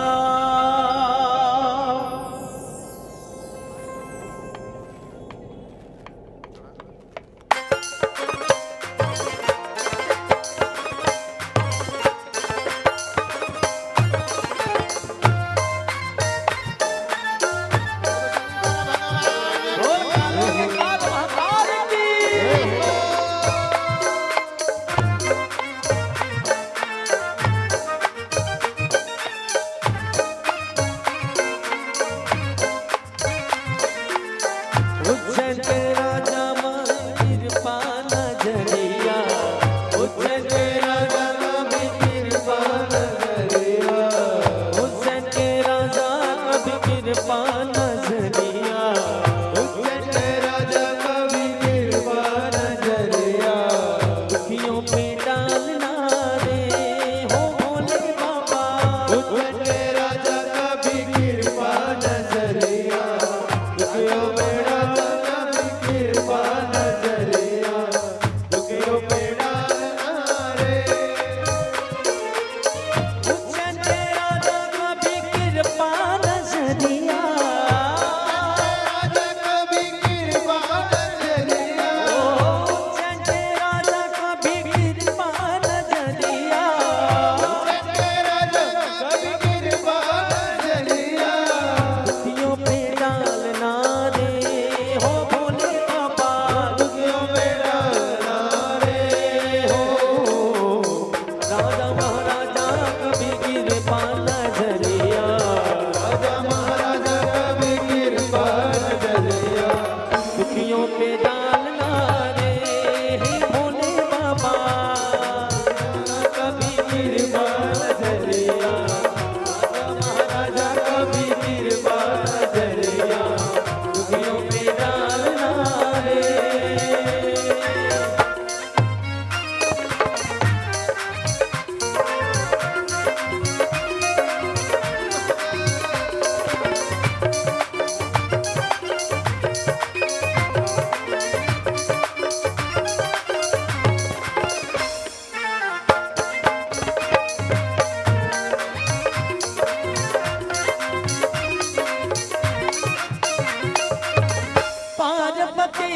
पे डालना रे हे भोले बाबा कभी कृपा नजरिया महाराजा कभी कृपा नजरिया दुखियों पे डालना रे पार्वती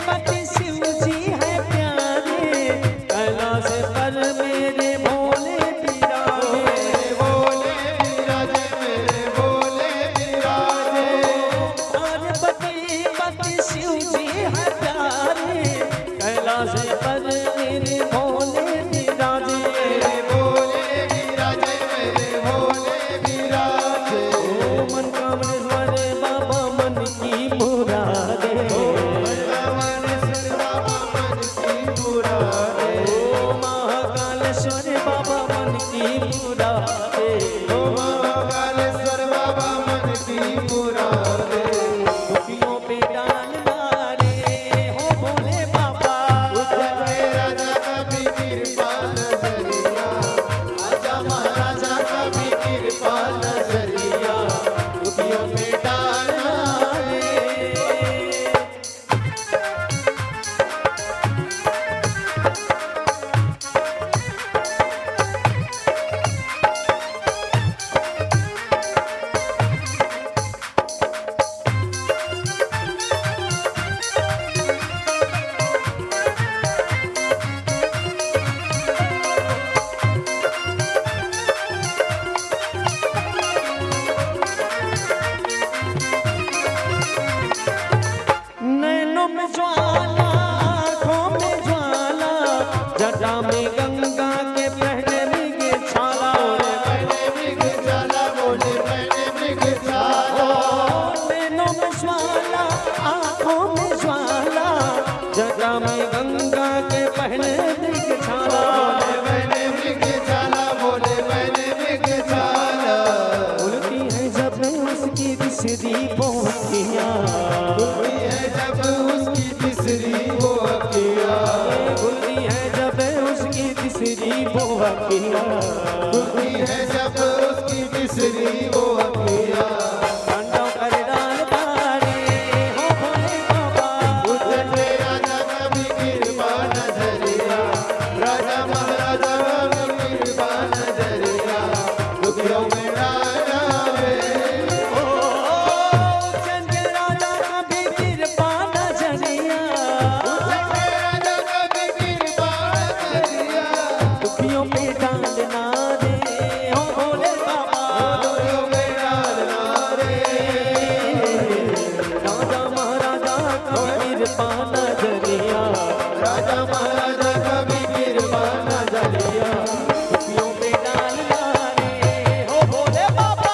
पति शिव जी है प्यारे कैलाश पर मेरे भोले बिराजे पार्वती पति शिव जी है प्यारे कैलाश पर मेरे भोले बिराजे मन कामनेश्वर बाबा मन की मुरादे महाकालेश्वर बाबा मन की मुरादे दुखियों पे डालना रे हो भोले बाबा दुखियों पे डालना रे नैनों में ज्वाला आँखों में ज्वाला जटा में गंगा के पहने मृग छाला नैनों में ज्वाला आँखों में ज्वाला जटा में गंगा के पहने मृग छाला उल्टी है जब उसकी बिसरी पोखिया खुलती है जब उसकी तीसरी वो अखिया तांडव कर डालता रे हो भोले बाबा चंद्र राजा कभी कृपा नजरिया दुखियों पे डालना रे हो भोले बाबा राजा महाराजा कभी कृपा नजरिया दुखियों पे डालना रे हो भोले बाबा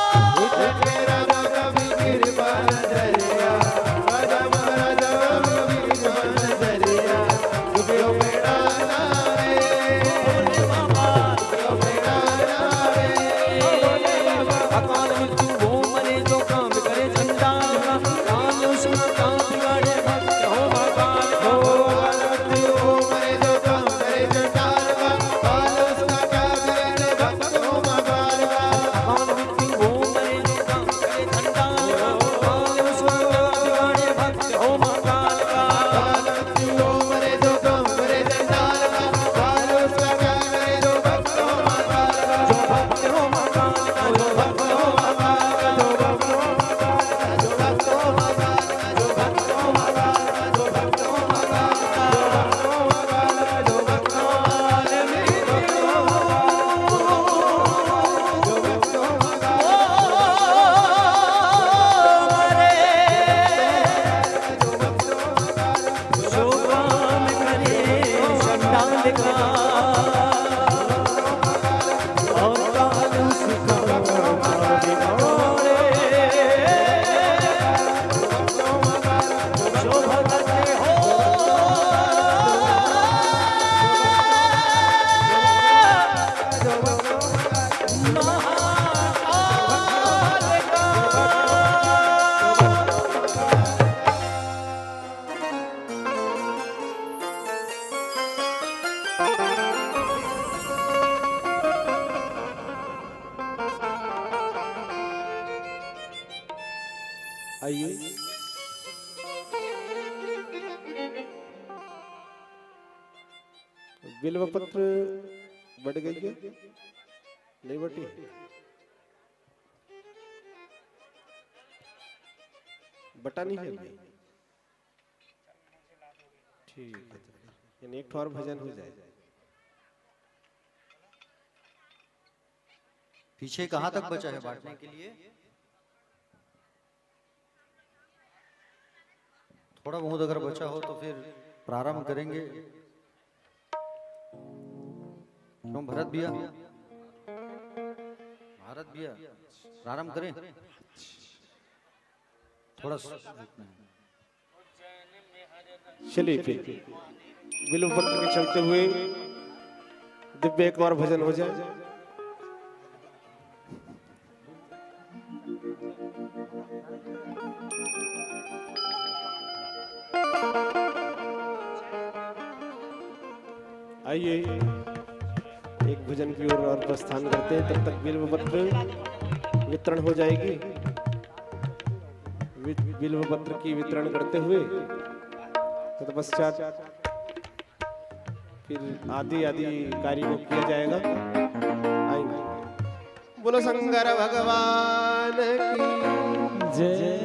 अकाल मृत्यु वो मरे जो काम करे चंडाल का काल उसका काम बिगाड़े भक्त हो महाकाल को अकाल मृत्यु वो मरे जो काम करे चंडाल का काल उसका काम बिगाड़े भक्त हो महाकाल का अकाल मृत्यु वो मरे जो काम करे चंडाल का काल उसका काम बिगाड़े भक्त हो महाकाल का अकाल मृत्यु वो मरे जो काम करे चंडाल का काल उसका काम करे जो भक्त हो महाकाल का जो भक्त हो महाकाल का जो भक्त हो महाकाल का जो भक्त हो महाकाल का जो भक्त हो महाकाल का जो भक्त हो महाकाल का जो भक्त हो महाकाल का शोभान करे चंडाल का और काल उसका बिगाड़े शोभा करते हो बिल्व पत्र बढ़ गई है, नहीं बटी? बटा नहीं है अभी? ठीक है, यानी एक और भजन हो जाए। पीछे कहाँ तक बचा है बांटने के लिए? थोड़ा बहुत अगर बचा हो तो फिर प्रारंभ करेंगे। क्यों भरत भैया, भारत भैया, प्रारंभ करें? थोड़ा चलिए फिर बिल्व पत्र के चलते हुए दिव्य एक और भजन हो जाए। आइए एक भजन की ओर और प्रस्थान करते हैं, तब तक बिल्व पत्र वितरण हो जाएगी। बिल्व पत्र की वितरण करते हुए तत्पश्चात फिर आदि कार्य को किया जाएगा। आएंगे। बोलो शंकर भगवान की जय।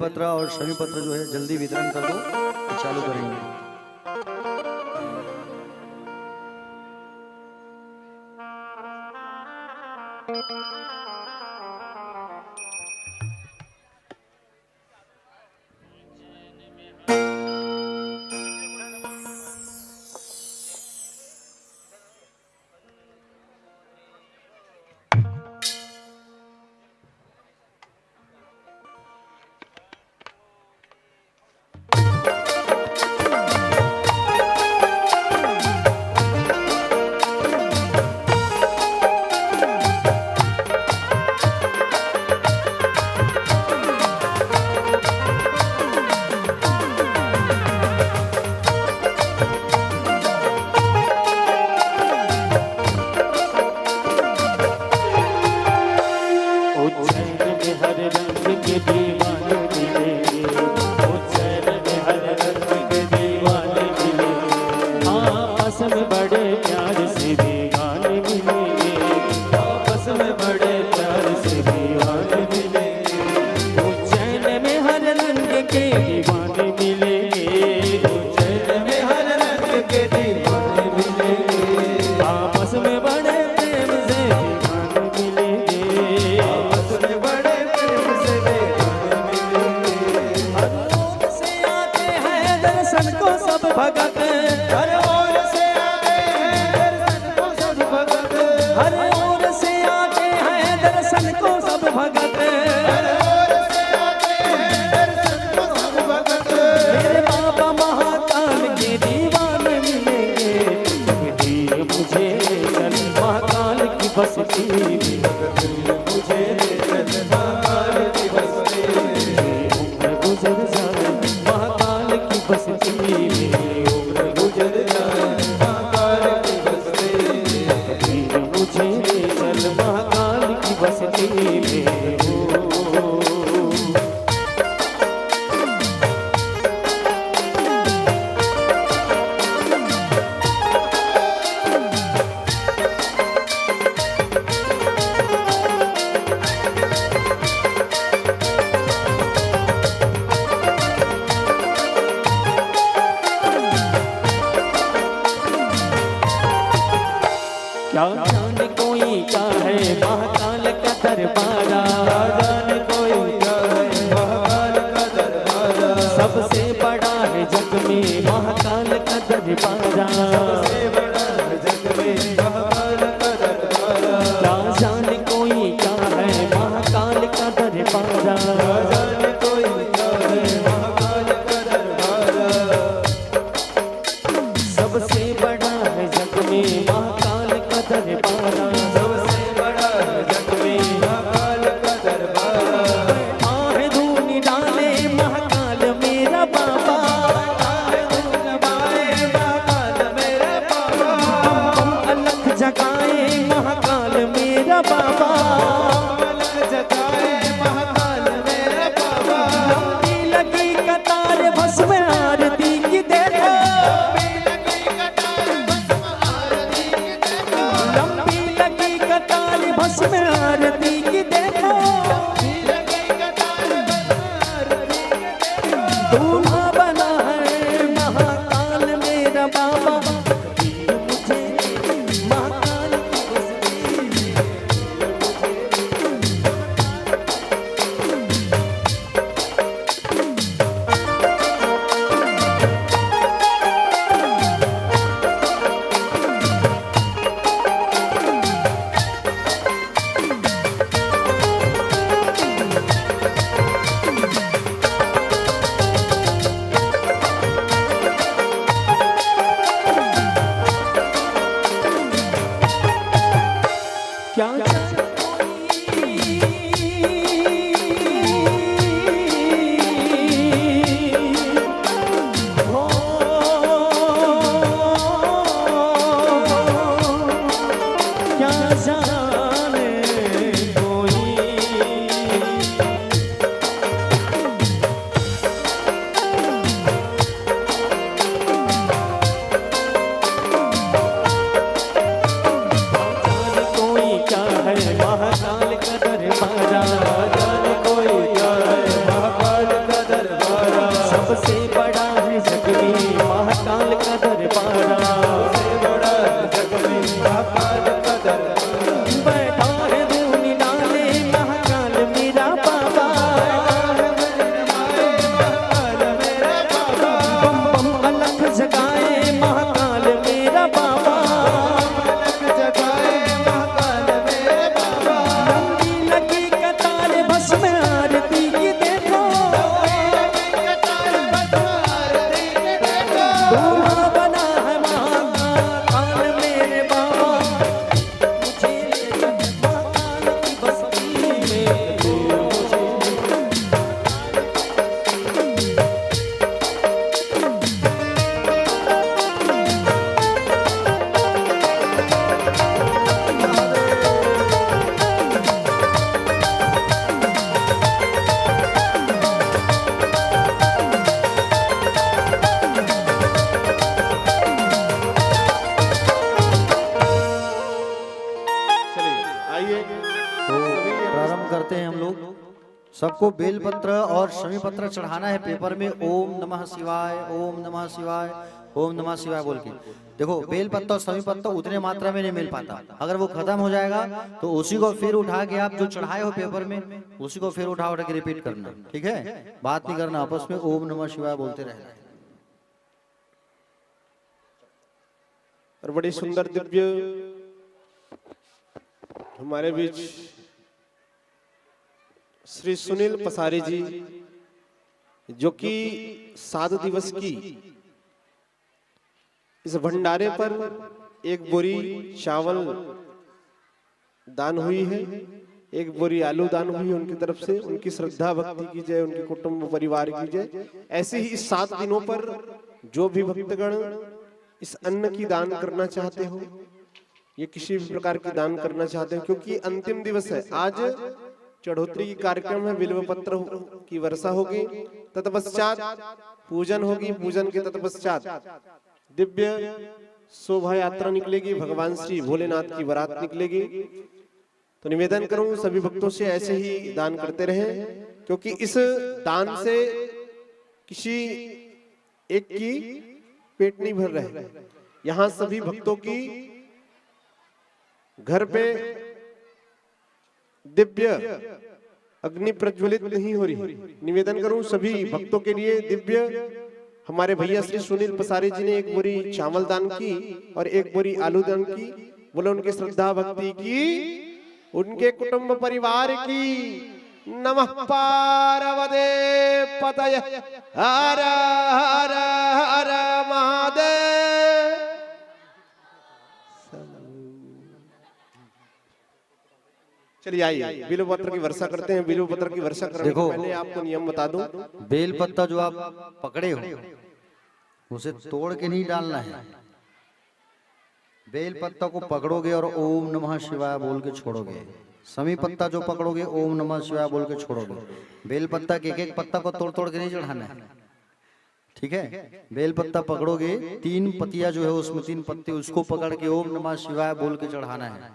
पत्र और शमी पत्र जो है जल्दी वितरण कर दो, चालू करेंगे। मेरे बाबा महाकाल के दीवाने मिलेंगे। बस्ती में, मुझे ले चल महाकाल की बस्ती में, उम्र गुजर जाए महाकाल की बस्ती में, उम्र गुजर जाए महाकाल की बस्ती में, मुझे ले चल महाकाल की बस्ती में। क्या जाने कोई क्या है महाकाल का दरबारा, जाने कोई क्या है महाकाल का दरबारा, सबसे बड़ा है जग में महाकाल का दरबारा, सबसे बड़ा है जग में महाकाल का दरबारा। क्या जाने कोई क्या है महाकाल का दरबारा, जाने कोई क्या है महाकाल का दरबारा, सबसे बड़ा है जग में महाकाल का दरबारा, सबसे बड़ा है जग में महाकाल का दरबारा। आहे धून डाले महाकाल मेरा बाबा, आहे धून डाले महाकाल मेरा बाबा, अलख जगाए महाकाल मेरा बाबा, अलख जगाए महाकाल मेरा बाबा। लंबी लगी कतार भस्म आरती की देखो, लंबी लगी कतार भस्म आरती की देखो, दूल्हा बना है महाकाल मेरा बाबा, मुझे महाकाल की बस्ती में। क्या क्या जाने कोई कोई क्या है महाकाल का दरबारा, जाने कोई क्या है महाकाल का दरबारा, सबसे बड़ा है जग में महाकाल का दरबारा, सबसे बड़ा है जग में महाकाल का दरबारा। बैठा है धून डाले महाकाल मेरा बाबा, महाकाल मेरा बाबा, बम बम अलख जगाए महाकाल मेरा बाबा, अलख जगाए महाकाल मेरे बाबा। लंबी लगी कतार भस्म आरती की देखो, दूल्हा बना है महाकाल मेरे बाबा, मुझे ले चल महाकाल की बस्ती में, मुझे आइए तो प्रारंभ करते हैं हम लोग। सबको बेलपत्र और शमी पत्र चढ़ाना है पेपर में, ओम नमः शिवाय, ओम नमः शिवाय, ओम नमः शिवाय बोल के। देखो बेलपत्र और शमी पत्र उतने मात्रा में नहीं मिल पाता, अगर वो खत्म हो जाएगा तो उसी को फिर उठा के आप जो चढ़ाए हो पेपर में उसी को फिर उठा के रिपीट करना, ठीक है? बात नहीं करना आपस में, ओम नमः शिवाय बोलते रहना। और बड़ी सुंदर दिव्य हमारे बीच श्री सुनील पसारी जी, जो कि 7 दिवस की इस भंडारे पर एक बोरी चावल दान हुई है, एक बोरी आलू दान हुई उनकी तरफ से। उनकी श्रद्धा भक्ति की जय, उनके कुटुंब परिवार की जय। ऐसे ही इस 7 दिनों पर जो भी भक्तगण इस अन्न की दान करना चाहते हो, ये किसी भी प्रकार की दान करना चाहते हो, क्योंकि अंतिम दिवस है आज, चढ़ोतरी की कार्यक्रम है, बिल्व पत्र की वर्षा होगी, तत्पश्चात पूजन होगी, पूजन के तत्पश्चात दिव्य शोभा यात्रा निकलेगी, भगवान श्री भोलेनाथ की बारात निकलेगी। तो निवेदन करूं सभी भक्तों से ऐसे ही दान करते रहें, क्योंकि इस दान से किसी एक की पेट नहीं भर रहे। यहां सभी भक्तों की घर पे दिव्य अग्नि प्रज्वलित नहीं हो रही। निवेदन करूं सभी भक्तों के लिए दिव्य, हमारे भैया श्री सुनील पसारी जी ने 1 बोरी चावल दान की और 1 बोरी आलू दान की। बोले उनकी श्रद्धा भक्ति की, उनके कुटुंब परिवार की। नमः पार्वती पतये हर हर हर महादेव। चलिए आइए बिल्व पत्र की वर्षा करते हैं। बिल्व पत्र की वर्षा करने देखो, से पहले आपको नियम बता दूं। बेल पत्ता जो आप पकड़े हो उसे तोड़ के नहीं डालना है। बेल पत्ता को पकड़ोगे और ओम नमः शिवाय बोल के छोड़ोगे। समी पत्ता जो पकड़ोगे ओम नमः शिवाय बोल के छोड़ोगे। बेल पत्ता के एक पत्ता को तोड़ तोड़ के नहीं चढ़ाना है, ठीक है। बेल पत्ता पकड़ोगे, 3 पत्तियां जो है उसमें 3 पत्ते, उसको पकड़ के ओम नमः शिवाय बोल के चढ़ाना है।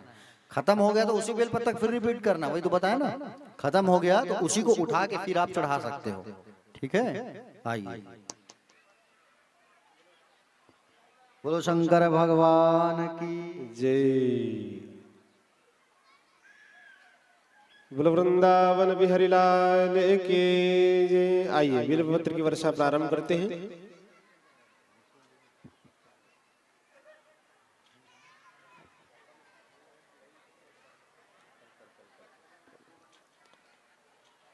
खत्म हो गया तो उसी बेल पत्ता फिर रिपीट करना, वही तो बताया ना। खत्म हो गया तो उसी को उठा के फिर आप चढ़ा सकते हो, ठीक है। आइए, बोलो शंकर भगवान की जय। बोलो वृंदावन बिहारी लाल की जय। आइए बिल्व पत्र की वर्षा प्रारंभ करते हैं।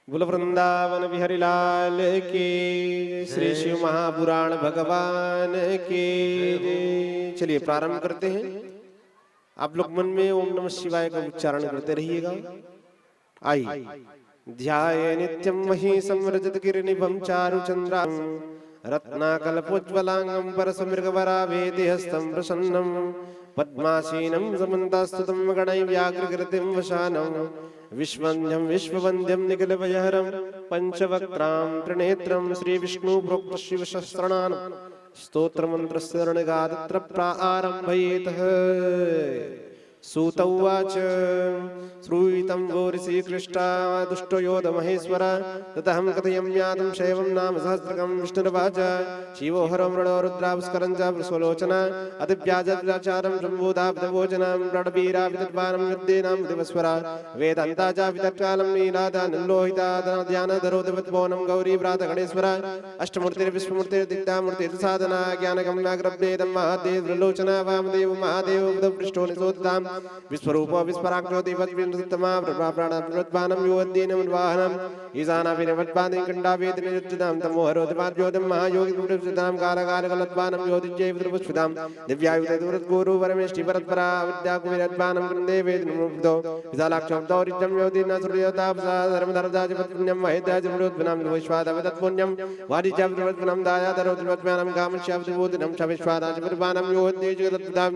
बोलो वृंदावन बिहारी लाल की, श्री शिव महापुराण भगवान की जय। चलिए प्रारंभ करते हैं। आप लोग मन में ओम नमः शिवाय का उच्चारण करते रहिएगा। आई ध्याये नित्यं महीसं रजतकिरणिभं चारुचन्द्रं रत्नाकल्पोज्ज्वलांगं परसमृगवराभेति हस्तं प्रसन्नं पद्मासीनं समन्तास्तुतं गणैर्व्याघ्रकृतिं वशानं विश्ववन्द्यं विश्ववन्द्यं निखिलभयहरं पंचवक्त्रां त्रिनेत्रं श्रीविष्णु प्रोक्त शिवसहस्रनाम स्तोत्रमन्त्रस्य रणगात्र प्रारम्भयेतः। सूत उवाच श्रूयितं गौरिशी कृष्टा दुष्टयोध महेश्वर ततहं कथयं ज्ञातं शैवं नाम सहस्रकं विष्णुर्वाच शिवो हरो मृडो रुद्रावस्करं च वृषलोचना अतिव्याजव्याचारं शम्भूदाब्धभोजनं प्रणवीरावितद्वानं युद्धेनां दिवस्वरा वेदान्ता च वितत्कालं नीलादानलोहिता ध्यानधरोदिवद्भोनं गौरी प्रातगणेश्वर अष्टमूर्तिर्विश्वमूर्तिर्दिग्धामूर्तिर्साधना ज्ञानगम्याग्रभेदं महादेव त्रिलोचना वामदेव महादेव बुधपृष्ठो निशोदितां विश्वरूप विस्फराग्योतिवद्विन्दुत्तमा प्राणाप्रणोद्वानं योऽध्ययनं वाहनम् ईशानाभिनवद्वादिं कण्डावेदिनिरुच्यतां तमोहरोधिपाद्योतिं महायोगिपुरुषतां कालकालकलद्वानं योधिजैवद्रुपुष्पितां दिव्यायुधदूरद्गुरु परमेष्टिपरत्परा विद्याकुविरद्वानं कृन्दे वेदिनुमुग्धो विशालाक्षोब्दौरिज्यं योधिना सूर्योतापसा धर्मधरदाजिपत्पुण्यं महेद्याजिपुरोद्भनां विश्वादवदत्पुण्यं वादिजाविद्वद्भनं दायादरोद्भत्मानं कामस्याविद्बोधिनं च विश्वादाजिपुर्वानं योऽध्येजगदत्तां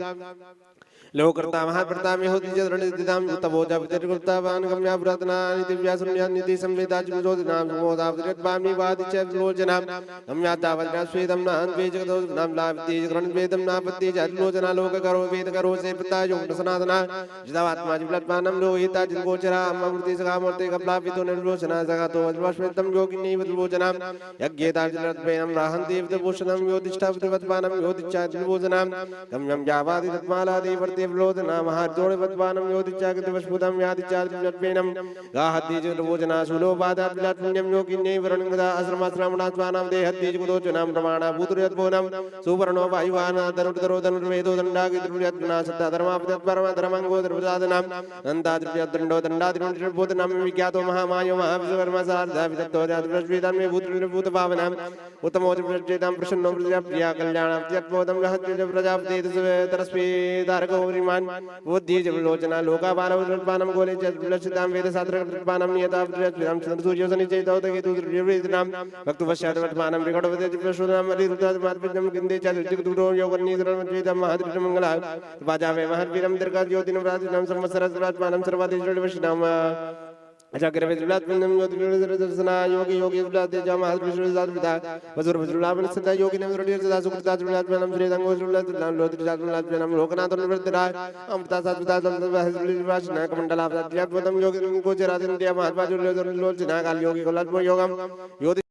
लोकर्ता महाप्रता में होती जरणिदाम तबोजा वितरकुर्तावान गम्या पुरातनानि दिव्या शून्यानिति संवेदाज विरोधनाम मोदावृतबामि वादिच विलोचनाम गम्या तावद्रा स्वेदम नान वेजगदो नाम लाभति ग्रहण वेदम नापति जलोचना लोक करो वेद करो से पिता योग सनातना जिदावात्मा जिवलत्मानम लोहिता जिगोचरा अमृति सगामूर्ति कपलापितो निर्लोचना जगतो वज्रस्मितम योगिनी विलोचनाम यज्ञेता जिलत्वेनम राहंति विभूषणम योदिष्ठा विवत्मानम योदिचा विभूषणम गम्यम जावादि तत्मालादि वर्ति विलोचना महार्दोड़वद्वानं योदिचागतिवस्फुतं यादिचादिव्यत्वेनं गाहद्दीजगतभोजना शूलोपादात्पुण्यं योगिन्यै वरुणगदा आश्रमाश्रमणात्वानां देहद्दीजगतोचनां प्रमाणा भूतुर्यद्भोनं सुवर्णो वायुवाना धनुर्धरो धनुर्वेदो दण्डागितुर्यद्गुणा सत्ता धर्मापदत्परमधर्मङ्गो धर्मसाधनां नन्दाद्रियदण्डो दण्डादिनुर्भूतनां विज्ञातो महामायो महाविश्वकर्मा सारदा विदत्तो जातुर्वेदां मे भूतुर्भूतभावनाम् उत्तमोतिप्रज्येतां प्रसन्नो प्रजाप्रिया कल्याणां त्यक्तमोदं रहत्यज प्रजापति तरस्वी तारको परिमान वो दीज लोचना लोका बालवपानम गोले चतुलक्षिताम वेद शास्त्र पानम नियता विराम चंद्र सूर्य सनि चैतव तके दुर्विनाम भक्त वश्यात वर्तमानम विकटवते दिव्यशोधनाम रिरुदात मातपितम गिंदे चतुर्दिक दूरो योगन्नी सर्वज्ञेतम महादृष्ट मंगला वाजावे महावीरम दीर्घ ज्योतिनम राजनाम संवत्सरस राजमानम सर्वादेश वशिनाम अजागर वेदुलात वंदम दर्शना योगी योगी उलाते जमा हरिश्वर जात पिता वजुर वजुलावन सदा योगी ने रोटी सदा सुखता जुलात वनम श्री रंगो जुलात नाम लोति जात वनम वनम लोकनाथ वरदरा अमृता सात पिता संत हरिश्वर वासना कमंडला प्रत्यात्वतम योगी को चरादिन दिया महात्मा जुल लोचना काल योगी को लज्म योगम योति